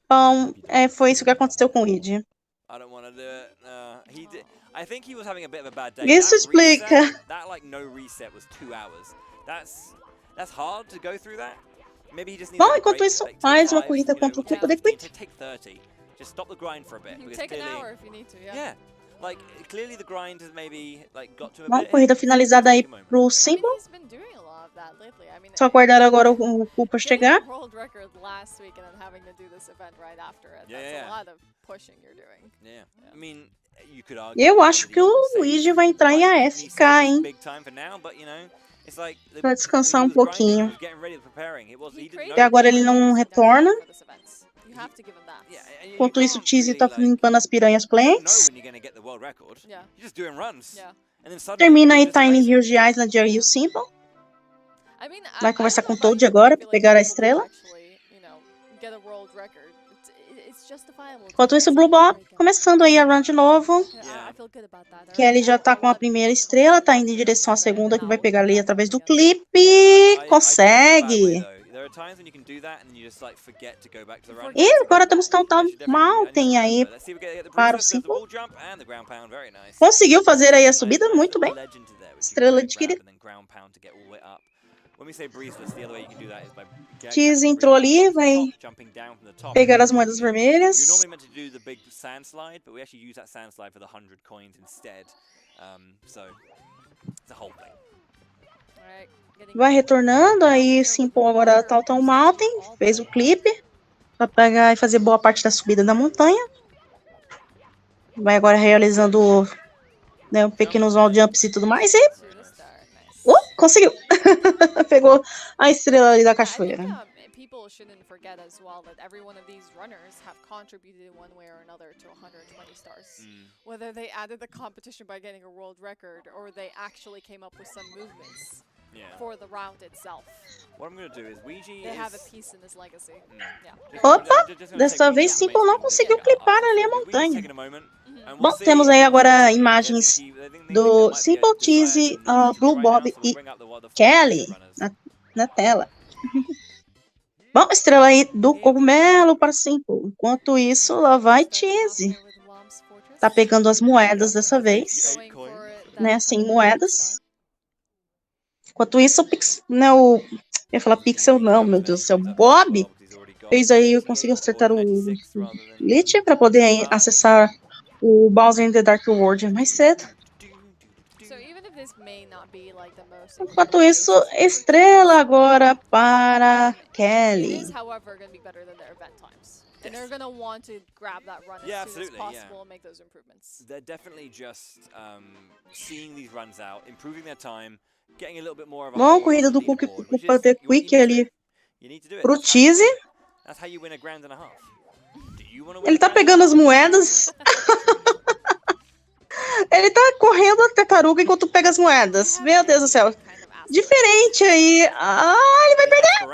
Bom, foi isso que aconteceu com o Luigi. I don't want to do it. He did. I think he was having a bit of a bad day. Isso That explica. reset, that like no reset was 2 hours. That's hard to go through that. Maybe he just needs Bom, a enquanto break, isso, like, take mais uma 5, corrida you know, contra o take Cuco de Quick. take 30. Just stop the grind for a bit because Take an clearly, hour if you need to, yeah. yeah, like clearly the grind has maybe like got to a Bom, bit. corrida finalizada aí Take a moment. pro I mean, Simple. he's been doing a lot of that lately. I mean, Só aguardar agora o Cooper getting chegar. the world record last week and then having to do this event right after it. Yeah, That's yeah. a lot of pushing you're doing. Yeah. I mean, you could argue. Eu acho that que he o saved, Luigi vai entrar em like, he AFK, saved his hein? big time for now, but you know, it's like Pra descansar he um was grinding, pouquinho. he was getting ready, preparing. He He didn't created E agora ele the não momentum retorna. for this event. You have to give him that. Yeah, and you Enquanto isso, o can't Cheesy really, tá like, limpando as piranhas you don't know plants. when you're going to get the world record. Yeah. You're just doing runs. Yeah. And then suddenly Termina aí you're just Tiny amazing. Huge Island e o Simple. I mean, Vai I conversar don't com know o about Toad you, but I agora feel pra pegar a people will estrela. actually, you know, get a world record. It's Enquanto isso, o Blue Bob começando aí a run de novo. Kelly já tá com a primeira estrela, tá indo em direção à segunda, que vai pegar ali através do clipe. Consegue! E agora temos Town Mountain aí para o Simple. Conseguiu fazer aí a subida muito bem. Estrela adquirida. Cheese entrou ali, vai pegar as moedas vermelhas. Vai retornando, aí Simple agora Town Mountain, fez o clipe para pegar e fazer boa parte da subida da montanha. Vai agora realizando, né, pequenos wall jumps e tudo mais e conseguiu! Pegou a estrela ali da cachoeira. People shouldn't forget as well that every one of these runners have contributed in one way or another to 120 stars. Whether they added the competition by getting a world record or they actually came up with some movements for the round itself. What I'm going to do is Ouija They have a piece in this legacy. Opa! Dessa vez Simple não conseguiu clipar ali a montanha. Bom, temos aí agora imagens do Simple, Cheese, Blue Bob e Kelly na tela. Bom, estrela aí do cogumelo para Simple. Enquanto isso, lá vai Cheese. Tá pegando as moedas dessa vez. Né, sem moedas. Enquanto isso, eu ia falar Pixel não, meu Deus do céu. Bob fez aí, conseguiu acertar o Lich para poder aí acessar o Bowser in the Dark World mais cedo. Enquanto isso, estrela agora para Kelly. And they're gonna want to grab that run as soon as possible and make those improvements. They're definitely just seeing these runs out, improving their time, getting a little bit more of a Bom, corrida do Quick ali pro Cheese. That's how you win a grand and a half. Ele tá pegando as moedas. Ele tá correndo a tartaruga enquanto pega as moedas. Meu Deus do céu. Diferente aí. Ele vai perder.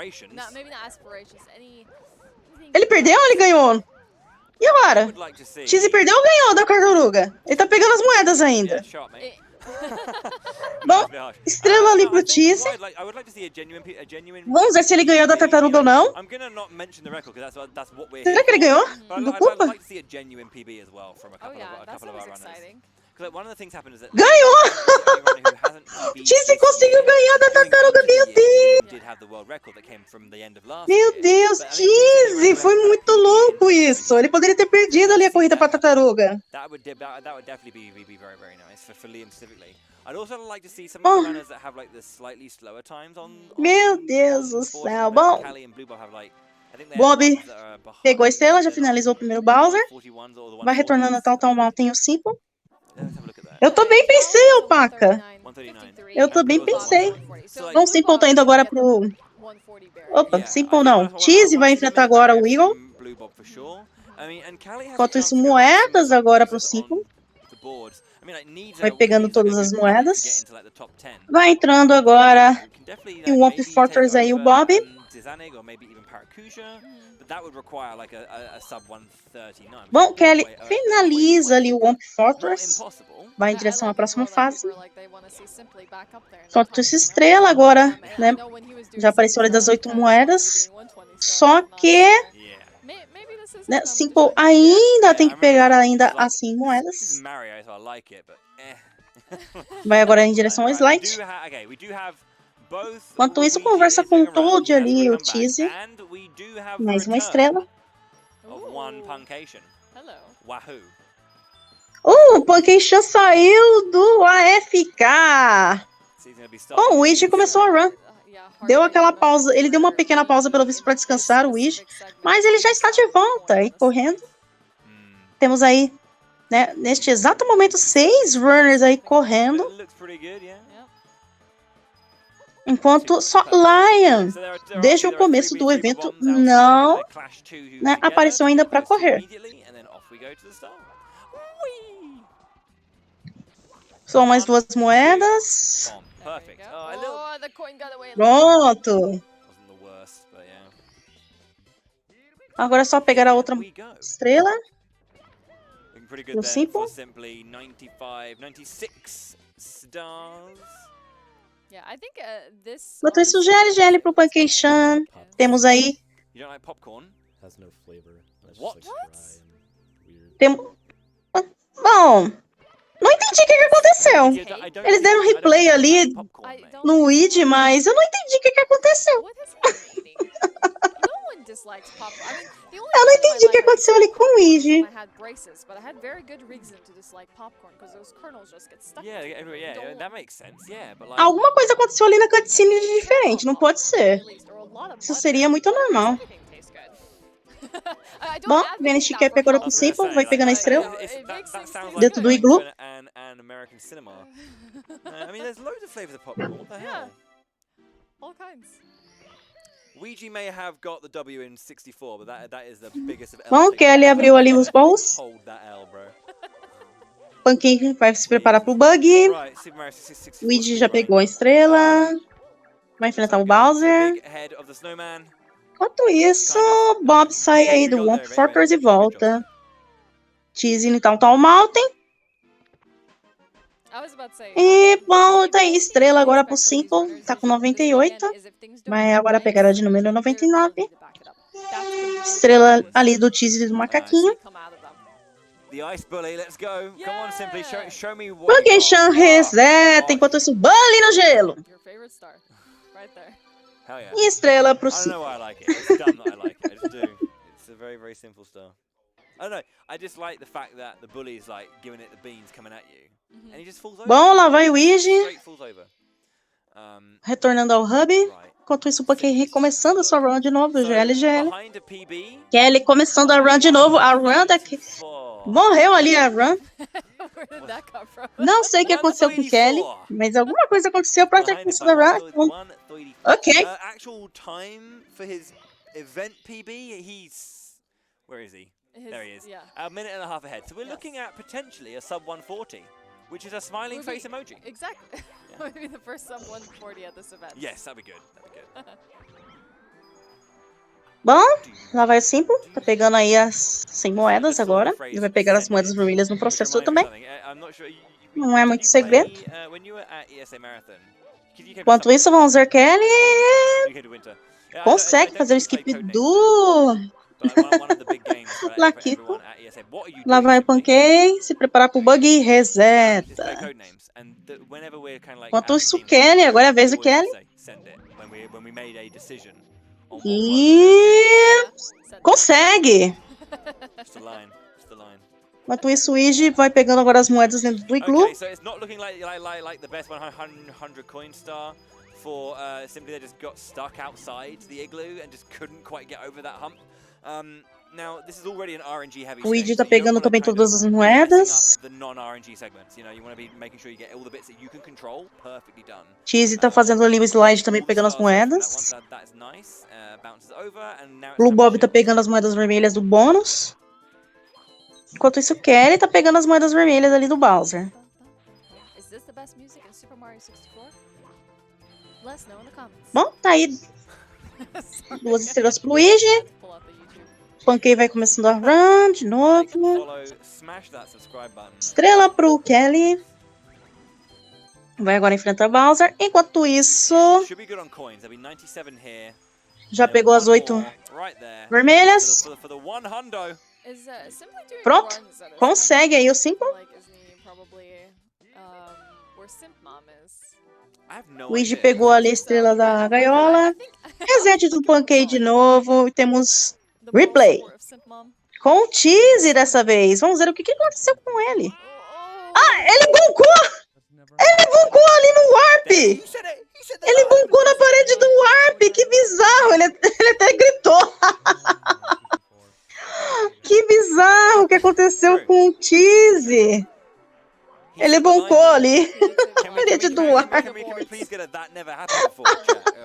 Ele perdeu ou ele ganhou? E agora? Cheese perdeu ou ganhou da tartaruga? Ele tá pegando as moedas ainda. Bom, estrela ali pro Cheese. Vamos ver se ele ganhou da tartaruga ou não. Será que ele ganhou? Do Koopa? Ganhou! Cheese conseguiu ganhar da tartaruga, meu Deus! Meu Deus, Cheese! Foi muito louco isso! Ele poderia ter perdido ali a corrida pra tartaruga. Meu Deus do céu! Bom, Bob pegou a estrela, já finalizou o primeiro Bowser. Vai retornando a Town Mountain o Simple. Eu também pensei, Opaca. Eu também pensei. Bom, Simple tá indo agora pro... Opa, Simple não. Cheese vai enfrentar agora o Eagle. Enquanto isso, moedas agora pro Simple. Vai pegando todas as moedas. Vai entrando agora em Womp Fortress aí o Bob. Bom, Kelly finaliza ali o Womp Fortress. Vai em direção à próxima fase. Enquanto essa estrela agora, né? Já apareceu ali das 8 moedas. Só que... né, Simple ainda tem que pegar ainda as 100 moedas. Vai agora em direção ao Slide. Enquanto isso, conversa com o Toad ali, o Cheese. Mais uma estrela. O Puncation saiu do AFK. Bom, o Ouija começou a run. Deu aquela pausa, ele deu uma pequena pausa pelo visto para descansar, o Ouija. Mas ele já está de volta e correndo. Temos aí, né, neste exato momento, 6 runners aí correndo. Enquanto só Lion, desde o começo do evento, não, né, apareceu ainda para correr. Só mais 2 moedas. Pronto. Agora é só pegar a outra We go. estrela. Looking pretty good No there Simple. for Simply 95, 96 stars. Yeah, I think this. Enquanto isso, honestly, GL pro is Pancake-chan. is- Temos aí... You don't like popcorn? Has no flavor. It's What? just like dry and weird. Bom, não entendi o que aconteceu. I don't Eles think- deram I don't replay think you ali like popcorn, I mate. don't no think Weed, so. mas eu não entendi o que aconteceu. What is he eating? No one dislikes popcorn. I mean, the only Eu não reason I entendi o que like aconteceu ali com o popcorn is Weed. when I had braces, but I had very good reason to dislike popcorn because those kernels just get stuck. Yeah, into it. yeah, Don't that makes sense. Yeah, but like, Alguma coisa aconteceu ali na cutscene de diferente, não pode ser. At least, or a lot of Isso butter. seria muito Butter makes normal. everything taste good. I don't Bom, advocate Vanish that quer for pegar health pro I was gonna Simple, say, vai like, pegando a it's- estrela. It makes that things sounds taste like Dentro do going iglu. to an American cinema. I mean, there's loads of flavors of popcorn. What the Yeah. hell? All kinds. Ouija may have got the W in 64, but that is the biggest of L Bom, takes Kelly ever. abriu ali os bowls. Hold that L, bro. Pancake vai se preparar pro bug. Right, Super Mario 64 Luigi já speedrun. pegou a estrela. Vai enfrentar o Bowser. Big head of the snowman. Enquanto isso, Bob sai aí do Womp Fortress e volta. Cheese então tá o Mountain. I was about to say. E, bom, tá aí, estrela agora pro Simple. Tá com 98. Vai agora pegar a de número 99. Estrela ali do Cheese e do macaquinho. The Ice Bully, let's go. Come on, Simply, show me what Pancake-chan reseta. Enquanto isso, Bully no gelo. Your favorite star. Right there. Hell yeah. E estrela pro I don't Simple. know why I like it. It's dumb that I like it. I just do. It's a very, very simple star. I don't know. I just like the fact that the bully's like giving it the beans coming at you, and he just falls over. Bom, lá vai o Luigi. Straight falls over. Retornando ao hub. Right. Enquanto isso, o Pancake recomeçando a sua run de novo. So, GL. behind a PB. Kelly começando a run de novo. A run daqui. Morreu ali a run. Where did that come from? Não sei o que aconteceu com Kelly, mas alguma coisa aconteceu pra ter começado a run. Então, ok. Actual time for his event PB, he's where is he? There he is. Yeah. A minute and a half ahead. So we're looking at potentially a sub 140, which is a smiling Would be- face emoji. Exactly. Maybe the first sub 140 at this event. Yes, that'd be good. That'd be good. Bom, lá vai o Simple. Tá pegando aí as 100 moedas agora. Ele vai pegar as moedas vermelhas no processor também. Não é muito segredo. Enquanto isso, vamos ver Kelly. Consegue fazer o skip do Laquito. Lá vai o Pancake. Se preparar pro bug e reseta. Enquanto isso, Kelly. Agora é a vez do Kelly. E consegue. Enquanto isso, o Luigi vai pegando agora as moedas dentro do iglu. Okay, so it's not looking like the best 100 coin star for simply they just got stuck outside the igloo and just couldn't quite get over that hump. Now this is already an RNG heavy. O Luigi tá pegando também todas as moedas. The non-RNG segments, you know, you want to be making sure you get all the bits that you can control perfectly done. Cheese tá fazendo ali o slide também pegando as moedas. That is nice. Bounces over and now Blue Bob tá pegando as moedas vermelhas do bônus. Enquanto isso, Kelly tá pegando as moedas vermelhas ali do Bowser. Is this the best music in Super Mario 64? Let us know in the comments. Bom, tá aí 2 estrelas pro Luigi. Let's pull out the YouTube. Pancake vai começando a run de novo. follow, smash that subscribe button. Estrela pro Kelly. Vai agora enfrentar Bowser. Enquanto isso, Should be good on coins. There'll be 97 here. já pegou as 8 right there. vermelhas. For the one hundo. Is Simply doing Pronto. runs at a Consegue aí o 5. Like, isn't he probably where Simp Mom is? I have no Luigi idea. pegou ali a estrela da gaiola. Reset do Pancake de novo. E temos The Replay. moral support of Simp Mom. com o Cheese dessa vez. Vamos ver o que aconteceu com ele. Oh, Ah, ele buncou! Ele buncou ali no Warp! He said it. He said Ele buncou na parede do Warp! Que bizarro! Ele até gritou. Que bizarro o que aconteceu com o Cheese. Ele buncou ali. Parede do Warp. Can we please get a that never happened before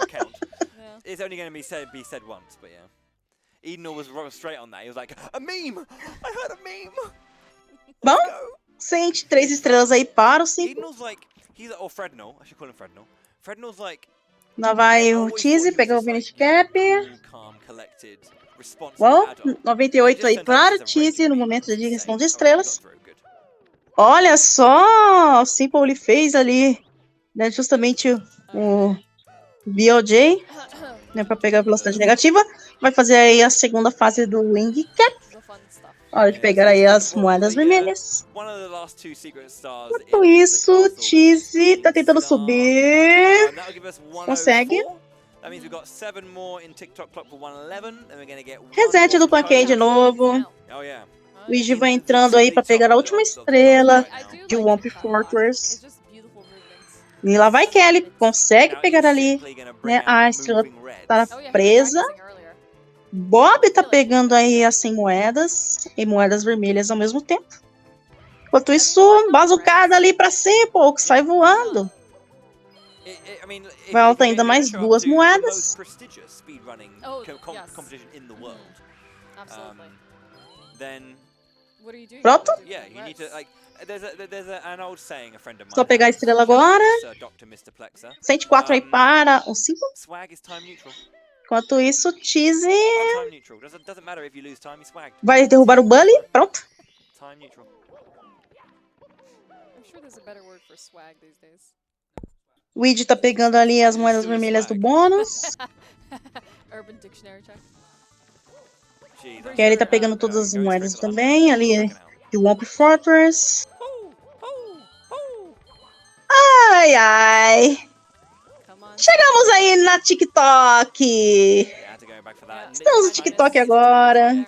count? Yeah. It's only going to be said once, but yeah. Edenor was straight on that. He was like, a meme! I heard a meme! Bom, 103 estrelas aí para o 5. Edenor's like, or Frednor, I should call him Frednor. Frednor's like, Lá vai o Cheese pegar o Finish Cap. calm, collected, responsive Bom, adult. 98 aí Just para turns o out he's a Cheese no raging momento de maniac, digestão de insane. estrelas. Not very good. Olha só, o Simple ele fez ali, né, justamente o BOJ, né, para pegar a velocidade negativa. Vai fazer aí a segunda fase do Wing Cap. The fun stuff. Hora de pegar aí as moedas vermelhas. One of the last two secret stars Enquanto in the isso, castle Cheese is tá tentando Star. subir. That'll give us Consegue. 104. That means we've got 7 more in TikTok clock for 111, and we're gonna get one Reset more do plaquei de novo. Oh yeah. O Iji vai entrando aí pra pegar a última estrela de Womp Fortress. It's just beautiful movements. E lá vai Kelly, consegue Now pegar he's ali, simply gonna bring né? out A the estrela moving reds. tá Oh yeah, he was presa. practicing earlier. Bob tá pegando aí as 100 moedas e moedas vermelhas ao mesmo tempo. Enquanto isso, bazucada ali pra Simple, que sai voando. I mean, if Falta you're ainda gonna mais show up duas to the moedas. most prestigious speedrunning Oh, yes. competition in the world, Absolutely. then What are you doing? Pronto? yeah, you need to like. An old saying a friend of mine. Só pegar a has, estrela agora. Sir Dr. Mr. Plexer. 104 aí para o Simple. Swag is time neutral. Enquanto isso, Cheese Time neutral. Doesn't matter if you lose time, you swag. vai derrubar o Bully. Pronto. Time neutral. I'm sure there's a better word for swag these days. O Iji tá pegando ali as moedas vermelhas do bônus. Urban Dictionary check. Gee, Kelly tá pegando todas as moedas também ali de Womp Fortress. Ai, ai. Come on. Chegamos aí na TikTok. Estamos no TikTok agora.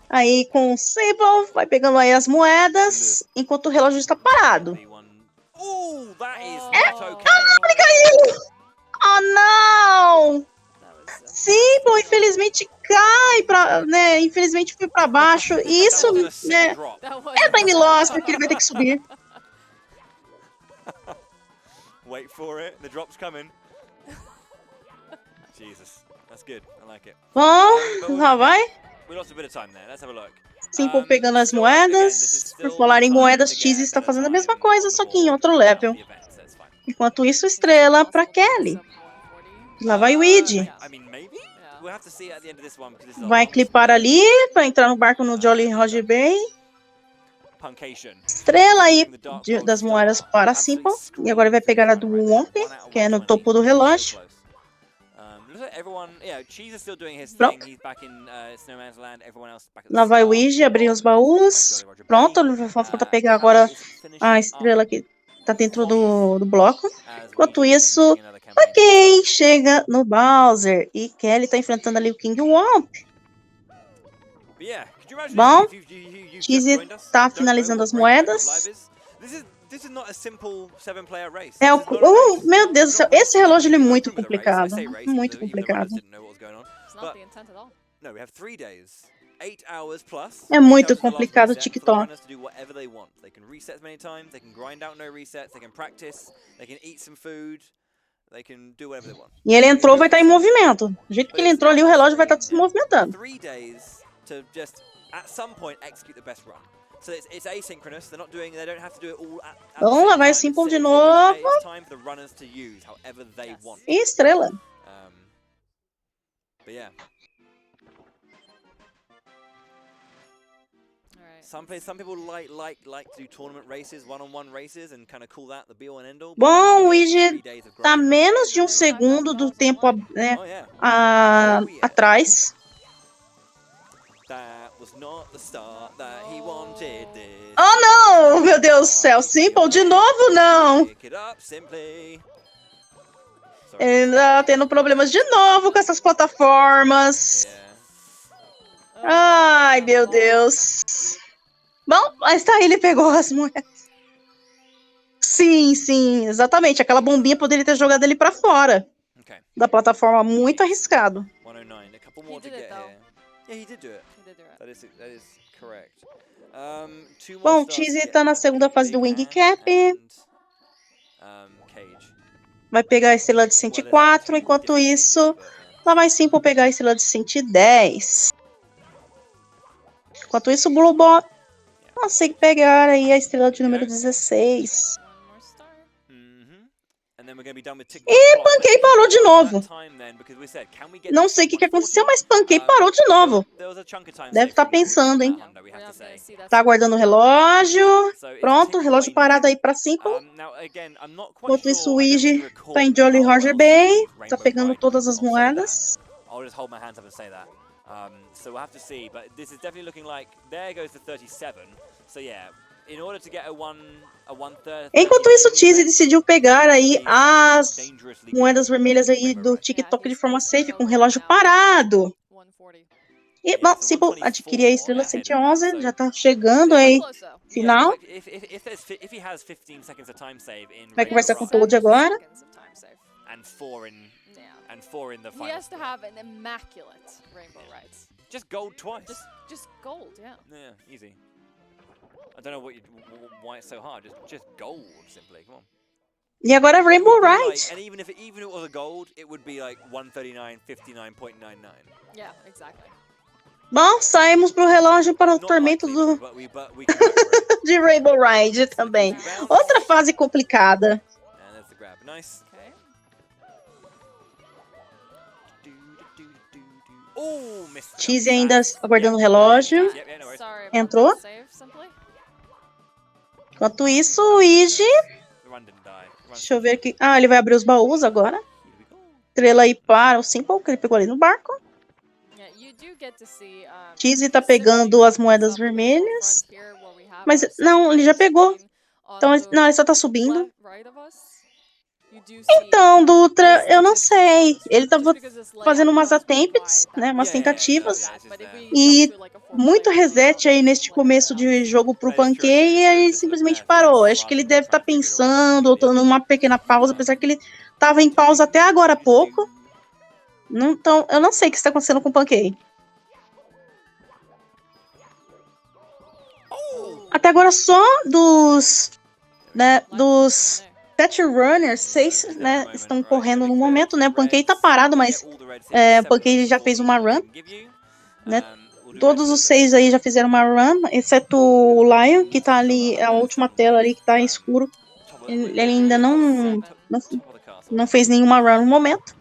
Aí com o Sable, vai pegando aí as moedas, enquanto o relógio está parado. Oh, that is Oh. not okay. Ele caiu! Oh, não! That was Simple, infelizmente cai pra, né? Infelizmente foi pra baixo. E isso, That was a sick né? drop. that was É time loss, porque ele vai ter que subir. Wait for it. The drop's coming. Jesus, that's good. I like it. Bom, lá vai. We lost a bit of time there. Let's have a look. Simple pegando as moedas. Por falar em moedas, Cheese está fazendo a mesma coisa, só que em outro level. Enquanto isso, estrela pra Kelly. Lá vai o Iji. I mean, maybe. We'll have to see at the end of this one because this is a Vai long clipar ali pra entrar no barco no Jolly Roger Bay. Puncation. Estrela aí das moedas para Simple. E agora vai pegar a do Womp, que é no topo do relógio. Looks like everyone, yeah, Cheese is still doing his Pronto. thing. He's back in Snowman's Land. Everyone else back at the Lá vai o start. Iji abrir os baús. Pronto, falta pegar agora a estrela que tá dentro do bloco. Enquanto isso, ok, chega no Bowser. E Kelly tá enfrentando ali o King Womp. Bom, Cheese tá finalizando as moedas. This is not a simple 7-player race. É o, This is not a race. meu Deus do céu, esse relógio ele é muito Improve the race. I complicado. say race Muito because even the runners complicado. didn't know what was going on. It's not the intent at all. No, we have 3 days. 8 hours plus. É muito 8 hours to the last complicado o reset for the TikTok. runners to do whatever they want. They can reset as many times, they can grind out no resets, they can practice, they can eat some food, they can do whatever they want. E ele entrou, vai estar em movimento. Do jeito que ele entrou ali, o relógio vai estar se movimentando. 3 days to just at some point execute the best run. So it's asynchronous. They don't have to do it all at the Então same lá vai time. Simple de It's novo. time for the runners to use however they want. E estrela. But yeah, Alright. some people like to do tournament races, one-on-one races, and kind of call that the be-all and end-all. Bom, o Iji tá menos de um segundo do tempo, né, Oh yeah. atrás. That was not the start that he wanted this. Oh, não! Meu Deus do céu. Simple de novo, não. Pick it up simply. Sorry. Ele tá tendo problemas de novo com essas plataformas. Yeah. Ai, meu Deus. Bom, mas tá aí, ele pegou as moedas. Sim, sim, exatamente. Aquela bombinha poderia ter jogado ele pra fora Okay. da plataforma. Muito arriscado. 109. A couple more to did it, get though. here. Yeah, he did do it. He did do it. That is correct. Two more Bom, stars Cheese to get tá na here. segunda fase do Big Wing Hand Cap. and, Cage. Vai pegar a estrela de 104. Enquanto isso, lá vai Simple pegar a estrela de 110. Enquanto isso, o Blue Bot consegue pegar aí a estrela de número 16. One more star. And E Pancake parou de novo. Não sei o que aconteceu, mas Pancake parou de novo. Deve estar pensando, hein? Tá aguardando o relógio. Pronto, relógio parado aí pra Simple. Enquanto isso, o Luigi tá em Jolly Roger Bay. Tá pegando todas as moedas. I'll just hold my hands up and say that. So we'll have to see, but this is definitely looking like there goes the 37. So yeah, in order to get a one third. Enquanto isso, o Cheesy decidiu pegar aí as moedas vermelhas aí do TikTok de forma safe com o relógio parado. E, bom, Simple adquirir a estrela 111, já tá chegando aí, final. Vai conversar com o Toad agora. And 4 in the final. He has to have an immaculate Rainbow Ride. Just gold twice. Just gold, yeah. Yeah, easy. I don't know why it's so hard. Just gold, simply. Come on. E agora Rainbow Ride. And even if it was a gold, it would be like 139.59.99. Yeah, exactly. Bom, saímos pro relógio para o tormento do de Rainbow Ride também. Outra fase complicada. And that's the grab. Nice. Okay. Cheesy ainda aguardando o relógio. Sorry about Entrou. that save, simply. Enquanto isso, o Luigi. Deixa eu ver aqui. Ah, ele vai abrir os baús agora. Estrela aí para o Simple, que ele pegou ali no barco. Yeah, you do get to see, Cheesy tá pegando as moedas vermelhas. Mas não, ele já pegou. Então, não, ele só tá subindo. Então, Dutra, eu não sei. Ele tava fazendo umas attempts, né, umas tentativas. E muito reset aí neste começo de jogo pro Pancake e aí ele simplesmente parou. Acho que ele deve estar pensando, ou numa pequena pausa, apesar que ele tava em pausa até agora há pouco. Então, eu não sei o que está acontecendo com o Pancake. Até agora só dos 7 runners, 6, né, estão correndo no momento, né? O Pancake tá parado, mas o Pancake já fez uma run, né? Todos os 6 aí já fizeram uma run, exceto o Lion, que tá ali, a última tela ali que tá escuro. Ele ainda não fez nenhuma run no momento.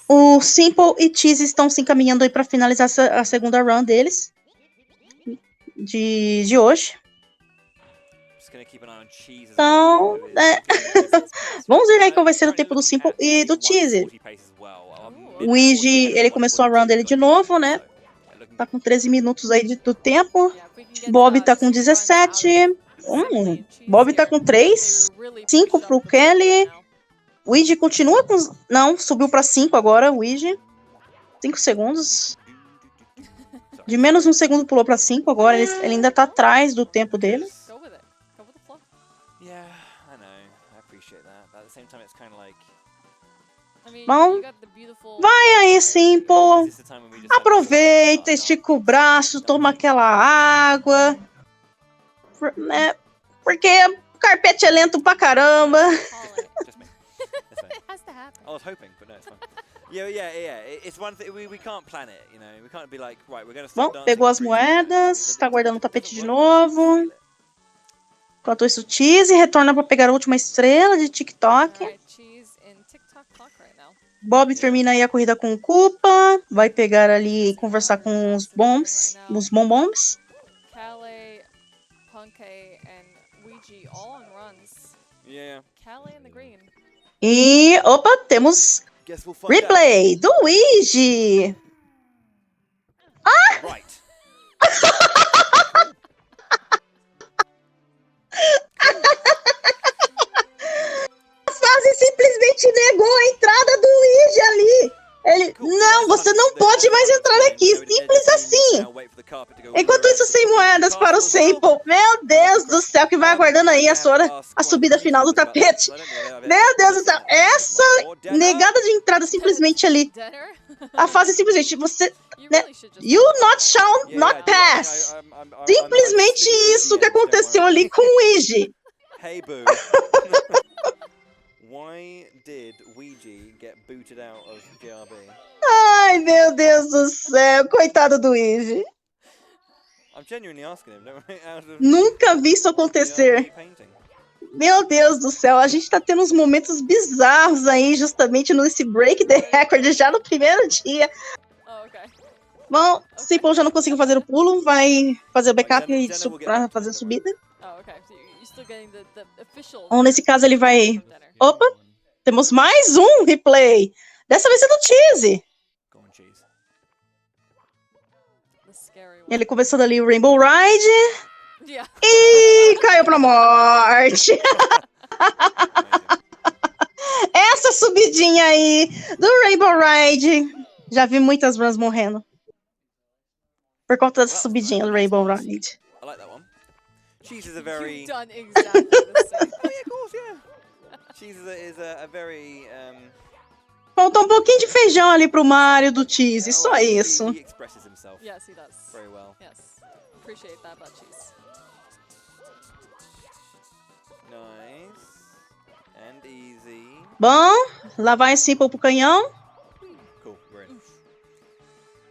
O Simple e Cheese estão se encaminhando aí para finalizar a segunda run deles de hoje. Então, vamos ver aí qual vai ser o tempo do Simple e do Cheese. O Luigi, ele começou a run dele de novo, né? Tá com 13 minutos aí do tempo. Bob tá com 17. Bob tá com 3. 5 pro Kelly. O Luigi continua com... Não, subiu pra 5 agora, o Luigi. 5 segundos. De menos 1 segundo pulou pra 5 agora. Ele ainda tá atrás do tempo dele. Bom, vai aí, Simple. Aproveita, estica o braço, toma aquela água. Né? Porque o carpete é lento pra caramba. I was hoping, but no, it's fine. Yeah. It's one thing we can't plan it, you know. We can't be like, right, we're gonna start Bom, pegou as moedas, tá guardando o tapete de novo. Enquanto isso, Cheese retorna para pegar a última estrela de TikTok. Bob termina aí a corrida com o Koopa, vai pegar ali e conversar com os bombs. Calais, Pancake, and Luigi all on runs. Yeah. Calais in the green. E, opa, temos replay do Luigi. Right. A fase simplesmente negou a entrada do Luigi ali. Ele, não, você não pode mais entrar aqui, simples assim. Enquanto isso, sem moedas para o Simple. Meu Deus do céu, que vai aguardando aí a subida final do tapete. Meu Deus do céu, essa negada de entrada simplesmente ali. A fase simplesmente, você... Né? You not shall not pass. Simplesmente isso que aconteceu ali com o Luigi. Hey, boo. Why did Ouija get booted out of GRB? Ai, meu Deus do céu, coitado do Luigi. I'm genuinely asking him. Nunca vi isso acontecer. Meu Deus do céu, a gente tá tendo uns momentos bizarros aí, justamente nesse Break the Record, já no primeiro dia. Oh, okay. Bom, Simple já não conseguiu fazer o pulo, vai fazer o backup Jenna e will get pra back to fazer a the subida. Oh, okay. So you're still getting the official. Bom, nesse caso ele vai... from Denner. Opa, temos mais um replay. Dessa vez é do Cheese. Go on, cheese. The scary one. Ele começando ali o Rainbow Ride Yeah. e caiu pra morte. Amazing. Essa subidinha aí do Rainbow Ride. Já vi muitas runs morrendo. Por conta dessa subidinha do Rainbow Ride. I like that one. Cheese is a very... You've done exactly the same. Oh, yeah, of course, yeah. Cheese is a very... Faltou um pouquinho de feijão ali pro Mario do Cheese, só well, isso. He expresses himself Yes, he does. very well. Yes. Appreciate that about cheese. Nice. And easy. Bom, lá vai Simple pro canhão. Cool, we're in.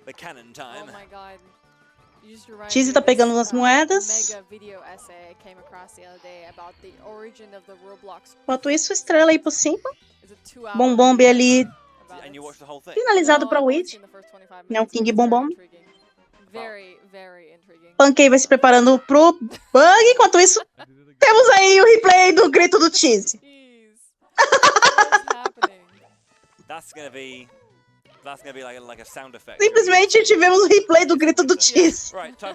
The cannon time. Oh my god. You just reminded Cheesy me tá of this, pegando umas moedas. Mega video essay I came across the other day about the origin of the Roblox. Enquanto isso, estrela aí pro Simple. It's a 2-hour Bombomb video ali about And you it. watched the whole thing? finalizado No, pra I've only Witch. seen the first 25 Né, o minutes, King but it's very Bombom. intriguing. Very, very intriguing. Pancake vai se preparando pro bug. Enquanto isso, temos aí o replay do grito do Cheese. Jeez. What is happening? That's gonna be like a sound effect. Simplesmente tivemos o replay do grito do Cheese. Right, time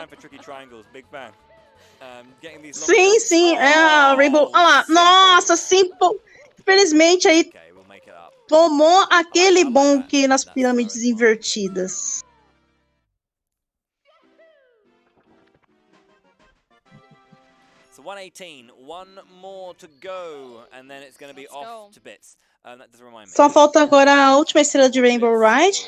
for tricky triangles. Big fan. Getting these long Sim, jumps. sim, é a Rainbow. Olha lá, Simple. nossa, Simple. Infelizmente aí Okay, we'll make it up. tomou aquele bonk nas pirâmides invertidas. So 118, one more to go, and then it's going to be Let's off go. to bits. That doesn't remind me. Só falta agora a última estrela de Rainbow Ride I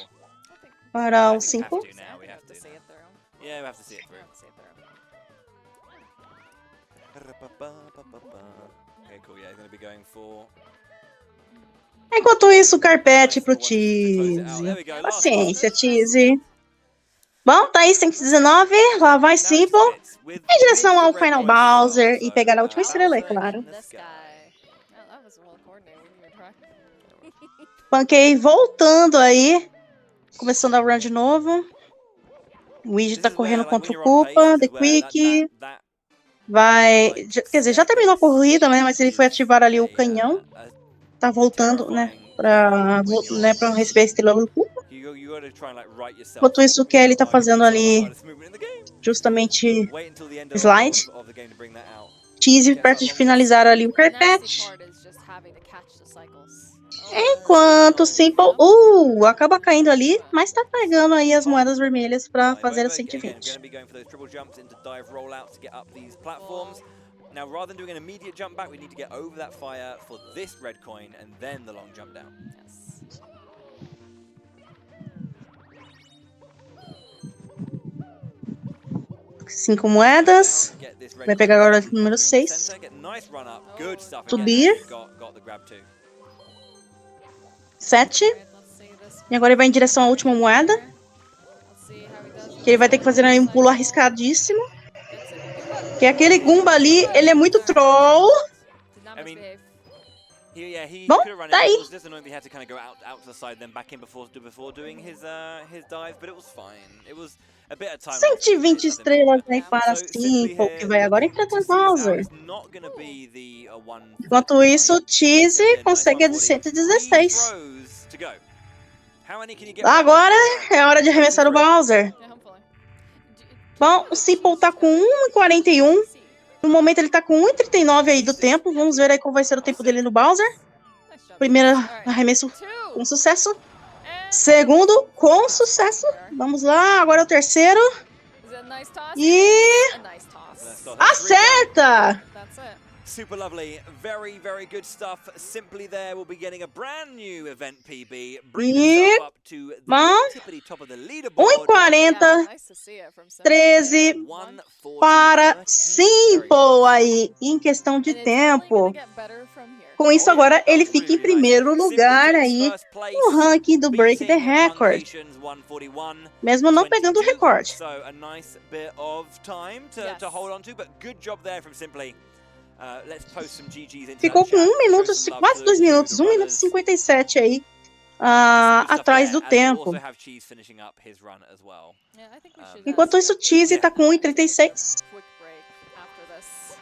think para o I think we Simple. have to now. We we have have to to see now. it through. Yeah, we have to see it We through. have to see it through. Okay, cool. Yeah, he's going to be going for. Enquanto isso, o carpete That's the pro one to close it out. Cheese. There we go. Last one. Paciência, Cheese. Bom, tá aí 119, lá vai Now it's Simple. bits with- Em direção with ao the red Final coin as well. Bowser e So, pegar a última estrela, é Bowser claro. in the This sky. guy. Yeah, that was well coordinated. We didn't even try. Pancake voltando aí. Começando a run de novo. O Luigi This tá is where, correndo like, contra when o you're on Koopa, pace, The is where that- Quick. that Vai. like, Quer dizer, já terminou a corrida, né? Mas ele foi ativar ali o a, canhão. a Tá voltando, né? terrifying Pra receber a estrela do Koopa. You gotta try and, like, write yourself. Enquanto isso, o Kelly tá Arguably fazendo some of the ali hardest movement in the game. justamente Wait until the end slide. of the game to bring that out. Cheese perto de finalizar ali o The nasty carpete. part is just having to catch the cycles. Enquanto o Simple, acaba caindo ali, mas tá pegando aí as moedas vermelhas pra fazer a Again, we're 120. gonna be going for those triple jumps into dive rollout to get up these platforms. Now, rather than doing an immediate jump back, we need to get over that fire for this red coin and then the long jump down. Yes. 5 moedas. Get this red Vai coin pegar agora o in número the 6. center, get nice run up, good stuff. Subir. Again, got the grab too. 7. Alright, let's see this. E agora ele vai em direção à última moeda. Let's see how he does. Que ele vai ter que fazer aí um pulo arriscadíssimo. Gets it. Que aquele Goomba ali, ele é muito troll. Did not I mean, misbehave. He Bom, could have run tá it. aí. It was just annoying that he had to kind of go out to the side, then back in before doing his dive, but it was fine. It was a bit of time. 120 estrelas aí para So, Simply Simple, here, que vai agora looking enfrentar to see this out. Bowser. It's not gonna be the, 145. Enquanto isso, o Cheese Nice consegue a de 140. 116. 3 throws to go. How many can you get Agora back? é hora de arremessar o Bowser. Yeah, hopefully. Bom, o Simple tá com 1,41. No momento ele tá com 1,39 aí do tempo. Vamos ver aí qual vai ser o tempo dele no Bowser. Nice job. Primeiro Alright. arremesso 2. com sucesso. And Segundo, com sucesso. Vamos lá, agora é o terceiro. is it a nice toss? E A nice toss. Nice toss. acerta! That's it. Super lovely, very, very good stuff. Simply there, we'll be getting a brand new event PB, bringing himself up to the Bom. tippity top of the leaderboard. 1,40, Yeah, nice to see it from Simple. 13 140, para 13. Simple aí, em questão de And it's only tempo. gonna get better from here. Com isso, agora ele fica em primeiro lugar aí no ranking do Break the Record, mesmo não pegando o recorde. So a nice bit of time to Yes. hold on to, but good job there from Simply. Let's post some GGs into Ficou that com chat. 1 minuto, Show some love quase to 2 the minutos, 1 minuto e runners. 57 aí, Some good stuff atrás there, do and we'll tempo. also have Cheese finishing up his run as well. Yeah, I think we should, Enquanto isso, o Cheesy tá com 1,36. quick break after this.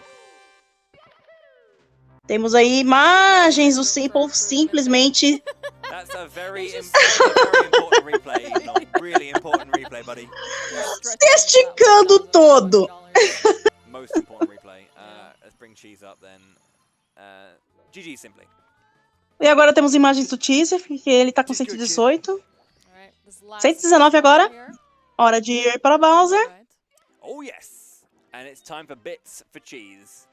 Temos aí imagens do Simple simplesmente That's a very important replay. Not really important replay, buddy. se esticando todo. Most important replay. Let's bring Cheese up then. GG simply. E agora temos imagens do Cheesy, que ele tá com 118. 119 agora. Hora de ir para Bowser. Oh yes. And it's time for bits for Cheese.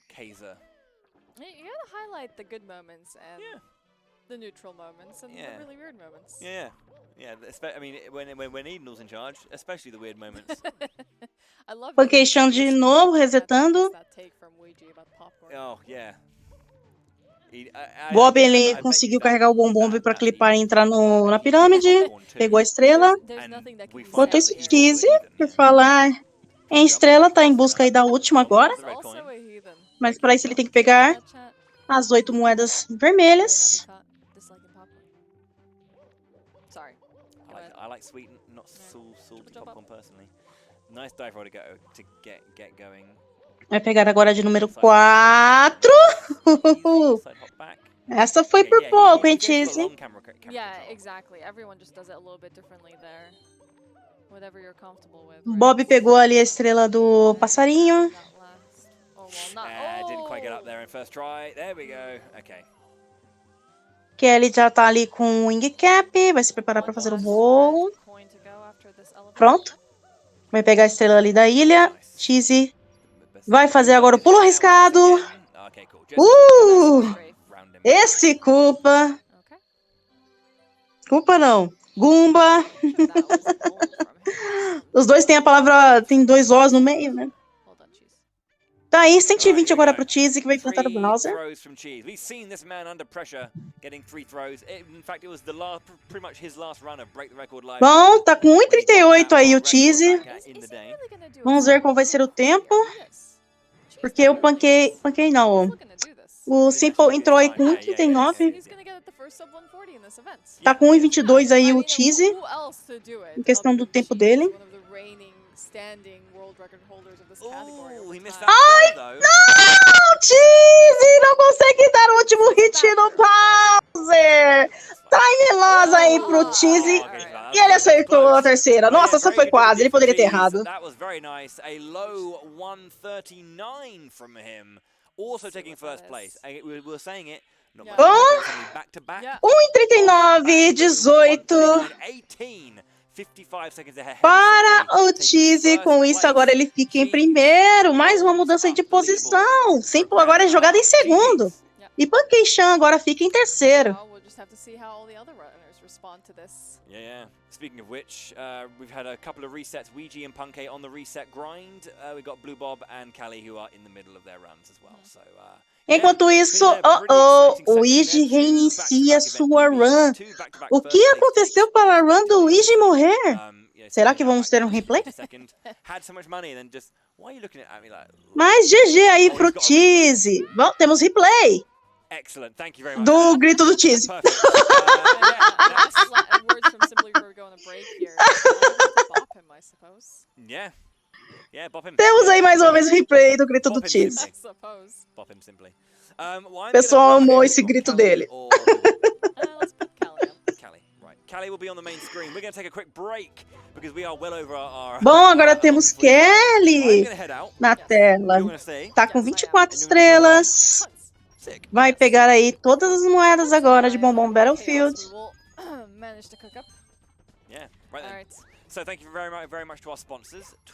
Kaiser. You gotta highlight the good moments and Yeah. the neutral moments and Yeah. the really weird moments. Yeah. Yeah, I mean, when Edenal's in charge, especially the weird moments. I love Panqueixão de novo, resetando. that take from Ouija about popcorn. Oh, yeah. Bob, ele conseguiu carregar o Bombomb pra clipar e entrar na pirâmide. Pegou a estrela. There's nothing that can be Enquanto said isso, here. Cheesy, por falar em estrela, tá em busca aí da última agora. He's also a heathen. Mas para isso ele tem que pegar Chat, chat. as 8 moedas vermelhas. Disliking popcorn. Sorry. Go ahead. I like sweet, not salty popcorn personally. Nice dive roll to get going. Vai pegar agora de número 4. Side hop back. Essa foi por pouco, hein, Cheesy? Yeah, exactly. Everyone just does it a little bit differently there. Whatever you're comfortable with. Bob pegou ali a estrela do passarinho. Not last. Oh, well, not. Didn't quite get up there in first try. There we go. Okay. Kelly já tá ali com o Wing Cap. Vai se preparar para fazer o voo. Pronto. Vai pegar a estrela ali da ilha. Cheesy vai fazer agora o pulo arriscado. Okay, cool. Esse culpa. Culpa não. Gumba. Os dois têm a palavra, tem 2 Os no meio, né? Tá aí, 120 agora pro Cheesy, que vai enfrentar o Bowser. Throws from Cheese. We've seen this man under pressure getting 3 throws. In fact, it was pretty much his last run of Break the Record Live. Bom, tá com 1,38 aí o Cheesy. Vamos ver qual vai ser o tempo. Porque o Pancake não. O Simple entrou aí com 1,39. Tá com 1,22 aí o Cheesy. Em questão do tempo dele. Ai, não! Cheesy não consegue dar o último hit no Bowser! Time loss aí pro Cheesy. E ele acertou a terceira. Nossa, essa foi quase. Ele poderia ter errado. That was very nice. A low 139 from him. Also taking first place. We were saying it. Back to back. 1,39, 18. 55 seconds ahead. Para o Cheesy, com isso agora ele fica em primeiro. Mais uma mudança de posição. Simple agora é jogada em segundo. E Panqueixão agora fica em terceiro. Yeah. Speaking of which, we've had a couple of resets. Ouija and Punkay on the reset grind. We've got Blue Bob and Callie who are in the middle of their runs as well. So, enquanto isso, o Ouija reinicia sua run. O que aconteceu para a run do Ouija morrer? Será que vamos ter um replay? Mas GG aí pro Cheesy. Bom, temos replay do grito do Cheesy. Temos aí mais uma vez o replay do grito do Cheesy. O pessoal amou esse grito dele. Callie will be on the main screen. We're going to take a quick break because we are well over our... Bom, agora temos Kelly na tela. Tá com 24 estrelas. Vai pegar aí todas as moedas agora de Bombom Battlefield.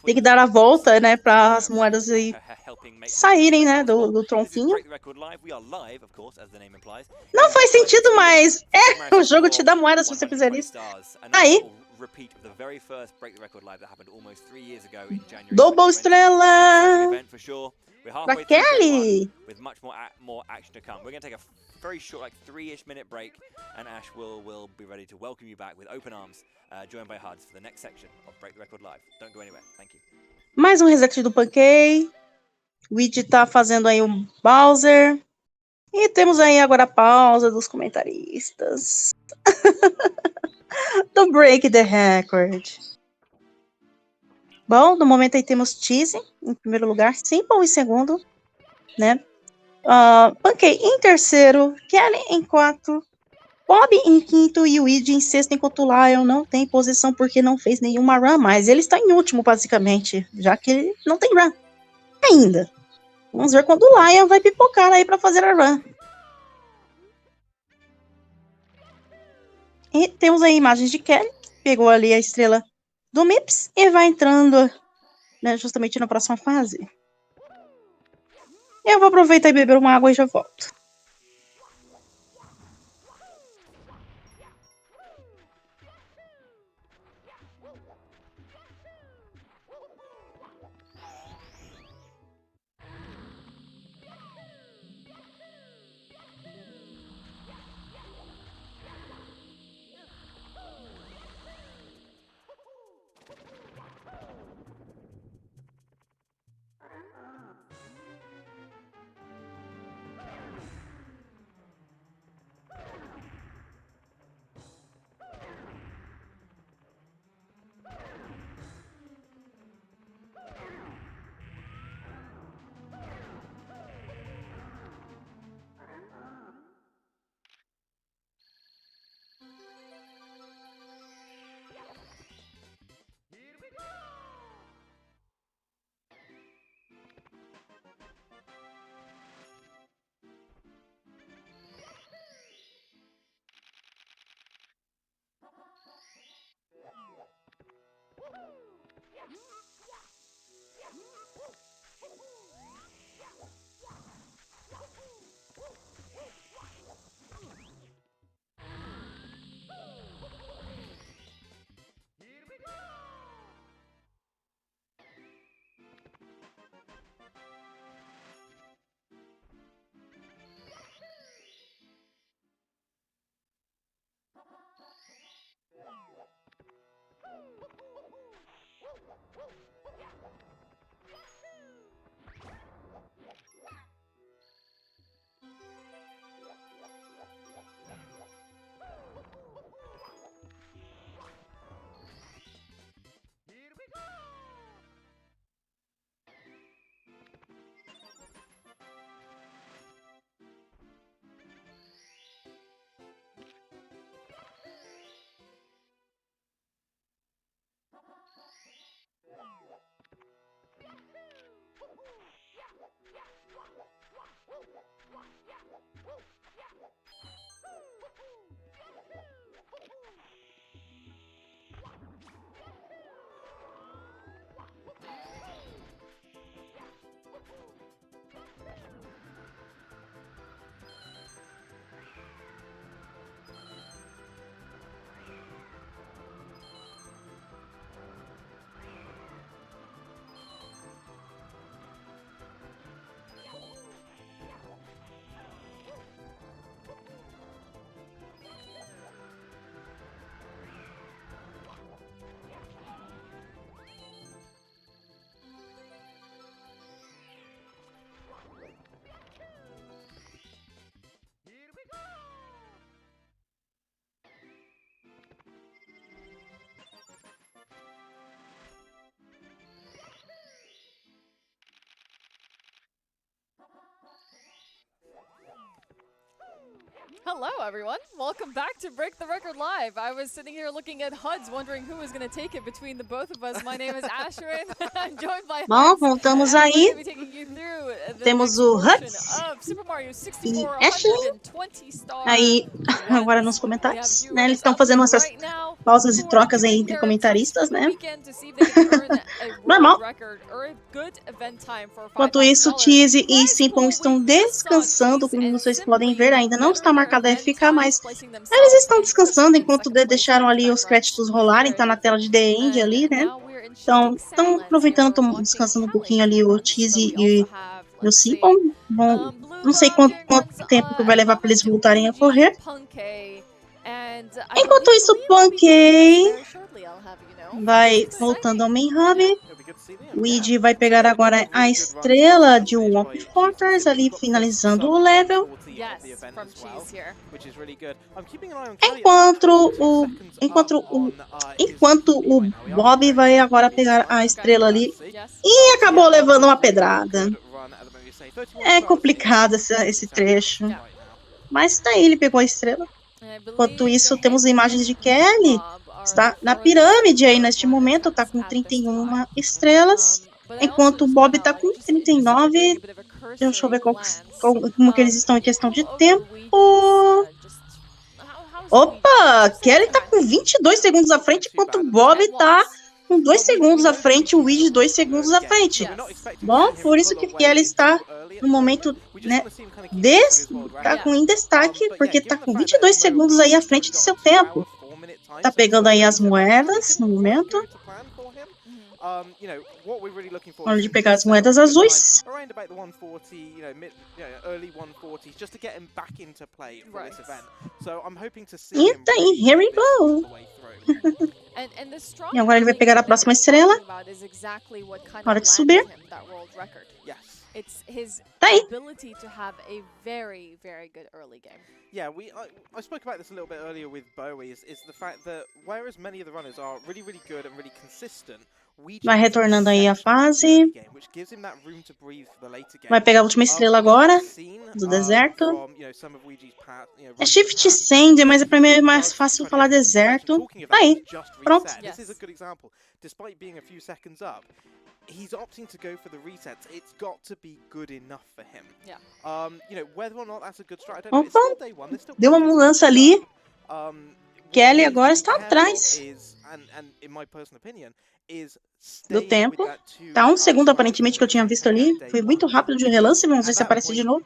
Tem que dar a volta, né, para as moedas aí saírem, né, do tronquinho. Não faz sentido, mas o jogo te dá moeda se você fizer isso. Aí. Double estrela pra Kelly. very short, like 3-ish minute break, and Ash will be ready to welcome you back with open arms, joined by HUDs for the next section of Break the Record Live. Don't go anywhere. Thank you. Mais um reset do Pancake. O Id tá fazendo aí um Bowser. E temos aí agora a pausa dos comentaristas. Do Break the Record. Bom, no momento aí temos Cheesy em primeiro lugar, Simple em segundo, né? Pancake em terceiro, Kelly em quarto, Bob em quinto e o Id em sexto, enquanto o Lion não tem posição porque não fez nenhuma run, mas ele está em último, basicamente, já que ele não tem run ainda. Vamos ver quando o Lion vai pipocar aí para fazer a run. E temos aí imagens de Kelly, pegou ali a estrela do Mips e vai entrando, né, justamente na próxima fase. Eu vou aproveitar e beber uma água e já volto. Hello, everyone. Welcome back to Break the Record Live. I was sitting here looking at HUDs, wondering who was going to take it between the both of us. My name is Ashwin. I'm joined by Bom, HUDs. voltamos And aí. we're gonna be taking you through the Temos next o portion HUDs of Super Mario e 64, Ashley 120 star aí agora runs. nos We have comentários, né? viewers Eles estão up fazendo essas right now pausas e who are trocas aí doing entre their comentaristas, attempts for the né? weekend to see if they can earn a world Normal. record or a good event time for Enquanto isso, $5,000. Cheesy e That is Simple cool. estão We just saw descansando, Cheese como and vocês podem Simply ver. Ainda não better está their marcada a event FK, time, mas placing eles themselves estão in descansando first and enquanto second place deixaram ali os back-to-back créditos runs rolarem. here Tá at na the tela de The End And ali, né? now we're in Então, Shifting estão Sandlands here. aproveitando, We're estão watching descansando um Callie pouquinho ali o runs, but Cheesy we also e have Eu sim, não sei quanto tempo que vai levar para eles voltarem a correr. Enquanto isso, Punkei vai voltando ao main hub. O Id vai pegar agora a estrela de Womp Fortress ali, finalizando o level. Enquanto o Bob vai agora pegar a estrela ali e acabou levando uma pedrada. É complicado esse trecho. Mas tá aí, ele pegou a estrela. Enquanto isso, temos imagens de Kelly. Está na pirâmide aí neste momento, está com 31 estrelas. Enquanto o Bob está com 39. Deixa eu ver como que eles estão em questão de tempo. Opa! Kelly tá com 22 segundos à frente, enquanto o Bob tá com 2 segundos à frente, o Weed 2 segundos à frente. Bom, por isso que Kelly está no momento, né, tá em destaque, porque tá com 22 segundos aí à frente do seu tempo. Tá pegando aí as moedas no momento. Hora de pegar as moedas azuis. E tá aí, here we go. E agora ele vai pegar a próxima estrela. Hora de subir. Tá aí. Yeah, I spoke about this a little bit earlier with Bowie, is the fact that whereas many of the runners are really, really good and really consistent, vai retornando aí a fase. Vai pegar a última estrela agora, do deserto. É Shift Sand, mas pra mim é mais fácil falar deserto. Tá aí, pronto. He's opting to go for the resets. It's got to be good enough for him. Whether or not that's a good strat, I don't know. It's still day one. Deu uma mudança ali. Kelly agora está atrás do tempo. Tá 1 segundo aparentemente que eu tinha visto ali. Foi muito rápido de relance, vamos ver se aparece de novo.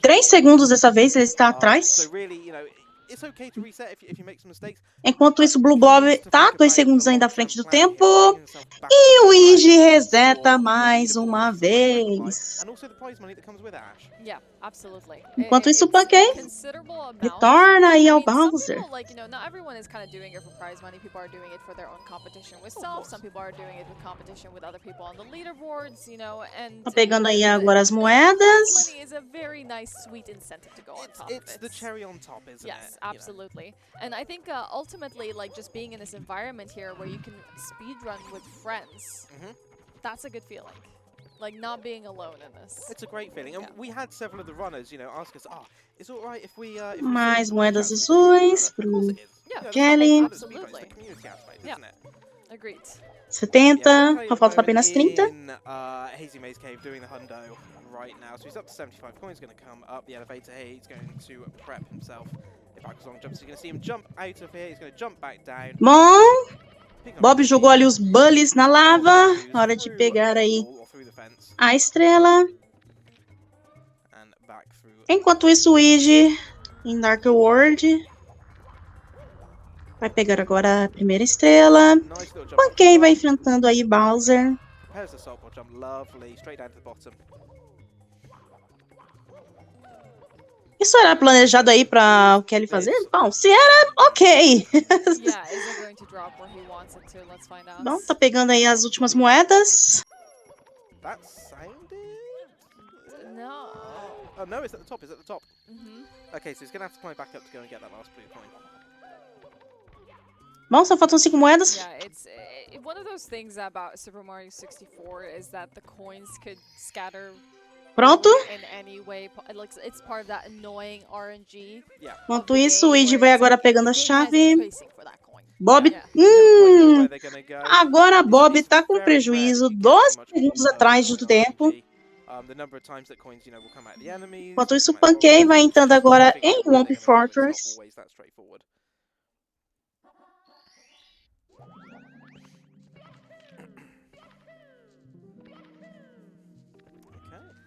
3 segundos dessa vez, ele está atrás. Enquanto isso, Blue Bob tá 2 segundos ainda à frente do tempo. E o Iji reseta mais uma vez. Enquanto isso, o Punkei retorna aí ao Bowser. Tá pegando aí agora as moedas. Yes, absolutely. And I think ultimately, like, just being in this environment here where you can speedrun with friends, that's a good feeling. Like, not being alone in this. It's a great feeling. And we had several of the runners, ask us, is it alright if we... Mais moedas azuis pro Kelly. Absolutely. Yeah, agreed. 70, só falta apenas 30. Hazy Maze Cave doing the hundo right now. So he's up to 75 coins, going to come up the elevator here. He's going to prep himself. If Ike's long jumps, you're going to see him jump out of here. He's going to jump back down. Bom, Bob jogou ali os bullies na lava. Hora de pegar aí a estrela. Enquanto isso, o Iji em Dark World vai pegar agora a primeira estrela. Punkei vai enfrentando aí Bowser. Isso era planejado aí pra o Kelly fazer? Bom, se era, ok. Bom, tá pegando aí as últimas moedas. Oh no, it's at the top. It's at the top. Okay, so he's gonna have to climb back up to go and get that last blue coin. Bom, só faltam 5 moedas. Yeah, it's one of those things about Super Mario 64 is that the coins could scatter. Pronto. In any way, it's part of that annoying RNG. Enquanto isso, o Iji vai agora pegando a chave. Bob, agora Bob tá com prejuízo, 12 segundos atrás do tempo. Enquanto isso, o Punkei vai entrando agora em Womp Fortress.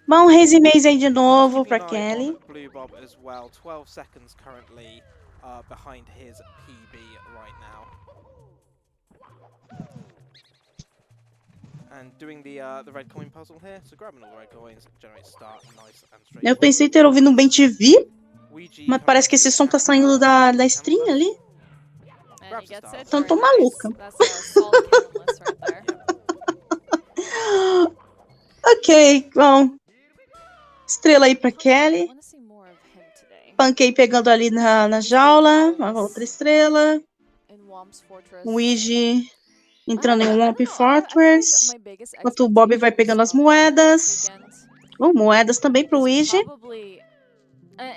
Bom, Hazy Maze aí de novo para Kelly. Blue Bob as well. 12 seconds currently behind his PB right now. And doing the red coin puzzle here. So grabbing all the red coins, generate start, nice and straight. Eu pensei ter ouvido um bem TV, Ouija mas coming parece que to esse som tá saindo da stream ali. And Grab he the gets stars. it. Então Very tô nice. maluca. That's a solid canonless right there. Ok, bom. Estrela aí pra Pancake, I Kelly. wanna see more of him today. Pancake pegando ali na jaula. Uma outra estrela. In Womp's Fortress. Luigi entrando em I Womp don't know, I feel like Fortress. my biggest Enquanto o Bob vai expectations pegando as of this moedas. weekend Bom, moedas também pro is Luigi. probably,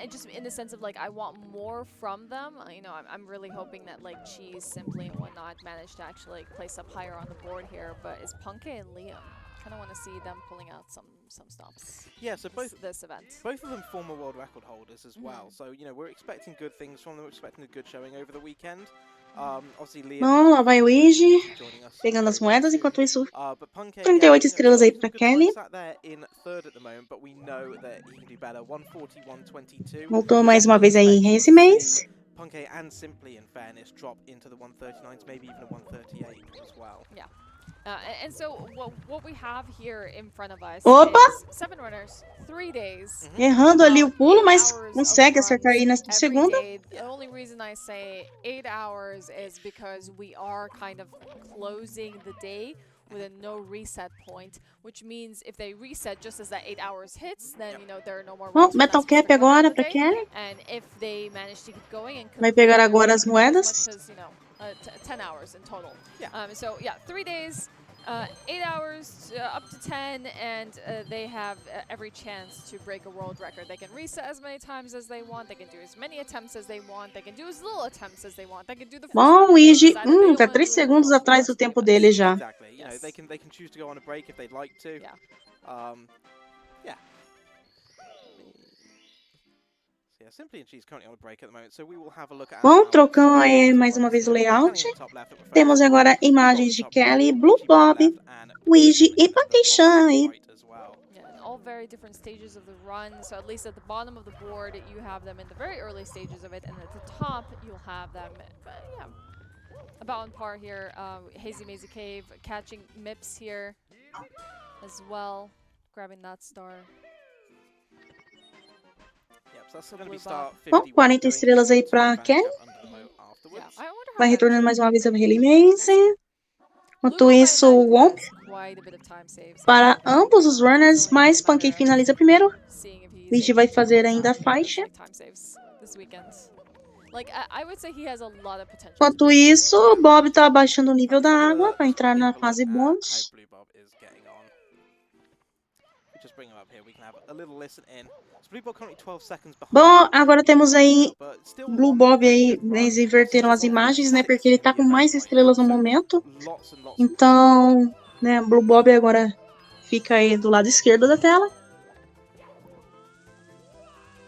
just in the sense of like I want more from them. You know, I'm really hoping that like Cheese, Simply, and whatnot manage to actually like, place up higher on the board here. But is Punke and Liam? Kind of want to see them pulling out some stops. Yeah, so This event. both of them former world record holders as well. So, you know, we're expecting good things from them. We're expecting a good showing over the weekend. Obviously, Liam Bom, lá vai o Luigi. joining us Pegando as very, very moedas. soon. Enquanto isso, But Punke, 38 estrelas aí pra some good time Kelly. sat there in third at the moment, but we know that he can do better. 140, 122. Voltou mais uma vez aí esse mês. Punke and Simply, in fairness, drop into the 139s, maybe even a 138 as well. Yeah. And so what we have here in front of us Opa! is 7 runners, 3 days. Errando ali o about pulo, 8 mas hours consegue of acertar aí na runs every segunda. day. The only reason I say 8 hours is because we are kind of closing the day with a no reset point, which means if they reset just as that 8 hours hits, then you know there are no more Bom, runs for that Metal Cap specific runner agora of the pra day. Kelly. And if they manage to keep going and Vai complete pegar their agora as run moedas. as much as, you know, 10 hours in total. Yeah. So yeah, 3 days, 8 hours up to 10, and they have every chance to break a world record. They can reset as many times as they want. They can do as many attempts as they want. They can do as little attempts as they want. They can do the first Bom, one, Luigi, decide that they don't tá wanna 3 do anything segundos else. atrás do That's tempo really dele nice. já. Exactly. You know, Yes. they can choose to go on a break if they'd like to. Yeah. Yeah. So yeah, Simply and Cheese currently on a break at the moment, so we will have a look at. Bom, trocando aí mais uma vez o layout. Temos agora imagens de Kelly, Blue Bob, Luigi e Pancake aí. Yeah, and all very different stages of the run. So at least at the bottom of the board, you have them in the very early stages of it, and at the top, you'll have them, yeah, about on par here. Hazy Mazy Cave catching Mips here as well, grabbing that star. Bom, 40 estrelas aí pra Kelly. Yeah, I wonder how Vai that retornando actually mais uma vez a works. Hayley Maze. Enquanto Blue Bob, I isso, o imagine, Womp has quite a bit of time saves. para ambos os runners, It's only mas a Pancake matter of finaliza primeiro. seeing if he's Luigi able vai to fazer close ainda a out faixa. those time saves this weekend. Like I would say he has a lot of potential. Enquanto isso, o Bob tá abaixando o nível da água para entrar na fase bônus. Bom, agora temos aí Blue Bob aí, eles inverteram as imagens, né, porque ele tá com mais estrelas no momento. Então, né, Blue Bob agora fica aí do lado esquerdo da tela.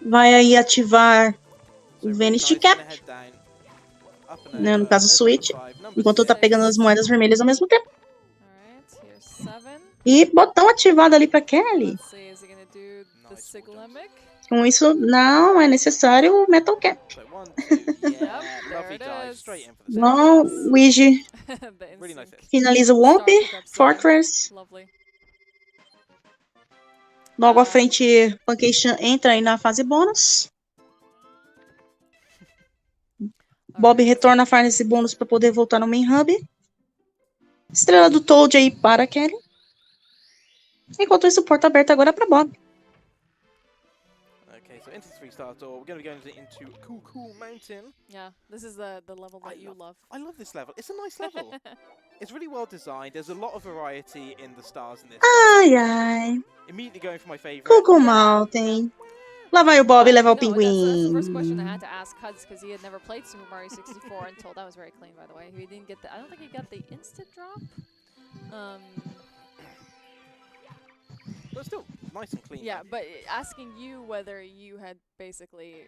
Vai aí ativar o Vanity Cap, né, no caso o Switch, enquanto tá pegando as moedas vermelhas ao mesmo tempo. Alright, here's 7. E botão ativado ali pra Kelly. Let's see, is he gonna do the Siglemic? Com isso, não é necessário o Metal Cap. There it is. Bom, Luigi The instinct. finaliza o Womp, Star pickups there. Fortress. Lovely. Logo à frente, Pancake entra aí na fase bônus. Bob retorna a fase bônus para poder voltar no Main Hub. Estrela do Toad aí para Kelly. Enquanto isso, porta aberta agora para Bob. Okay, so into the 3-star door. We're going to be going into Cool Mountain. Yeah, this is the level that you love. I love this level. It's a nice level. It's really well designed. There's a lot of variety in the stars in this. Ai, ai. Immediately going for my favorite. Cool Mountain. Lá vai o Bob levar o That's the pinguim. first question I had to ask Cuds because he had never played Super Mario 64 until that was very clean, by the way. He didn't get the. I don't think he got the instant drop. But still nice and clean. Yeah, but asking you whether you had basically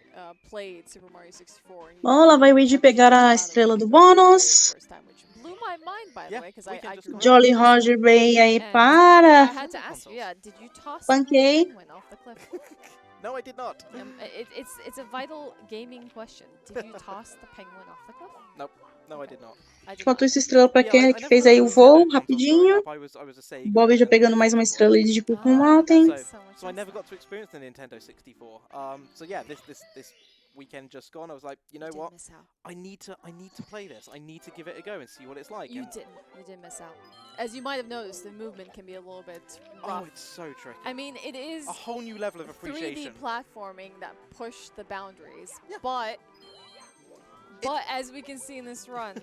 played Super Mario 64. And Bom, lá vai o Luigi pegar a estrela do bônus. First time, which blew my mind, by the way, because I grew up Jolly with this Roger Ray aí and I para had to ask you, yeah, did you toss Pancake. the penguin off the cliff? No, I did not. It's a vital gaming question. Did you toss the penguin off the cliff? Nope. No, I did not. Enquanto isso, estrela pra Kelly, que fez aí o voo rapidinho. Bob já pegando mais uma estrela ali de Cuckoo Mountain. So I never got to experience the Nintendo 64. So yeah, this weekend just gone, I was like, you know what? I need to play this. I need to give it a go and see what it's like. You didn't miss out. As you might have noticed, the movement can be a little bit rough. Oh, it's so tricky. I mean, it is a whole new level of appreciation. 3D platforming that push the boundaries, but as we can see in this run,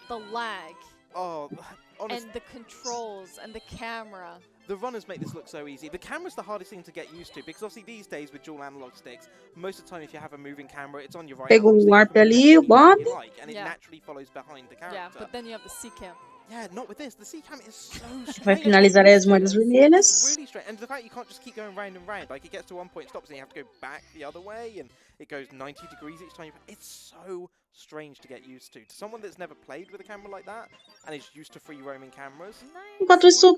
the lag and the controls and the camera. The runners make this look so easy. The camera's the hardest thing to get used to because obviously these days with dual analog sticks, most of the time if you have a moving camera, it's on your right. Pegou o warp ali, o Bob. And it naturally follows behind the character. Yeah, but then you have the C-cam. Yeah, not with this. The C-cam is so strange. Vai finalizar as moedas vermelhas. It's really strange. And the fact you can't just keep going round and round. Like, it gets to one point, stops, and you have to go back the other way, and it goes 90 degrees each time. It's so strange to get used to. To someone that's never played with a camera like that, and is used to free roaming cameras. Enquanto isso,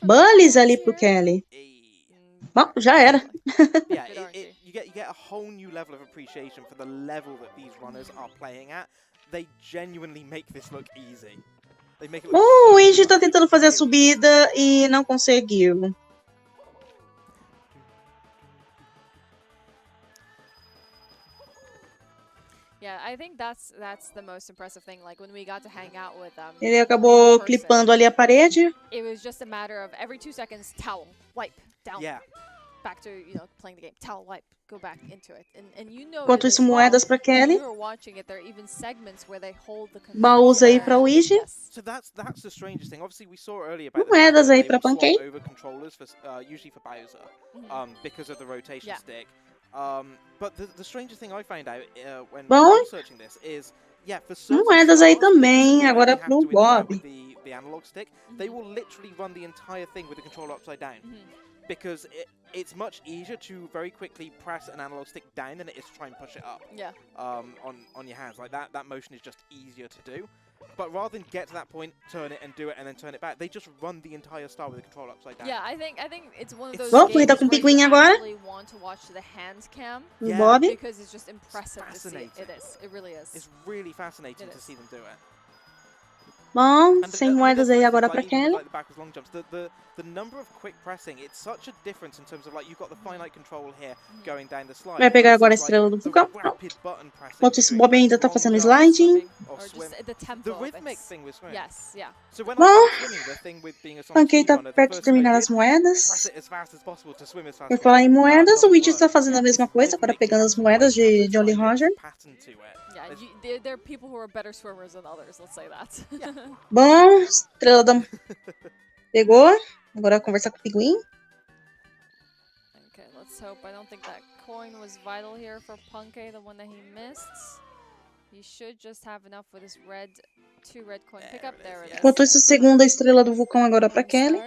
Bullies ali pro Kelly. Bom, já era. Yeah, you get a whole new level of appreciation for the level that these runners are playing at. They genuinely make this look easy. O Iji tá tentando fazer a subida e não conseguiu. Yeah, I think that's the most impressive thing. Like when we got to hang out with them. Ele acabou clipando ali a parede. It was just a matter of every 2 seconds, towel, wipe, down. Yeah. Back to, playing the game. Towel, wipe, go back into it. And you know. Enquanto isso, moedas pra Kelly. Watching it, there are even segments where they hold the baús aí pra Luigi. So that's the strangest thing. Obviously, we saw earlier about moedas aí pra Pancake. Over controllers for usually for Bowser, because of the rotation stick. But the strangest thing I found out when researching this is, for moedas aí também, agora pro Bob. The analog stick, they will literally run the entire thing with the controller upside down. Because it's much easier to very quickly press an analog stick down than it is to try and push it up. Yeah. On your hands, like that motion is just easier to do. But rather than get to that point, turn it and do it, and then turn it back, they just run the entire star with the controller upside down. Yeah, I think it's one of those games where you actually want to watch the hands cam. Bob. Because it's just impressive to see. It is. It really is. It's really fascinating to see them do it. Bom, sem moedas aí agora pra Kelly. The number of quick pressing, it's such a difference in terms of like you've got the finite control here going down the slide. Vai pegar agora a estrela do vulcão. Enquanto isso, Bob ainda tá fazendo sliding. The rhythmic thing with swimming. Yes, yeah. So when I'm swimming, the thing with being a Pancake tá perto de terminar as moedas. Por falar em moedas, o Luigi está fazendo a mesma coisa, agora pegando as moedas de Jolly Roger. Yeah, there are people who are better swimmers than others, let's say that. Bom, estrela da... Pegou. Agora conversar com o Pinguim. Okay, let's hope. I don't think that coin was vital here for Punkay, the one that he missed. He should just have enough with his two red coin pickup. There it is. Enquanto isso, segunda estrela do vulcão agora pra Kelly.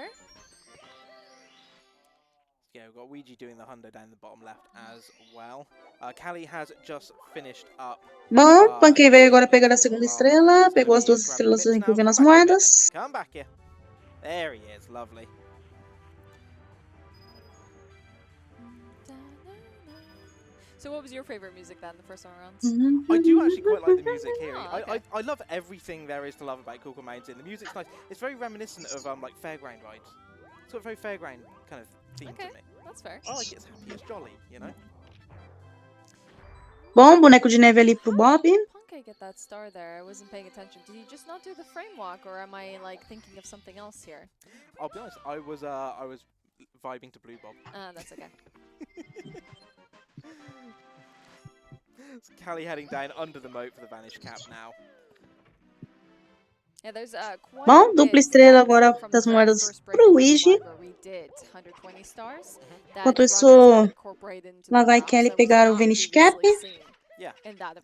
Yeah, we've got Ouija doing the hundo down the bottom left as well. Callie has just finished up. Bom, Pancake veio agora pegar a segunda estrela. Pegou as duas estrelas incluindo as moedas. Come back here. There he is, lovely. So what was your favorite music then, the first time around? I do actually quite like the music here. I love everything there is to love about Cuckoo Mountain. The music's nice. It's very reminiscent of like fairground rides. It's got a very fairground kind of theme to me. That's fair. I like it's happy, it's jolly, you know? Bom, boneco de neve ali pro Bob. Punkay get that star there? I wasn't paying attention. Did he just not do the frame walk, or am I like thinking of something else here? I'll be honest, I was vibing to Blue Bob. That's okay. It's Callie heading down under the moat for the Vanish Cap now. Yeah, there's bom, dupla estrela agora das moedas pro Luigi. Enquanto isso, lá vai Kelly pegar o Vanish Cap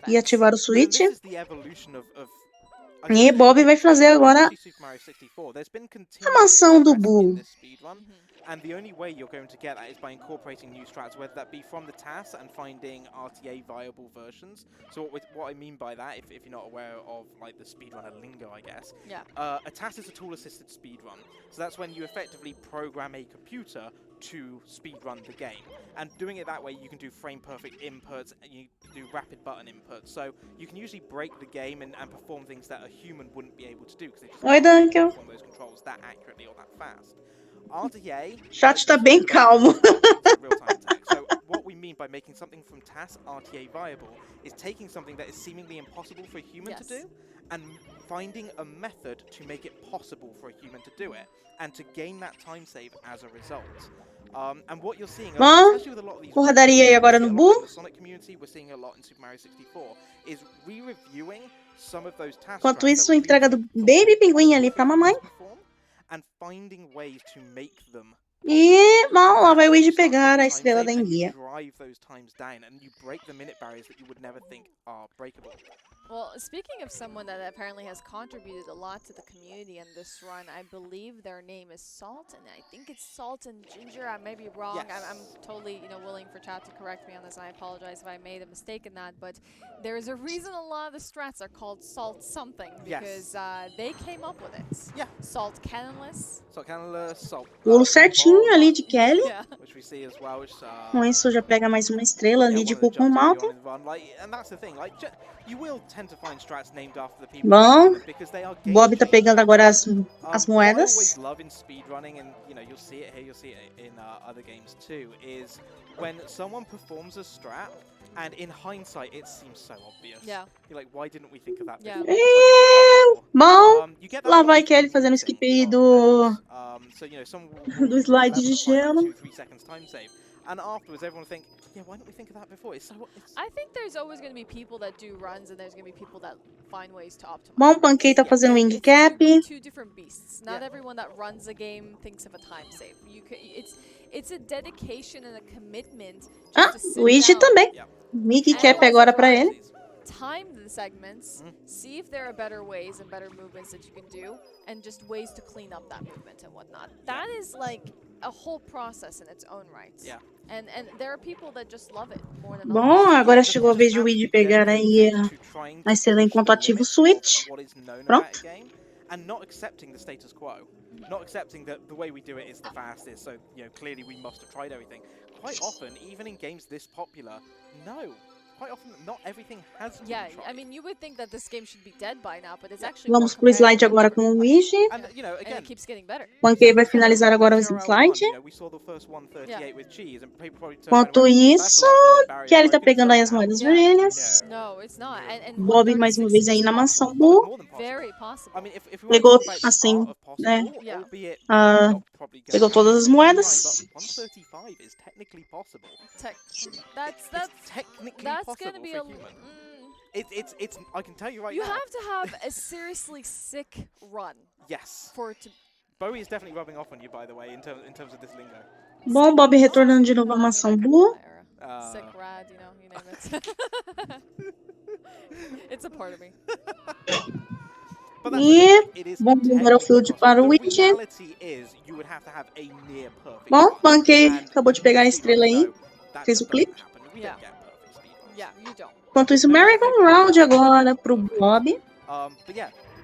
e ativar o switch. E Bob vai fazer agora a mansão do Boo. And the only way you're going to get that is by incorporating new strats, whether that be from the TAS and finding RTA viable versions. So what I mean by that, if you're not aware of like the speedrunner lingo, I guess, a TAS is a tool-assisted speedrun. So that's when you effectively program a computer to speedrun the game. And doing it that way, you can do frame-perfect inputs, and you do rapid button inputs. So you can usually break the game and perform things that a human wouldn't be able to do, because they just can't perform those controls that accurately or that fast. RTA... Chat tá bem calmo. So what we mean by making something from TAS RTA viable is taking something that is seemingly impossible for a human to do and finding a method to make it possible for a human to do it and to gain that time save as a result. And what you're seeing, especially with a lot of these porradaria aí agora no Bu. Sonic community, we're seeing a lot in Super Mario 64, is re-reviewing some of those tasks. Enquanto isso, entrega do Baby Pinguim ali pra mamãe. And finding ways to make them. E, bom, lá vai o Luigi pegar a estrela da enguia. Drive those times down and you break the minute barriers that you would never think are breakable. Well, speaking of someone that apparently has contributed a lot to the community in this run, I believe their name is Salt, and I think it's Salt and Ginger. I may be wrong. Yes. I'm totally, willing for chat to correct me on this, and I apologize if I made a mistake in that. But there's a reason a lot of the strats are called Salt something, because they came up with it. Yeah. Salt Cannonless. Salt Cannonless, Salt. Pulo certinho ali de Kelly. Which we see as well, which, Com isso já pega mais uma estrela ali de Cuco Malta. And that's the thing, like, you will tend to find strats named after the people. Bom, because they are Bob tá pegando agora as moedas. What I always love in speedrunning, and you'll see it here, you'll see it in other games too, is when someone performs a strat, and in hindsight it seems so obvious. Yeah. You're like, why didn't we think of that before? Bom, lá vai Kelly fazendo o skip aí do slide de gelo. 2-3 seconds time save. And afterwards, everyone will think, yeah, why didn't we think of that before? I think there's always going to be people that do runs, and there's going to be people that find ways to optimize. Bom, Pancake tá fazendo wing cap. Two different beasts. Not everyone that runs a game thinks of a time save. It's a dedication and a commitment. Luigi também. Wing cap agora pra ele. Time the segments, see if there are better ways and better movements that you can do, and just ways to clean up that movement and whatnot. That is like a whole process in its own right. Yeah. And there are people that just love it more than Bom, agora chegou a vez de Luigi pegar aí a estrela enquanto ativa o switch. Pronto. And not accepting the status quo. Not accepting that the way we do it is the fastest, so clearly we must have tried everything. Quite often, even in games this popular, no. Quite often, not everything has been tried. I mean, you would think that this game should be dead by now, but it's actually. Vamos pro slide agora com o Luigi. And it keeps getting better. Pancake vai finalizar agora o slide. We saw the first 138 with cheese, and people probably Enquanto isso, Kelly tá pegando aí as moedas vermelhas. No, it's not. And Bob mais uma vez aí na mansão Bu. Very possible. Pegou assim, né? Pegou todas as moedas. 135 is technically possible. That's going to be a It's I can tell you right now. You have to have a seriously sick run. Yes. For it to Bowie is definitely rubbing off on you, by the way, in terms of this lingo. Bom, Bob retornando de novo à mansão Bu. Sick rad, you name it. It's a part of me. E vamos agora o field para o Luigi. Bom, Pancake acabou de pegar a estrela aí. Fez o clipe. Enquanto isso, merry-go-round agora pro Bob.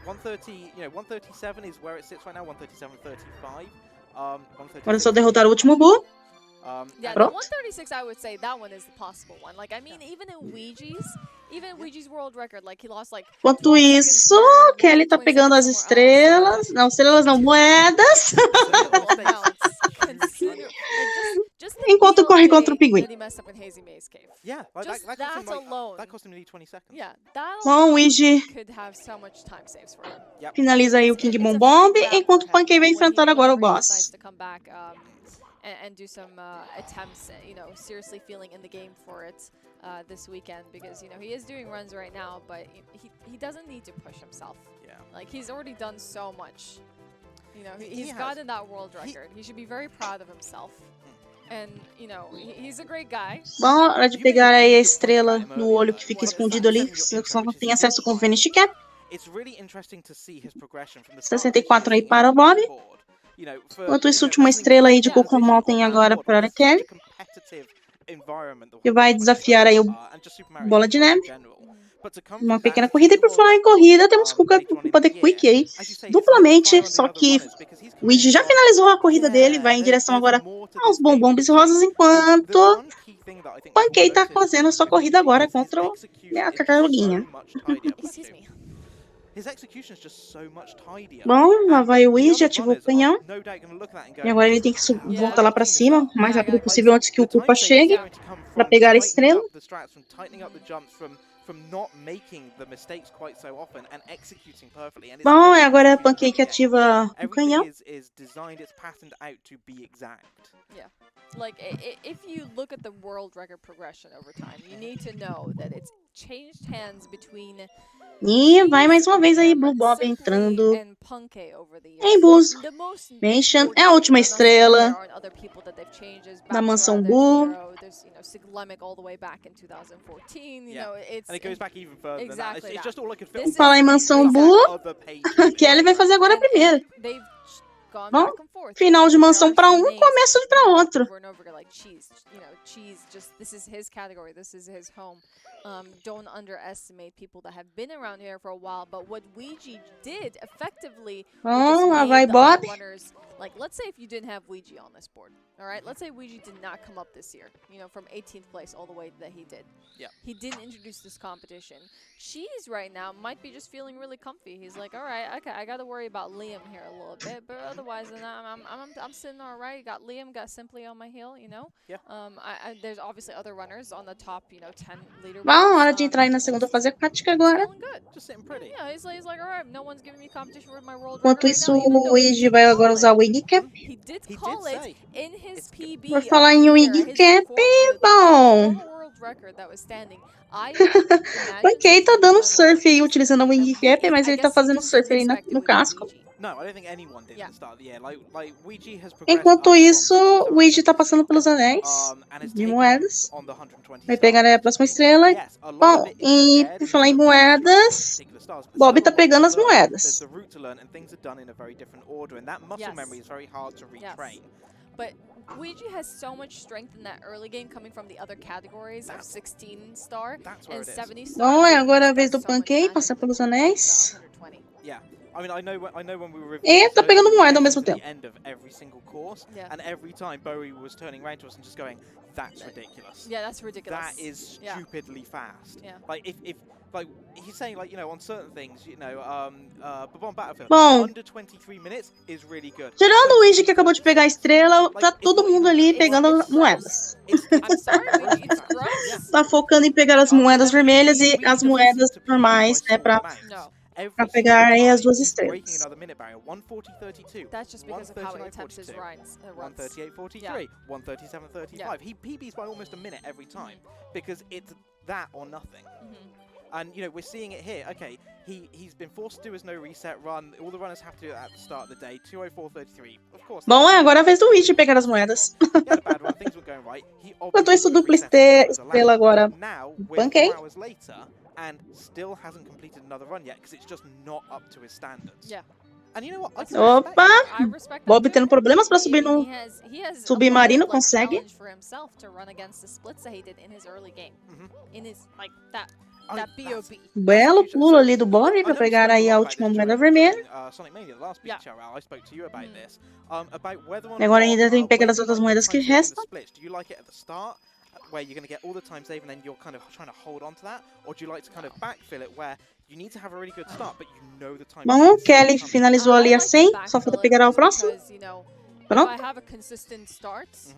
137 is where it sits right now, 137.35. Agora é só derrotar o último Bu. Yeah, the 136, I would say that one is the possible one. Like, I mean, even Luigi's world record, like, he lost, like... Enquanto isso, Kelly tá pegando as estrelas. Não, estrelas não, moedas. Enquanto corre contra o pinguim. Yeah, like that alone. That cost him nearly 20 seconds. Yeah, that alone Luigi could have so much time saves for him. Yep. Finaliza aí o King Bomb Bomb, enquanto o Pancake vai enfrentar agora o boss. And do some attempts, seriously feeling in the game for it this weekend, because he is doing runs right now, but he doesn't need to push himself. Yeah. Like, he's already done so much. He's gotten that world record. He should be very proud of himself. And, he's a great guy. Bom, hora de pegar aí a estrela no olho que fica escondido ali, só tem acesso com o Finish Cap. It's really interesting to see his progression from the 64 aí para o Bob. Enquanto isso, última estrela aí de Kokomo tem agora para Kelly, que vai desafiar aí o Bola de Neve. Uma pequena corrida, e por falar em corrida, temos culpa de Quick aí, duplamente, só que o Luigi já finalizou a corrida dele, vai em direção agora aos bombons rosas, enquanto Pancake tá fazendo a sua corrida agora contra a tartaruguinha. Bom, lá vai o Luigi, ativou o canhão. E agora ele tem que voltar lá pra cima, o mais rápido possível antes que o Koopa chegue, pra pegar a estrela. Bom, agora a Pancake ativa o canhão. Like, if you look at the world record progression over time, you need to know that it's changed hands between E vai mais uma vez aí Blue Bob entrando em Boo's Mansion. É a última estrela da Mansão Boo. Vamos falar em Mansão Boo. Kelly vai fazer agora a primeira. Bom, final de mansão para um, começo para outro. Don't underestimate people that have been around here for a while, but what Ouija did effectively lá vai Bob. Runners, like, let's say if you didn't have Ouija on this board, all right? Let's say Ouija did not come up this year, from 18th place all the way that he did. Yeah. He didn't introduce this competition. Cheese right now might be just feeling really comfy. He's like, all right, okay, I got to worry about Liam here a little bit, but otherwise, I'm sitting all right. Got Liam, got Simply on my heel, Yeah. There's obviously other runners on the top, 10 leader. Bom, hora de entrar aí na segunda fase aquática agora. Enquanto isso, o Luigi vai agora usar o Wing Cap. Por falar em Wing Cap, bom. Ok, tá dando surf aí utilizando a Wing Cap, mas ele tá fazendo surf aí no casco. Enquanto isso, o Luigi tá passando pelos anéis de moedas. Vai pegar a próxima estrela. Bom, e por falar em moedas, Bob tá pegando as moedas. But Ouija has so much strength in that early game coming from the other categories of 16 star and 70 star. Bom, é agora a vez do Pancake passar pelos anéis. E tá pegando moeda ao mesmo tempo. That's ridiculous. Yeah, that's ridiculous. That is stupidly fast. Yeah. Like he's saying, on certain things, Bob Battlefield, bom, under 23 minutes is really good. Tirando o Luigi que acabou de pegar a estrela, tá todo mundo ali pegando moedas. Tá focando em pegar as moedas vermelhas e as moedas normais, né, pra pegar aí as duas estrelas. That's just because of how he attempts his runs. 138.43, 137.35. He PBs by almost a minute every time because it's that or nothing. And we're seeing it here. Okay, he's been forced to do his no reset run. All the runners have to do it at the start of the day. 204.33. Of course. Bom, agora é a vez do Luigi pegar as moedas. Enquanto isso, dupla estrela agora. Pancake. And still hasn't completed another run yet because it's just not up to his standards. Yeah. And you know what? Opa! Bob tendo problemas para subir no submarino, consegue. Belo pulo ali do Bob para pegar aí a última moeda vermelha. E agora ainda tem que pegar as outras moedas que restam. Where you're going to get all the time save and then you're kind of trying to hold on to that, or do you like to kind of backfill it where you need to have a really good start but you know the time. Bom, Kelly finalizou ali a 100, só falta pegar o próximo. Pronto.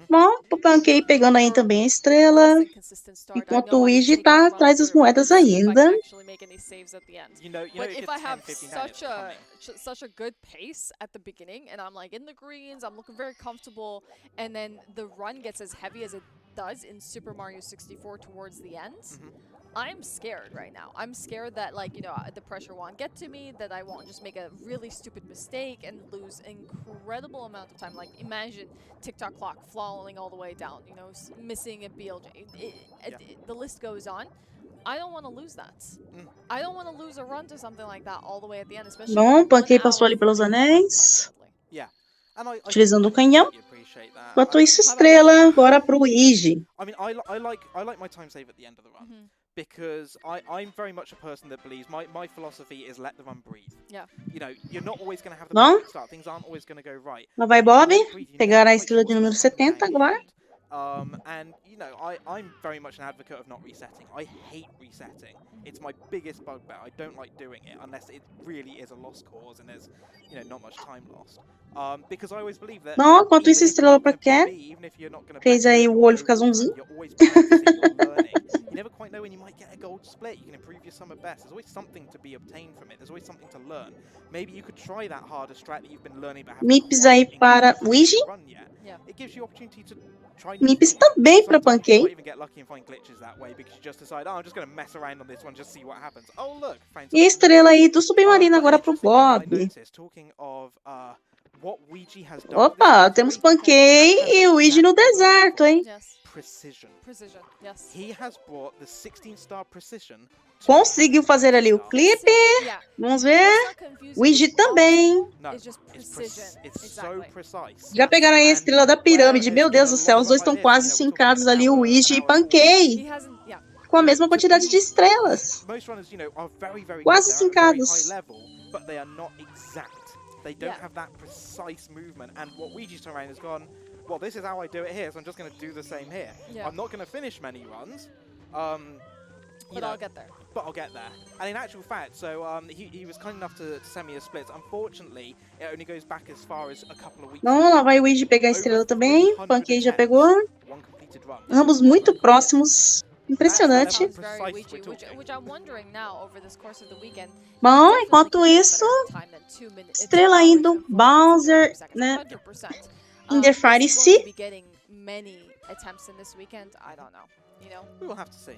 Bom, o Pancake pegando aí também a estrela, enquanto o Luigi tá atrás das moedas ainda. But if I have such a good pace at the beginning and I'm like in the greens, I'm looking very comfortable, and then the run gets as heavy as it does in Super Mario 64 towards the end, I'm scared right now. I'm scared that the pressure won't get to me, that I won't just make a really stupid mistake and lose an incredible amount of time. Like imagine TikTok clock falling all the way down, missing a BLJ. The list goes on. I don't want to lose that. I don't want to lose a run to something like that all the way at the end, especially. Bom, Pancake passou ali pelos anéis. Yeah. And I utilizando o canhão. completely appreciate that. Enquanto I mean, isso, how that estrela works- agora pro Iji. I mean, I like my time save at the end of the run. Mhm. Because I'm very much a person that believes my philosophy is let the run breathe. Yeah. You know, you're not always going to have the Bom. perfect start. Things aren't always going to go right. Lá vai If you Bob let it breathe, you never pegar a quite estrela sure de what's número gonna happen 70 down the agora. end. And you know, I'm very much an advocate of not resetting. I hate resetting. It's my biggest bugbear. I don't like doing it unless it really is a lost cause and there's, you know, not much time lost. Because I always believe that. Bom, enquanto even isso, if you're estrela not pra gonna quê? PB, even if you're not gonna Fez better aí your o olho ficar overall time, zoomzinho. you're always practicing, you're learning. You never quite know when you might get a gold split. You can improve your summer best. There's always something to be obtained from it. There's always something to learn. Maybe you could try that harder strat that you've been learning but haven't Mips quite aí para increased o Iji. your run yet. Yeah. It gives you opportunity to try new Mips things. também para Sometimes you Pancake. might even get lucky and find glitches that way because you just decide, oh, I'm just going to mess around on this one, just see what happens. Oh, look, found E a something estrela aí do but submarino an agora pro interesting thing that I Bob. noticed, talking of what Ouija has done for this Opa, victory, temos Jack Pancake has e the o Iji exact no word I'm looking deserto, for. hein? Yes. Precision. Precision. Yes. He has brought the 16-star precision to Conseguiu fazer ali o 120-star. clipe. Yeah. Vamos ver. Let's not confuse O it Iji with também. optimal. No, It's just precision. it's so Exactly. precise. Já pegaram aí a And estrela da pirâmide. whereas Meu in Deus a do céu, long os dois run estão like this, quase you know, we're talking fincados ali, o an Iji e hour 40. Pancake. He hasn't. Yeah. Com a You know, mesma to quantidade de be- estrelas. Most runners, you know, are very, very Quase good. They're at a very fincados. high level, but they are not exact. They don't Yeah. have that precise movement. And what Ouija's turned around has gone, well, this is how I do it here, so I'm just going to do the same here. Yeah. I'm not going to finish many runs. You But know, I'll get there. but I'll get there. And in actual fact, so he was kind enough to send me a split. Unfortunately, it only goes back as far as a couple of weeks Bom, ago. lá vai o Iji pegar a Over estrela também. 300 Pancake já attempts, pegou. one completed run. Ambos muito próximos. That Impressionante. sounds Sounds very precise Ouija, we're talking. which I'm wondering now over this course of the weekend. Bom, Definitely enquanto can do a isso, better time than 2 minutes. estrela 2 hours indo, and 4 minutes and Bowser, 32 seconds, né? 100%. In the Is he Fire going Sea. to be getting many attempts in this weekend? I don't know. You know, We will have to see.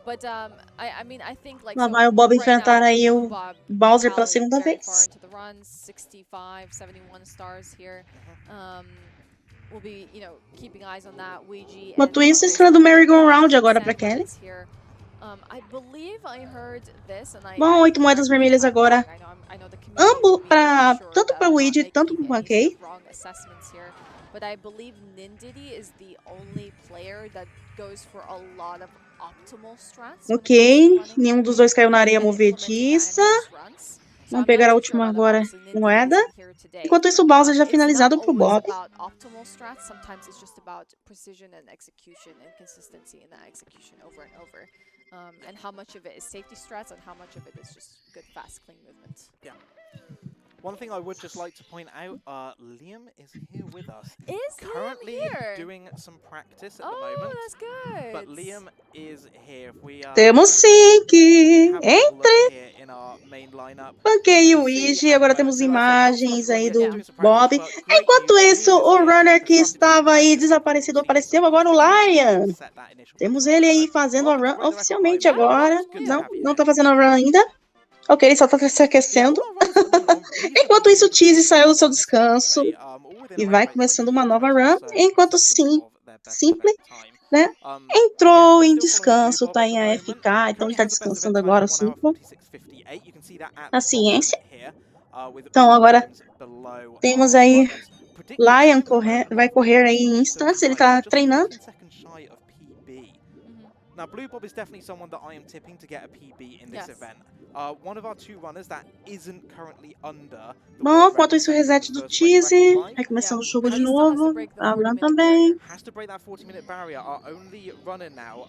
but I mean, I think like Lá so vai o Bob right enfrentar now, aí o Bob, Bowser pela Callie segunda very far vez. into the run, 65, 71 stars here. We'll be, you know, keeping eyes on that. Ouija Enquanto and isso, a Pancake estrela do still merry-go-round have agora pra Sam Kelly. Reynolds here. I believe I heard this, and I Bom, 8 moedas correct me if vermelhas I'm agora. wrong. I know the community Ambos will be making sure tanto that para I'm o not Ouija, tanto making para o any sort Pancake. of wrong assessments here. But I believe Nindity is the only player that goes for a lot of optimal strats. when it Ok, comes to running nenhum here dos dois caiu na areia and implementing that in movediça. his runs. So Vamos I'm pegar a not too sure última about that. agora Obviously, Nindity moeda. isn't here today. Enquanto isso, o Bowser já It's not finalizado pro always Bob. about optimal strats. Sometimes it's just about precision and execution and consistency in that execution over and over. And how much of it is safety strats and how much of it is just good, fast, clean movement. One thing I would just like to point out, Liam is here with us. Is Currently Liam here? doing some practice at the Oh, moment. that's good. But Liam is here. If we Temos sim que have a little look entre here in our main lineup. Pancake e You o can see Ouija. at Agora the temos moment, so like I said, not imagens started aí yet, do just doing some Bob. practice, but great Enquanto news, isso, Liam is o here, runner has que started doing estava aí practice, desaparecido so apareceu he's agora, o figured Lion. out set that initial Temos control. ele aí So, fazendo a welcome to run Break the Record oficialmente Live. agora. It's good to Não, have you não here. tá fazendo a run ainda. Ok, ele só tá se Yeah, aquecendo. all our runners at the moment are reasonably Enquanto isso, o good Cheese pace saiu do seu on this descanso gameplay, all within e around vai about começando 20, uma nova 20 or run. so Enquanto seconds sim, of their best Simple, event time. né? Again, Entrou we're em still following Blue descanso, Bob tá at em the moment. AFK, então ele Currently tá has a best descansando event time agora, of 1 hour Simple. 46:58. You can see that at the Paciência. bottom here, with Então all agora times below temos our aí runners. Predicted Lion time at the correr, moment vai of correr aí em 1:35, instantes, ele he's tá just treinando. 14 seconds shy of PB. Now, Blue Bob is definitely someone that I am tipping to get a PB in this Yes. event. One of our two runners that isn't currently under the Bom, world enquanto record isso, o set for reset the do first Break the Cheese. Record Live. Vai começando o jogo But de he still has to novo. break the A run 40-minute também. barrier. Has to break that 40-minute barrier. Our only runner now,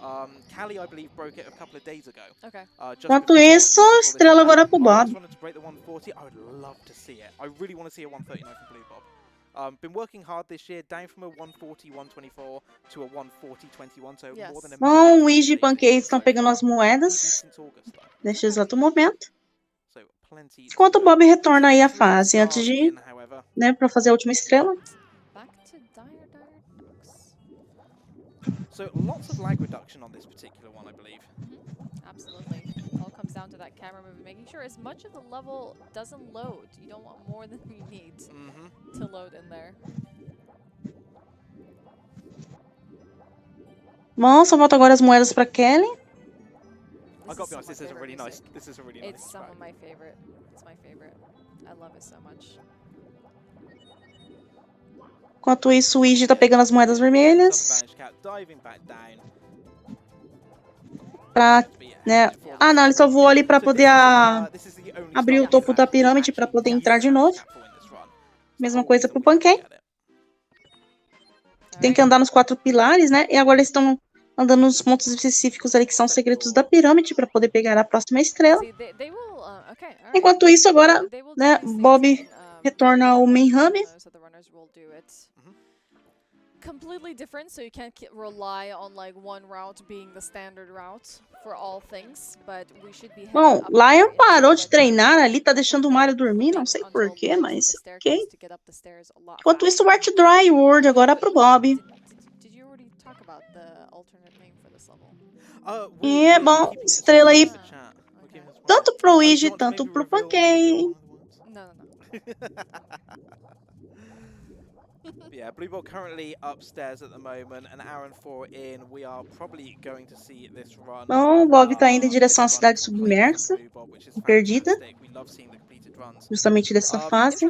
Callie, I believe, broke it a couple of days ago. Okay. Just Enquanto before isso, this estrela event. agora pro Our Bob. last runner to break the 140, I would love to see it. I really want to see a 139 from Blue Bob. Been working hard this year, down from a 140, 124 to a 140, 21, so Yes. more than a Bom, minute Ouija e increase Pancake estão so pegando far. as moedas since August, though. neste exato momento. So plenty to Enquanto o go. Bob retorna aí à 3 fase antes stars de, in, however. né, pra fazer a última estrela. Back to Dire Ducks. So lots of lag reduction on this particular one, I believe. Absolutely. It all comes down to that camera movement, making sure as much of the level doesn't load. You don't want more than you need to load in there. Bom, só falta agora as moedas pra Kelly. I gotta be honest, some this of is a my really favorite nice. music. This is a really nice. It's some track. of my favorite. It's my favorite. I love it so much. Enquanto isso, o Luigi tá pegando as moedas vermelhas. Pra, né? Ah, não, ele só voou ali pra poder abrir o topo da pirâmide pra poder entrar de novo. Mesma coisa pro Pancake. Tem que andar nos 4 pilares, né? E agora eles estão andando nos pontos específicos ali que são os segredos da pirâmide pra poder pegar a próxima estrela. Enquanto isso, agora, né, Bob retorna ao main hub. Completely different, so you can't rely on like one route being the standard route for all things, but we should be. Bom, Lion parou de treinar ali, tá deixando o Mario dormir, não sei porquê, mas ok. Enquanto isso, o Art Dry World agora pro Bob. E é bom, estrela aí, tanto pro Luigi, tanto pro Pancake. No. Yeah, Blue Ball currently upstairs at the moment, an hour and 4 in. We are probably going to see this run. Bom, o Bob tá indo em direção à cidade submersa, perdida, justamente dessa fase.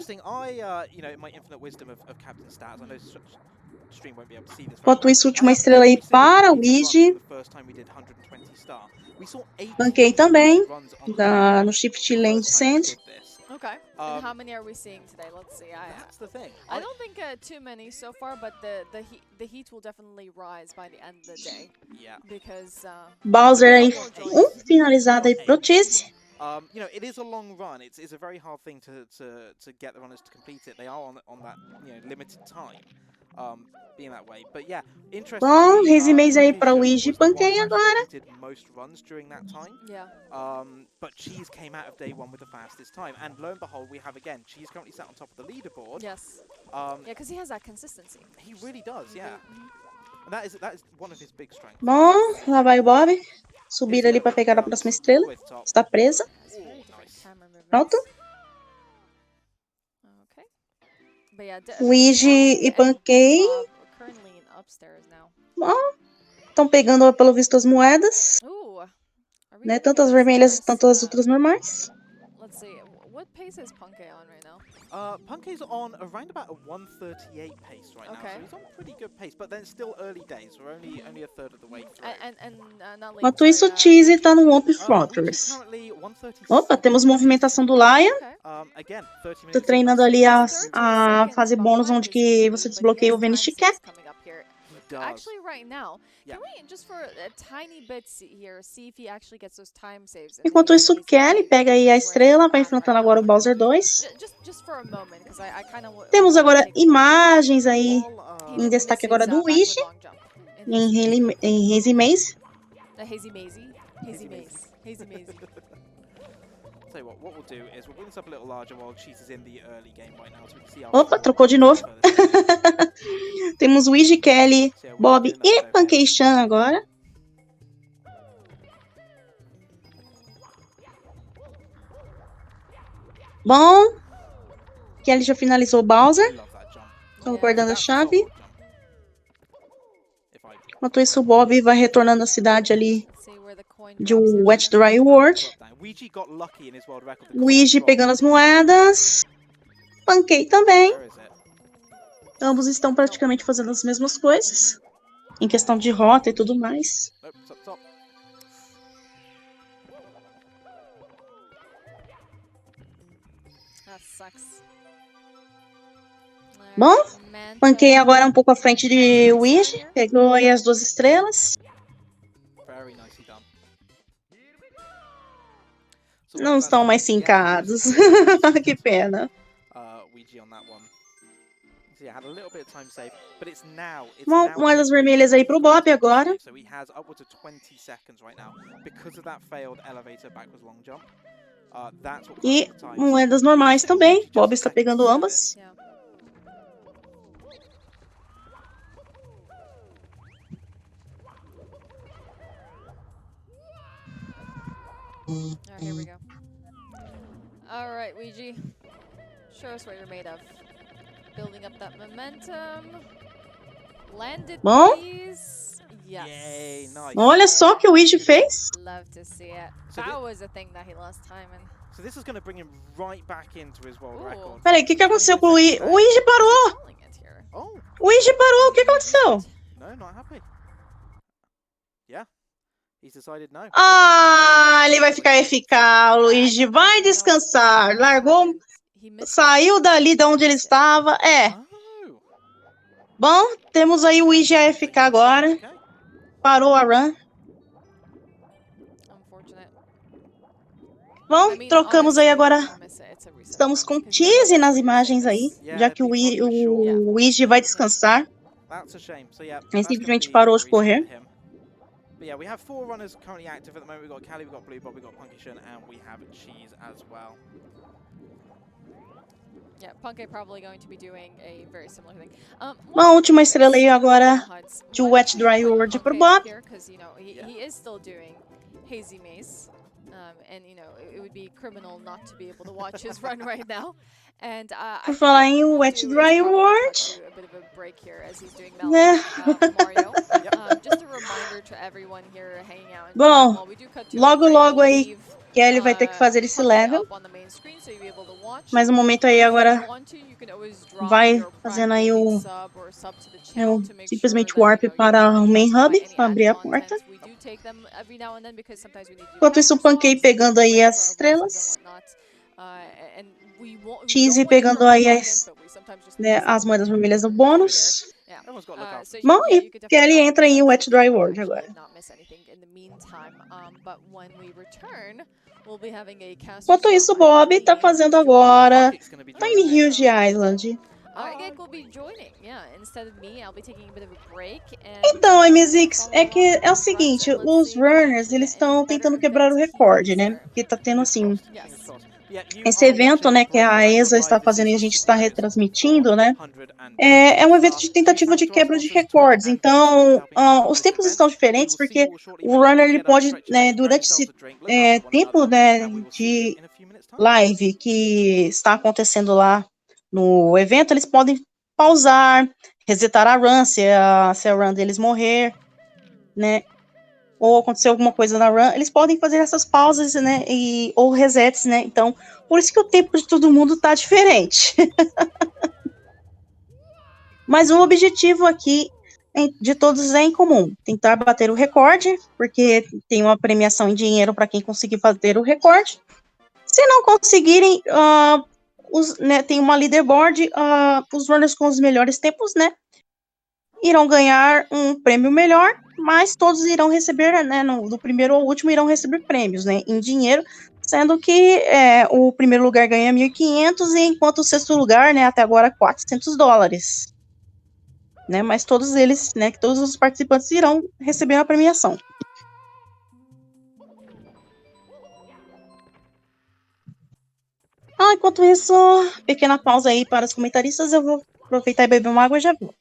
Enquanto isso, última estrela aí para o Luigi. Pancake também, no Shift Lane Descent. Okay. And how many are we seeing today? Let's see. That's the thing. I don't think too many so far, but the heat will definitely rise by the end of the day. Yeah. Because Bowser aí, finalizado aí pro Cheese. You know, it is a long run. It's a very hard thing to get the runners to complete it. They are on that, you know, limited time. Being that way. But yeah, bom, Hazy aí para o Luigi Pancake agora. Most runs during that time. Yeah. But Cheese came out of day 1 with the fastest time, and lo and behold, we have again Cheese currently sat on top of the leaderboard. Yes. Yeah, because he has that consistency. He really does. Yeah. And that is one of his big strengths. Bom, lá vai o Bob subir ali para pegar a próxima estrela. Está presa. Pronto. Luigi e Pancake. Bom, estão pegando pelo visto as moedas, né? Tanto as vermelhas quanto as outras normais. Let's see. What pace is Pancake on right now? Pancak's on around about a 138 pace right now, so he's on pretty good pace. But then still early days. We're only a third of the way through. Enquanto isso, o Cheese tá no Womp Fortress. Opa, temos movimentação do Lion. Tô treinando ali a fase bônus onde que você desbloqueia o Vanish Cap. Actually, right now, can we just for a tiny bit here see if he actually gets those time saves? Enquanto isso, Kelly pega aí a estrela, vai enfrentando agora o Bowser 2. Just for a moment, because I kind of. Temos agora imagens aí em destaque agora do Luigi em Hazy Maze. Hazy Maze. Hazy Maze. Hazy Maze. Tell you what we'll do is we'll bring this up a little larger while Cheese is in the early game right now, so we can see. Opa, trocou de novo. Temos Luigi, Kelly, Bob e Pancake Chan agora. Bom, Kelly já finalizou o Bowser. Estão guardando a chave. Enquanto isso, o Bob vai retornando à cidade ali de Wet Dry World. Luigi pegando as moedas. Pancake também. Ambos estão praticamente fazendo as mesmas coisas. Em questão de rota e tudo mais. Bom, Pancake agora um pouco à frente de Luigi. Pegou aí as 2 estrelas. Não estão mais sincados. Que pena. Bom, moedas vermelhas aí pro Bob agora. E moedas normais também. Bob está pegando ambas. Here we go. All right, Luigi. Show us what you're made of. Building up that momentum. Landed these. Yes. Yay, nice. Olha só o que o Luigi fez. Love to see it. That was a thing that he lost time in. So this is going to bring him right back into his world record. Peraí, o que aconteceu com o Luigi? O Luigi parou. Oh, O Iji parou, o que aconteceu? no, not happy. Yeah, he's decided no. Ah, ele vai ficar FK. O Luigi vai descansar. Largou, saiu dali de onde ele estava. É. Oh. Bom, temos aí o Luigi AFK agora. Okay. Parou a run. Unfortunate. Bom, I mean, trocamos aí honestly, agora. it's a reset Estamos point, com 'cause you know Cheese what's nas gonna imagens reset aí, this. Yeah, já que he wasn't sure. o Luigi vai descansar. That's a shame. So yeah, Ele that's gonna simplesmente be parou a de reset correr. for him. But yeah, we have 4 runners currently active at the moment. We've got Callie, we've got Blue Bob, we've got Punkishin, and we have Cheese as well. Yeah, Punk probably going to be doing a very similar thing. Uma última estrela aí agora de Wet Dry World pro Bob. Because you know he is still doing Hazy Maze, and you know it would be criminal not to be able to watch his run right now. And Por falar em Wet Dry World, a bit of a break here as he's doing né? Mario. Just a reminder to everyone here hanging out in Bom, chat, while we do cut to logo a break, logo we'll aí leave, Kelly vai ter que fazer esse Punk level. up on the main screen so you'll be able to watch Mas it. no momento aí If you agora want to, you can always drop vai your fazendo Prime aí Gaming o sub or sub to the channel to make sure simplesmente that warp you know para you're o not main affected hub by any para abrir a added porta. content. We do take them every now and then because sometimes we need to do Enquanto isso, o capture Punkei swaps, pegando aí wait as for our voices and estrelas. whatnot. And we don't Cheese want to pegando curb aí content, as, but we sometimes just need né, to as follow moedas the vermelhas do rules here. bônus. Yeah. Everyone's got to look out. So Bom, yeah, e you could definitely Kelly drop entra em subs Wet if Dry you World actually agora. not miss anything in the meantime. But when we return, we'll be having a caster Enquanto isso, o swap, I Bob tá believe. fazendo agora Punk's going to be Tiny joining next. Huge Island. Gek will be joining, yeah. Instead of me, I'll be taking a bit of a break and Então, MZX, follow é along que with é o these runs, seguinte, and let's os see if we can runners, actually eles get any estão better tentando quebrar o event recorde, PRs né? here. Porque tá tendo Fingers assim, crossed, Yes. fingers crossed. Yeah, you esse are evento, watching né, que Break the a Record ESA está Live. This fazendo is e a the gente Super está Series retransmitindo, né? 420 É um evento star. de tentativa Huge de thanks to our quebra de sponsors, Twitch recordes. and Twitch League, Então, helping support os this tempos event. estão We diferentes will see you porque all shortly. o Make sure runner you ele get up, pode, stretch your né, legs, grab durante yourselves esse a drink, look after one tempo, another, né, and we will see you de in a few minutes time. live que está acontecendo lá no evento, eles podem pausar, resetar a run se a run deles morrer, né? Ou acontecer alguma coisa na run, eles podem fazer essas pausas, né? Ou resets, né? Então, por isso que o tempo de todo mundo tá diferente. Mas o objetivo aqui de todos é em comum: tentar bater o recorde, porque tem uma premiação em dinheiro para quem conseguir bater o recorde. Se não conseguirem, né, tem uma leaderboard, os runners com os melhores tempos, né, irão ganhar um prêmio melhor, mas todos irão receber, né, do primeiro ao último irão receber prêmios, né, em dinheiro, sendo que o primeiro lugar ganha 1.500 e enquanto o sexto lugar, né, até agora $400, né, mas todos eles, né, que todos os participantes irão receber a premiação. Enquanto isso, pequena pausa aí para os comentaristas, eu vou aproveitar e beber uma água e já volto.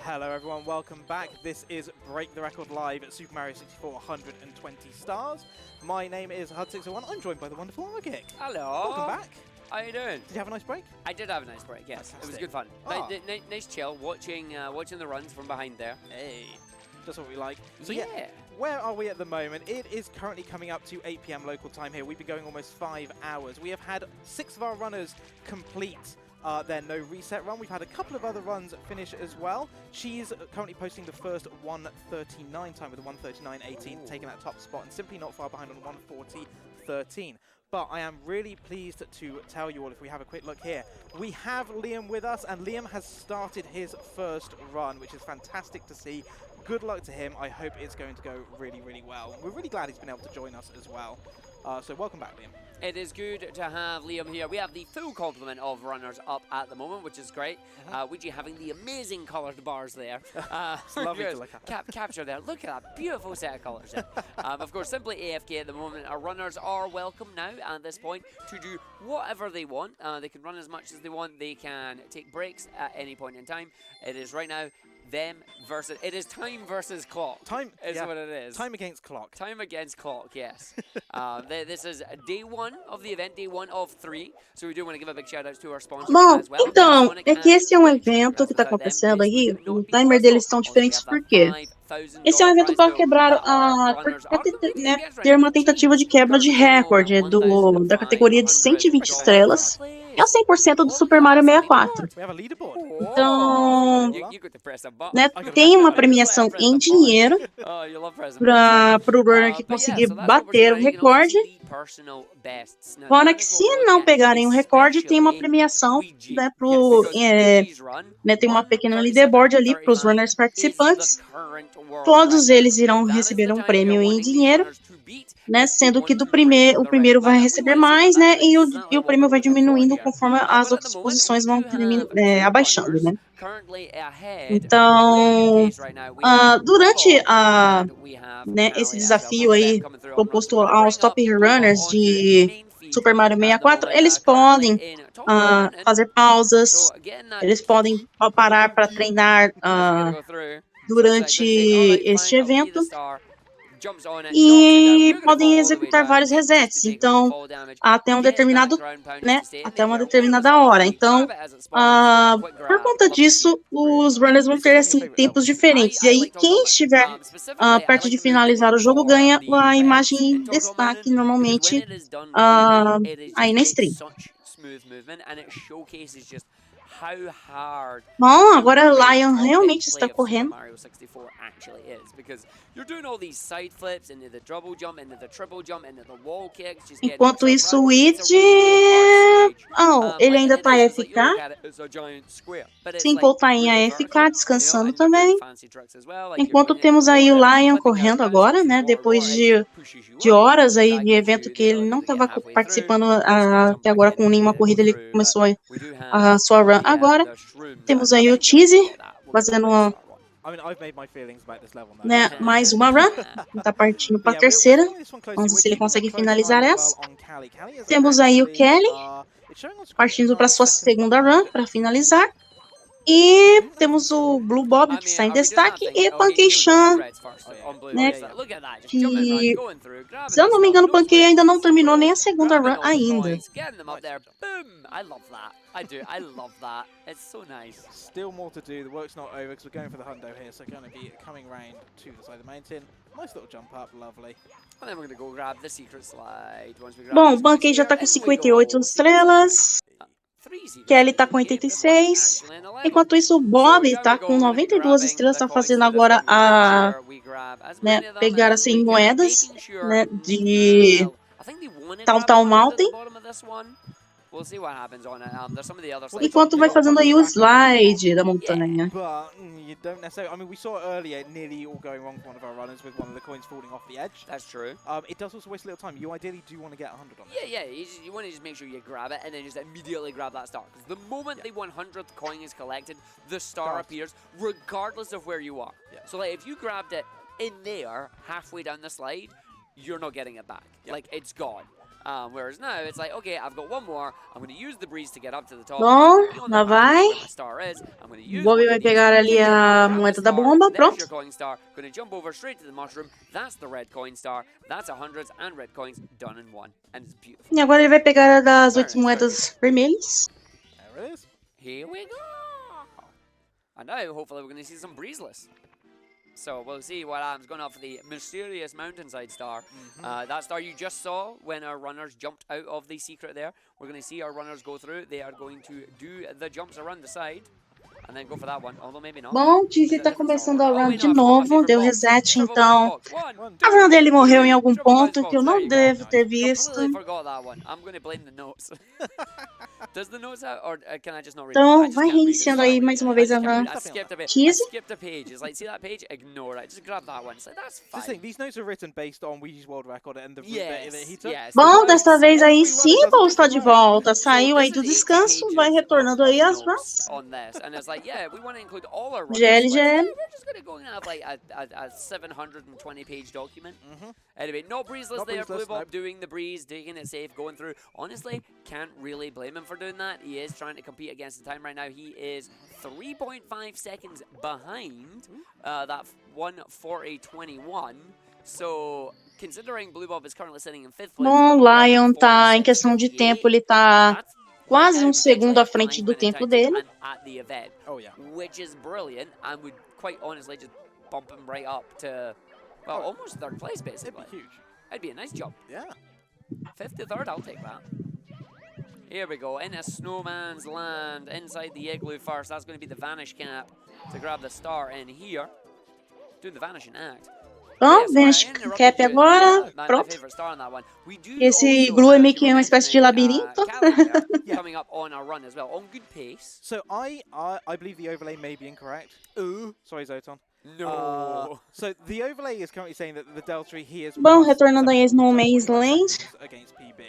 Hello everyone, welcome back. This is Break the Record Live at Super Mario 64 120 Stars. My name is Hud601. I'm joined by the wonderful Argic. Hello. Welcome back. How you doing? Did you have a nice break? I did have a nice break, yes. Fantastic. It was good fun. Ah. Nice chill, watching the runs from behind there. Hey, just what we like. So yeah. Where are we at the moment? It is currently coming up to 8 p.m. local time here. We've been going almost 5 hours. We have had 6 of our runners complete their no reset run. We've had a couple of other runs finish as well. She's currently posting the first 1:39 time with a 1:39.18, taking that top spot and simply not far behind on 1:40.13. But I am really pleased to tell you all, if we have a quick look here, we have Liam with us, and Liam has started his first run, which is fantastic to see. Good luck to him. I hope it's going to go really, really well. We're really glad he's been able to join us as well. So welcome back, Liam. It is good to have Liam here. We have the full complement of runners up at the moment, which is great. Ouija having the amazing coloured bars there. It's lovely to look at. Capture there. Look at that beautiful set of colours there. Of course, simply AFK at the moment. Our runners are welcome now at this point to do whatever they want. They can run as much as they want. They can take breaks at any point in time. It is right now it is time versus clock. Time is what it is. Time against clock. Time against clock, yes. This is day 1 of the event, day 1 of 3. So we do want to give a big shout out to our sponsors Bom, as well. então, é que esse é um evento que está acontecendo aí, o timer deles estão diferentes por quê? Esse é um evento para quebrar ter uma tentativa de quebra de recorde da categoria de 120 estrelas. É o 100% do Super Mario 64. Então, né, tem uma premiação em dinheiro para o runner que conseguir bater o recorde. Fora que se não pegarem o recorde, tem uma premiação, né, tem uma pequena leaderboard ali para os runners participantes. Todos eles irão receber um prêmio em dinheiro, né, sendo que o primeiro vai receber mais, né, e o prêmio vai diminuindo conforme as outras posições vão abaixando, né. Então, durante né, esse desafio aí proposto aos top runners de Super Mario 64, eles podem fazer pausas, eles podem parar para treinar durante este evento e podem executar vários resets, então até um determinado, né, até uma determinada hora. Então, por conta disso, os runners vão ter assim tempos diferentes. E aí, quem estiver perto de finalizar o jogo ganha a imagem em destaque normalmente aí na stream. Bom, agora Lion realmente está correndo. Enquanto isso, o Luigi... ele ainda está em AFK. Simple está em AFK, descansando também. Enquanto temos aí o Lion correndo agora, né? Depois de horas aí de evento que ele não estava participando até agora com nenhuma corrida, ele começou a sua run agora. Temos aí o Cheesy fazendo mais uma run. Está partindo para a terceira. Vamos ver se ele consegue finalizar essa. Temos aí o Kelly partindo para sua segunda run para finalizar. E temos o Blue Bob, que está em destaque, e Pancake Chan, né, que, se eu não me engano, o Pancake ainda não terminou nem a segunda run ainda. Still more to do. The work's not over because we're going for the hundo here, so going to be coming round to the side of the mountain. Nice little jump up, lovely. Bom, o Pancake já está com 58 estrelas. Kelly tá com 86. Enquanto isso, o Bob tá com 92 estrelas, tá fazendo agora pegar assim moedas, né, de Tal Mountain. Enquanto vai fazendo aí o slide da montanha. You don't necessarily. I mean, we saw earlier nearly all going wrong for one of our runners with one of the coins falling off the edge. That's true. It does also waste a little time. You ideally do want to get 100 on it. Yeah. You want to just make sure you grab it and then just immediately grab that star. Because the moment the 100th coin is collected, the star appears regardless of where you are. Yeah. So like, if you grabbed it in there halfway down the slide, you're not getting it back. Yep. Like, it's gone. Whereas now it's like, okay, I've got one more. I'm going to use the breeze to get up to the top. Bom, Be on lá the path vai. where my star is. I'm going to use Bobby one vai of these, pegar ali kick it, a grab the moeda da star. bomba, There's pronto. your coin star. Going to jump over straight to the mushroom. That's the red coin star. That's 100s and red coins done in one. And it's beautiful. E agora ele vai pegar a das Very 8 nice, very moedas vermelhas. There it is. Here we go. And now, hopefully, we're going to see some breezeless. So we'll see what happens going up for the mysterious mountainside star. That star you just saw when our runners jumped out of the secret there. We're going to see our runners go through. They are going to do the jumps around the side. And then go for that one, although maybe not. Bom, Dizzy tá começando a run de novo, deu reset, Triple então bounce box. One, a run dele morreu em algum triple bounce ponto que eu box. There não you go. devo ter visto. Completely forgot that one. I'm going to blame the notes. Does the notes have, or can I just not read it? Então I just vai can't read it. reiniciando Sorry. aí mais uma I vez just a can't run. read it. I skipped a bit. I Cheesy. skipped a page. It's like, see that page? Ignore it. Just grab that one. It's like, that's fine. Just think, these notes are written based on Ouija's world record and the route that he took. Yes. Bom, desta vez aí Every sim runner Paul does está it de right. volta. So Saiu aí this do is 80 descanso, vai pages retornando of aí as notes runs. on this, and it's like, yeah, we want to include all our runners. GL, But GL. we're just going to go and have like a 720-page document. Anyway, no breezeless Not there. breezeless, Blue Bob nope. doing the breeze, taking it safe, going through. Honestly, can't really blame him for doing that. He is trying to compete against the time right now. He is 3.5 seconds behind that 1:40.21. So, considering Blue Bob is currently sitting in 5th place. Bom, with a Lion tá em questão de 1:46.58, tempo, ele tá that's quase right now segundo à potentially frente a do 5-minute tempo time dele. and at the event, Oh, yeah. which is brilliant and would quite honestly just bump him right up to, well, almost 3rd place It'd basically. be huge. It'd be a nice jump. Yeah. 5th to 3rd, I'll take that. Here we go, in a snowman's land, inside the igloo first. That's going to be the vanish cap to grab the star in here. Doing the vanishing act. Bom, Vanish Cap agora, My pronto. favorite star on that one. We do Esse also Glue é have, meio you que were uma espécie de mentioning, labirinto. Calvin there, Yeah. coming up on our run as well, on good pace. So I believe the overlay may be incorrect. Ooh. Sorry, Zoton. No. So the overlay is currently saying that the Delta he is Bom, plus retornando aí a 7 Snowman's 7.5 Land. seconds against PB.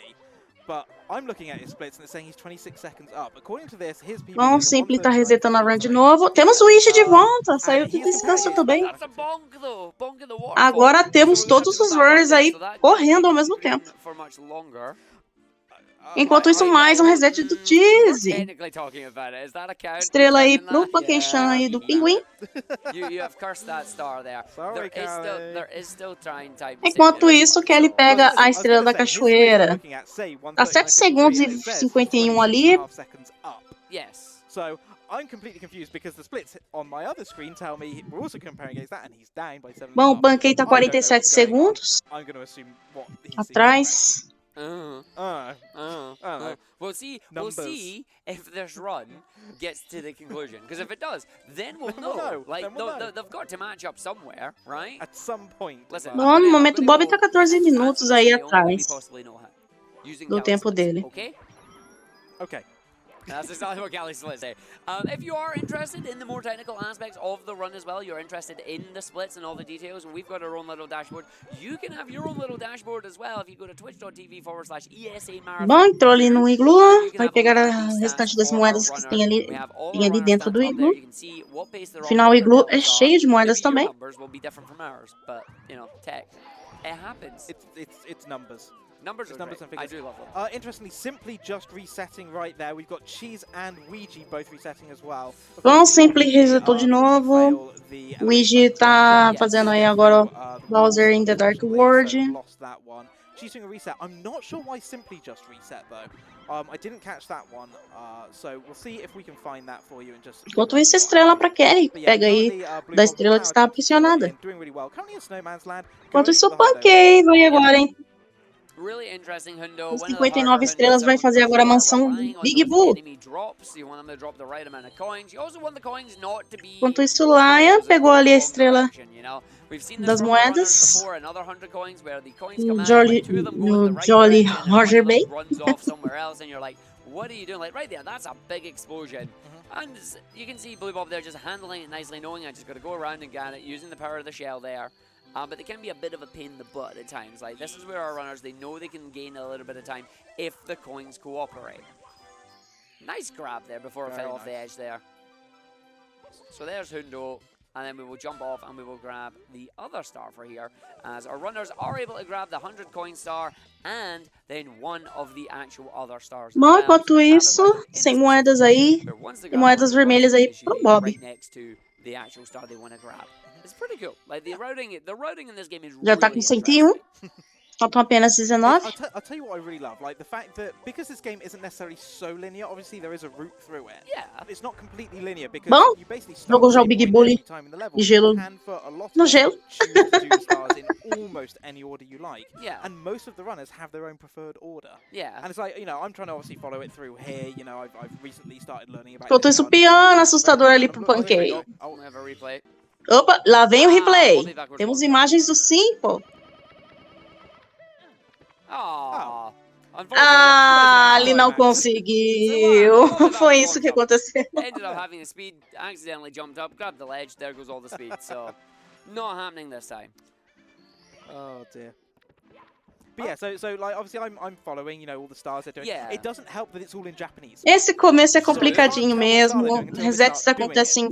But I'm looking at his splits and it's saying he's 26 seconds up. According to this, his PB Bom, is a Simply tá 1:39.53. resetando a run de novo. Temos o Wish de volta, saiu do he is descanso comparing também. his That's a bonk though. Bonk in the waterfall. Agora temos So we're gonna todos have os to go back up runners there, aí so that correndo ao can't mesmo be tempo. for much longer. Enquanto isso, mais um reset do We're Dizzy. technically talking about it. Is that a count? Estrela aí Counting pro that? Buckenshawn aí do Pinguim. You have cursed that star there. Sorry, There is still trying time. Enquanto isso, Kelly pega a estrela da cachoeira. Tá 7 segundos e 51 ali. Yes. So I'm completely confused because the splits on my other screen tell me we're also comparing against that and he's down by 7. Bom, o Banquei tá 47 segundos I'm going to assume what he's atrás. We'll see. Numbers. We'll see if this run gets to the conclusion. Because if it does, then we'll Then we'll know. know. Like Then we'll know. they've got to match up somewhere, right? At some point. Listen, but- Bom, no I'm momento, gonna Bob go tá 14 as minutos fast aí as the only way we atrás possibly know how. Using do Galley tempo splits, dele. Okay? Okay. That's exactly what Galley splits say. If you are interested in the more technical aspects of the run as well, you're interested in the splits and all the details, and we've got our own little dashboard. You can have your own little dashboard as well if you go to twitch.tv/ESA Marathon. Bom, entrou ali no You iglu, can vai have a pegar look a at these restante stats das for our moedas que runners. tem ali, We have all tem our ali runner dentro stats do up there. iglu. You can see what pace they're on, Afinal, o what their iglu é deltas are. cheio de moedas Maybe your também. numbers will be different from ours, but, you know, tech. It happens. It's numbers. Numbers It's are numbers great. and I figures. do love them. Interestingly, Simply just resetting right there. We've got Cheese and Ouija both resetting as well. Of Bom, course, Simply Ouija, resetou de unfortunately novo. failed the Luigi elite tá jump fazendo to aí get agora through, the Bowser walls, in the Dark unfortunately, World. so lost that one. She's doing a reset. I'm not sure why Simply just reset though. I didn't catch that one, so we'll see if we can find that for you in just. Enquanto isso, estrela pra Kelly. But yeah, Pega aí currently, Blue da Bob estrela with que estava power jump support pressionada. in, doing really well. Currently in Snowman's Land. Enquanto going isso, for o the hundo. Pankei vai agora, hein? Really interesting, Hundo. Com One of the 59 harder estrelas Hundos vai that fazer would agora a prefer mansão relying on Big those Boo. enemy drops. You want them to drop the right amount of coins. You also want the coins not to be Enquanto isso, Lion trolls that pegou go ali the a wrong estrela direction, you know? We've seen this das from the runners moedas. before, another 100 coins where the coins No come out, Jolly- but two of them go no in the right Jolly direction and one Roger of them Bay. runs off somewhere else, and you're like, what are you doing? Like right there, that's a big explosion. And you can see Blue Bob there just handling it nicely, knowing I just got to go around and get it, using the power of the shell there. But they can be a bit of a pain in the butt at times. Like this is where our runners, they know they can gain a little bit of time if the coins cooperate. Nice grab there before it Very fell off the nice. edge there. So there's Hundo and then we will jump off and we will grab the other star for here, as our runners are able to grab the 100 coin star and then one of the actual other stars. Bom, enquanto isso, sem moedas aí, e moedas vermelhas aí pro Bob. Right next to the actual star they want to grab. It's pretty cool. Like the routing in this game is Já tá com 101. Faltam apenas 19. I'll tell you what I really love, like the fact that because this game isn't necessarily so linear, obviously there is a route through it. Yeah. It's not completely linear because Bom, you basically start jogou já o Big Bully time in the level. de gelo And for a lot no of gelo. choose to do the stars in almost any order you like. Yeah. And most of the runners have their own preferred order. Yeah. And it's like, you know, I'm trying to obviously follow it through here. You know, I've recently started learning about. Enquanto isso, o piano assustador ali pro Pancake. We have a replay. Opa, lá vem o replay. Temos imagens do Simple. Ali não conseguiu. Foi isso que aconteceu. Ended up having the speed, accidentally jumped up, grabbed the ledge, there goes all the speed. So, not happening this time. Oh dear. But yeah, so like obviously I'm following, you know, all the stars they're doing. Yeah. It doesn't help that it's all in Japanese. Esse começo é complicadinho mesmo. Resets acontecem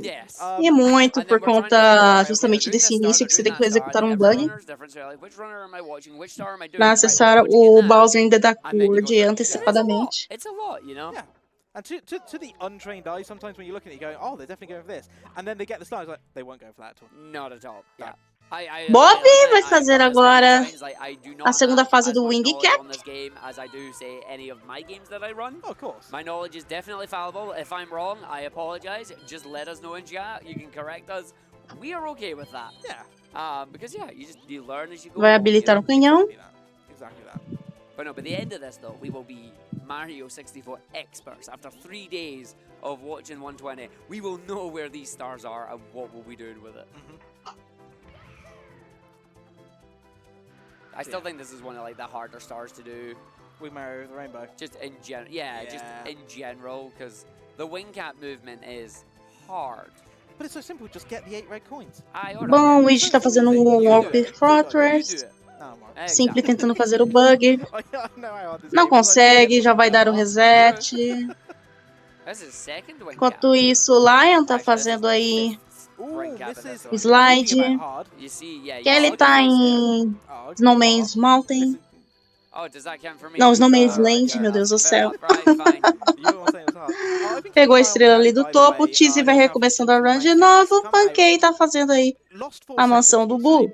e é muito por conta justamente desse início que você tem que executar um bug para acessar o Bowser ainda da Code antecipadamente. It's a lot, you know? Yeah. And to the untrained eye, sometimes when you look at it, you go, oh, they're definitely going for this. And then they get the stars, like, they won't go for that at all. Not at all, yeah. Bob vai fazer agora a segunda fase do Wing Cap. As I do say any of my games that I run. Oh, of course. My knowledge is definitely fallible. If I'm wrong, I apologize. Just let us know in chat. You can correct us. We are okay with that. Yeah. Because yeah, you learn as you go. Vai habilitar o canhão. Exactly that. But no, by the end of this though, we will be Mario 64 experts. After 3 days of watching 120, we will know where these stars are and what we'll be doing with it. I still think this is one of like the harder stars to do. With Mario the Rainbow. Just in general, just in general, because the wing cap movement is hard. But it's so simple, just get the 8 red coins. Bom, o Luigi tá fazendo um Warp Fortress. Simple tentando fazer o bug. Não consegue, já vai dar o reset. Enquanto isso, o Lion tá fazendo aí o slide. Kelly tá em Snowman's Mountain. Não, Snowman's Land, meu Deus do céu. Pegou a estrela ali do topo, o Tizzy vai recomeçando a run de novo. Pancake tá fazendo aí a mansão do Boo.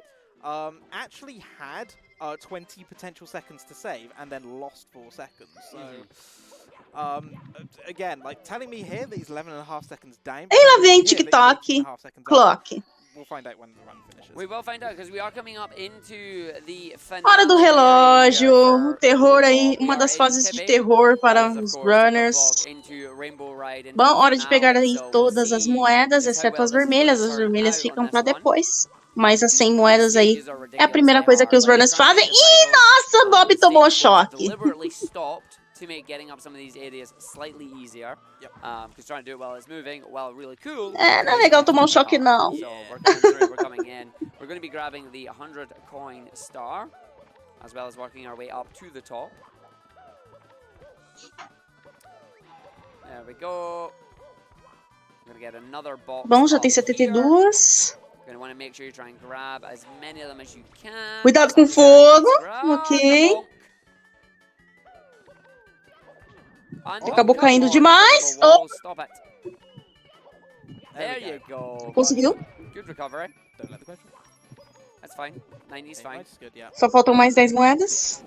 Actually had 20 potential seconds to save and then lost 4 seconds. So, again, like telling me here that he's 11.5 seconds down. E lá vem TikTok Clock. We'll find out when the run finishes. We will find out because we are coming up into the Hora do relógio, o terror aí, uma das fases de terror para os runners. Bom, hora de pegar aí todas as moedas, exceto as vermelhas ficam para depois. Mas as 100 moedas aí é a primeira coisa que os runners fazem. Ih, nossa, Bob tomou choque. To make getting up some of these areas slightly easier. Because trying to do it while it's moving, while really cool. Não é legal tomar um choque, não. So we're coming through, we're coming in. We're going to be grabbing the 100 coin star, as well as working our way up to the top. There we go. We're going to get another box. Bom, já tem 72. You're going to want to make sure you try and grab as many of them as you can. Cuidado com fogo. Ok. Acabou caindo demais. Oh. There you go. Conseguiu. Good recovery. That's fine. 90 is fine. Só faltam mais 10 moedas.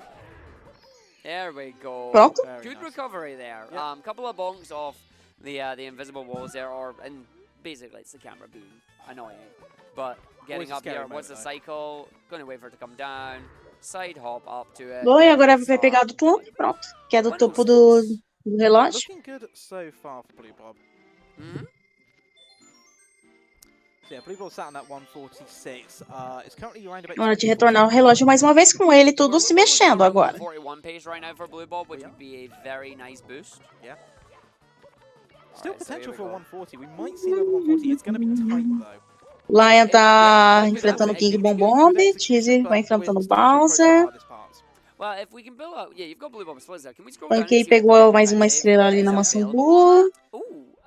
There we go. Pronto. Good recovery there. Couple of bonks off the invisible walls there, and basically it's the camera being annoying. But getting up here, what's the cycle? Gonna wait for it to come down. Side hop up to it. Bom, e agora vai pegar do topo. Pronto. Que é do topo do relógio. Looking good so far for Blue Bob. So yeah, Blue Bob sat on that 146. It's currently around about. Hora de retornar o relógio mais uma vez com ele tudo se mexendo agora. 41 pace right now for Blue Bob, which would be a very nice boost. Yeah. Still potential for 140. We might see another 140. It's going to be tight though. Lion tá enfrentando o King Bomb, Tizzy vai enfrentando o Bowser. Pancake pegou mais uma estrela ali na mansão Blue.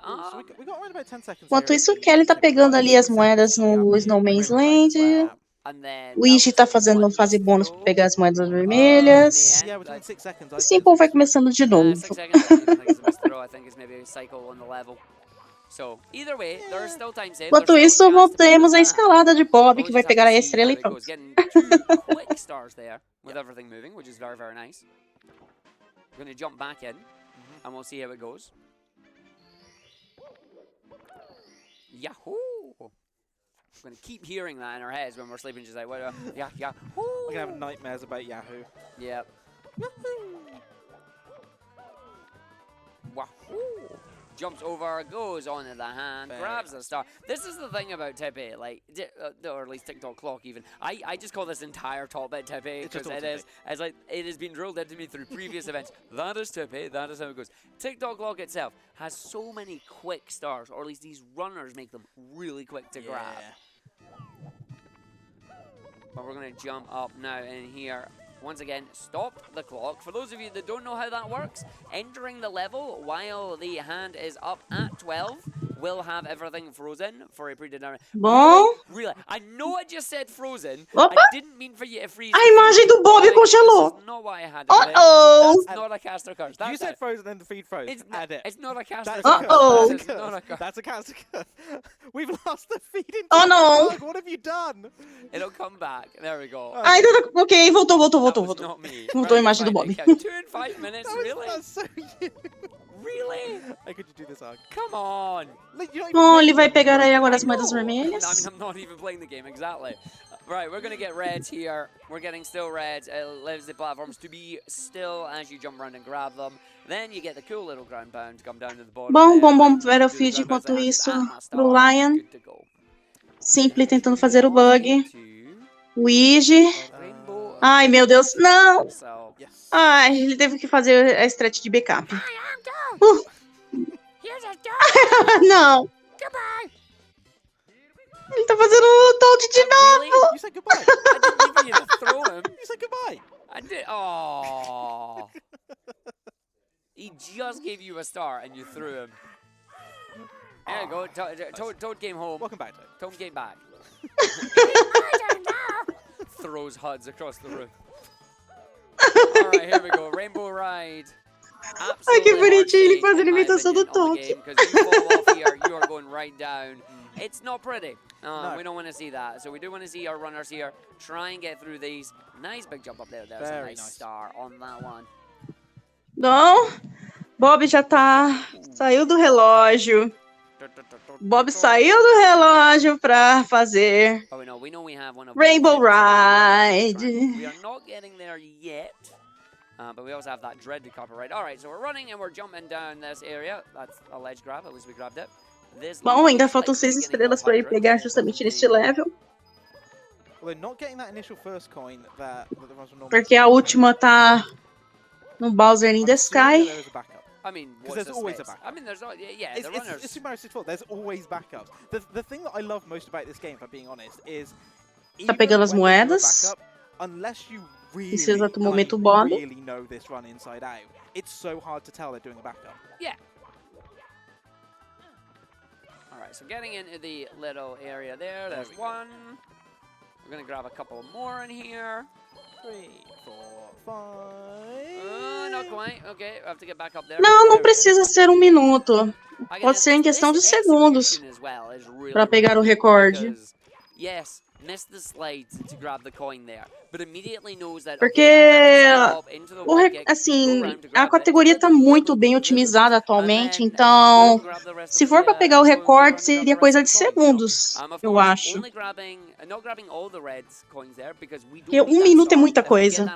So we got around about 10 seconds. Enquanto here isso, o in the Kelly tá Snip pegando Run. ali as 6 moedas seconds no to Snowman's Rainbow Ride's Land. lap. And then O Iji tá fazendo fase bônus pra pegar as moedas vermelhas. Yeah, we're doing 6 seconds. O Simple vai começando de novo. 6 seconds. I don't even think it's a missed throw. I think it's maybe a cycle on the level. So either way, there's still time saved. Enquanto isso, voltemos à escalada de Bob, que vai pegar a estrela e pronto. Getting 2 quick stars there with everything moving, which is very, very nice. We're going to jump back in, and we'll see how it goes. Yahoo! We're going to keep hearing that in our heads when we're sleeping, just like, yeah, Yahoo! We're going to have nightmares about Yahoo. Yep. Wahoo! Jumps over, goes onto the hand, grabs the star. This is the thing about Tepe, like, or at least TikTok Clock even. I just call this entire top bit Tepe because it's like it has been drilled into me through previous events. That is Tepe, that is how it goes. TikTok Clock itself has so many quick stars, or at least these runners make them really quick to grab. But we're going to jump up now in here. Once again, stop the clock. For those of you that don't know how that works, entering the level while the hand is up at 12 will have everything frozen for a predetermined. Bom. Really? I know I just said frozen. Opa. I didn't mean for you to freeze. A imagem do Bob congelou. This is not what I had. Uh-oh. That's not a caster curse. You said frozen and the feed froze. Add it. It's not a caster curse. Uh-oh. That is not a curse. That's a caster curse. We've lost the feed into Oh, no. the bug. What have you done? It'll come back. There we go. Ainda tá... Ok, voltou. That was not me. Voltou a imagem do Bob. 2 and 5 minutes, really? That's so you. Really? How could you do this, Ark? Come on. Bom, ele vai pegar aí agora as moedas vermelhas. I mean, I'm not even playing the game, exactly. Right, we're going to get reds here. We're getting still reds. It allows the platforms to be still as you jump around and grab them. Then you get the cool little ground pound to come down to the bottom. Bom, ver o feed enquanto isso pro Lion. Simple tentando fazer o bug. O Iji. Ai, meu Deus, não! Ai, ele teve que fazer a stretch de backup. Não! Ele tá fazendo o Toad de novo! You said goodbye. I didn't even need to throw him. You said goodbye. I did. Oh. He just gave you a star and you threw him. There you go. Toad came home. Welcome back, Toad. Toad came back. Throws HUDs across the room. Alright, here we go. Rainbow Ride. Ai, que bonitinho ele fazendo a imitação do Toad. Because you fall off here, you are going right down. It's not pretty. No. We don't want to see that. So we do want to see our runners here try and get through these. Nice big jump up there. There's a nice star on that one. Bom, Bob já saiu do relógio. Bob saiu do relógio pra fazer We know we have one of Rainbow Ride. We are not getting there yet. But we also have that dread to copyright. Alright, so we're running and we're jumping down this area. That's a ledge grab, at least we grabbed it. Bom, ainda faltam 6 estrelas para ele pegar justamente neste level. Porque a última tá no Bowser in the Sky. I mean, there's always a backup. I mean, there's the runners. It's Super Mario 64. There's always backups. The thing that I love most about this game, if I'm being honest, is Tá pegando as moedas. Unless you really, Nesse exato momento, Bob. really know this run inside out, it's so hard to tell they're doing a backup. Yeah. Alright, so getting into the little area there's one. We're going to grab a couple more in here. 3, 4, 5. Not quite. Okay, I have to get back up there. Não precisa ser 1 minuto. Pode ser em questão de segundos para pegar o recorde. Yes, missed the slide to grab the coin there, but immediately knows that. Porque assim, a categoria está muito bem otimizada atualmente, então se for para pegar o recorde seria coisa de segundos, eu acho. Porque 1 minuto é muita coisa.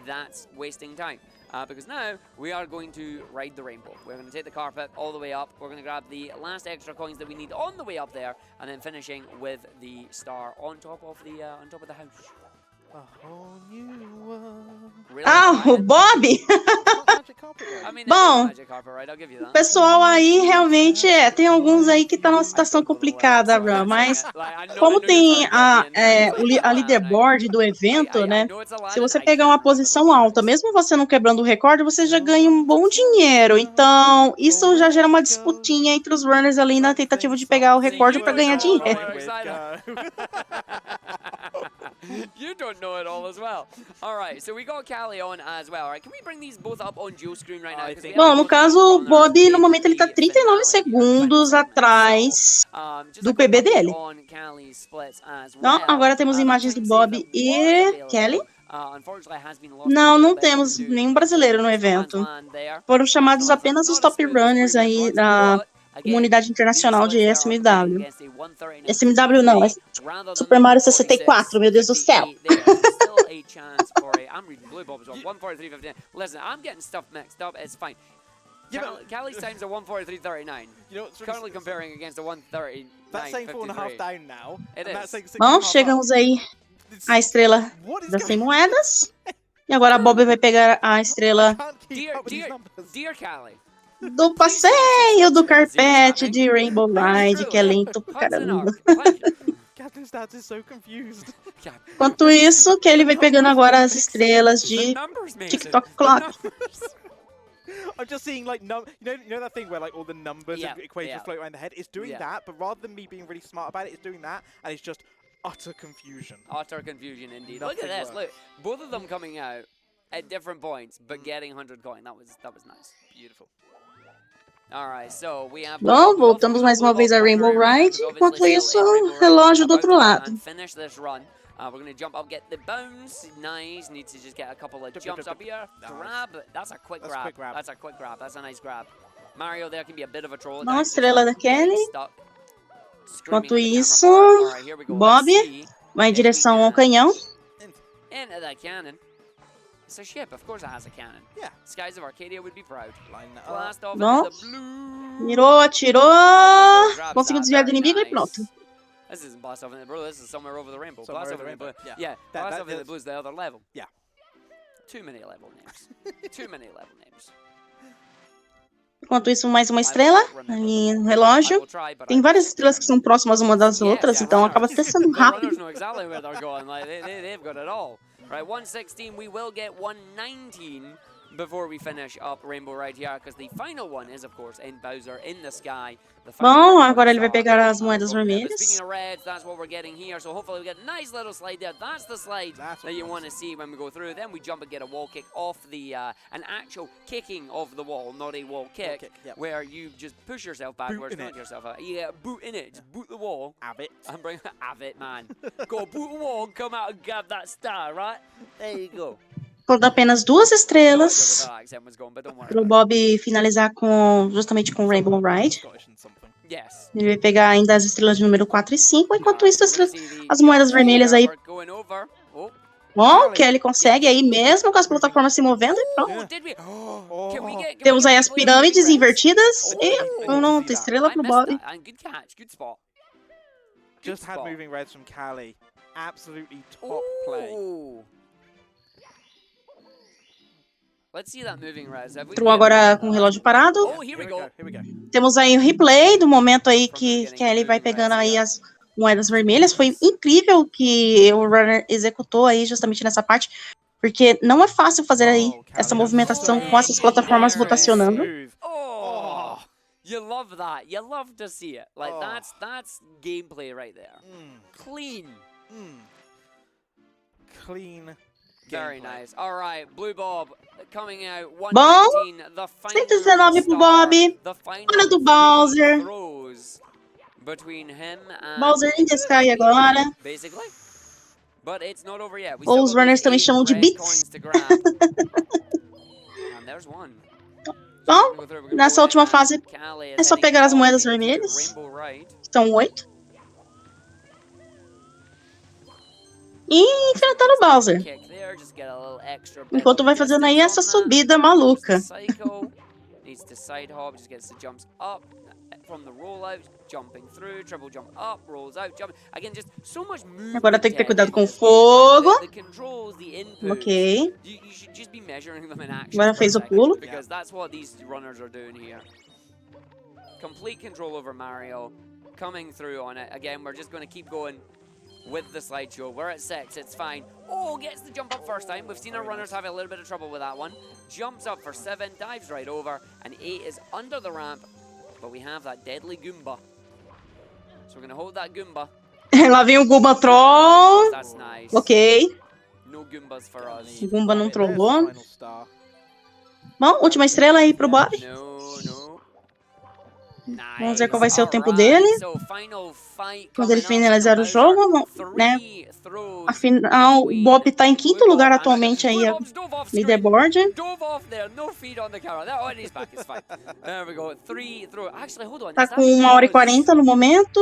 That's wasting time. Because now we are going to ride the rainbow. We're going to take the carpet all the way up. We're going to grab the last extra coins that we need on the way up there, and then finishing with the star on top of the house. A whole new world. Really? Ah, o Bob? It's not Magic Carpet Ride. I mean, it is Bom, Magic Carpet Ride, I'll give you o that. pessoal aí realmente tem alguns aí que tá numa situação complicada, Bran, mas como tem a leaderboard do evento, né? Se você pegar uma posição alta, mesmo você não quebrando o recorde, você já ganha um bom dinheiro. Então, isso já gera uma disputinha entre os runners ali na tentativa de pegar o recorde para ganhar dinheiro. You don't know it all as well. All right, so we got Callie on as well. All right, can we bring these both up on dual screen right now? Bom, no caso, o Bob, no momento, ele tá 39 segundos atrás do PB dele. Então, agora temos imagens do Bob e Kelly. Não temos nenhum brasileiro no evento. Foram chamados apenas os top runners aí da comunidade internacional de SMW. SMW não, é Super Mario 64, meu Deus do céu. Callie's times are 1:43:39. Currently comparing against a 1:39. That's saying 4.5 down now. It and is. that's saying 6.5 Bom, up. chegamos aí à estrela das 100 moedas. E agora a Bob vai pegar a estrela Can't keep up with these numbers. Dear Callie, do passeio do carpete de Rainbow Ride, que é lento pra caramba. Captain Stats is so confused. Enquanto isso, que ele vai pegando agora as estrelas de TikTok Clock. I'm just seeing like you know that thing where like all the numbers Yeah, and equations yeah. float around the head. It's doing Yeah. that, but rather than me being really smart about it, it's doing that, and it's just utter confusion. Utter confusion indeed. Look at Nothing this. Look, both of them coming out at different points, but getting 100 coin. That was nice. Beautiful. All right, so we have. Bom, voltamos mais uma vez a Rainbow Ride. Enquanto isso, relógio do outro lado. Finish this run. We're going to jump up, get the bounce. Nice. Need to just get a couple of jumps up here. Grab. That's a quick grab. That's a quick grab. That's a nice grab. Mario there can be a bit of a troll. Bom, estrela da Kelly. Enquanto isso, Bob vai em direção ao canhão. Into the cannon. It's a ship. Of course it has a cannon. Yeah. Skies of Arcadia would be proud. Line that up. Blast off Bom. into the blue. Mirou, atirou. Conseguiu desviar do inimigo e pronto. This isn't blast off in the blue. This is somewhere over the rainbow. Somewhere Blast over off in the the blue. rainbow, Yeah. That- Blast that- off in the that's- blue is the other level. Yeah. Too many level names. Too many level names. Enquanto isso, mais uma estrela ali no relógio. Tem várias estrelas que são próximas uma das outras, então acaba até sendo The rápido. runners know exactly where they're going. Like they've got it all. Right, 116. We will get 119 before we finish up Rainbow right here, because the final one is, of course, in Bowser in the sky. The final Bom, red agora ele vai star pegar as on moedas over there. But vermelhas. speaking of reds, that's what we're getting here. So hopefully we get a nice little slide there. That's the slide That's that you what want to see when we go through. Then we jump and get a wall kick off the an actual kicking of the wall, not a wall kick, kick, yep. where you just push yourself backwards, in knock it. yourself out. Yeah, boot in it. Just boot the wall. Have it. And bring have it, man. Go boot the wall and come out and grab that star, right? There you go. Faltam apenas duas estrelas That accent was gone, but don't worry para o about Bob finalizar justamente com Rainbow Ride. Scottish and something. it. Yes. Ele vai pegar ainda as estrelas de número 4 e 5, enquanto isso So we're gonna see the as moedas jump vermelhas here. aí. We're going over. Oh. Bom, que ele consegue aí mesmo com as plataformas se movendo e pronto. Oh, did we? Can we get? Can Temos we aí get as the player pirâmides moving invertidas reds? e pronto, estrela I pro missed Bob. that. And good catch, good spot. Good Just had spot. moving reds from Callie. Absolutely top play. Ooh. Let's see that moving res. Have we Entrou agora com o relógio parado. Oh, here we go. Here we go. Temos aí o replay do momento aí que ele vai pegando aí as moedas vermelhas. Foi incrível que o runner executou aí justamente nessa parte, porque não é fácil fazer aí essa movimentação com essas plataformas rotacionando. Smooth. Oh, you love that. You love to see it. Like Oh. that's gameplay right there. Clean. Clean. Very gameplay. nice. All right, Blue Bob coming out. Bom, 119, the final 119 pro star, Bob. the final Hora do three Bowser. throws between him and Bowser in the Sky agora. basically. But it's not over yet. We Ou still os got runners those também 8 chamam de red bits. coins to grab. And there's one. Bom, We're gonna go nessa in última and fase Callie é só heading pegar as off moedas into the vermelhas. Rainbow Ride. São 8. E enfrentando o Bowser. Kick there, just get a little extra Enquanto vai fazendo aí essa distance on that. subida maluca. Psycho needs to side hop, just gets the jumps up. from the rollout, jumping through, triple jump up, rolls out, jump. Again, just so much movement. Agora tem que ter cuidado com o in fogo. this game. The controls, the inputs. Ok. You should just be measuring them in action. Agora fez o pulo. Because that's what these runners are doing here. Complete control over Mario, coming through on it. Again, we're just going to keep going with the slideshow. We're at 6, it's fine. Oh, gets the jump up first time. We've seen our runners have a little bit of trouble with that one. Jumps up for 7, dives right over, and 8 is under the ramp, but we have that deadly Goomba. So we're going to hold that Goomba. Lá vem o Goomba Troll. That's nice. Ok. No Goombas for us. O Goomba não There's the trollou. final star. Bom, última estrela aí pro Bob. No. Vamos ver qual vai ser o tempo dele. Quando ele finalizar o jogo, né? Afinal, o Bob tá em 5º lugar atualmente aí, a leaderboard. Tá com 1h40 no momento.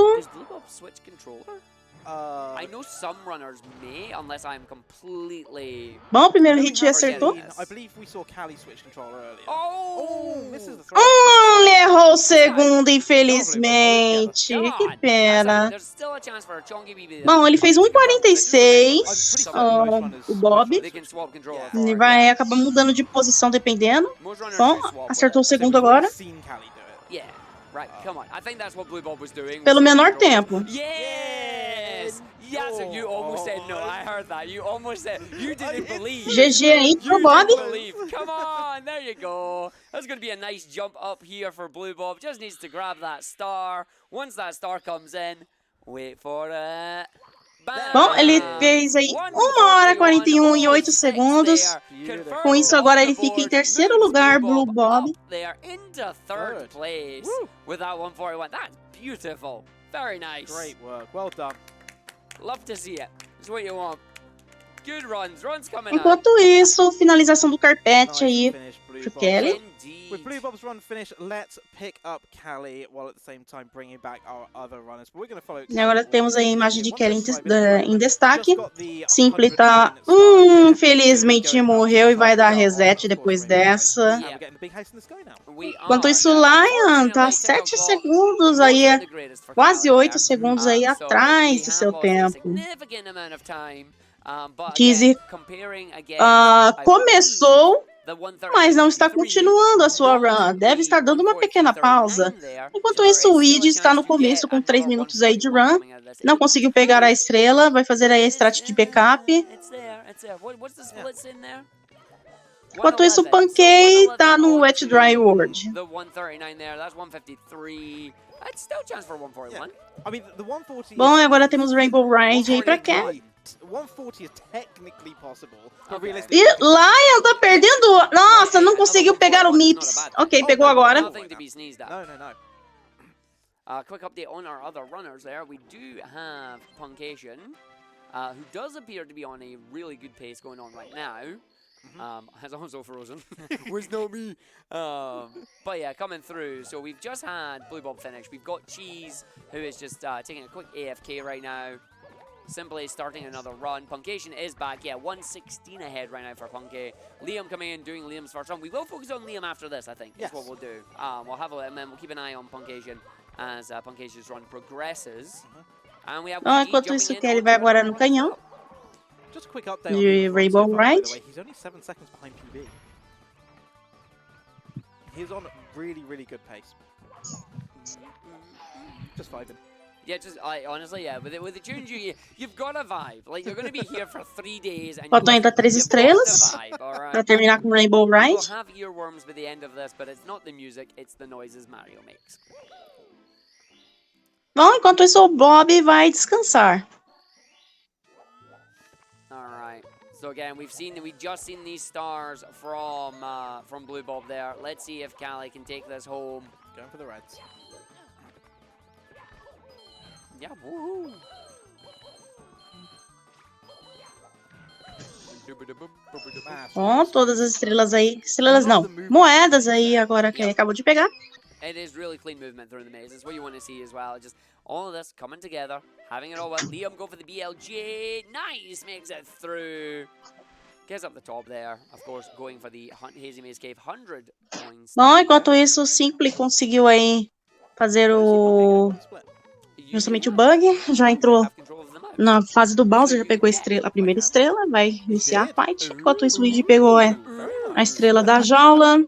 I know some runners may, unless I'm completely. Bom, o primeiro hit acertou. I believe we saw Callie switch controller earlier. Oh, misses the throw. Ele errou o segundo, infelizmente. Que pena. There's still a chance for a Chonky BB. Bom, ele fez 1h46, o Bob. They can swap controller. Ele vai acabar mudando de posição dependendo. Most runners Bom, do swap with acertou o it. segundo agora. We've seen Callie do it. Yeah, right. Come on. I think that's what Blue Bob was doing. Pelo was menor switching tempo. controllers. Yes. Yes, and you almost said no. I heard that. You almost said you didn't believe. GG aí pro You Bob. didn't believe. Come on, there you go. That's going to be a nice jump up here for Blue Bob. Just needs to grab that star. Once that star comes in, wait for it. Bam! Bom, ele fez aí 1h41 e 8 segundos. Com isso, agora ele fica em 3º lugar, Blue Bob. There into 3rd place with that 141. That's beautiful. Very nice. Great work. Well done. Love to see it. It's what you want. Good runs. Runs coming out. Enquanto isso, finalização do carpete Nice aí finish, Blue pro Bob. Kelly. Indeed. With Blue Bob's run finished, let's pick up Callie while at the same time bringing back our other runners. But we're going to follow. E agora temos aí a imagem de Kelly em Just destaque. got the Simple 100 tá, minutes started. infelizmente morreu e vai dar reset depois dessa. And we're getting the big house in the sky now. Enquanto isso, Lion tá 7 segundos aí, quase 8 segundos aí atrás do seu tempo. Kizzy começou, mas não está continuando a sua run. Deve estar dando uma pequena pausa. Enquanto isso, o Weed está no começo com 3 minutos aí de run. Não conseguiu pegar a estrela, vai fazer aí a strat de backup. Enquanto isso, o Pancake tá no Wet Dry World. The 139 there, that's 153. That's still chance for 141. I mean, the 140. Bom, agora temos Rainbow Ride aí pra cá. 140 is technically possible, but Okay. realistically. E Lion tá perdendo. Nossa, não conseguiu pegar o Mips. Ok, pegou agora. Nothing to be sneezed at. No. Quick update on our other runners there. We do have Puncation, who does appear to be on a really good pace going on right now. Has also frozen. Was not me. But yeah, coming through. So we've just had Blue Bob finish. We've got Cheese, who is just taking a quick AFK right now. Simply starting another run. Puncation is back. Yeah, 116 ahead right now for Punky. Liam coming in, doing Liam's first run. We will focus on Liam after this, I think. That's what we'll do. We'll have and then we'll keep an eye on Puncation as Puncation's run progresses. And we have Enquanto isso, Kelly vai agora no canhão. Just a quick update The on Rainbow so far, by the Ride. way. He's only 7 seconds behind PB. He's on really, really good pace. Just vibing. Yeah, just honestly, yeah. With the tunes, you've got a vibe. Like you're gonna be here for 3 days, and Faltam ainda 3 you've got the estrelas vibe, all right? pra terminar com Rainbow We'll Ride. have earworms by the end of this, but it's not the music; it's the noises Mario makes. Bom, enquanto isso, o Bob vai descansar. All right. So again, we just seen these stars from Blue Bob there. Let's see if Callie can take this home. Going for the reds. Yeah, woohoo! Bom, todas as estrelas aí. Estrelas não, moedas aí agora que ele acabou de pegar. It is really clean movement through the maze. It's what you want to see as well. Just all of this coming together, having it all well. Liam go for the BLG. Nice, makes it through. Gets up the top there. Of course, going for the Hazy Maze Cave 100 points. Bom, enquanto isso, o Simple conseguiu aí fazer Let's see o... Pancake on split. justamente o bug. Já entrou na fase do Bowser, já pegou a primeira estrela, vai iniciar a fight. Enquanto isso, o Luigi pegou a estrela da jaula.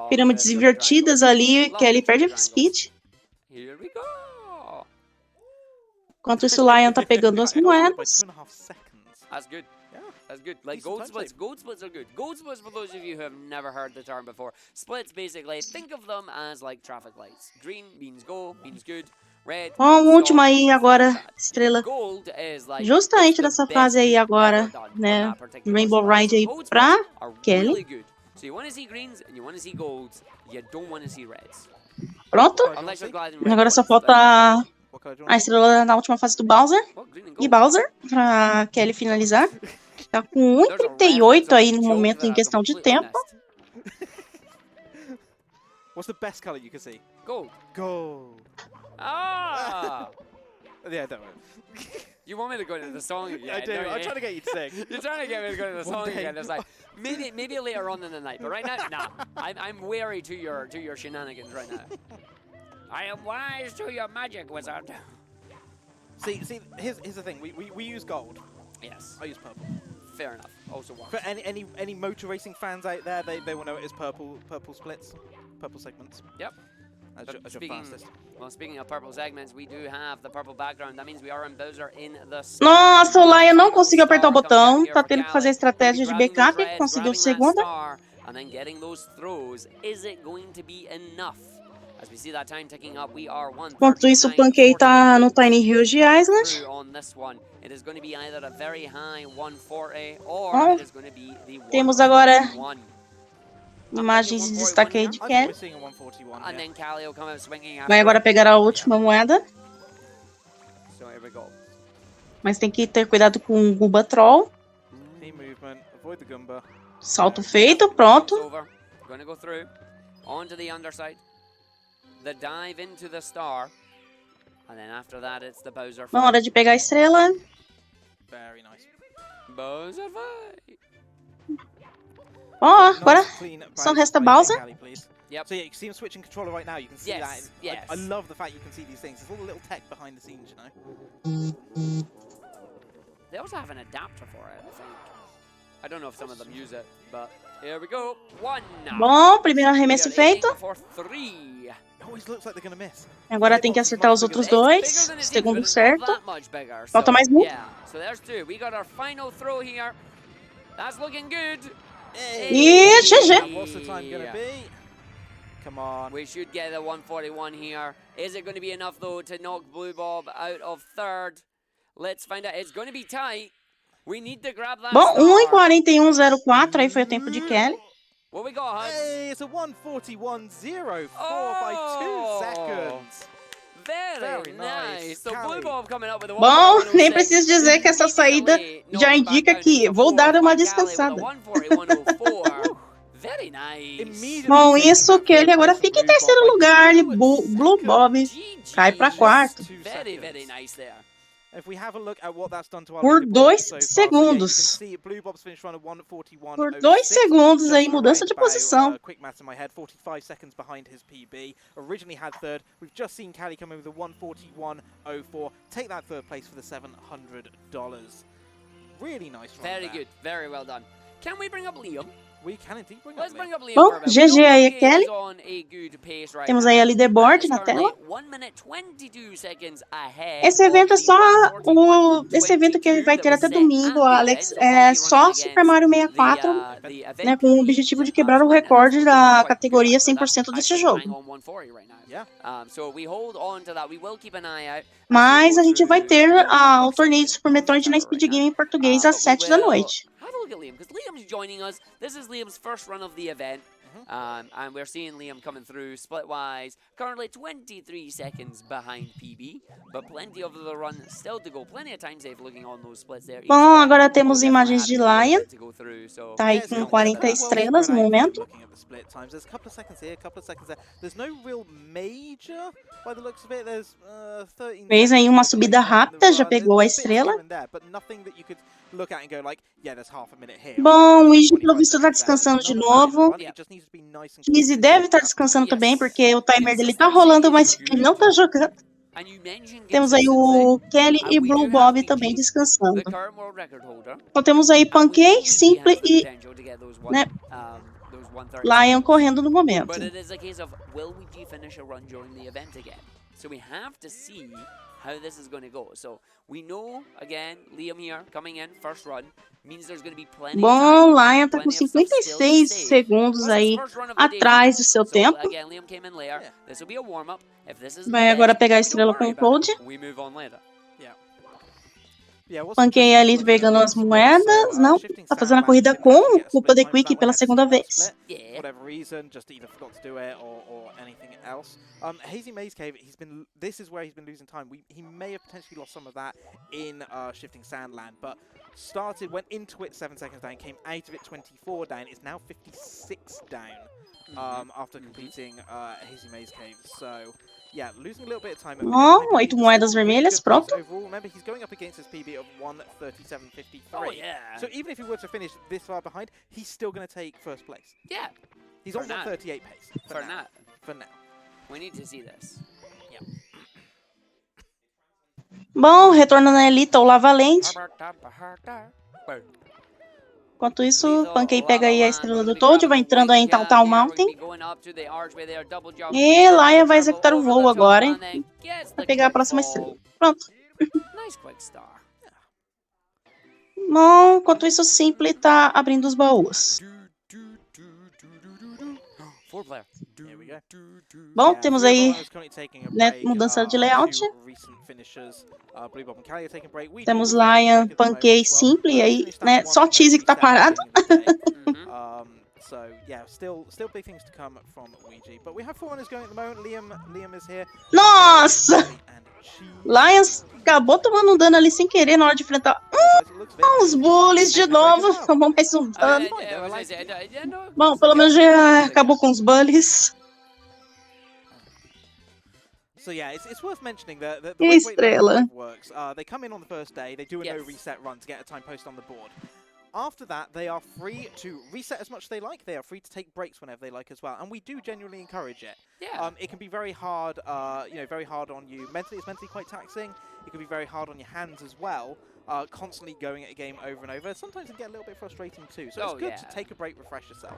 Pirâmides invertidas ali, que ele perde speed. Here we go. Enquanto isso, o Lion tá pegando as moedas. 2.5 seconds. That's good. Yeah. That's good. Like Decent time gold splits are good. Gold splits, for those of you who have never heard the term before, splits basically think of them as like traffic lights. Green means go, means good. Red. Ó, o means último stop, aí means agora, bad. estrela. Gold is like Justamente it's the dessa best fase aí you've agora, ever done on né? that particular Rainbow split. Ride aí Gold pra splits are Kelly. really good. So you want to see greens and you want to see golds. You don't want to see reds. Pronto. Unless you're gliding red Agora só ones, falta What color do you a want? estrela na última fase do Bowser. Well, green and E gold. Bowser, pra Kelly finalizar. Tá com There's a 1,38 reference aí on no the joke momento that em I questão de completely tempo. missed. What's the best color you can see? Gold. Gold. Ah! Yeah, don't worry. You want me to go into the song again? I do. don't I'm you? trying to get you to sing. You're trying to get me to go into the One song day. again. It's like maybe later on in the night, but right now, nah. I'm wary to your shenanigans right now. I am wise to your magic, wizard. See, here's the thing. We use gold. Yes, I use purple. fair enough. Also works. For any motor racing fans out there, they will know it as purple splits, purple segments. Yep. As But your speaking- fastest. Well, speaking of purple segments, we do have the purple background. That means we are in Bowser in the Nossa, o Lion não Final conseguiu apertar o star botão. comes out Tá here tendo for que fazer a Callie. estratégia de Maybe grabbing backup. those reds, Conseguiu grabbing that segunda. star, and then getting those throws. Is it going to be enough? As we see that time ticking up, we are Enquanto isso, o Pancake tá no Tiny Huge Island. through on this one. It is going to be either a very high 140 or Ó, it is going to be the temos agora 141. imagens de destaque aí de I think Kelly. we're seeing a 141 And here. then Callie will come out swinging Vai after agora it. pegar a última moeda. So here we go. Mas tem que ter cuidado com o Goomba Troll. Knee movement. Avoid the Goomba. Salto feito, pronto. Over. Going to go through. Onto the underside. The dive into the star. And then after that, it's the Bowser Na fight. hora de pegar a estrela. Very nice. Bowser fight. Ó, Nice, agora clean só Bowser resta fight, Bowser. Callie, please. Yep. So yeah, you can see him switching controller right now. You can see Yes, that. yes. I love the fact you can see these things. There's all the little tech behind the scenes, you know. They also have an adapter for it, I think. I don't know if some of them use it, but here we go. One. Bom, primeiro arremesso We are aiming feito. for three. It always looks like they're gonna miss. Agora tem que acertar os outros dois. It's bigger than it seems, Segundo but it's certo. not that much bigger. Falta So, mais um. Yeah, so there's two. We got our final throw here. That's looking good. E GG. And what's the time gonna be? Come on. We should get the 141 here. Is it going to be enough, though, to knock Blue Bob out of third? Let's find out. It's going to be tight. We need to grab that Bom, star. 1:41:04 aí foi o tempo de Kelly. What we got, Huds? Hey, it's a 1:41:04 Oh! by 2 seconds. Very, Very nice. nice. So Blue Callie. Bob coming up with a Bom, 141.06. nem preciso dizer que essa saída já indica que vou dar uma descansada. Very nice. Immediately Com taking isso, that Kelly third agora place fica em from Blue terceiro Bob by lugar. 2 Blue Bob GG. cai pra quarto. Very, very nice there. If we have a look at what that's done to our Por leaderboard 2 so far, so yeah, you can segundos. see Blue Bob's finished run at 1:41:06. Por 2 segundos aí, Just mudança de around about, posição. quick maths in my head, 45 seconds behind his PB. Originally had third. We've just seen Callie come in with a 1:41:04. Take that third place for the $700. Really nice run Very there. good. Very well done. Can we bring up Liam? We can indeed bring Let's up bring Liam. up Liam Bom, for a bit. GG We know aí, Liam Kelly. is on a good pace right Temos now. aí a leaderboard He's na tela. currently 1 minute 22 seconds ahead Esse evento é of só the 141, esse evento que vai ter até 22 domingo, that was Alex. set at the É event, so só Funky Super running Mario against 64, the event né, com o objetivo de quebrar o recorde da categoria 100% desse jogo. Yeah. So we hold on to that. We will keep an eye out. Mas a gente vai ter o torneio de Super Metroid na Speed Game em português às 7 da noite. Have a look at Liam, because Liam's joining us. This is Liam's first run of the event. And we're seeing Liam coming through split-wise. Currently 23 seconds behind PB, but plenty of the run still to go. Plenty of time safe looking on those splits there. Bom, agora temos imagens de Lion. To go through, so Tá aí com 40 estrelas no momento. Looking at the split times, there's a couple of seconds here, a couple of seconds there. There's no real major, by the looks of it. There's 13. Fez aí uma subida seconds rápida, on the já run. pegou a There's bits here estrela. and there, but nothing that you could look at and go like, yeah, there's half a minute here. Bom, o Luigi, pelo 25 visto, tá seconds there. descansando de None of that is novo. run, he just needs just been nice and Kizzy deve estar descansando também, porque o timer dele tá rolando, mas ele não tá jogando. And you mentioned Temos aí consistency. o Kelly e We Blue do have Bob Ouija, também descansando. the current world record holder. Então temos aí And we Pancake, believe he Simple has the e potential to get those né, those 130 Lion seconds. correndo no momento. But it is a case of, will we finish a run during the event again? So we have to see how this is going to go. So we know, again, Liam here coming in, first run, means there's going to be plenty of Bom, time, Lion tá com plenty of stuff still to 56 save. segundos Plus, it's aí the first run of the day for atrás him. do seu So tempo. again, Liam came in later. This will be a warm-up. If this isn't Vai the agora best, pegar a don't estrela worry com o about it. Cold. We move on later. Pancake ali pegando as moedas. Não, tá fazendo a corrida com o culpa de Quick pela segunda vez. Yeah. Whatever reason, just either forgot to do it or anything else. Hazy Maze Cave, this is where he's been losing time. He may have potentially lost some of that in Shifting Sandland, but went into it 7 seconds down, came out of it 24 down, is now 56 down after completing Hazy Maze Cave. So, yeah, losing a little bit of time. Bom, 8 moedas vermelhas, pronto. Overall, remember, he's going up against his PB of 1:37.53. Oh, yeah. So even if he were to finish this far behind, he's still going to take first place. Yeah. He's For on now. 1:38 pace. For now. For now. We need to see this. Bom, retornando a Elita, o Lavalente. Enquanto isso, Pancake pega aí a estrela do Toad, vai entrando aí em Town Mountain. E Lion vai executar o voo agora, hein? Vai pegar a próxima estrela. Pronto. Nice quick start. Bom, enquanto isso, Simple tá abrindo os baús. Here we go. Bom, Yeah, temos Blue aí, Bob is currently taking a né, break, mudança de our layout. two recent finishers, Blue Bob and Callie are taking a break. We Temos do recently Lion, take at the moment Pancake, as well. Simple, e aí, Finished that né, one só Cheesy que tá reset parado. at the beginning of the day. Mhm. So yeah, still big things to come from Ouija. But we have 4 runners going at the moment. Liam is here. Nossa! And Cheese. Lions acabou tomando um dano ali sem querer na hora de enfrentar os bullies de novo. Tomou mais um dano. Bom, pelo menos já acabou com os bullies. So yeah, it's worth mentioning that the Que way estrela. Wave works. They come in on the first day, they do a no Yes. reset run to get a time post on the board. After that, they are free to reset as much as they like. They are free to take breaks whenever they like as well, and we do genuinely encourage it. Yeah. It can be very hard, very hard on you mentally. It's mentally quite taxing. It can be very hard on your hands as well. Constantly going at a game over and over. Sometimes it can get a little bit frustrating too. So it's Oh, good yeah. to take a break, refresh yourself.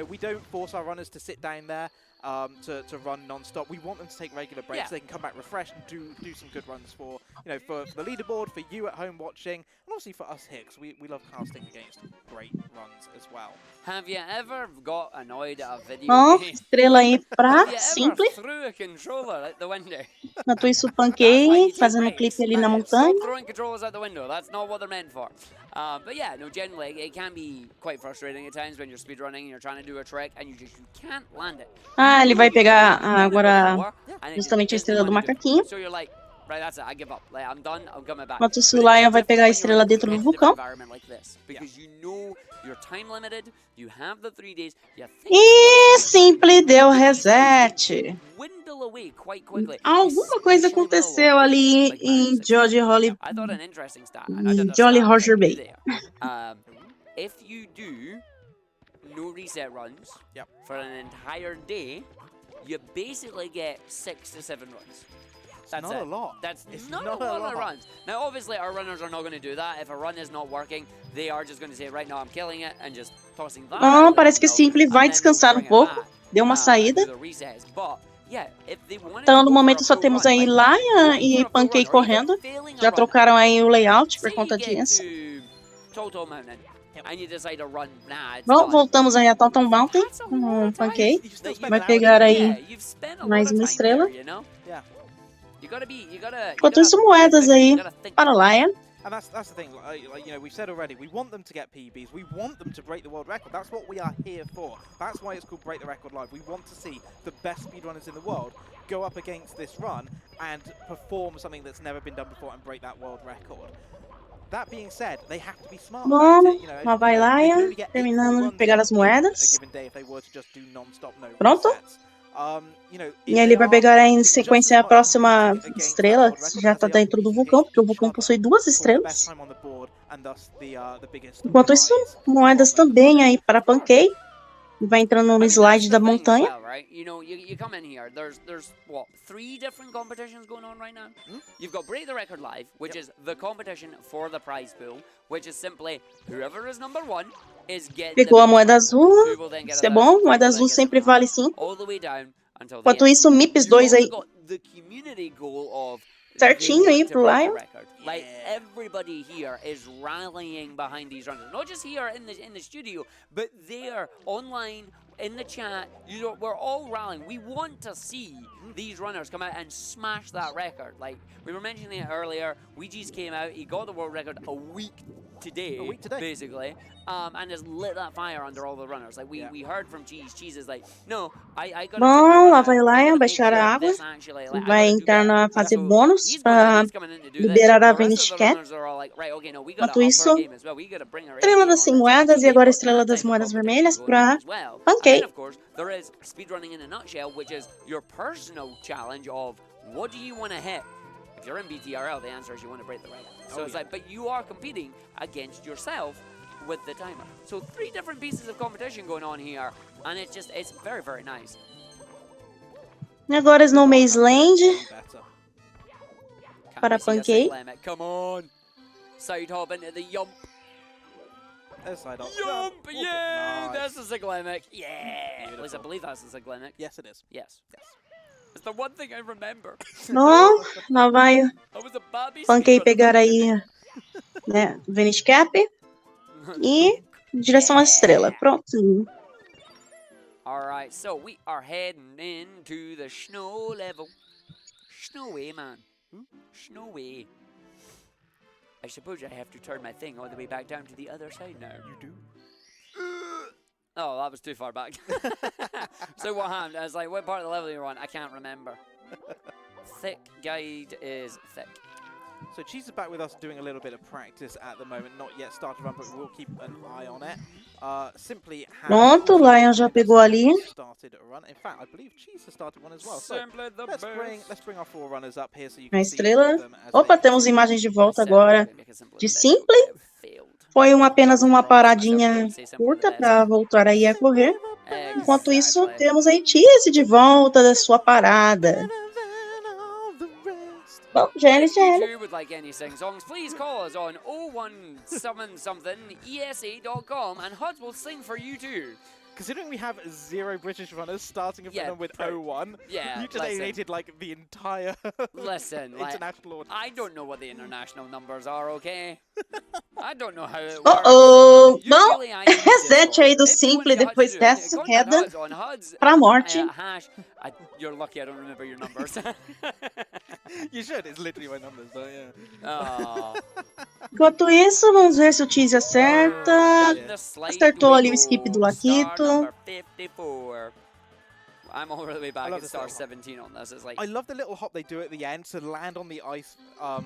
We don't force our runners to sit down there to run non-stop. We want them to take regular breaks. Yeah. So they can come back refreshed and do some good runs for the leaderboard, for you at home watching, and obviously for us here, because we love casting against great runs as well. Have you ever got annoyed at a video Bom, game? estrela aí Have pra you ever Simple. threw a controller out the window? Enquanto isso, Pancake fazendo clipe ali na montanha. Stop throwing controllers out the window. That's not what they're meant for. But yeah, no, generally it can be quite frustrating at times when you're speedrunning and you're trying to do a trick and you can't land it. Ah, ele vai pegar You've done it agora before, and it justamente a just estrela do isn't wanting to do macaquinho. it. So you're like, right, that's it. I give up. Like, I'm done. I'm coming back. Enquanto isso, o But it Lion gets vai pegar a difficult when estrela you're in a dentro do competitive vulcão. environment like this, because you know you're time limited, you have the 3 days, you think E Simple deu reset. dwindle away quite quickly. Alguma coisa especially with a aconteceu low ali like em minus 6. Jolly Holly. I thought an interesting stat. And I did a Jolly stat Roger check Bay. there. If you do no reset runs Yep. for an entire day, you basically get 6 to 7 runs. That's not it. a lot. It's not a lot of runs. Now, obviously, our runners are not going to do that. If a run is not working, they are just going to say, right now, I'm killing it, and just tossing that. Bom, out the parece que window, Simple and vai then they'll descansar bring it pouco. back, Deu uma and saída. do the resets. But, yeah, if they wanted Então, to no go for momento, a só full temos run, aí like, Lion going e for a full Pancake run, or even correndo. failing a Já run. trocaram aí o layout por Say conta you get disso. to Toto Mountain, and you decide to run, nah, it's Bom, done. voltamos aí a Town Mountain That's a lot com o of time. Pancake. You still That spend Vai an hour pegar doing it. aí Yeah, you've spent a lot mais of uma time estrela. there, you know? Yeah. You gotta Enquanto isso, moedas aí para o Lion. And that's the thing, we've said already, we want them to get PBs, we want them to break the world record. That's what we are here for. That's why it's called Break the Record Live. We want to see the best speedrunners in the world go up against this run and perform something that's never been done before and break that world record. That being said, they have to be smart Bom, about it. lá vai They can Lion, only get 8 full terminando de runs pegar in as moedas. a given day if they were to just do non-stop no Pronto. resets. E ele vai pegar aí em sequência a próxima estrela. Já tá dentro do vulcão, porque o vulcão possui 2 estrelas. Enquanto isso, moedas também aí para Pancake. Vai entrando no I mean, that's slide the da thing as montanha. well, right? You know, you come in here. There's what 3 different competitions going on right now. You've got Break the Record Live, which is the competition for the prize pool, which is simply whoever is number 1 is getting Pegou the a big moeda prize. azul. Who will then get Isso é 1,000, bom. who Moeda will then azul get sempre 700, vale 5. all the way down until the Enquanto end. isso, o MIPS You've 2 also aí got the community goal of certinho they aí want to pro break the Lion. record. Like everybody here is rallying behind these runners, not just here in the studio, but there online in the chat. You know, we're all rallying. We want to see these runners come out and smash that record. Like we were mentioning it earlier, Ouija's came out. He got the world record a week today, basically, and has lit that fire under all the runners. Like we heard from Cheese. Cheese is like, no, I got to Bom, lá vai Lion baixar a água. Vai entrar na fase bônus para liberar a Vanish Cap. Enquanto isso, Estrela das 100 moedas e agora Estrela das moedas vermelhas para Pancake. Of course, there is speedrunning in a nutshell, which is your personal challenge of what do you want to hit. If you're in BTRL, the answer is you want to break the record. So it's like, but you are competing against yourself with the timer. So 3 different pieces of competition going on here, and it's very, very nice. E agora Snowmaze Land para Pancake. Come on. Side hop into the yump. Side hop. Yump! Yeah! Nice. That's a Cyclamic. Yeah! At least I Beautiful. believe that's a Cyclamic. Yes, it is. Yes. It's the one thing I remember. Bom, lá vai I was a Bobby Pancake speedrunner. pegar aí, né, Vanish Cap e em direção à estrela. Pronto. Alright, so we are heading into the snow level. Snowy, man. Snowy. I suppose I have to turn my thing all the way back down to the other side now. You do. Oh, that was too far back. So what happened? I was like, what part of the level are you on? I can't remember. Thick guide is thick. So Cheese is back with us doing a little bit of practice at the moment. Not yet started run, but we'll keep an eye on it. Simply have Pronto, Lion já pegou ali. started a run. In fact, I believe Cheese has started one as well. So Simply the let's bring our 4 runners up here so you A can see estrela. them as Opa, they temos continue. imagens de volta Myself, agora I make a simple de best, Simple. but I failed. Foi apenas uma paradinha curta para voltar aí a correr. Enquanto isso, Exactly. temos aí Cheese de volta da sua parada. Bom, GL. If you too would like any sing songs, please call us on 017something ESA.com and HUD will sing for you too. Considering we have 0 British runners starting in Yeah, Finland with pretty- 01, yeah, you just listen. alienated like the entire Listen, like, international audience. I don't know what the international numbers are, okay? I don't know how it works. Oh, bom, Usually I use reset Discord. aí do If you Simple want to depois HUD, dessa contact queda HUD on HUD's, pra morte. hash. You're lucky I don't remember your numbers. You should, it's literally my numbers, so yeah. Oh. Enquanto isso, vamos ver se o Cheese acerta. Acertou ali o skip do Laquito. I'm all the way back love at this star little 17 on this. It's like I love the little hop they do at the end to land on the ice on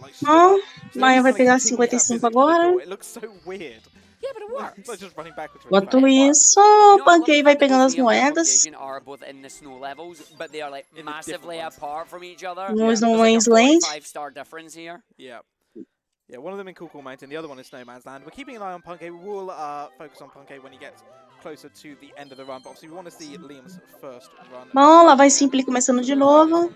like Bom, stood Lion up. vai It's pegar like a tingle 55 physics in the agora. door. It looks so weird. yeah, but it works. Like just running backwards. Enquanto It works. isso, You o know, I love Pancake the vai fact that pegando both as me and Michael moedas. Gajan are both in the snow levels, but they are like In the different massively ones. apart from each other. No There's like a Snowman's Land. 45-star difference here. Yeah. Yeah, one of them in Cool Cool Mountain, the other one is Snowman's Land. We're keeping an eye on Punkay. We will focus on Punkay when he gets closer to the end of the run, but obviously we want to see Liam's first run. Bom, lá vai Simple começando de novo.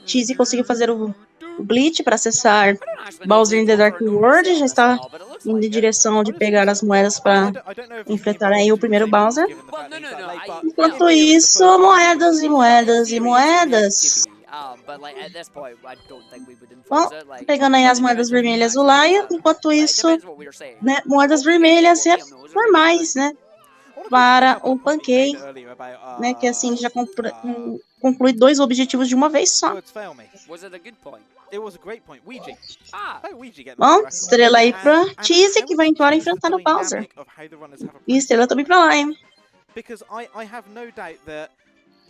Cheese conseguiu fazer o Bleach para acessar I don't actually know Bowser if in they the go Dark for a no World. resell Já this está at all, but it looks indo em like it. direção de pegar as moedas I para don't know if enfrentar aí o primeiro Bowser. Well, no, no, no, I- Enquanto isso, moedas e moedas e moedas. But like at this point, I don't think we would Bom, enforce it. Like, pegando aí as but it moedas depends what vermelhas you do actually Lion. do. Enquanto Like, it isso, depends what we were saying. né, moedas vermelhas e normais, né? Para o Pancake, né? Que assim já conclui 2 objetivos de uma vez só. Words fail me. Was it a good point? It was a great point. Ouija. Ah, How Ouija get the Bom, record? estrela aí pra And Cheese, how que vai would you embora change the enfrentar o Bowser. dynamic of how the runners have E estrela também pra Lion. Because I have no doubt that,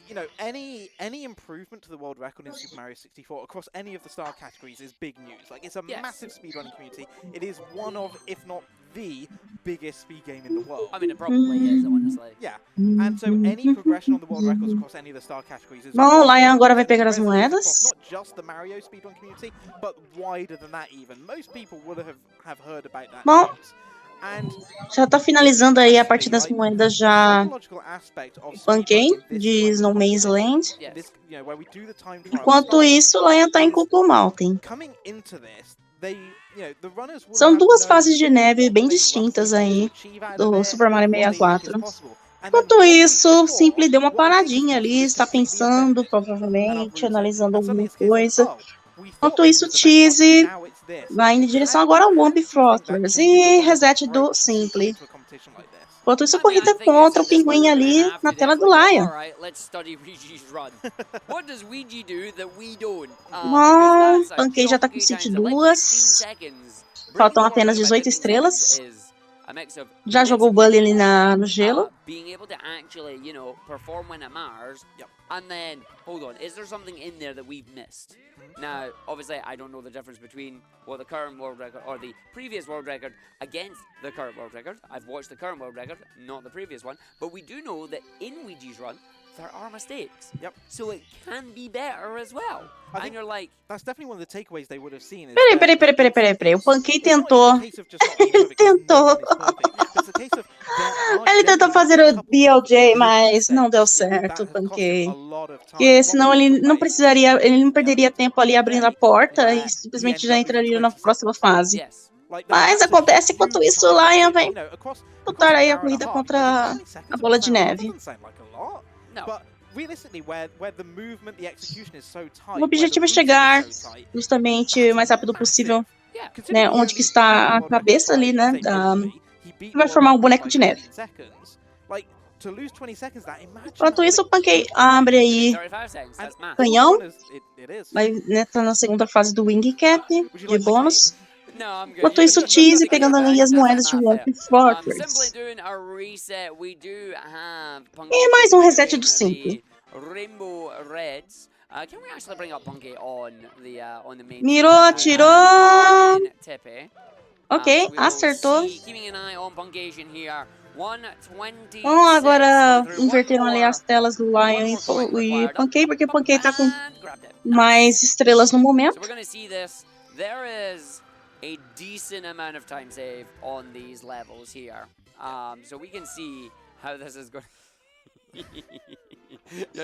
you know, any improvement to the world record in Super Mario 64 across any of the star categories is big news. Like, it's a Yes. massive speedrunning community. It is one of, if not the biggest speed game in the world. I mean, it probably is, honestly. Yeah, and so any progression on the world records across any of the star categories is... Bom, Lion agora vai It's pegar as resonant moedas. across not just the Mario speedrun community, but wider than that even. Most people would have heard about that Bom, news. Já tá finalizando aí a parte das moedas já o Pancake de Snowman's Land. Yes. Enquanto isso, Lion tá em Cocoa Mountain. São duas fases de neve bem distintas aí do Super Mario 64. Enquanto isso, Simple deu uma paradinha ali, está pensando, provavelmente, analisando alguma coisa. Enquanto isso, Cheese vai em direção agora ao Womp Fortress e reset do Simple. Enquanto isso, corrida contra o pinguim ali na tela do Lion. Bom, Pancake já tá com City 2. Faltam apenas 18 estrelas. Já jogou o Bully ali no gelo. Being able to actually, you know, perform when at Mars. Yep. And then, hold on, is there something in there that we've missed? Now, obviously, I don't know the difference between what the current world record or the previous world record against the current world record. I've watched the current world record, not the previous one. But we do know that in Ouija's run, there are mistakes. Yep. So it can be better as well. And you're like, that's definitely one of the takeaways they would have seen. Peraí. O Pancake tentou. Ele tentou. Ele tentou fazer o BLJ, mas não deu certo, Pancake. Porque senão ele não perderia tempo ali abrindo a porta e simplesmente já entraria na próxima fase. yes. Mas acontece enquanto isso, o Lion vai lutar aí a corrida contra a bola de neve. No. O objetivo é chegar justamente o mais rápido possível, Yeah. né, onde que está a cabeça ali, né, vai formar um boneco de neve. Enquanto isso, o Pancake abre aí 35 seconds, that's math. canhão, vai tá na segunda fase do Wing Cap de bônus. No, I'm good. Enquanto isso, Cheese pegando ali as moedas de Womp Simply Fortress. doing a reset. We do have E mais um reset do Simple. Rainbow Reds. Can we actually bring up Punky on the main? Mirou, tirou. Tepe. Ok, So we will acertou. see, keeping an eye on Punkation here. 120. Bom, agora inverteram ali as telas do Lion e Pancake, porque o Pancake tá com mais estrelas no So momento. we're gonna see this. There is a decent amount of time save on these levels here. So we can see how this is going.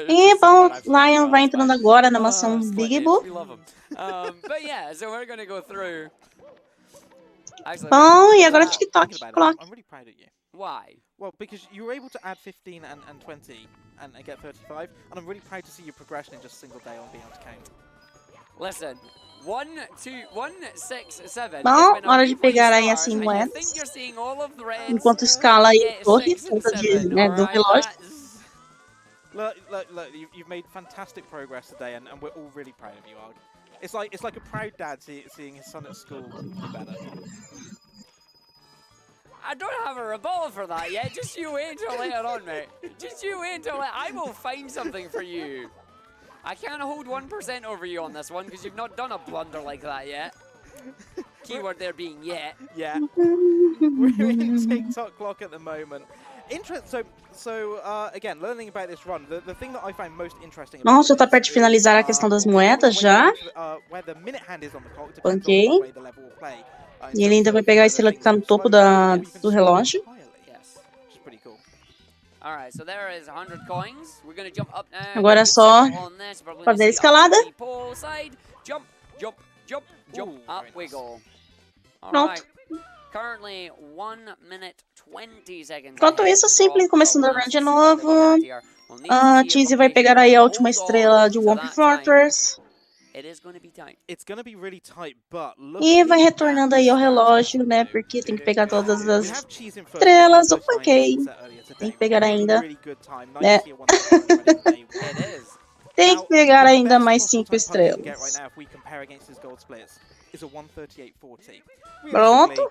E bom, Lion vai entrando agora na mansão Big Boo. But yeah, so we're gonna go through. Actually, Bom, e agora TikTok Clock. I'm really proud of you. why? Well, because you were able to add 15 and 20 and get 35, and I'm really proud to see your progression in just a single day on being able to count. Listen. 1, 2, 1, 6, 7. Bom, hora de pegar aí as moedas. Enquanto escala aí a torre, conta do relógio. Look, you've made fantastic progress today, and we're all really proud of you, Arg. It's like a proud dad seeing his son at school do better. I don't have a rebuttal for that yet. Just you wait until later on, mate. Just you wait until I will find something for you. I can't hold 1% over you on this one because you've not done a blunder like that yet. Keyword there being yet. Yeah. We're in TikTok Clock at the moment. Again, learning about this run, the thing that I find most interesting. Bom, já tá perto de finalizar a questão das moedas já. Ok. E ele ainda vai pegar a estrela que tá no topo do relógio. Alright, so there is 100 coins. We're gonna jump up now. Agora é só fazer a escalada. Jump, jump, jump, jump. Up we go. Pronto. Currently 1 minute 20 seconds. Enquanto isso, Simple começando a run de novo. Cheese vai pegar aí a última estrela de Womp Fortress. E vai retornando aí ao relógio, né? Porque tem que pegar todas as estrelas. O Pancake tem que pegar ainda, né? Tem que pegar ainda mais 5 estrelas. Pronto.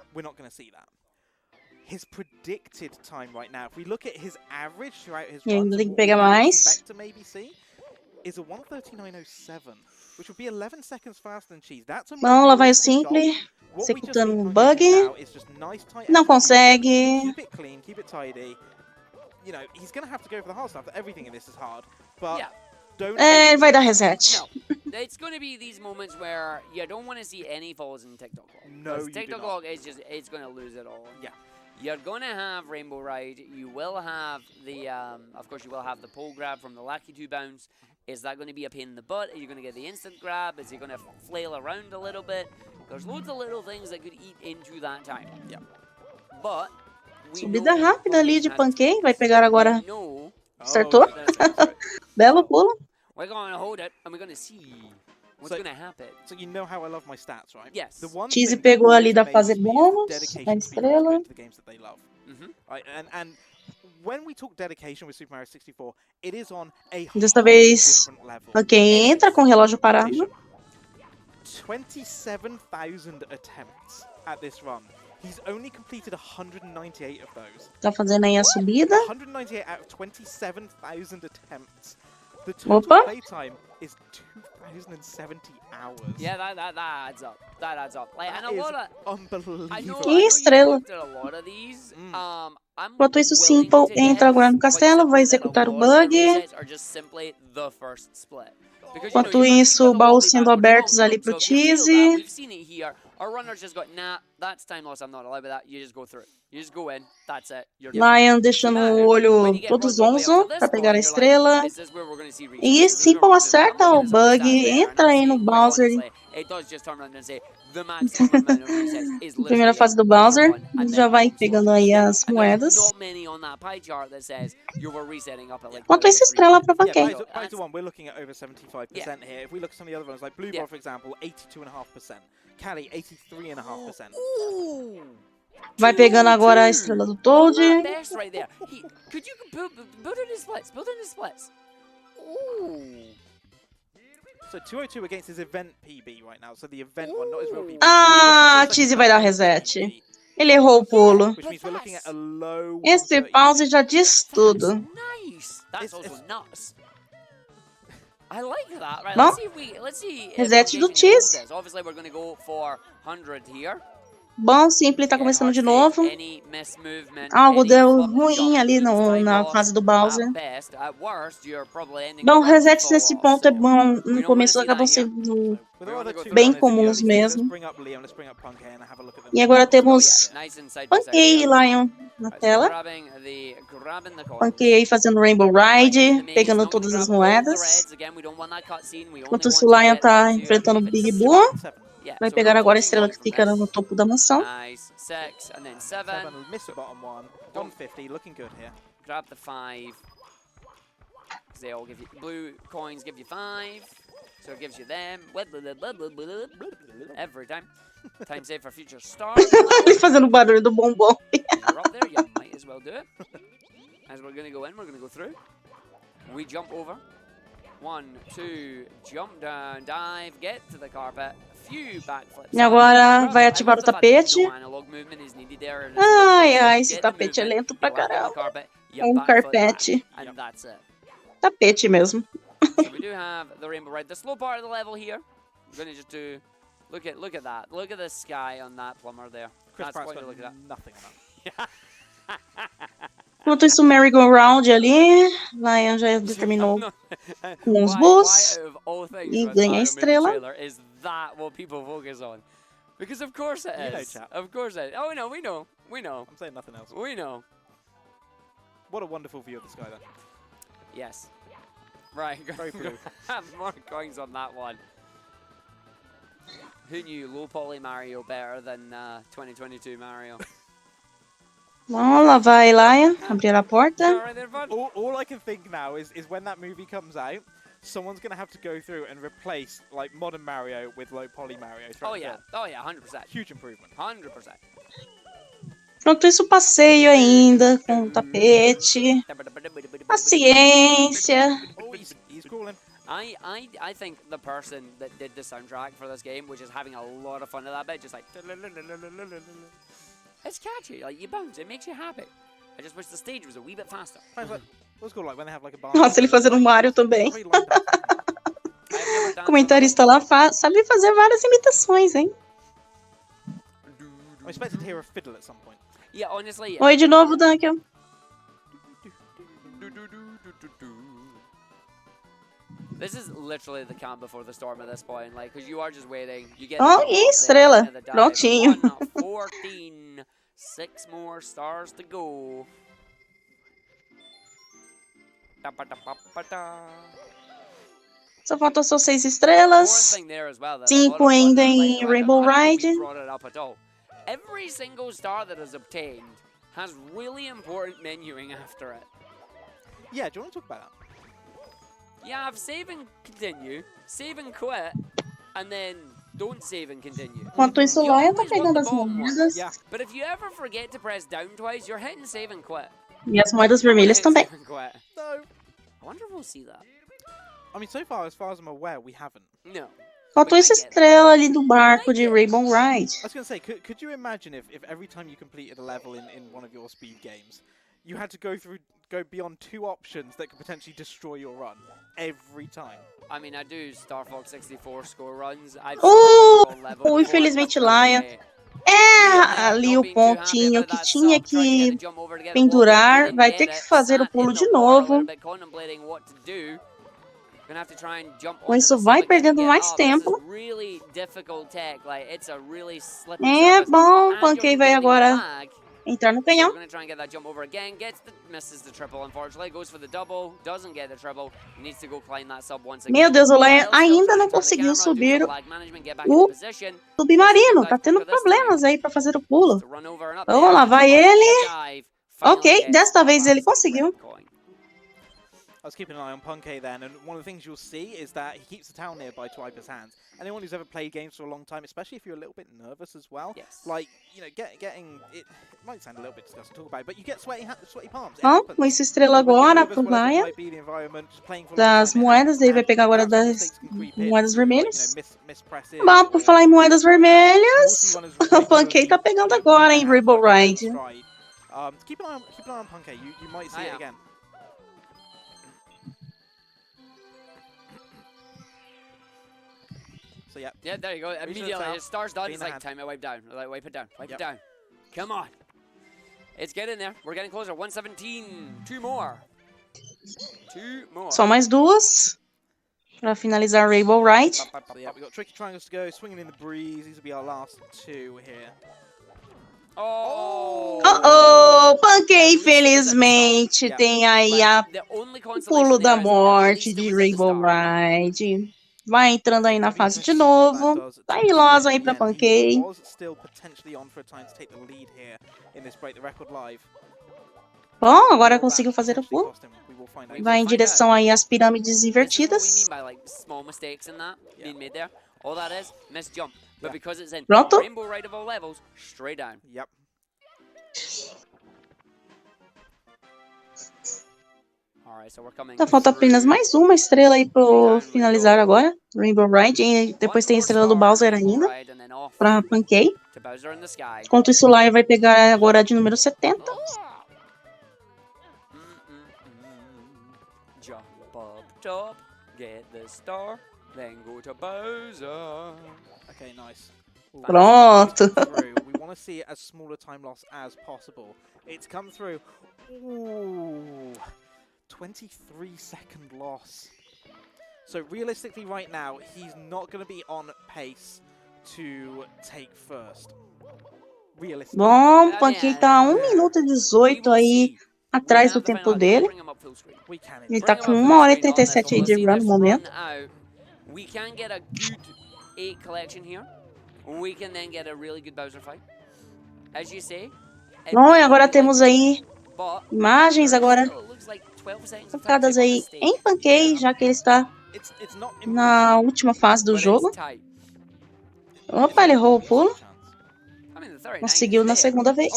His predicted time right now, if we look at his average throughout his E ainda runs, tem que pegar mais. to maybe see is a 1:39.07, which would be 11 seconds faster than Cheese. That's a Bom, lá vai o Simple, executando um bug. Não consegue. Keep it clean, keep it tidy. You know, he's going to have to go for the hard stuff. Everything in this is hard, but don't. Ele vai dar reset. No, it's going to be these moments where you don't want to see any falls in TikTok Clock. No, you do TikTok not. Clock is just, it's going to lose it all. Yeah. You're going to have Rainbow Ride. You will have the, of course, you will have the pole grab from the Lucky 2 bounce. Is that going to be a pain in the butt? Are you going to get the instant grab? Is he going to flail around a little bit? There's loads of little things that could eat into that time. Yeah. But we Subida know rápida ali de Pancake Pancake. Vai pegar agora. we know Acertou? Belo pulo. we're going to hold it and we're going to see what's So- going to happen. So you know how I love my stats, right? Yes. The one Cheese thing that pegou ali always da amazes fase me is the bônus, dedication da to people estrela. put into the games that they love. Mhm. Right? And when we talk dedication with Super Mario 64, it is on a Desta whole vez, different level. Pancake entra com o relógio parado. Dedication. 27,000 attempts at this run. He's only completed 198 of those. Tá fazendo aí a subida. 198 out of 27,000 attempts. The total Opa. playtime is 2,070 hours. Yeah, that adds up. That adds up. Like, and That a is lot of. unbelievable. I know, Que I know you've estrela. looked at a lot of these. I'm Enquanto isso, willing Simple to entra guess agora no quite castelo, vai simply that a executar o lot of the bug. resets are just simply the first split. Because, you know, Enquanto you might isso, go the baús whole sendo way abertos backwards, ali so pro if you feel that, Cheese. we've seen it here. Our runners just got, nah, that's time loss, I'm not allowed with that. You just go through. You just go in, that's it. You're done. Lion deixando Now, o olho when you get todo runs all the way up zonzo to this pra pegar a point, you're like, estrela. is this where we're going to see resets? E Is this where Simple we're gonna see- I'm acerta looking o at some of the bug, stats there, and entra I'm aí no seeing, quite Bowser. honestly, it does just turn around and say the maximum amount of resets is Primeira literally fase do number Bowser, one, and já then vai home floor. pegando aí as And there's moedas. not many on that pie chart that says you were resetting up at like Enquanto isso, 33 estrela pra points. Yeah, Pancake. So Bowser that's- 1, we're looking at over 75% here. If we look at some of the other ones, like Blue Yeah. Ball, for example, 82.5%. Cali, 83.5%. Ooh. Vai pegando agora a 202 estrela do on Toad. that best right there. Could you build in his splits? Build in his splits. Ooh. So 202 against his event PB right now. So the event one, not his real PB. Ah, This is Cheese just vai dar like a reset. PB, Ele errou o pulo. which means we're looking at a low Esse 130. pause já diz That's tudo. nice. That's It's- also it's- nuts. I like that. Right, Bom, let's see if reset do Foundation can hold Cheese. this. Obviously, we're going to go for 100 here. Bom, Simple tá Again, começando de hard novo. save, any miss movement, Algo any deu flop ruim jump ali means time na loss fase do Bowser. at best. At worst, you're probably ending Bom, up right resets to nesse fall off. ponto é So, bom. we No don't wanna começo see acabam that here. sendo With We the only other go two through bem runners in the comuns early mesmo. Let's bring up Liam, let's bring up Punk and have a look at them. E agora temos Nice inside for a second Pancake e here. Lion na Right, so tela. grabbing the coins. Pancake aí fazendo Rainbow Right into Ride, the maze, pegando not gonna todas as grab all the moedas. reds. Again, we don't want that cutscene. We only Enquanto isso, want o to Lion get tá up to enfrentando o even Big six. Boo. Yeah, Vai so pegar we're agora a 14 estrela points que from fica this. no topo da mansão. Nice. 6 and then 7. 7, miss the bottom one. 150, looking good here. Grab the 5. Because they all give you blue coins, give you 5. So it gives you them. Every time. Time save for future stars. Ele fazendo o barulho do bombom. You're up there, you might as well do it. As we're going to go in, we're going to go through. We jump over. 1, 2, jump down, dive, get to the carpet. Few backflips. E agora Well, vai I ativar love o the fact that tapete. no analog movement is needed there, and it's Ai, just ai, esse get the tapete é movement, lento pra you land on the caramba. carpet, you É um backflip carpete. back, and that's it. Tapete mesmo. So we do have the rainbow ride. The slow part of the level here. We're gonna just do. Look at that. Look at the sky on that plumber there. Chris That's Pratt's what got you look at nothing on that. Enquanto isso, o merry-go-round ali. Lion já determinou com os bulls. Why out of all things E when ganha a Lion made the estrela. trailer, is that what people focus on? Because of course it You know, is. chap. Of course it is. Oh, we know. I'm saying nothing else. We know. What a wonderful view of the sky there. Yes. Right. Very blue. Have more coins on that one. Who knew low poly Mario better than 2022 Mario? Bom, lá vai Lion abrir a porta. Alright there, bud. All I can think now is when that movie comes out, someone's going to have to go through and replace like modern Mario with low poly Mario. throughout Oh the yeah. film. Oh yeah. 100%. Huge improvement. 100%. Enquanto isso, o passeio ainda com o tapete. Paciência. Oh, he's crawling. I think the person that did the soundtrack for this game was just having a lot of fun at that bit, just like it's catchy, like you bounce, it makes you happy. I just wish the stage was a wee bit faster. Sounds like, what's it called like when they have like a bar. Nossa, ele fazendo um Mario também. O comentarista lá sabe fazer várias imitações, hein? I'm expected to hear a fiddle at some point. Yeah, honestly. Oi de novo, Duncan. This is literally the calm before the storm at this point, like, because you are just waiting. You get Oh, the e jump up there estrela. and the dive. Prontinho. 1, 14, 6 more stars to go. Só faltam só 6 One estrelas. thing there as well that a 5 lot of ainda runners, em like, Rainbow I don't think Ride. we brought it up at all. Every single star that is obtained has really important menuing after it. Yeah, do you want to talk about that? You have save and continue, save and quit, and then don't save and continue. Enquanto isso, You Laia tá always want pegando the as bottom one. moedas. Yeah. But if you ever forget to press down twice, you're hitting save and quit. E as moedas You don't wanna vermelhas hit também. save and quit. No. I wonder if we'll see that. I mean, so far as I'm aware, we haven't. No. Faltou essa estrela ali do barco de Rainbow Ride. I was going to say, could you imagine if every time you completed a level in one of your speed games, you had to go beyond 2 options that could potentially destroy your run every time? I mean, I do Star Fox 64 score runs. I've Infelizmente, Laia. É ali o pontinho que tinha que pendurar. Vai ter que fazer o pulo de novo. Com isso, vai perdendo mais tempo. É bom, o Pancake vai agora entrar no canhão. Meu Deus, o Laia ainda não conseguiu subir o submarino. Tá tendo problemas aí para fazer o pulo. Vamos lá, vai ele. Ok, desta vez ele conseguiu. I was keeping an eye on Punkay then, and one of the things you'll see is that he keeps the town nearby to wipe his hands. Anyone who's ever played games for a long time, especially if you're a little bit nervous as well, like, you know, getting it might sound a little bit disgusting to talk about, but you get sweaty palms. Bom, com essa estrela agora pro Laia. Das moedas, ele vai pegar agora das moedas vermelhas. Bom, por falar em moedas vermelhas, o Pancake tá pegando agora em Rainbow Ride. Keep an eye on Punkay. You might see it again. So yeah, there you go. Immediately, his star's done. It's like, time to wipe down. Like, wipe it down. Wipe it down. Come on. It's getting there. We're getting closer. 117. 2 more. 2 more. Só mais 2 para finalizar Rainbow Ride. So yeah, we got tricky triangles to go. Swinging in the breeze. These will be our last 2 here. Pancake, infelizmente, tem aí o pulo da morte de Rainbow Ride. Vai entrando aí na fase de novo. Tá iloso aí pra Pancake. Bom, agora conseguiu fazer o pulo. Vai em direção aí às pirâmides invertidas. Pronto. Tá, falta apenas mais uma estrela aí pro finalizar agora. Rainbow Ride. E depois tem a estrela do Bowser ainda. Pra Pancake. Enquanto isso, o Laia vai pegar agora a de número 70. Pronto. We want to see as small a time loss as possible. It's come through. Ooh. 23-second loss. So realistically right now, he's not going to be on pace to take first. Realistically. Bom, Pancake tá 1 minuto e 18 aí atrás do tempo dele. Ele tá com 1 hora e 37 aí de run no momento. We can get a good 8 collection here. We can then get a really good Bowser fight. As you say. Bom, e agora temos aí imagens agora focadas aí em Pancake, já que ele está na última fase do jogo. Opa, ele errou o pulo. Conseguiu na segunda vez.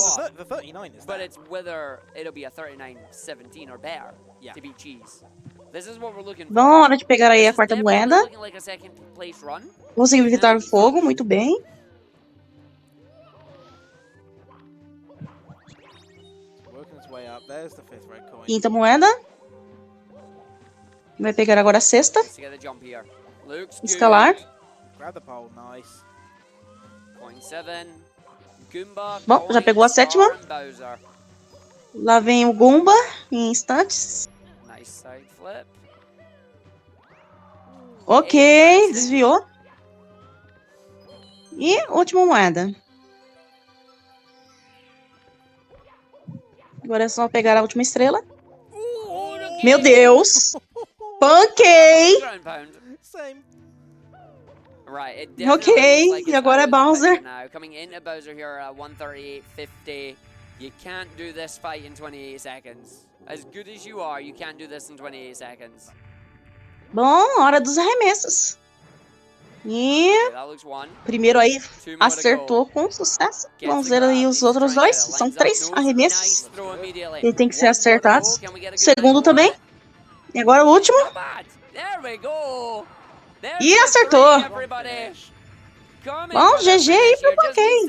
Bom, hora de pegar aí a 4ª moeda. Conseguiu evitar o fogo, muito bem. Quinta moeda. Vai pegar agora a 6ª. Escalar. Bom, já pegou a 7ª. Lá vem o Goomba em instantes. Ok, desviou. E última moeda. Agora é só pegar a última estrela. Meu Deus! Pankei! Ground pound. Same. Right, it Ok, definitely looks like e it's agora é out of the Bowser. picture now. Coming into Bowser here at 138.50. You can't do this fight in 28 seconds. As good as you are, you can't do this in 28 seconds. Bom, hora dos arremessos. E Okay, that looks one. primeiro aí Two more to acertou go. com sucesso. Gets Vamos the ver grab, aí needs os to outros try and dois. get it. São Lines up, 3 nose, arremessos. nice throw immediately. Ele tem que ser One more to go. acertados. Can we get a good Segundo nice roll também. on it? E agora o último. Not bad. There we go. There's E the acertou. three, everybody. Coming Bom, for the GG aí finish pro here. Just Pankei. needs to